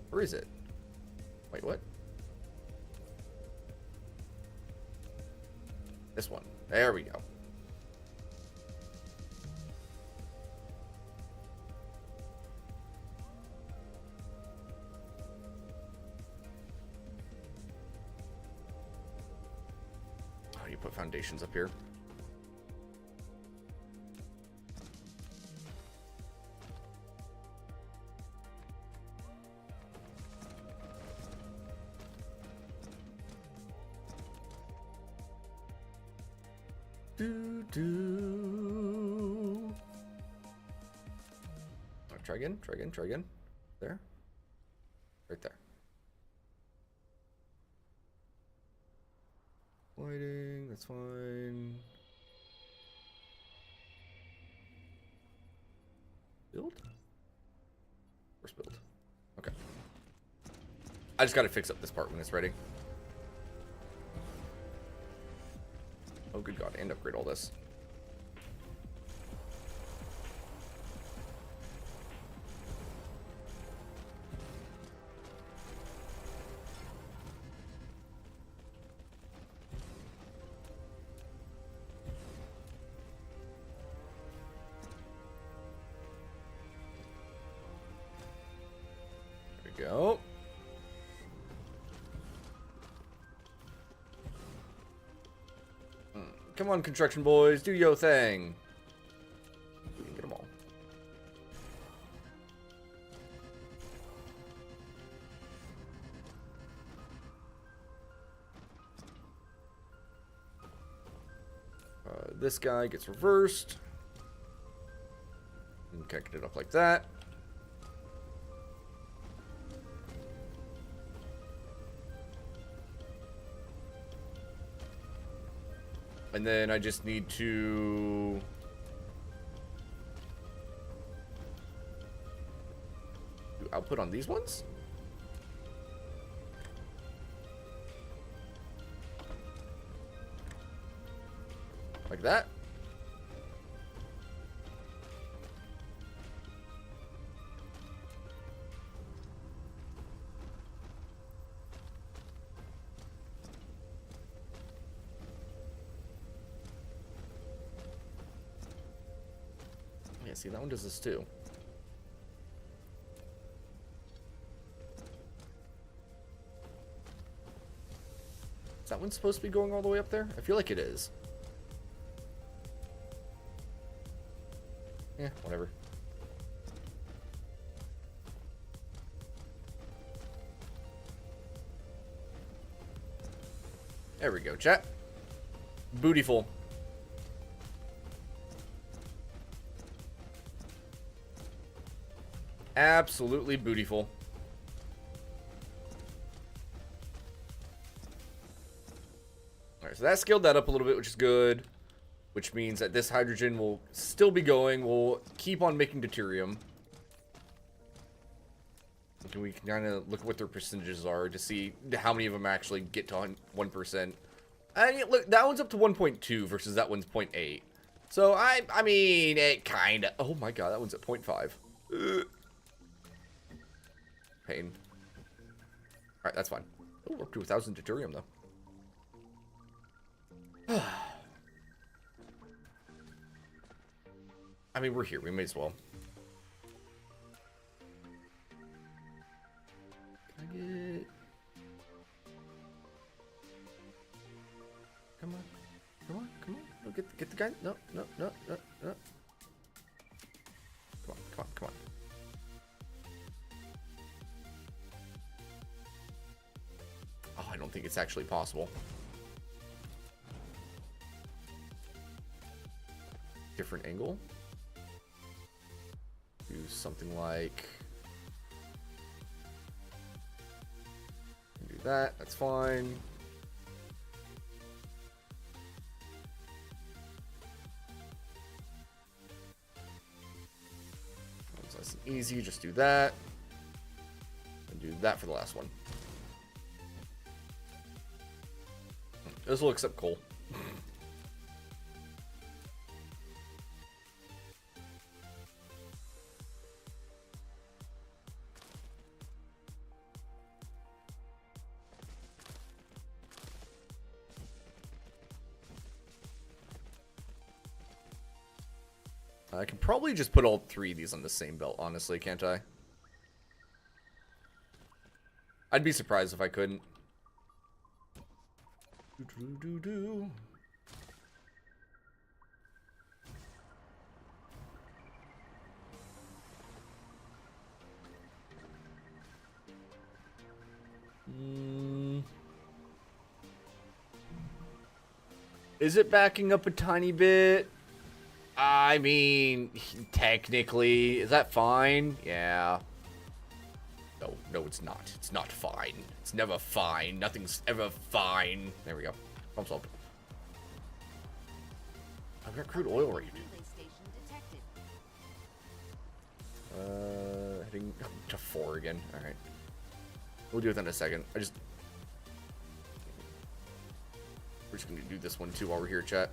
Where is it? Wait, what? This one. There we go. Oh, you put foundations up here. Oh, try again, try again, try again. There. Right there. Lighting, that's fine. Build? Where's build? Okay. I just gotta fix up this part when it's ready. Oh, good God, and upgrade all this. There we go. Come on, construction boys, do your thing. We can this guy gets reversed. And connect it up like that. And then I just need to... do output on these ones? Like that? Yeah, see, that one does this too. Is that one supposed to be going all the way up there? I feel like it is. Yeah, whatever. There we go, chat. Bootyful. Absolutely bootyful. Alright, so that scaled that up a little bit, which is good. Which means that this hydrogen will still be going. We'll keep on making deuterium. And we can kind of look at what their percentages are to see how many of them actually get to 1%. And look, that one's up to 1.2 versus that one's 0.8. So, I mean, it kind of... Oh my god, that one's at 0.5. Pain. Alright, that's fine. Oh, we're up to 1,000 deuterium, though. I mean, we're here. We may as well. Can I get... Come on. Come on. Come on. No, get the guy. No, no, no, no, no. Come on, come on, come on. Oh, I don't think it's actually possible. Different angle. Do something like... do that. That's fine. It's nice and easy. Just do that. And do that for the last one. This will accept coal. I can probably just put all three of these on the same belt, honestly, can't I? I'd be surprised if I couldn't. Is it backing up a tiny bit? I mean, technically, is that fine? Yeah. No, no, it's not. It's not fine. It's never fine. Nothing's ever fine. There we go. Problem solved. I've got crude oil right here. Heading to 4 again. Alright. We'll do it in a second. We're just gonna do this one too while we're here, chat.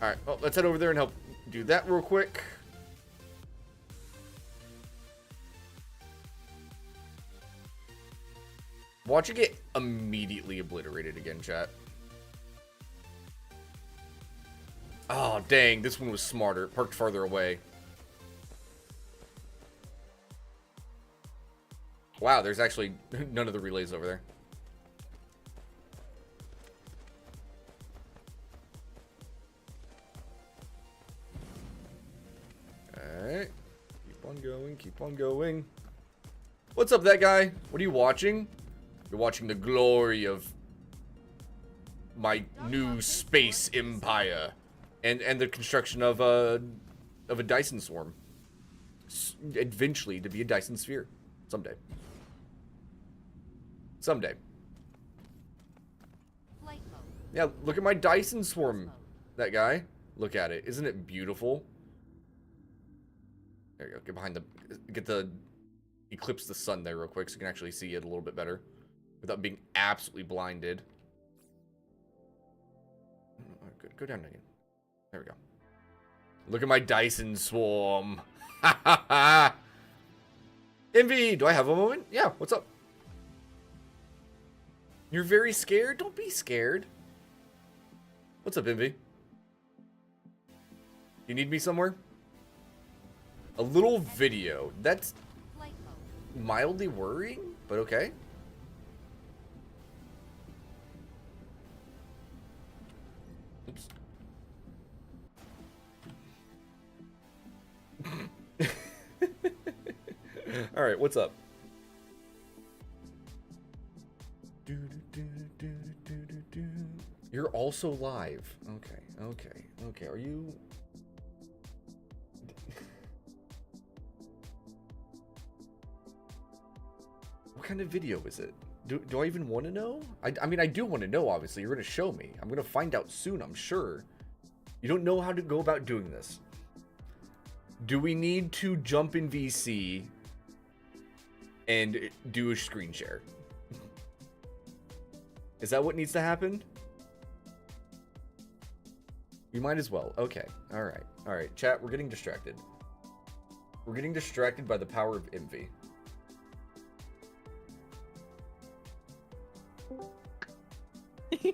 Alright, well, let's head over there and help do that real quick. Watch it get immediately obliterated again, chat. Oh, dang, this one was smarter. Parked farther away. Wow, there's actually none of the relays over there. on going, keep on going. What's up, that guy? What are you watching? You're watching the glory of my new space empire, and the construction of a Dyson swarm. Eventually, to be a Dyson sphere, someday. Someday. Flight mode. Yeah, look at my Dyson swarm. That guy. Look at it. Isn't it beautiful? There you go. Get behind the eclipse the sun there real quick so you can actually see it a little bit better without being absolutely blinded. Oh, good. Go down again. There we go. Look at my Dyson swarm. Ha ha ha. Envy, do I have a moment? Yeah, what's up? You're very scared? Don't be scared. What's up, Envy? You need me somewhere? A little video. That's Flight mode. mildly worrying, but okay. Oops. All right, what's up? You're also live. Okay. Are you? What kind of video is it? Do I even want to know? I mean, I do want to know, obviously. You're going to show me. I'm going to find out soon, I'm sure. You don't know how to go about doing this. Do we need to jump in VC and do a screen share? Is that what needs to happen? We might as well. Okay. All right. Chat, we're getting distracted. We're getting distracted by the power of envy.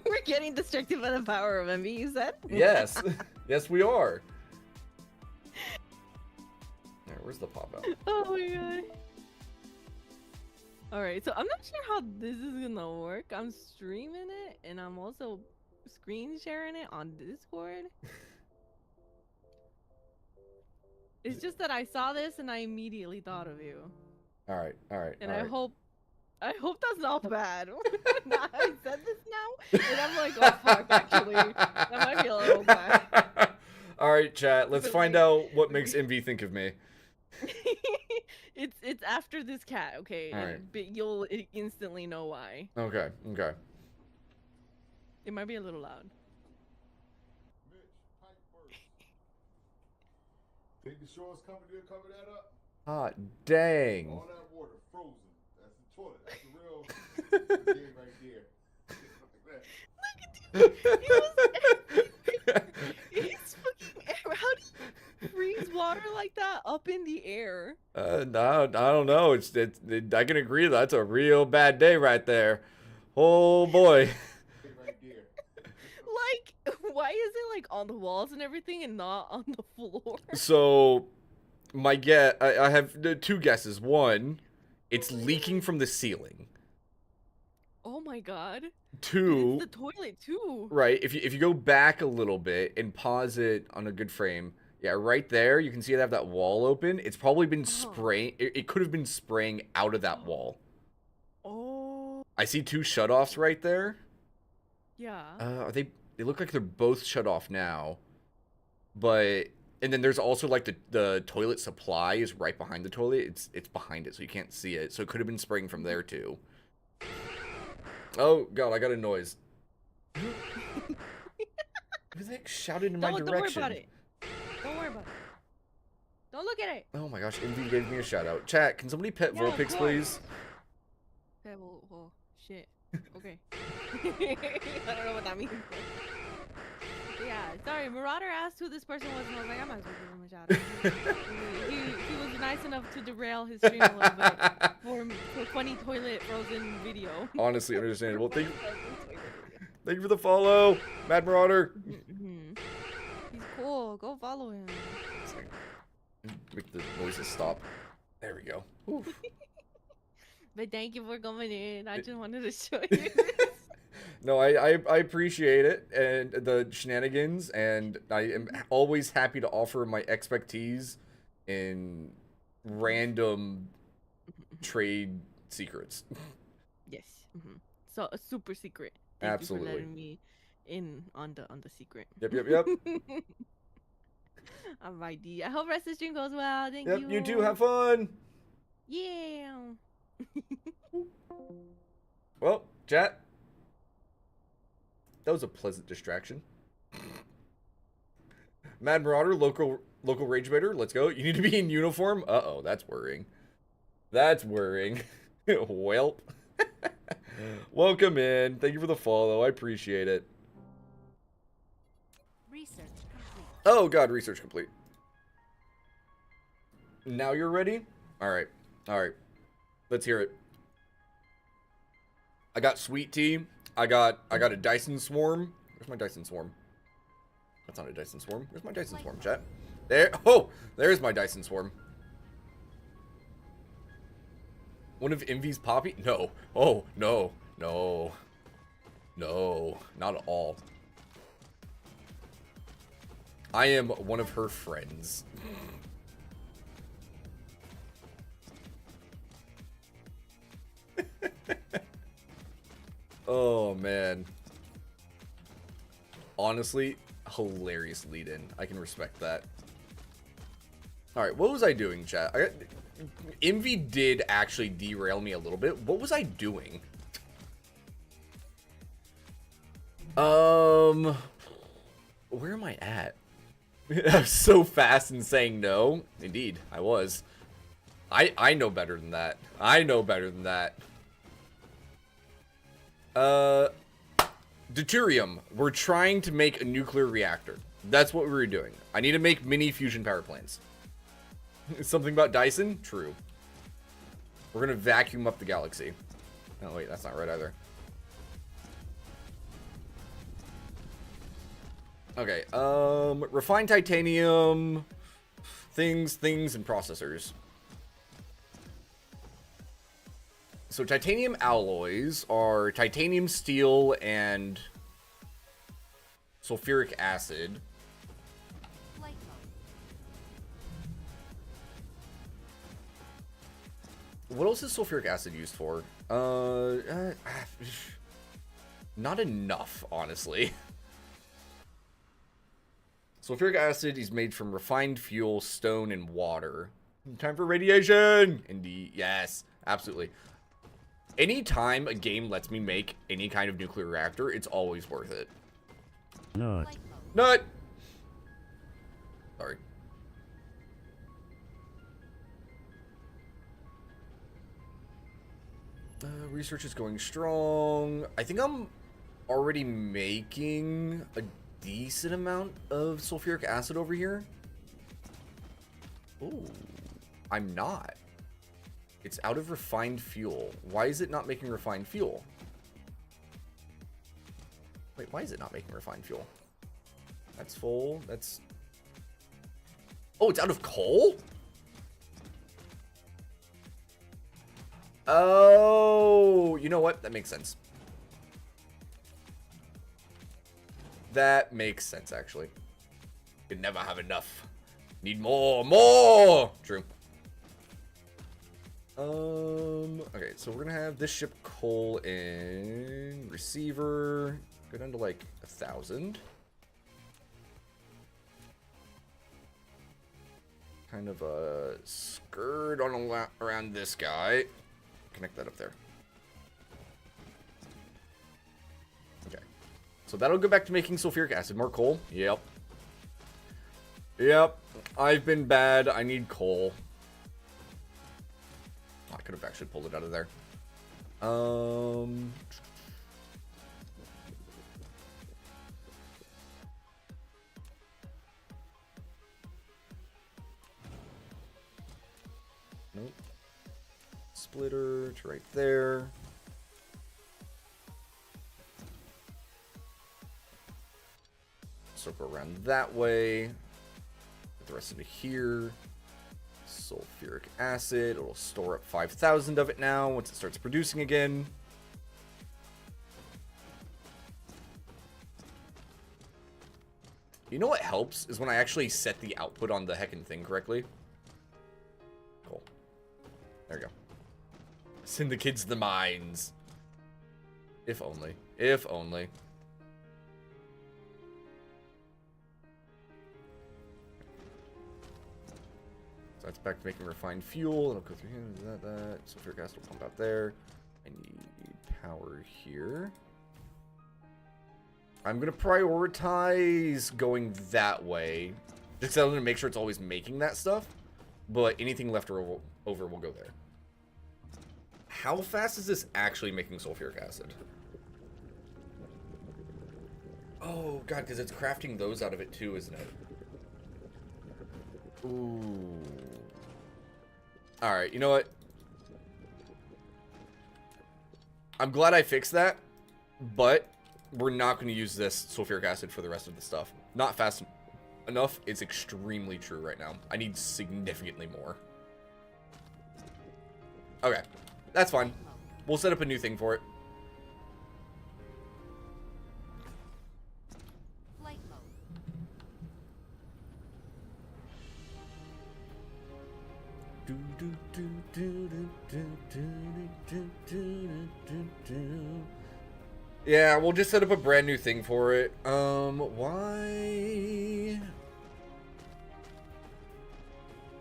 We're getting distracted by the power of envy, you said? Yes. Yes, we are. All right, where's the pop out? Oh my god. Alright, so I'm not sure how this is gonna work. I'm streaming it and I'm also screen sharing it on Discord. It's just that I saw this and I immediately thought of you. All right. And all I right. hope that's not bad. I said this now and I'm like, oh fuck, actually. That might be a little bad. All right, chat. Let's find out what makes envy think of me. It's after this cat, okay? All right. But you'll instantly know why. Okay. It might be a little loud. Mitch, pipe first. Think the shorts company will cover that up? Ah, dang. All that water frozen. That's the toilet. That's the real thing right there. He's fucking air. How do you freeze water like that up in the air? No, I don't know. I can agree that's a real bad day right there. Oh boy. Right there. Like, why is it like on the walls and everything and not on the floor? So, I have two guesses. One, it's leaking from the ceiling. Oh my god. Two, It's the toilet too. right? If you go back a little bit and pause it on a good frame, yeah, right there, you can see I have that wall open. It's probably been spraying. It could have been spraying out of that wall. Oh. I see two shutoffs right there. Yeah. Are they? They look like they're both shut off now. And then there's also like the toilet supply is right behind the toilet. It's behind it, so you can't see it. So it could have been spraying from there too. Oh god, I got a noise. Who the heck shouted in my Don't direction? worry about it. Don't worry about it. Don't look at it. Oh my gosh, Envy gave me a shout out. Chat, can somebody pet Yeah, of Vulpix, course. please? Okay, well, shit. Okay. I don't know what that means. Yeah, sorry. Marauder asked who this person was, and I was like, I might as well give him a shout out. he was nice enough to derail his stream a little bit for funny toilet frozen video. Honestly understandable. Thank you for the follow, Mad Marauder. Mhm. He's cool. Go follow him. Make the noises stop. There we go. Oof. But thank you for coming in. I just wanted to show you. No, I appreciate it and the shenanigans, and I am always happy to offer my expertise in random trade secrets. Yes. So a super secret. Thank you Absolutely. for letting me in on the secret. Yep. Alrighty. I hope rest of the stream goes well. Thank Yep, you. you too. Have fun. Yeah. Well, chat. That was a pleasant distraction. Mad Marauder, local rage baiter. Let's go. You need to be in uniform. Uh-oh, that's worrying. That's worrying. Welp. Welcome in. Thank you for the follow. I appreciate it. Research complete. Oh god, research complete. Now you're ready? Alright. Alright. Let's hear it. I got sweet tea. I got a Dyson swarm. Where's my Dyson swarm? That's not a Dyson swarm. Where's my Dyson swarm, chat? There. Oh, there's my Dyson swarm. One of Envy's poppy? No. Oh, no. No. No. Not at all. I am one of her friends. Oh, man. Honestly, hilarious lead-in. I can respect that. Alright, what was I doing, chat? Envy did actually derail me a little bit. What was I doing? Where am I at? I'm so fast in saying no. Indeed, I was. I know better than that. I know better than that. Deuterium. We're trying to make a nuclear reactor. That's what we were doing. I need to make mini fusion power plants. Something about Dyson? True. We're gonna vacuum up the galaxy. Oh wait, that's not right either. Okay, refined titanium, things, and processors. So titanium alloys are titanium, steel, and sulfuric acid. Flight mode. What else is sulfuric acid used for? Not enough, honestly. Sulfuric acid is made from refined fuel, stone, and water. Time for radiation! Indeed, yes, absolutely. Anytime a game lets me make any kind of nuclear reactor, it's always worth it. Flight mode. Nut! Sorry. Research is going strong. I think I'm already making a decent amount of sulfuric acid over here. Ooh, I'm not. It's out of refined fuel. Why is it not making refined fuel? Wait, why is it not making refined fuel? That's full. That's... Oh, it's out of coal? Oh, you know what? That makes sense. That makes sense, actually. Could never have enough. Need more, more! True. Okay, so we're gonna have this ship coal in receiver. Go down to like 1,000. Kind of a skirt on around this guy. Connect that up there. Okay. So that'll go back to making sulfuric acid. More coal. Yep. Yep. I've been bad. I need coal. Oh, I could have actually pulled it out of there. Nope. Splitter to right there. Circle around that way. Put the rest into here. Sulfuric acid. It'll store up 5,000 of it now once it starts producing again. You know what helps is when I actually set the output on the heckin' thing correctly. Cool. There we go. Send the kids to the mines. If only. If only. So that's back to making refined fuel. It'll go through here. That. Sulfuric acid will pump out there. I need power here. I'm going to prioritize going that way. Just so I'm going to make sure it's always making that stuff. But anything left over will go there. How fast is this actually making sulfuric acid? Oh, God, because it's crafting those out of it too, isn't it? Ooh. Alright, you know what? I'm glad I fixed that, but we're not going to use this sulfuric acid for the rest of the stuff. Not fast enough. It's extremely true right now. I need significantly more. Okay, that's fine. We'll set up a new thing for it. Flight mode. Yeah, we'll just set up a brand new thing for it. Why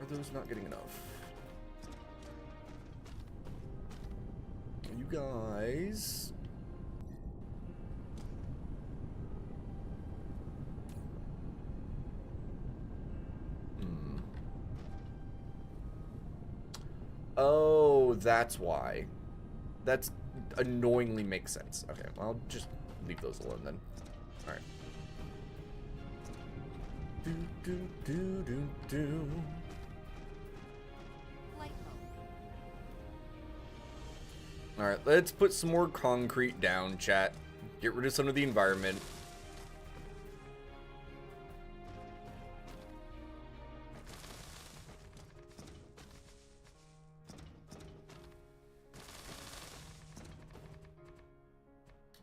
are those not getting enough? You guys. Oh, that's why. That's annoyingly makes sense. Okay, well, I'll just leave those alone then. Alright. Flight mode. Alright, let's put some more concrete down, chat. Get rid of some of the environment.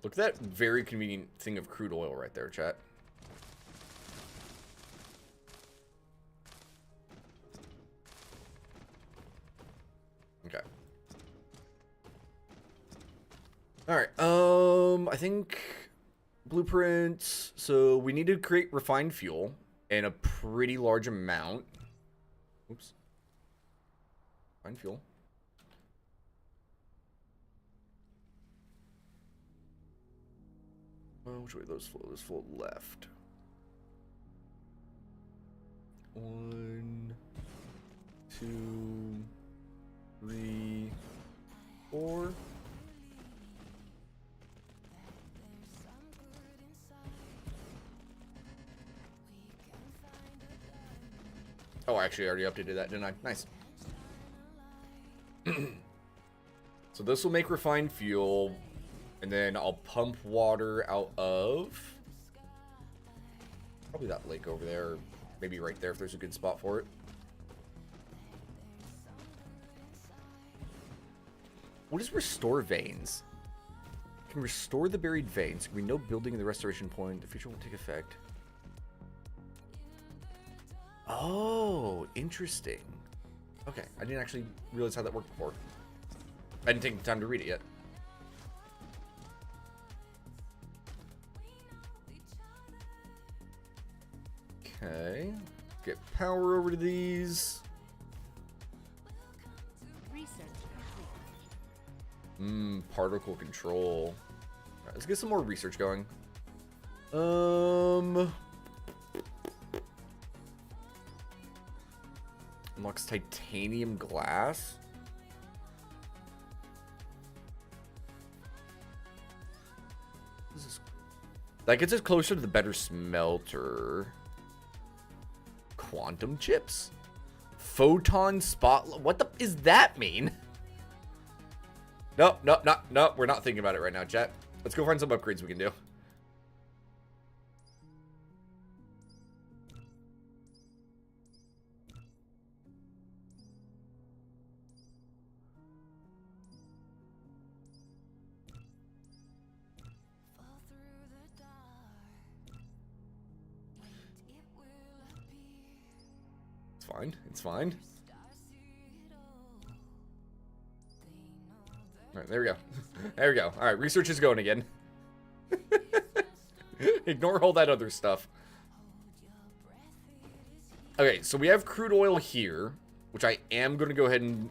Look at that very convenient thing of crude oil right there, chat. Okay. Alright, I think blueprints. So we need to create refined fuel in a pretty large amount. Oops. Refined fuel. Which way those flow? Those flow left. 1, 2, 3, 4. Oh, actually, I already updated that, didn't I? Nice. So this will make refined fuel. And then I'll pump water out of probably that lake over there, or maybe right there if there's a good spot for it. What is restore veins? Can restore the buried veins. There can be no building in the restoration point. The feature won't take effect. Oh, interesting. Okay, I didn't actually realize how that worked before. I didn't take the time to read it yet. Okay, get power over to these. Research complete. Particle control. All right, let's get some more research going. Unlocks titanium glass. This is, that gets us closer to the better smelter. Quantum chips? Photon spot. What the is that mean? Nope, we're not thinking about it right now, chat. Let's go find some upgrades we can do. It's fine. It's fine. Alright, there we go. There we go. Alright, research is going again. Ignore all that other stuff. Okay, so we have crude oil here, which I am going to go ahead and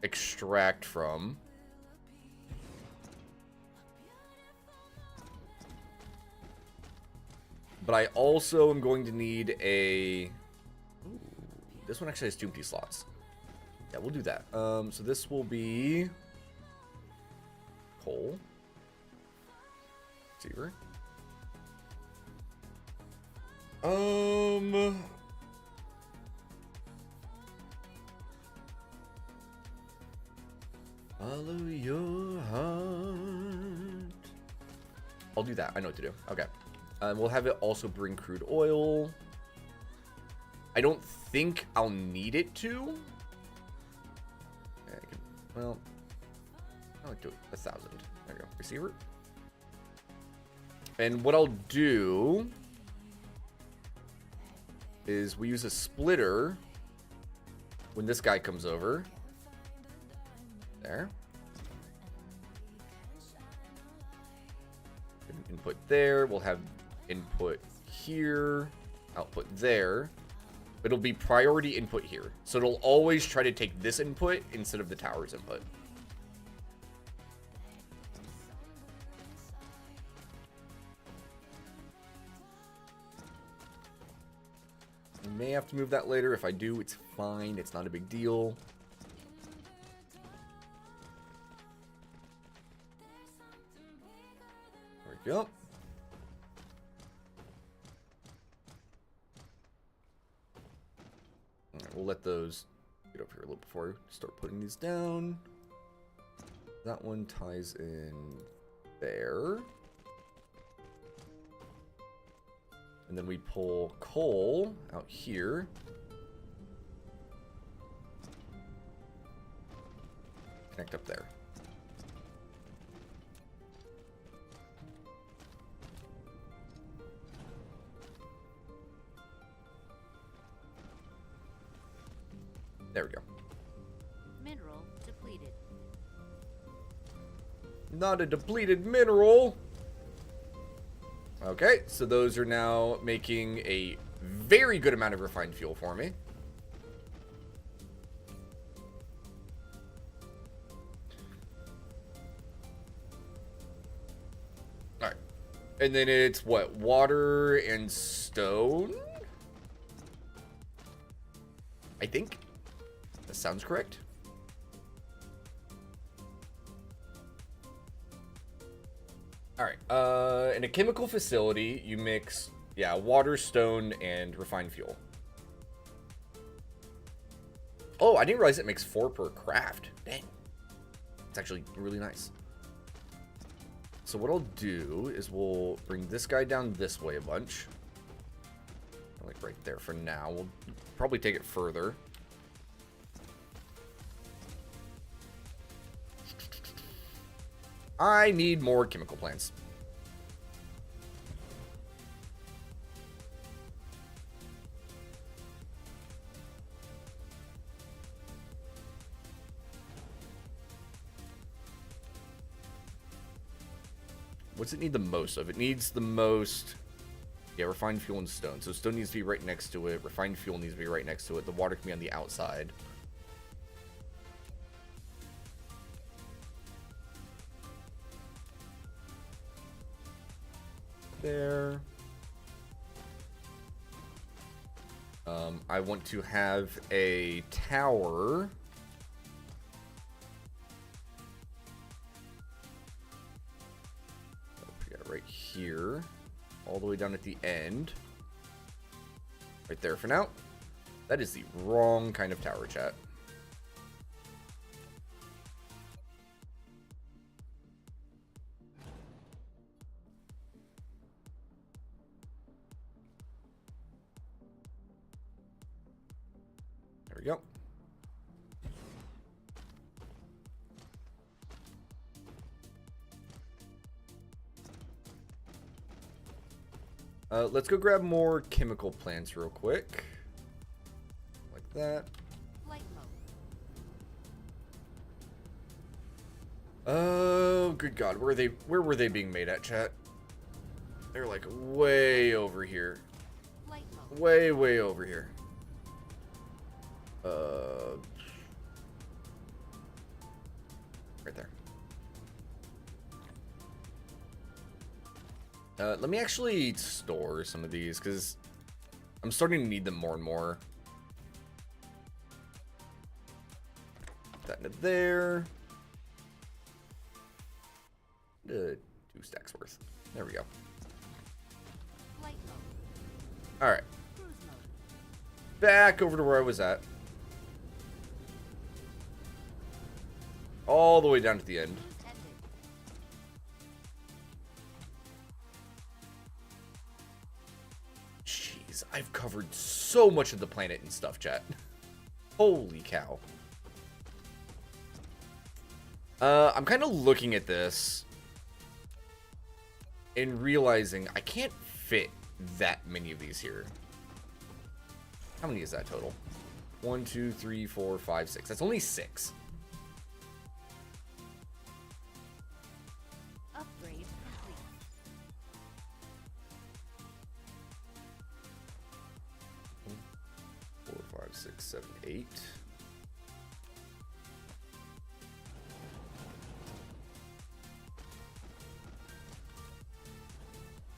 extract from. But I also am going to need a... Ooh, this one actually has 2 empty slots. Yeah, we'll do that. So this will be... coal. Receiver. Follow your heart. I'll do that. I know what to do. Okay. We'll have it also bring crude oil. I don't think I'll need it to. Yeah, I can, well, I'll do 1,000. There we go. Receiver. And what I'll do is we use a splitter when this guy comes over. There. Input there. We'll have input here. Output there. It'll be priority input here. So it'll always try to take this input instead of the tower's input. I may have to move that later. If I do, it's fine. It's not a big deal. There we go. All right, we'll let those get over here a little before I start putting these down. That one ties in there. And then we pull coal out here. Connect up there. There we go. Mineral depleted. Not a depleted mineral. Okay, so those are now making a very good amount of refined fuel for me. Alright. And then it's what? Water and stone? I think. That sounds correct. Alright, in a chemical facility, you mix, yeah, water, stone, and refined fuel. Oh, I didn't realize it makes 4 per craft. Dang. It's actually really nice. So what I'll do is we'll bring this guy down this way a bunch. Like right there for now. We'll probably take it further. I need more chemical plants. What's it need the most of? It needs the most... Yeah, refined fuel and stone. So stone needs to be right next to it. Refined fuel needs to be right next to it. The water can be on the outside. There. I want to have a tower. Yeah, right here. All the way down at the end. Right there for now. That is the wrong kind of tower, chat. There we go. Let's go grab more chemical plants real quick. Like that. Flight mode. Oh, good God. Where were they being made at, chat? They're like way over here. Flight mode. Way over here. Right there. Let me actually store some of these, because I'm starting to need them more and more. That into there. 2 stacks worth. There we go. Flight mode. Alright. Cruise mode. Back over to where I was at. All the way down to the end. Cruise ended. Jeez, I've covered so much of the planet and stuff, chat. Holy cow. I'm kind of looking at this and realizing I can't fit that many of these here. How many is that total? 1, 2, 3, 4, 5, 6. That's only 6. Upgrade complete. 4, 5, 6, 7, 8.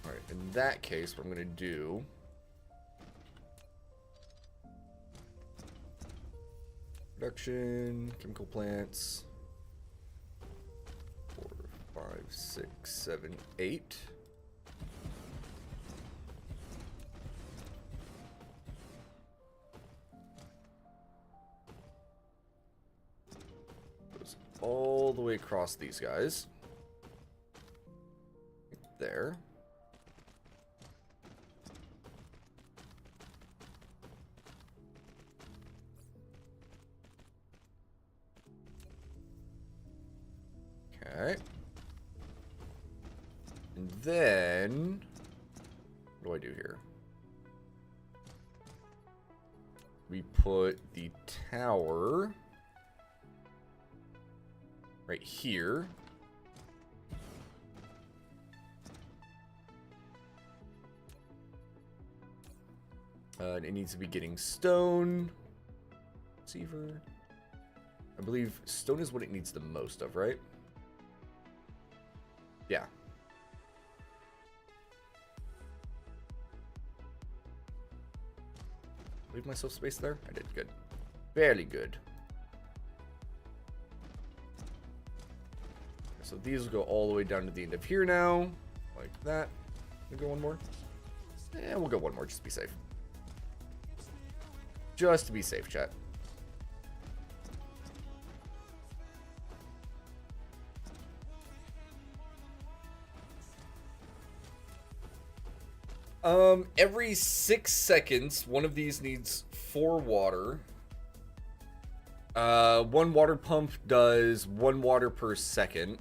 Alright, in that case, what I'm going to do... Production, chemical plants. 4, 5, 6, 7, 8. Goes all the way across these guys. Right there. Okay. And then, what do I do here? We put the tower right here. And it needs to be getting stone. Receiver. I believe stone is what it needs the most of, right? Yeah. Leave myself space there? I did good. Fairly good. So these will go all the way down to the end of here now. Like that. We go one more? Yeah, we'll go one more just to be safe. Just to be safe, chat. Every 6 seconds, one of these needs 4 water. 1 water pump does 1 water per second.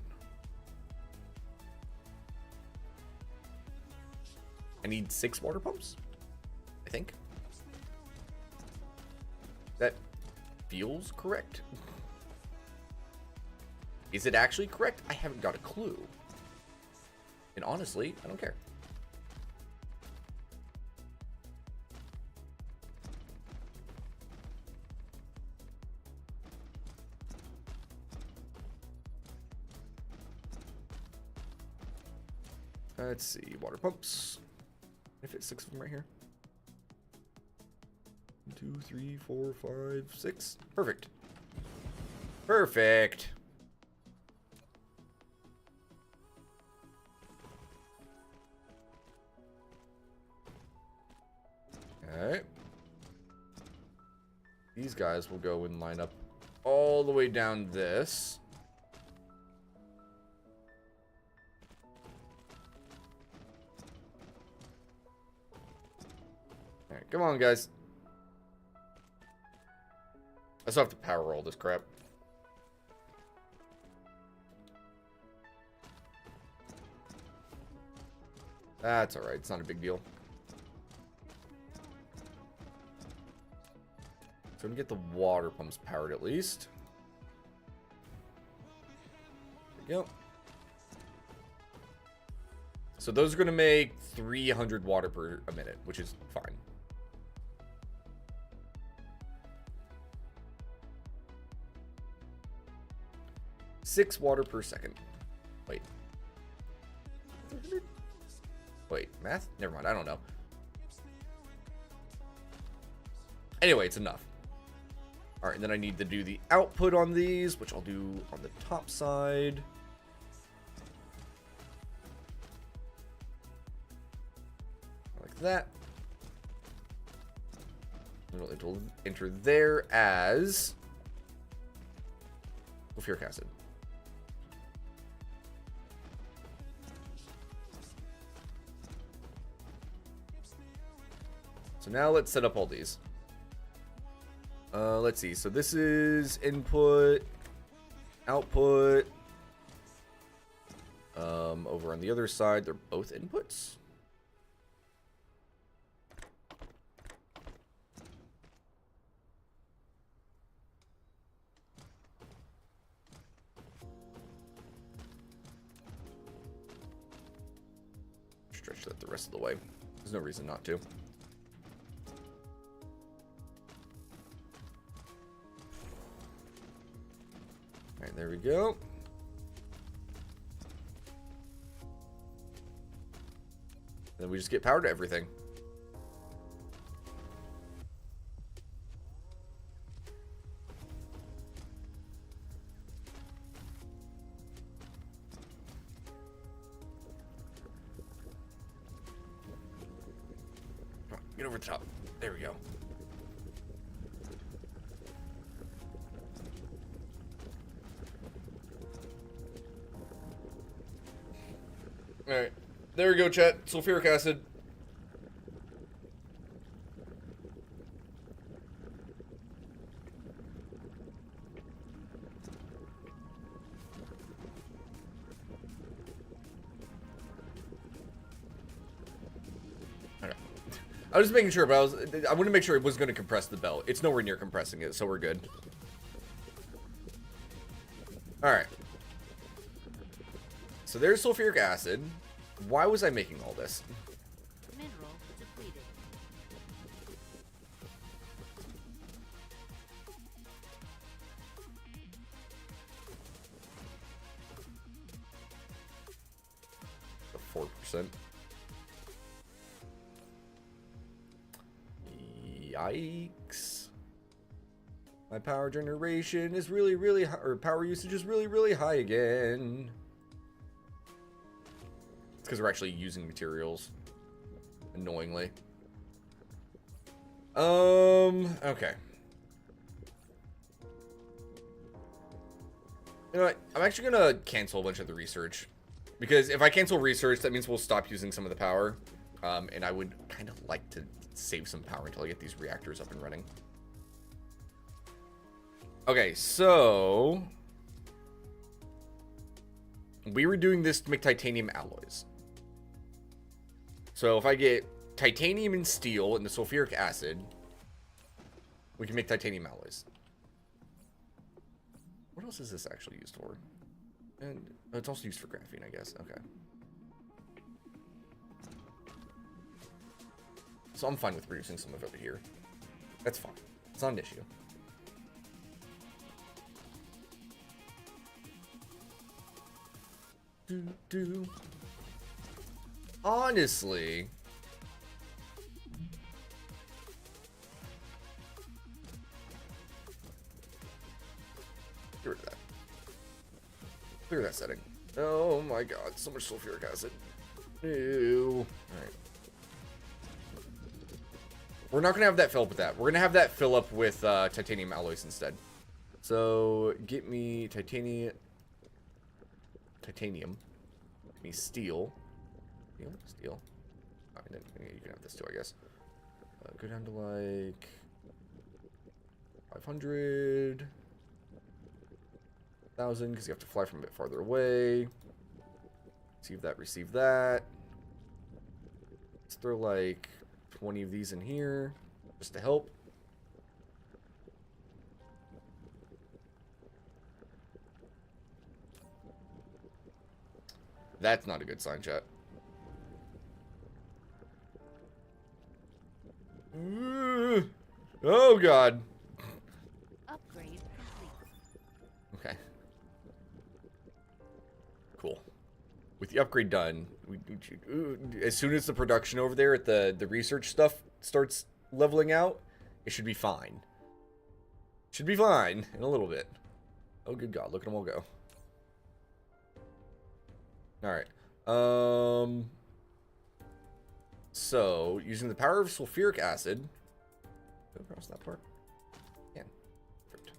I need 6 water pumps, I think. That feels correct. Is it actually correct? I haven't got a clue. And honestly, I don't care. Let's see, water pumps. Can I fit 6 of them right here? 1, 2, 3, 4, 5, 6. Perfect. Perfect. Okay. These guys will go and line up all the way down this. Alright, come on, guys. I still have to power roll this crap. That's alright, it's not a big deal. So I'm gonna get the water pumps powered at least. go. So those are going to make 300 water per a minute, which is fine. Six water per second. Wait. Wait, math? Never mind, I don't know. Anyway, it's enough. All right, and then I need to do the output on these, which I'll do on the top side. Like that. And it will enter there as sulfuric acid. So now let's set up all these. Let's see. So this is input, output. Over on the other side, they're both inputs. Stretch that the rest of the way. There's no reason not to. Alright, there we go. Then we just get power to everything. Come on, get over the top. There we go. Alright. There we go, chat. Sulfuric acid. Okay. I was just making sure, but I wanted to make sure it was going to compress the belt. It's nowhere near compressing it, so we're good. Alright. So there's sulfuric acid. Why was I making all this? Mineral depleted. The 4%. Yikes. My power generation is really, really high, or power usage is really, really high again. Because we're actually using materials. Annoyingly. Okay. You know what? I'm actually gonna cancel a bunch of the research. Because if I cancel research, that means we'll stop using some of the power. And I would kind of like to save some power until I get these reactors up and running. Okay, so we were doing this to make titanium alloys. So if I get titanium and steel and the sulfuric acid, we can make titanium alloys. What else is this actually used for? And it's also used for graphene, I guess. Okay. So I'm fine with producing some of it over here. That's fine. It's not an issue. Honestly, get rid of that. Clear that setting. Oh my god, so much sulfuric acid. Ew. Alright. We're not gonna have that fill up with that. We're gonna have that fill up with titanium alloys instead. So get me titanium. Get me steel. Steel. And then you can have this too, I guess. Go down to like 500,000 because you have to fly from a bit farther away. Receive that. Receive that. Let's throw like 20 of these in here just to help. That's not a good sign, chat. Oh, God. Upgrade complete. Okay. Cool. With the upgrade done, as soon as the production over there at the research stuff starts leveling out, it should be fine. Should be fine in a little bit. Oh, good God. Look at them all go. Alright. So, using the power of sulfuric acid. Go across that part. Yeah. Perfect.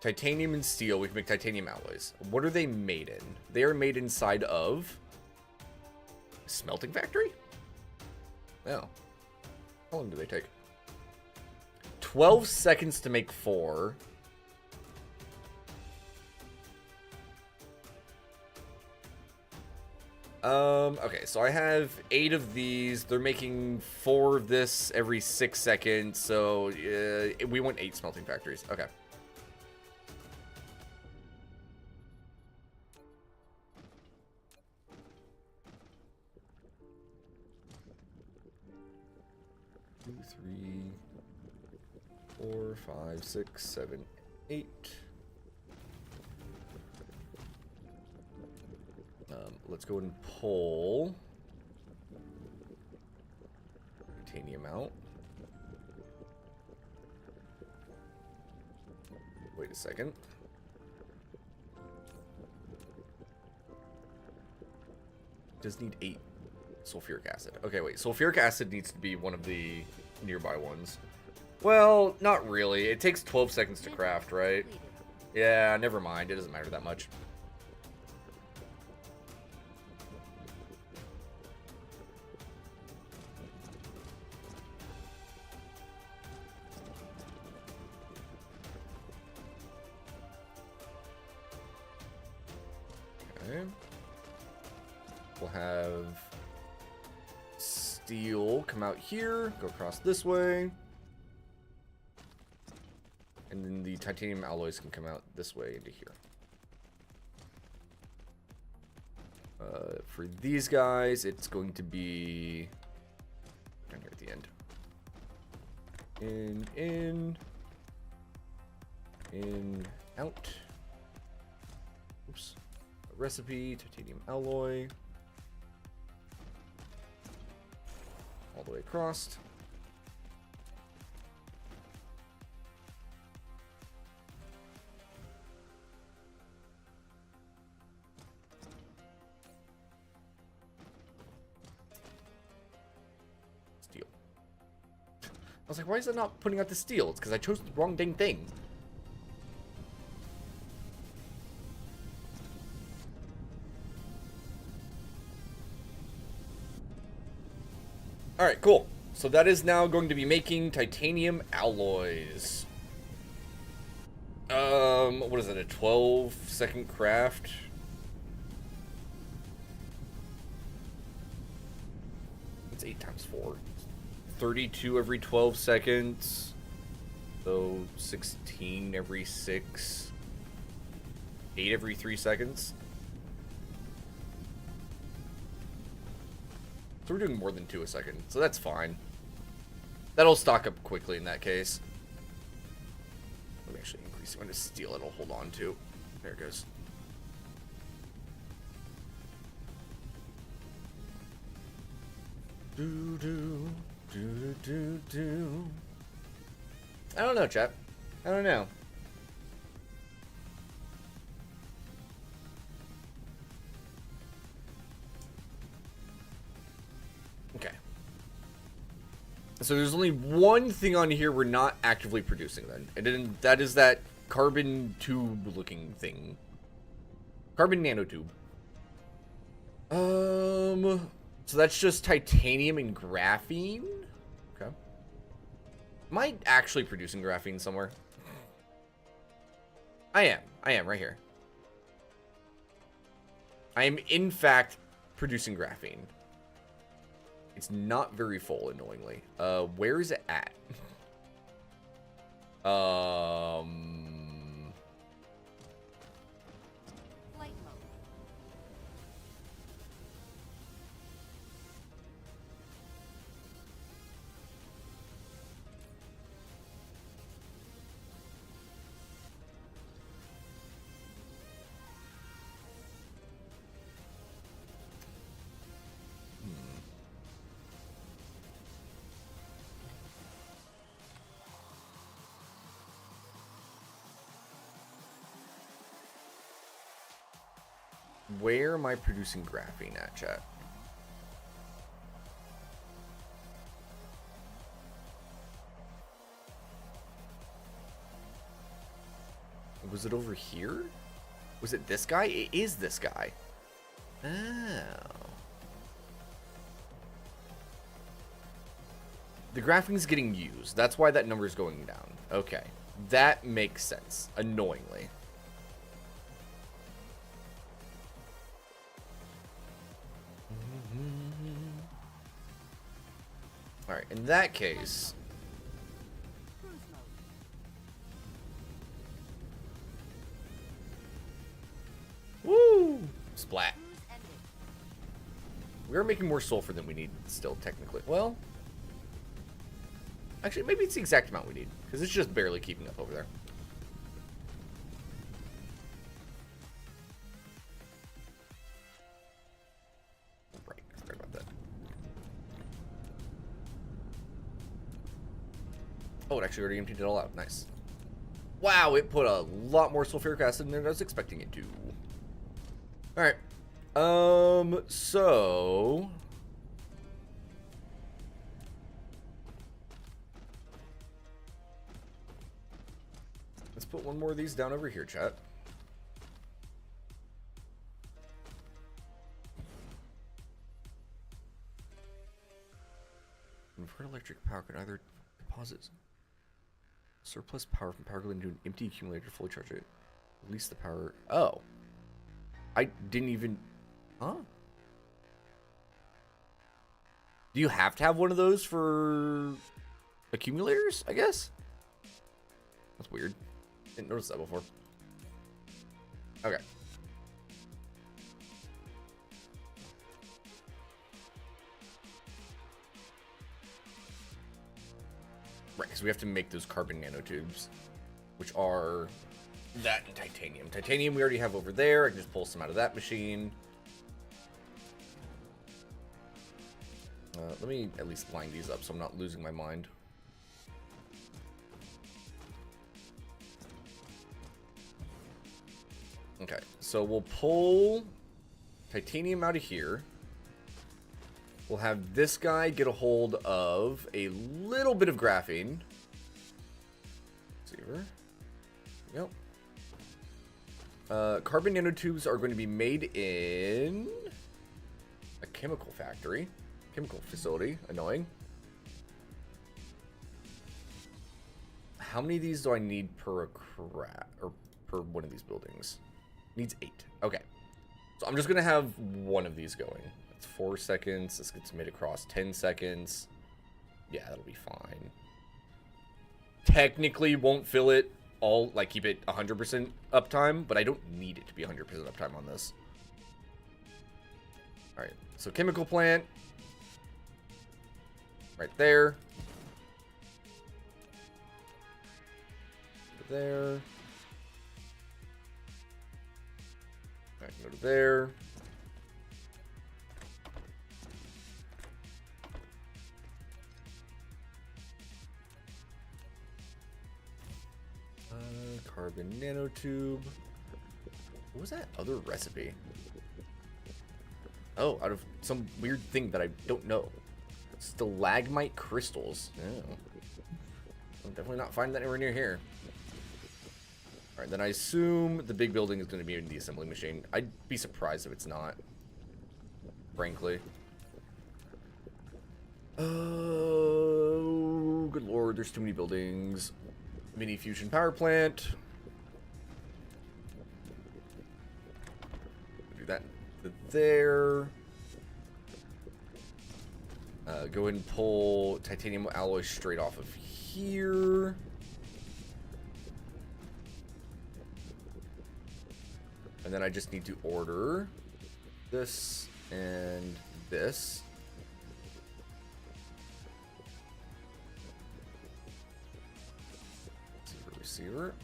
Titanium and steel. We can make titanium alloys. What are they made in? They are made inside of a smelting factory? Oh. How long do they take? 12 seconds to make 4. Okay, so I have 8 of these. They're making 4 of this every 6 seconds, so we want 8 smelting factories. Okay. Two, 3, 4, 5, 6, 7, 8. Let's go and pull titanium out. Wait a second. Does need 8 sulfuric acid. Okay, wait. Sulfuric acid needs to be one of the nearby ones. Well, not really. It takes 12 seconds to craft, right? Yeah, never mind. It doesn't matter that much. Okay. We'll have steel come out here, go across this way. And then the titanium alloys can come out this way into here. For these guys, it's going to be down here at the end. In, out. Oops. A recipe, titanium alloy. All the way across. Steel. I was like, why is it not putting out the steel? It's because I chose the wrong dang thing. Alright, cool. So that is now going to be making titanium alloys. What is it, a 12-second craft? It's 8 times 4. 32 every 12 seconds. So 16 every 6. 8 every 3 seconds. So we're doing more than 2 a second, so that's fine. That'll stock up quickly in that case. Let me actually increase the amount of steel it'll hold on to. There it goes. Do. I don't know, chap. I don't know. Okay. So there's only one thing on here we're not actively producing then. And that is that carbon tube looking thing. Carbon nanotube. So that's just titanium and graphene? Okay. Am I actually producing graphene somewhere? I am right here. I am in fact producing graphene. It's not very full, annoyingly. Where is it at? Flight mode. Where am I producing graphene at, chat? Was it over here? Was it this guy? It is this guy. Oh. The graphene's getting used. That's why that number's going down. Okay. That makes sense. Annoyingly. Alright, in that case... Cruise mode. Woo! Splat. Cruise ended. We are making more sulfur than we need still, technically. Well... Actually, maybe it's the exact amount we need. Because it's just barely keeping up over there. Right, I forgot about that. Oh, it actually already emptied it all out. Nice. Wow, it put a lot more sulfuric acid in there than I was expecting it to. Alright. So... let's put one more of these down over here, chat. Convert electric power can either deposit surplus power from power grid into an empty accumulator to fully charge it. Release the power. Oh. I didn't even... Huh? Do you have to have one of those for accumulators, I guess? That's weird. Didn't notice that before. Okay. Right, because we have to make those carbon nanotubes, which are that and titanium. Titanium we already have over there. I can just pull some out of that machine. Let me at least line these up so I'm not losing my mind. Okay, so we'll pull titanium out of here. We'll have this guy get a hold of a little bit of graphene. Receiver. Yep. Carbon nanotubes are going to be made in a chemical factory. Chemical facility. Annoying. How many of these do I need per or per one of these buildings? Needs 8. Okay. So I'm just going to have one of these going. That's 4 seconds. This gets made across 10 seconds. Yeah, that'll be fine. Technically won't fill it all, like keep it 100% uptime, but I don't need it to be 100% uptime on this. Alright, so chemical plant. Right there. There. I can go to there. Carbon nanotube. What was that other recipe? Oh, out of some weird thing that I don't know. Stalagmite crystals. Oh. I'm definitely not finding that anywhere near here. Alright, then I assume the big building is going to be in the assembly machine. I'd be surprised if it's not. Frankly. Oh, good lord, there's too many buildings. Mini fusion power plant. Do that to there. Go ahead and pull titanium alloy straight off of here. And then I just need to order this and this. Receiver.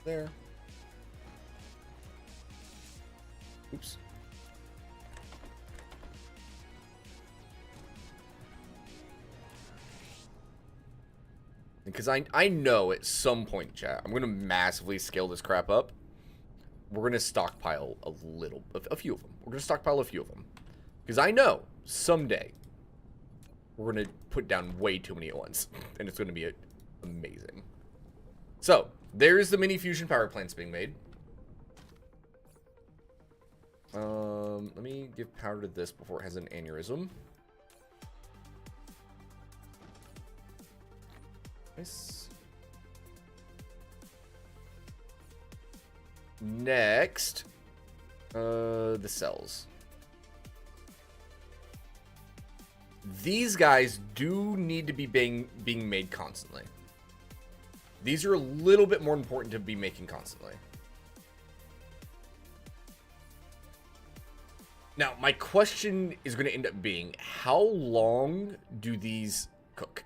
There. Oops. Because I know at some point, chat, I'm going to massively scale this crap up. We're going to stockpile a few of them. We're going to stockpile a few of them. Because I know someday we're going to put down way too many at once. And it's going to be amazing. So, there's the mini fusion power plants being made. Let me give power to this before it has an aneurysm. Nice. Next, the cells. These guys do need to be being made constantly. These are a little bit more important to be making constantly. Now, my question is going to end up being, how long do these cook?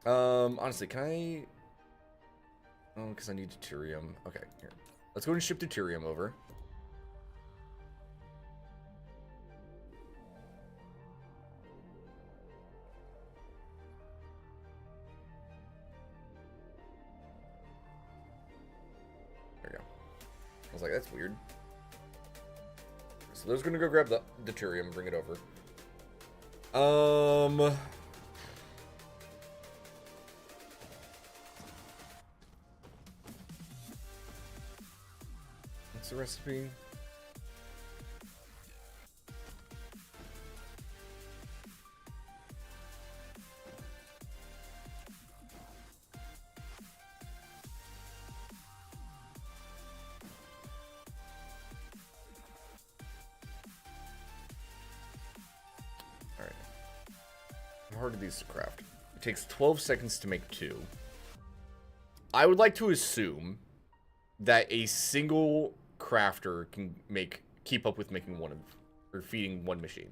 Honestly, can I... Oh, because I need deuterium. Okay, here. Let's go and ship deuterium over. There we go. I was like, that's weird. So those are going to go grab the deuterium and bring it over. What's the recipe? Alright. How hard are these to craft? It takes 12 seconds to make 2. I would like to assume that a single crafter can keep up with making one of, or feeding one machine.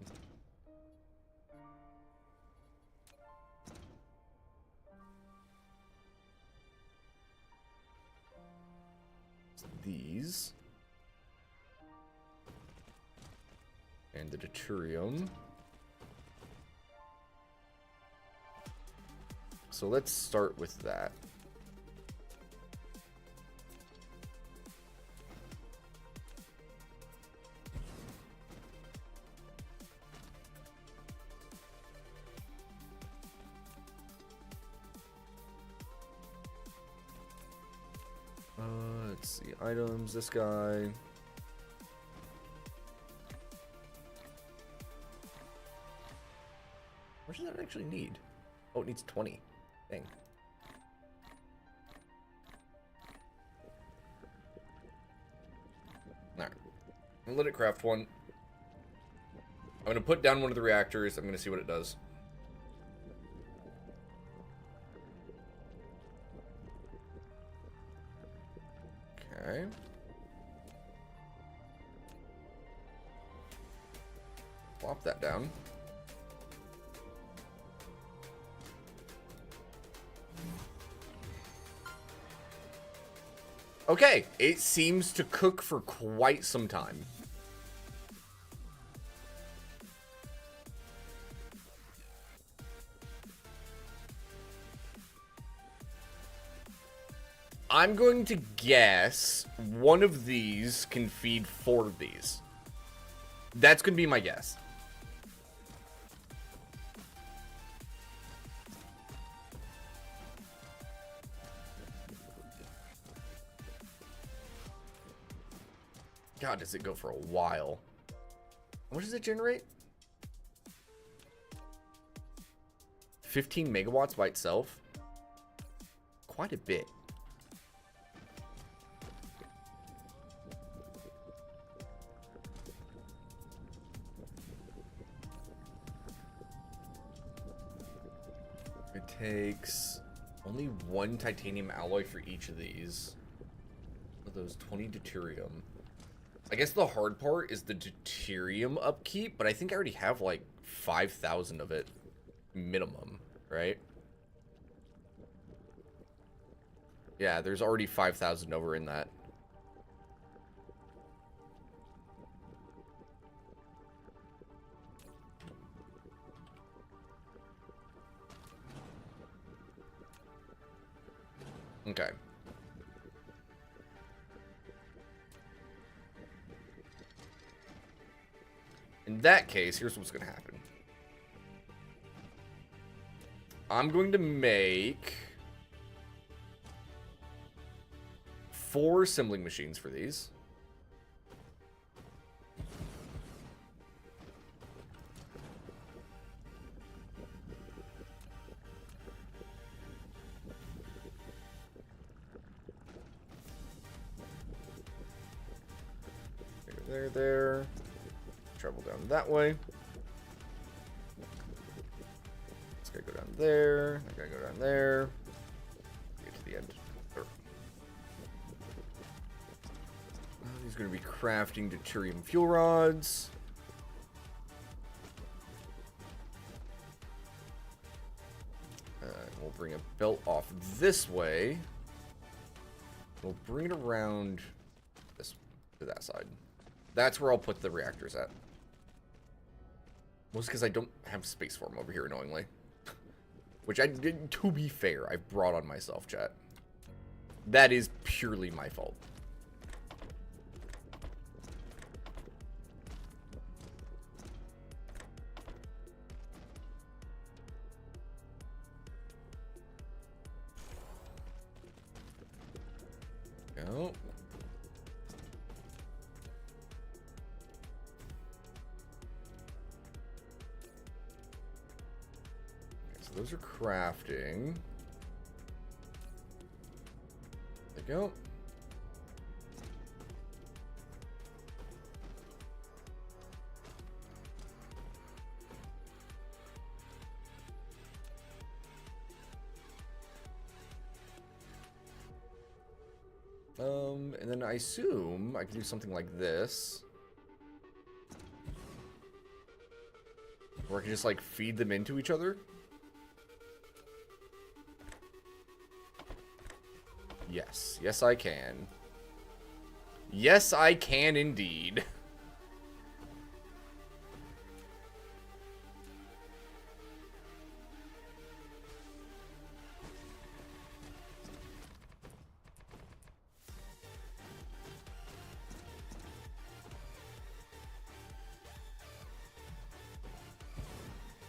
These. And the deuterium. So let's start with that. Let's see, items, this guy. What does that actually need? Oh, it needs 20. Dang. Alright. I'm gonna let it craft one. I'm gonna put down one of the reactors. I'm gonna see what it does. Okay. Plop that down. Okay, it seems to cook for quite some time. I'm going to guess one of these can feed 4 of these. That's going to be my guess. God, does it go for a while? What does it generate? 15 megawatts by itself? Quite a bit. takes only 1 titanium alloy for each of these. Of those 20 deuterium. I guess the hard part is the deuterium upkeep, but I think I already have like 5,000 of it minimum, right? Yeah, there's already 5,000 over in that. Okay. In that case, here's what's going to happen. I'm going to make 4 assembling machines for these. There. Travel down that way. This guy go down there. That guy go down there. Get to the end. He's going to be crafting deuterium fuel rods. We'll bring a belt off this way. We'll bring it around this to that side. That's where I'll put the reactors at. Mostly because I don't have space for them over here, annoyingly. Which I did, to be fair, I brought on myself, chat. That is purely my fault. Go. Those are crafting. There we go. And then I assume I can do something like this. Or I can just like feed them into each other. Yes. Yes, I can. Yes, I can indeed.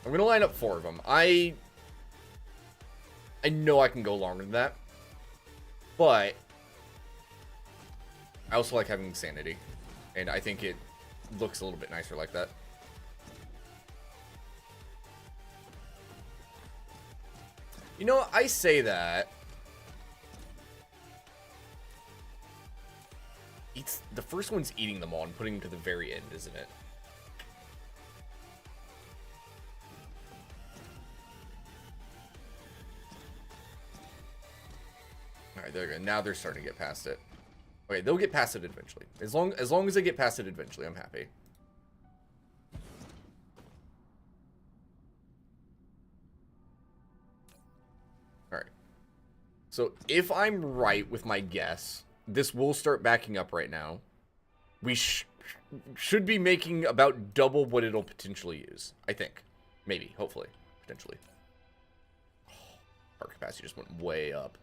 I'm gonna line up 4 of them. I know I can go longer than that. But I also like having sanity, and I think it looks a little bit nicer like that. You know, I say that. The first one's eating them all and putting them to the very end, isn't it? Alright, there we go. Now they're starting to get past it. Okay, they'll get past it eventually. As long as they get past it eventually, I'm happy. Alright. So, if I'm right with my guess, this will start backing up right now. We should be making about double what it'll potentially use. I think. Maybe. Hopefully. Potentially. Oh, our capacity just went way up.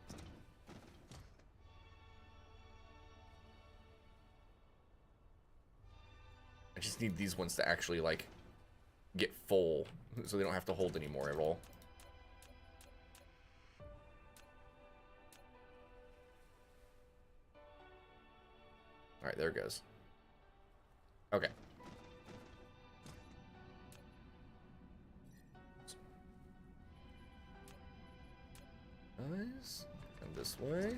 I just need these ones to actually, like, get full, so they don't have to hold anymore at all. Alright, there it goes. Okay. Nice. And this way.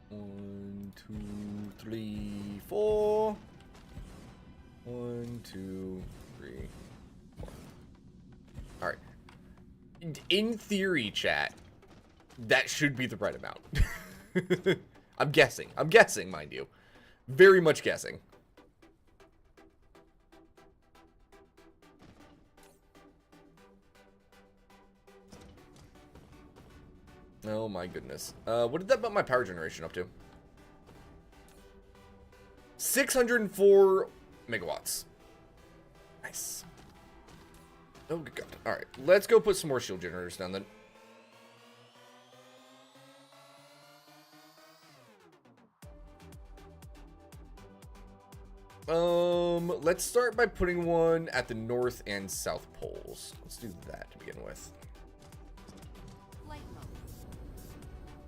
One, two, three, 4. 1, 2, 3, 4. All right. In theory, chat, that should be the right amount. I'm guessing. I'm guessing, mind you. Very much guessing. Oh my goodness. What did that bump my power generation up to? 604 megawatts. Nice. Oh good god. Alright, let's go put some more shield generators down then. Let's start by putting one at the north and south poles. Let's do that to begin with. Flight mode.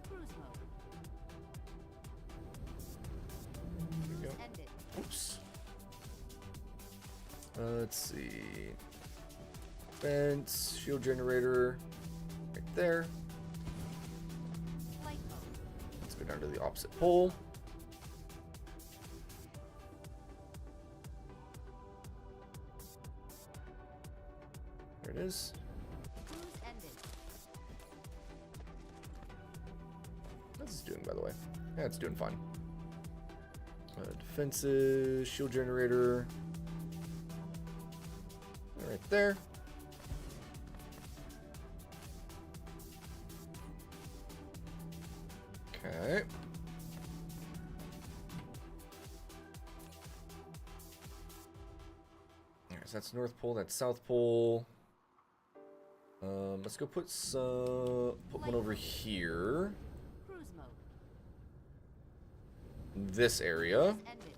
Cruise mode. There we go. Cruise ended. Oops. Let's see. Fence, shield generator, right there. Flight mode. Let's go down to the opposite pole. There it is. Cruise ended. How's this doing, by the way? Yeah, it's doing fine. Defenses, shield generator. Right there. Okay. Alright, so that's North Pole, that's South Pole. Let's go put one over here. Cruise mode. This area. Cruise ended.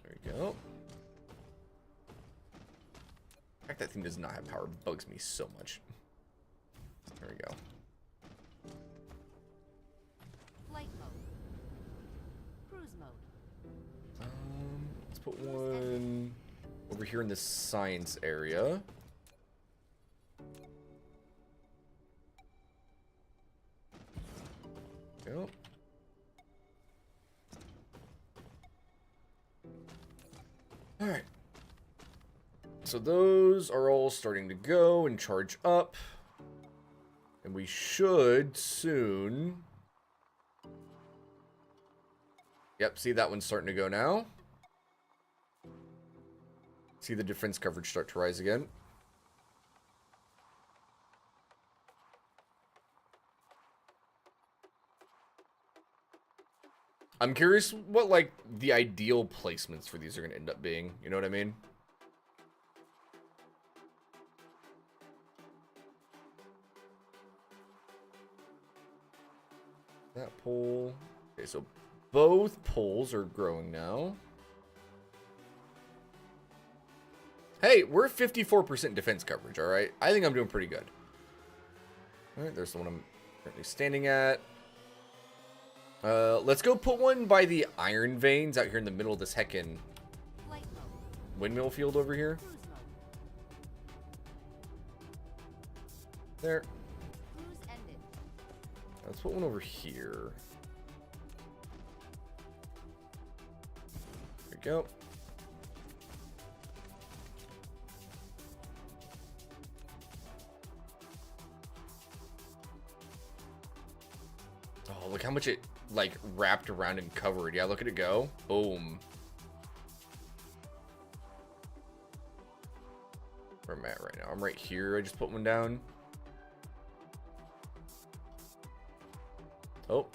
There we go. The fact that thing does not have power bugs me so much. There we go. Flight mode. Cruise mode. Let's put one over here in the science area. Go. All right. So those are all starting to go and charge up. And we should soon... Yep, see that one's starting to go now. See the defense coverage start to rise again. I'm curious what, like, the ideal placements for these are going to end up being. You know what I mean? That pole. Okay, so both poles are growing now. Hey, we're 54% defense coverage, all right? I think I'm doing pretty good. All right, there's the one I'm currently standing at. Let's go put one by the iron veins out here in the middle of this heckin' Flight mode. windmill field over here. Cruise mode. There. Cruise ended. Let's put one over here. There we go. Oh, look how much it, like, wrapped around and covered. Yeah, look at it go. Boom. Where am I at right now? I'm right here. I just put one down. Oh.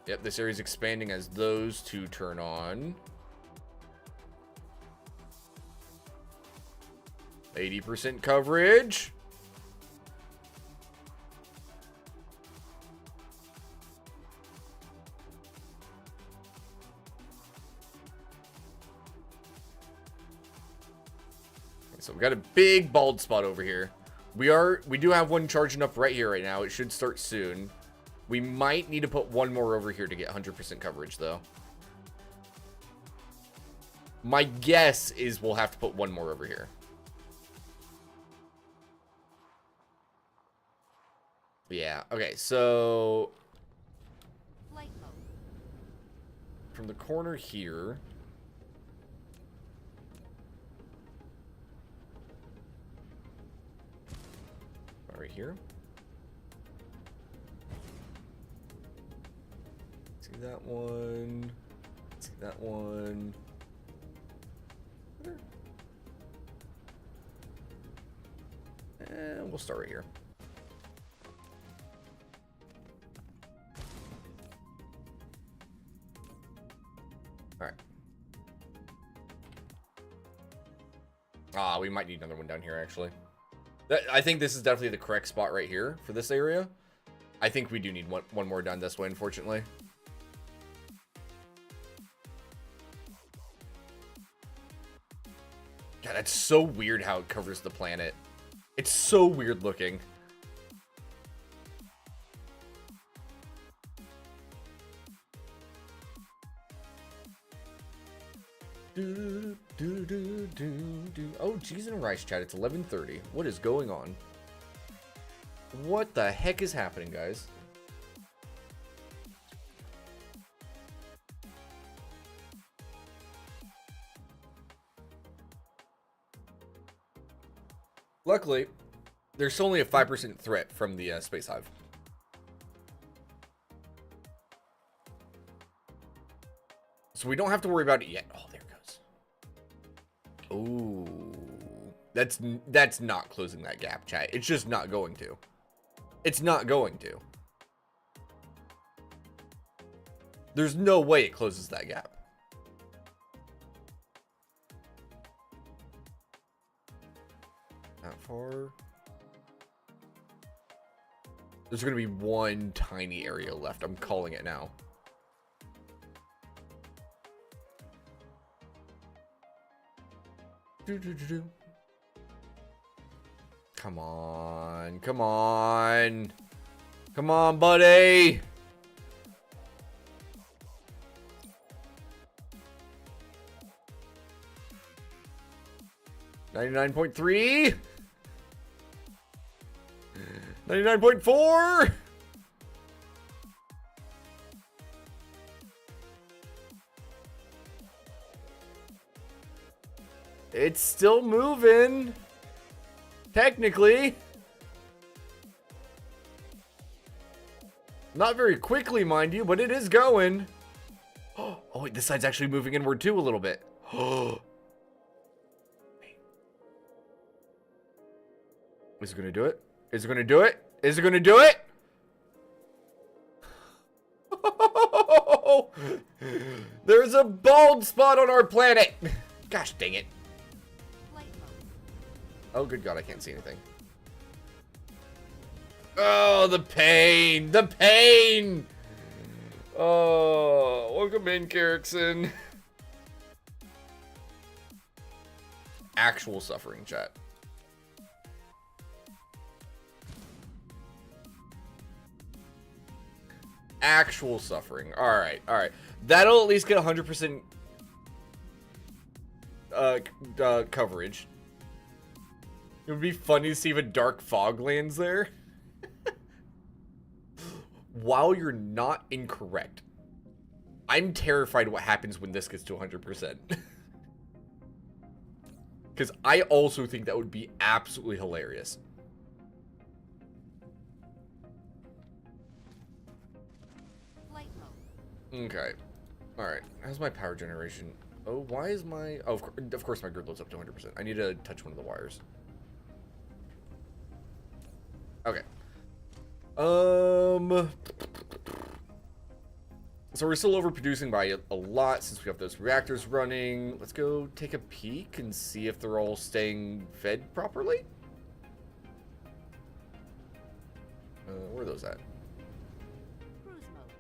Yep, this area's expanding as those two turn on. 80% coverage. So we got a big bald spot over here. We do have one charging up right here right now. It should start soon. We might need to put one more over here to get 100% coverage though. My guess is we'll have to put one more over here. Yeah, okay, so Flight mode. from the corner here. Right here. See that one. See that one. And we'll start right here. All right. Ah, we might need another one down here, actually. I think this is definitely the correct spot right here for this area. I think we do need one more done this way, unfortunately. God, that's so weird how it covers the planet. It's so weird looking. Oh, cheese and rice, chat. It's 11:30. What is going on? What the heck is happening, guys? Luckily, there's only a 5% threat from the Space Hive. So we don't have to worry about it yet. Oh, there it goes. Ooh. That's not closing that gap, chat. It's just not going to. It's not going to. There's no way it closes that gap. Not far. There's going to be one tiny area left. I'm calling it now. Come on. Come on. Come on, buddy. $99.3. 99.4. It's still moving. Technically. Not very quickly, mind you, but it is going. Oh, wait, this side's actually moving inward too a little bit. Oh. Is it going to do it? Is it going to do it? Is it going to do it? There's a bald spot on our planet. Gosh dang it. Oh, good God, I can't see anything. Oh, the pain. The pain. Oh, welcome in, Carrickson. Actual suffering, chat. Actual suffering. All right, all right. That'll at least get 100% coverage. It would be funny to see if a dark fog lands there. While you're not incorrect, I'm terrified what happens when this gets to 100%. Because I also think that would be absolutely hilarious. Okay. Alright. How's my power generation? Oh, why is my... Oh, of course my grid loads up to 100%. I need to touch one of the wires. Okay. So we're still overproducing by a lot since we have those reactors running. Let's go take a peek and see if they're all staying fed properly. Where are those at? Cruise mode.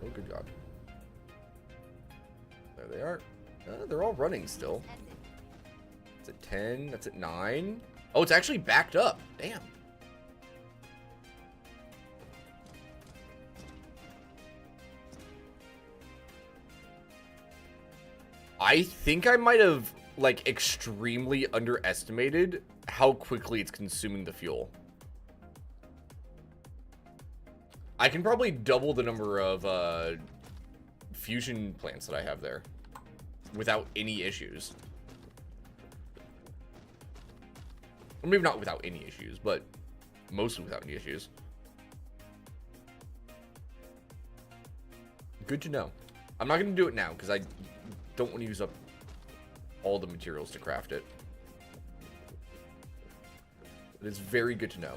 Oh, good God. There they are. They're all running still. It's at 10. That's at 9. Oh, it's actually backed up. Damn. I think I might have, like, extremely underestimated how quickly it's consuming the fuel. I can probably double the number of fusion plants that I have there without any issues. Or maybe not without any issues, but mostly without any issues. Good to know. I'm not going to do it now because I don't want to use up all the materials to craft it. But it's very good to know.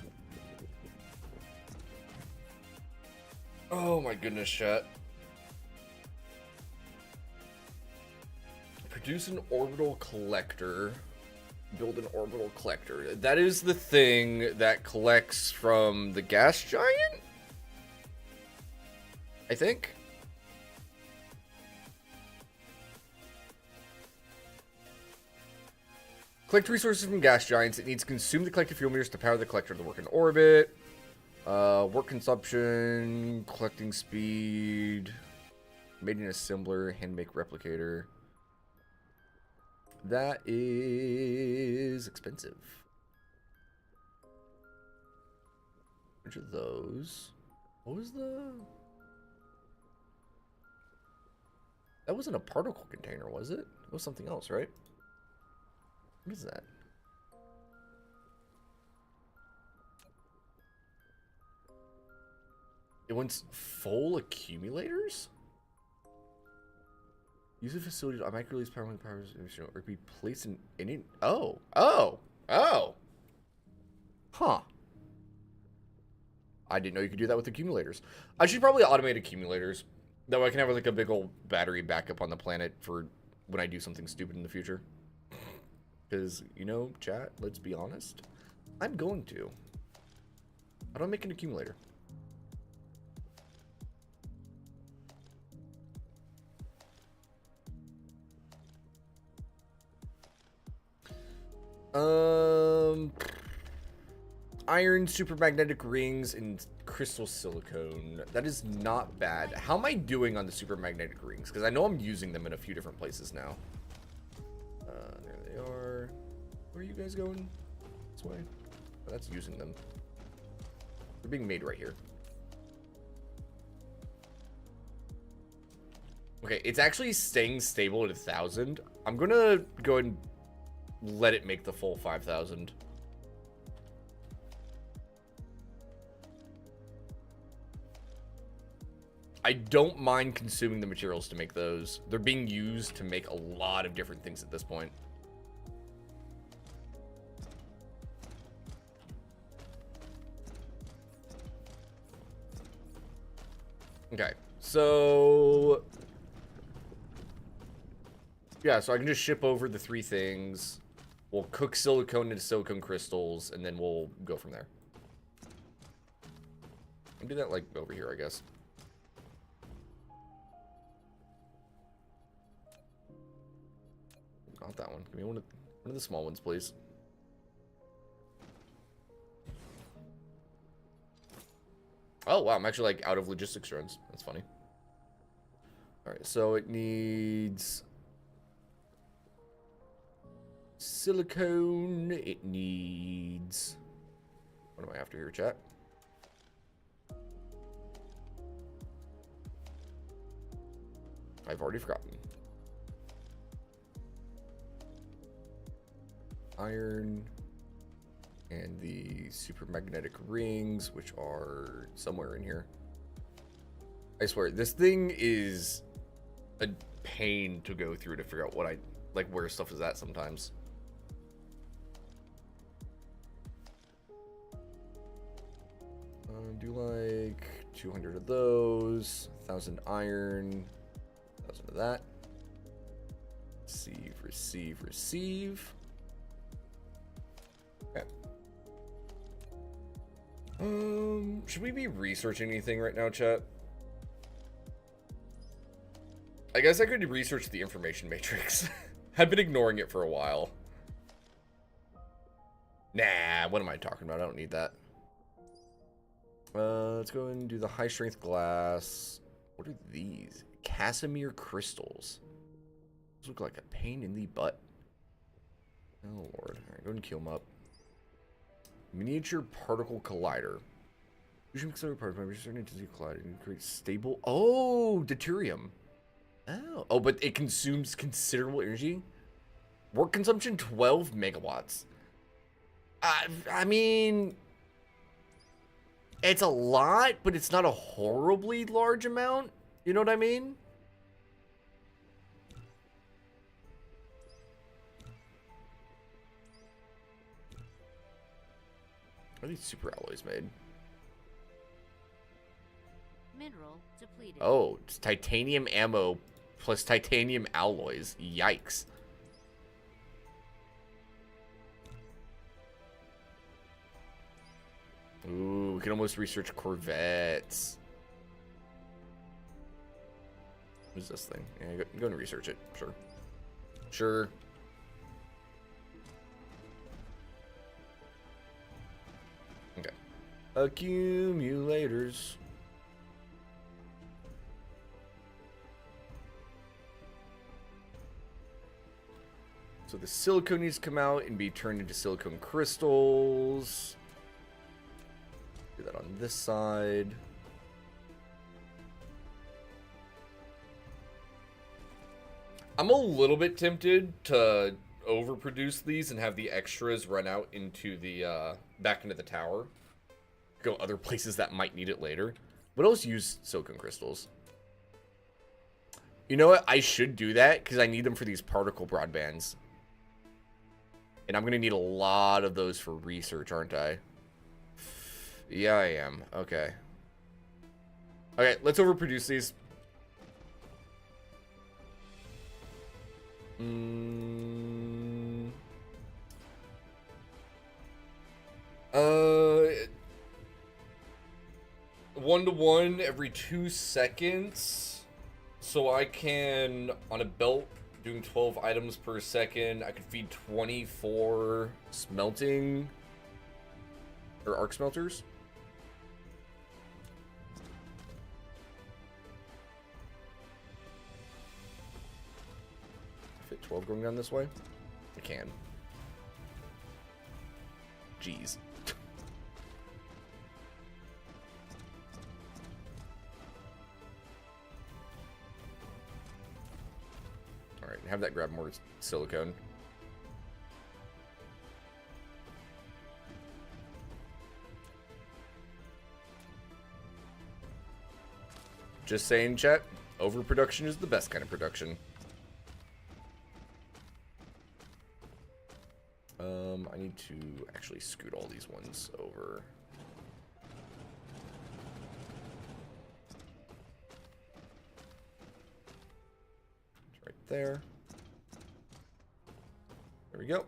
Oh my goodness, chat. Produce an orbital collector. Build an orbital collector. That is the thing that collects from the gas giant? I think. Collect resources from gas giants. It needs to consume the collected fuel meters to power the collector to work in orbit. Work consumption, collecting speed, made an assembler, hand make replicator. That is expensive. Which of those? What was the... That wasn't a particle container, was it? It was something else, right? What is that? It wants full accumulators? Use a facility to automatically release power when the power is or be placed in any. Oh. Huh. I didn't know you could do that with accumulators. I should probably automate accumulators. That way I can have like a big old battery backup on the planet for when I do something stupid in the future. Because, you know, chat, let's be honest. I'm going to. How do I make an accumulator? Iron, supermagnetic rings, and crystal silicone. That is not bad. How am I doing on the supermagnetic rings? Because I know I'm using them in a few different places now. There they are. Where are you guys going? This way? Oh, that's using them. They're being made right here. Okay, it's actually staying stable at 1,000. I'm gonna go ahead and let it make the full 5,000. I don't mind consuming the materials to make those. They're being used to make a lot of different things at this point. Okay, so... yeah, so I can just ship over the 3 things. We'll cook silicone into silicone crystals, and then we'll go from there. I'll do that, like, over here, I guess. Not that one. Give me one of the small ones, please. Oh, wow, I'm actually, like, out of logistics runs. That's funny. Alright, so it needs... silicone. It needs... what am I after here, chat? I've already forgotten. Iron and the supermagnetic rings, which are somewhere in here. I swear, this thing is a pain to go through to figure out what I like, where stuff is at sometimes. Do like 200 of those, 1,000 iron, 1,000 of that. Receive, receive, receive. Okay. Should we be researching anything right now, chat? I guess I could research the information matrix. I've been ignoring it for a while. Nah, what am I talking about? I don't need that. Let's go and do the high strength glass. What are these? Casimir crystals. Those look like a pain in the butt. Oh lord. Alright, go and queue them up. Miniature particle collider. You should accelerate particles by reducing intensity collider and create stable. Oh, deuterium. Oh, but it consumes considerable energy. Work consumption 12 megawatts. I mean, it's a lot, but it's not a horribly large amount. You know what I mean? What are these super alloys made? Mineral depleted. Oh, it's titanium ammo plus titanium alloys. Yikes. Ooh, we can almost research Corvettes. What is this thing? Yeah, go and research it. Sure. Sure. Okay. Accumulators. So the silicone needs to come out and be turned into silicone crystals. Do that on this side. I'm a little bit tempted to overproduce these and have the extras run out into the back into the tower. Go other places that might need it later. What else use silicone crystals? You know what? I should do that because I need them for these particle broadbands. And I'm going to need a lot of those for research, aren't I? Yeah, I am. Okay. Okay, let's overproduce these. One to one every 2 seconds. So I can, on a belt, doing 12 items per second, I could feed 24 smelting or arc smelters. Fit 12 going down this way? I can. Jeez. Alright, have that grab more silicone. Just saying, chat. Overproduction is the best kind of production. I need to actually scoot all these ones over. It's right there. There we go.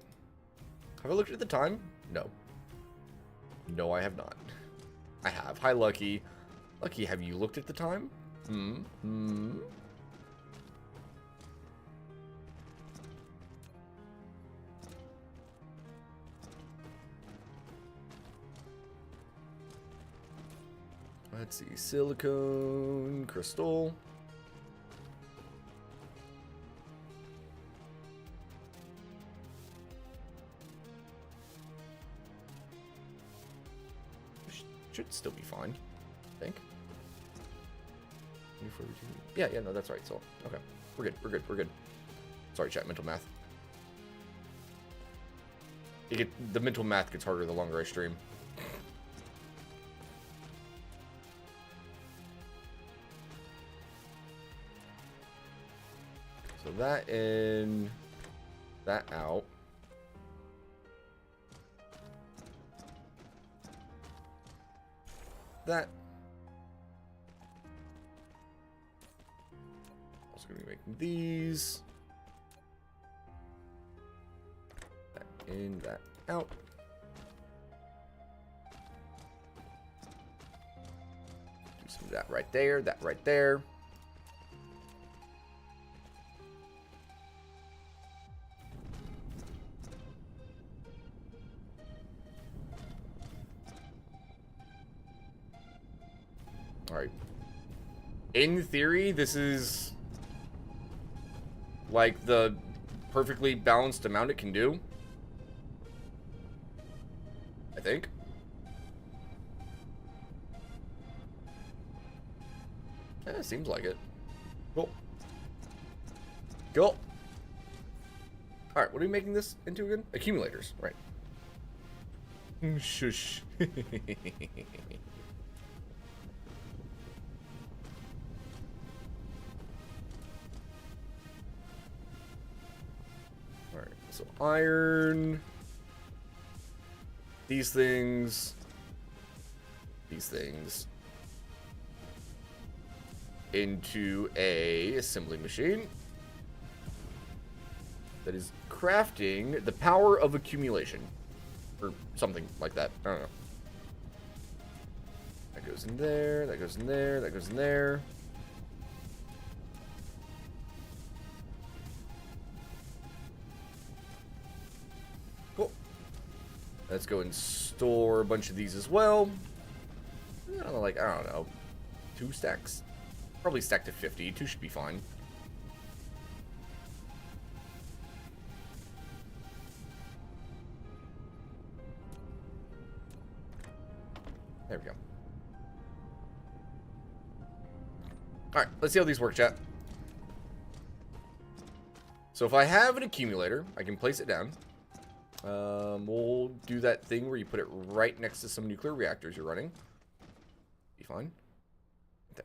Have I looked at the time? No. No, I have not. I have. Hi, Lucky. Lucky, have you looked at the time? Let's see. Silicone crystal. Should still be fine, I think. Yeah, no, that's right. So, okay. We're good. Sorry, chat, mental math. The mental math gets harder the longer I stream. So that in, that out. That. Also gonna be making these. That in, that out. Do some of that right there, that right there. Alright. In theory, this is like the perfectly balanced amount it can do. I think. Yeah, it seems like it. Cool. Cool. Alright, what are we making this into again? Accumulators, right. Shush. Alright, so iron. These things. These things. Into a assembly machine. That is crafting the power of accumulation. Or something like that. I don't know. That goes in there, that goes in there, that goes in there. Cool. Let's go and store a bunch of these as well. I don't know, like, I don't know. 2 stacks? Probably stack to 50. 2 should be fine. There we go. Alright, let's see how these work, chat. So if I have an accumulator, I can place it down. We'll do that thing where you put it right next to some nuclear reactors you're running. Be fine. There.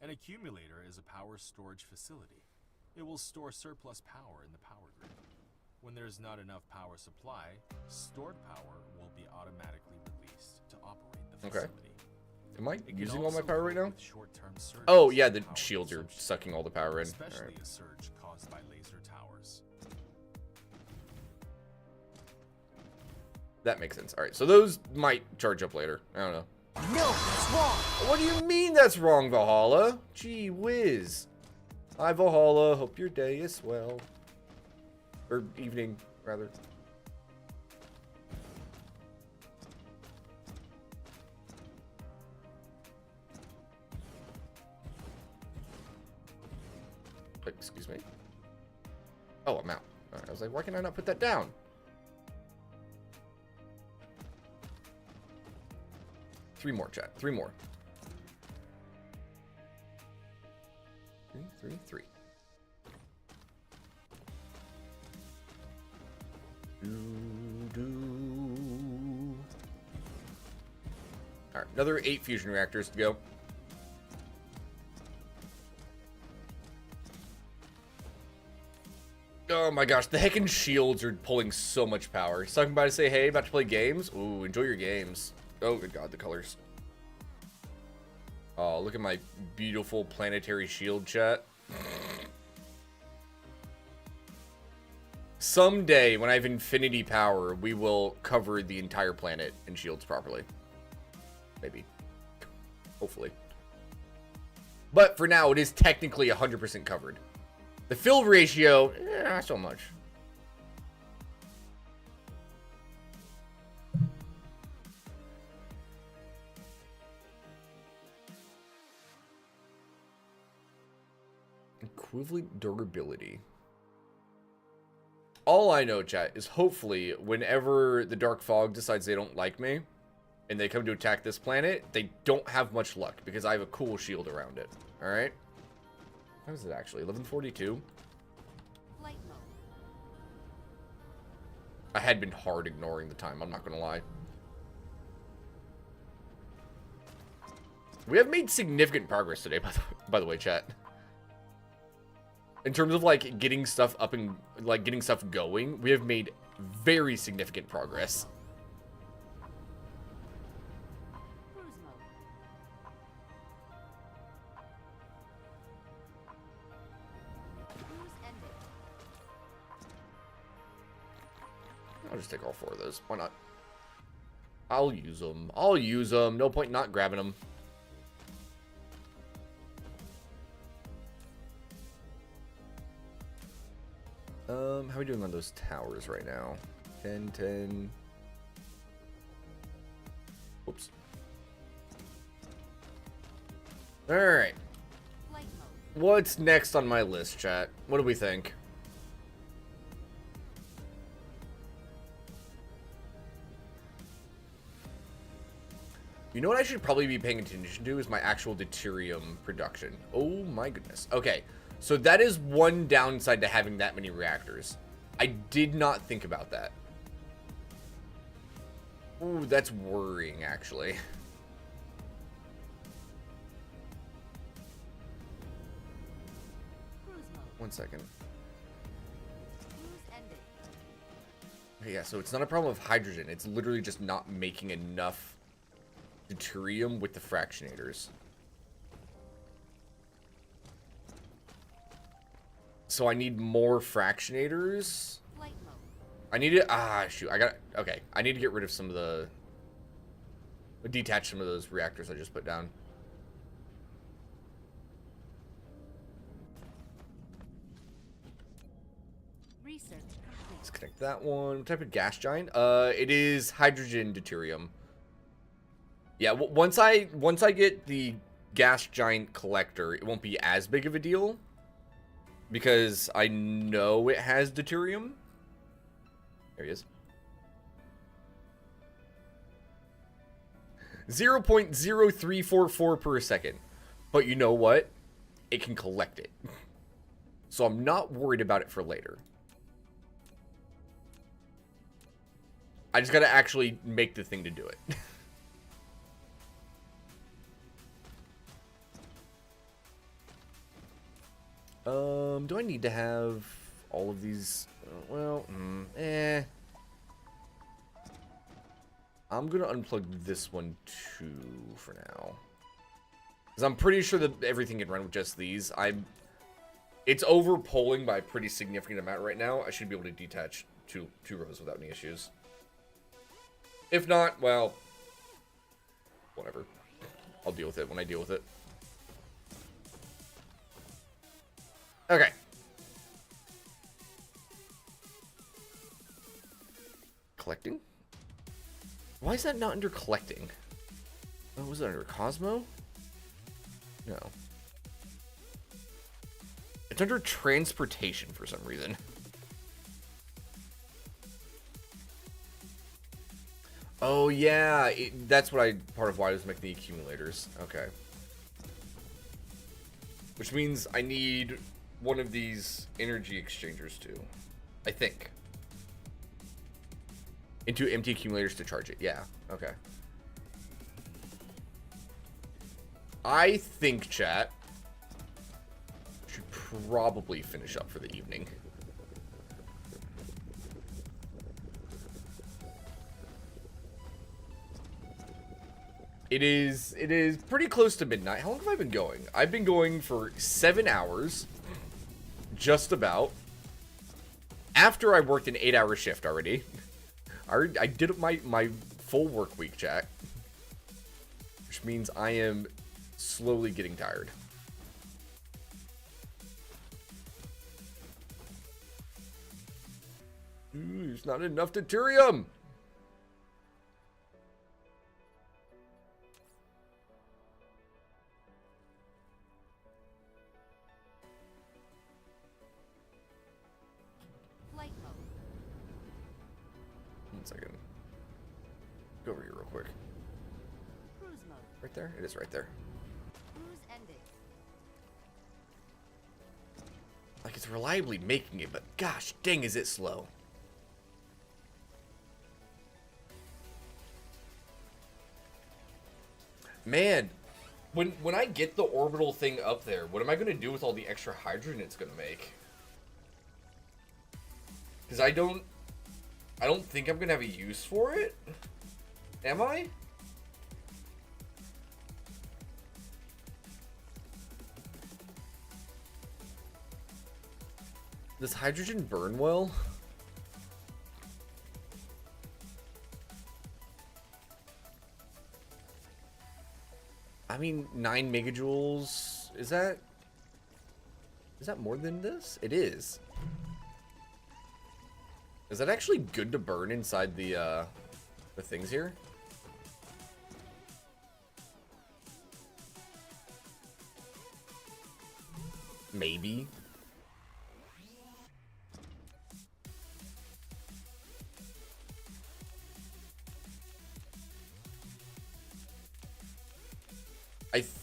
An accumulator is a power storage facility. It will store surplus power in the power grid. When there's not enough power supply, stored power will be automatically released to operate the Okay. facility. Am I It can using all my also power right cope now? with short-term surges Oh, yeah, the in power shields are consumption, sucking all the power in. especially Alright. a surge caused by laser towers. That makes sense. Alright, so those might charge up later. I don't know. No, that's wrong. What do you mean that's wrong, Valhalla? Gee whiz. Hi, Valhalla. Hope your day is swell. Or evening, rather. Excuse me. Oh, I'm out. Alright, I was like, why can I not put that down? Three more, chat. 3 more. 3. Alright, another 8 fusion reactors to go. Oh my gosh, the heckin' shields are pulling so much power. He's talking about to say, hey, about to play games? Ooh, enjoy your games. Oh, good god, the colors. Oh, look at my beautiful planetary shield, chat. Someday, when I have infinity power, we will cover the entire planet in shields properly. Maybe. Hopefully. But for now, it is technically 100% covered. The fill ratio, not so much. Equivalent durability. All I know, chat, is hopefully whenever the Dark Fog decides they don't like me and they come to attack this planet, they don't have much luck because I have a cool shield around it. Alright? How is it actually? 1142? Flight mode. I had been hard ignoring the time, I'm not gonna lie. We have made significant progress today, by the way, chat. In terms of, like, getting stuff up and, like, getting stuff going, we have made very significant progress. Cruise mode. Cruise ended. I'll just take all 4 of those. Why not? I'll use them. I'll use them. No point not grabbing them. How are we doing on those towers right now? 10, 10. Oops. Alright. Flight mode. What's next on my list, chat? What do we think? You know what I should probably be paying attention to is my actual deuterium production. Oh my goodness. Okay. So that is one downside to having that many reactors. I did not think about that. Ooh, that's worrying, actually. Cruise mode. 1 second. Cruise ended. Okay, yeah, so it's not a problem of hydrogen. It's literally just not making enough deuterium with the fractionators. So I need more fractionators. Flight mode. I need to, shoot, okay. I need to get rid of some of the, detach some of those reactors I just put down. Research complete. Let's connect that one. What type of gas giant? It is hydrogen deuterium. Yeah, once I get the gas giant collector, it won't be as big of a deal. Because I know it has deuterium. There he is. 0.0344 per second. But you know what? It can collect it. So I'm not worried about it for later. I just gotta actually make the thing to do it. Do I need to have all of these? Well, I'm gonna unplug this one too for now. Because I'm pretty sure that everything can run with just these. It's over polling by a pretty significant amount right now. I should be able to detach two rows without any issues. If not, well, whatever. I'll deal with it when I deal with it. Okay. Collecting? Why is that not under collecting? Oh, was it under Cosmo? No. It's under transportation for some reason. Oh yeah, that's what part of why I was making the accumulators. Okay. Which means I need one of these energy exchangers too. I think. Into empty accumulators to charge it. Yeah. Okay. I think, chat, should probably finish up for the evening. It is pretty close to midnight. How long have I been going? I've been going for 7 hours. Just about. After I worked an 8-hour shift already. I did my full work week, chat. Which means I am slowly getting tired. Ooh, there's not enough deuterium. Flight mode. 1 second. Go over here real quick. Cruise mode. Right there? It is right there. Cruise ended. Like, it's reliably making it, but gosh dang, is it slow. Man, when I get the orbital thing up there, what am I going to do with all the extra hydrogen it's going to make? Because I don't think I'm going to have a use for it. Am I? Does hydrogen burn well? I mean, 9 megajoules. Is that more than this? It is. Is that actually good to burn inside the things here? Maybe.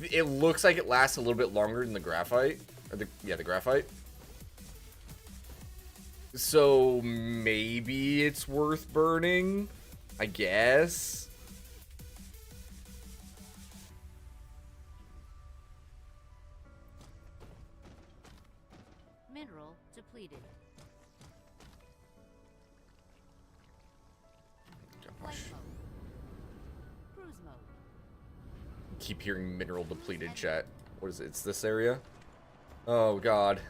It looks like it lasts a little bit longer than the graphite. Or the graphite. So maybe it's worth burning, I guess. Mineral depleted. Flight mode. Cruise mode. Keep hearing mineral depleted, chat. What is it? It's this area? Oh god.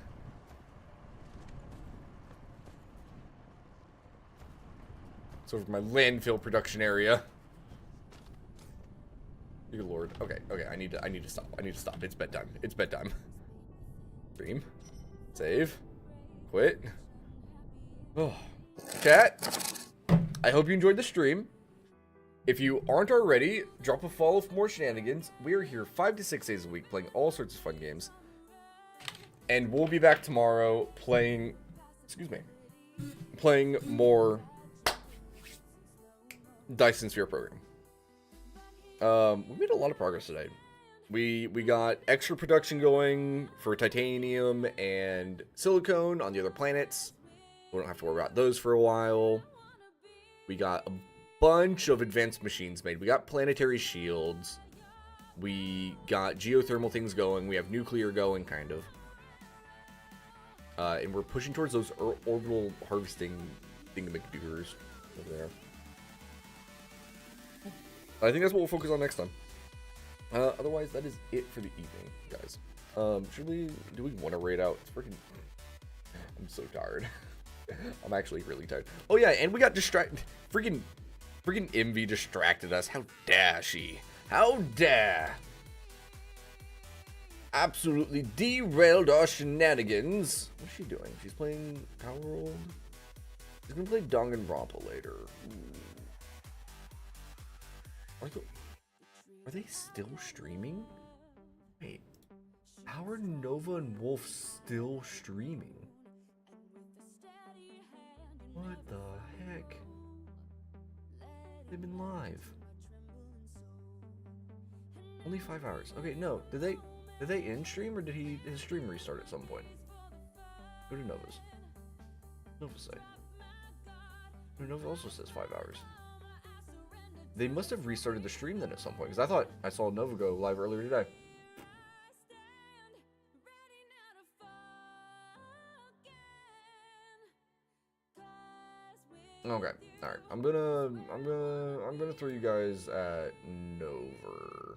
It's over my landfill production area. Dear lord. Okay, I need to stop. It's bedtime. It's bedtime. Stream. Save. Quit. Oh. Chat. I hope you enjoyed the stream. If you aren't already, drop a follow for more shenanigans. We are here 5 to 6 days a week playing all sorts of fun games. And we'll be back tomorrow playing, playing more Dyson Sphere program. We made a lot of progress today. We got extra production going for titanium and silicone on the other planets. We don't have to worry about those for a while. We got a bunch of advanced machines made. We got planetary shields. We got geothermal things going. We have nuclear going, kind of. And we're pushing towards those orbital harvesting thingamajigers over there. I think that's what we'll focus on next time. Otherwise, that is it for the evening, guys. Do we want to raid out? It's freaking... I'm so tired. I'm actually really tired. Oh yeah, and we got distracted. Freaking Envy distracted us. How dare she? How dare! Absolutely derailed our shenanigans. What's she doing? She's playing Power World. She's gonna play Danganronpa later. Are they still streaming? Wait, Power, Nova, and Wolf still streaming? What the heck? They've been live. Only 5 hours. Okay, no. Did they end stream or did his stream restart at some point? Go to Nova's. Nova say. Nova also says 5 hours. They must have restarted the stream then at some point, because I thought I saw Nova go live earlier today. Okay, all right. I'm gonna throw you guys at Nova.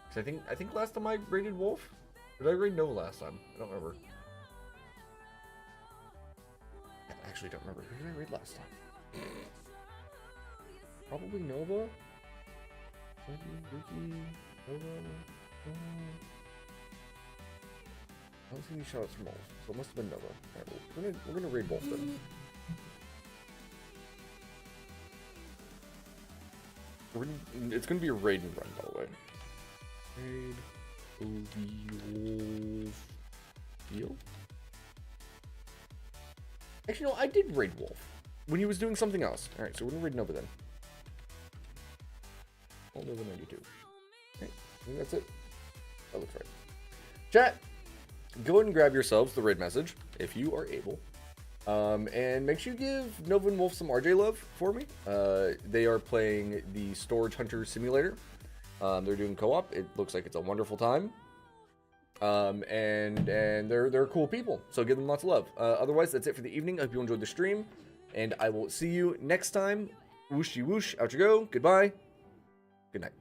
Cause I think last time I raided Wolf, did I raid Nova last time? I don't remember. I actually don't remember. Who did I raid last time? Probably Nova. Ricky, Nova. I don't see any shoutouts from Wolf, so it must have been Nova. All right, we're gonna raid Wolf then. It's gonna be a raid and run, by the way. Raid Wolf Deal? Actually, no, I did raid Wolf when he was doing something else. Alright, so we're gonna raid Nova then. All Nova 92. Okay, I think that's it. That looks right. Chat, go ahead and grab yourselves the raid message if you are able. And make sure you give Nova and Wolf some RJ love for me. They are playing the Storage Hunter Simulator. They're doing co-op. It looks like it's a wonderful time. And they're cool people. So give them lots of love. Otherwise, that's it for the evening. I hope you enjoyed the stream. And I will see you next time. Whooshy whoosh. Out you go. Goodbye. Good night.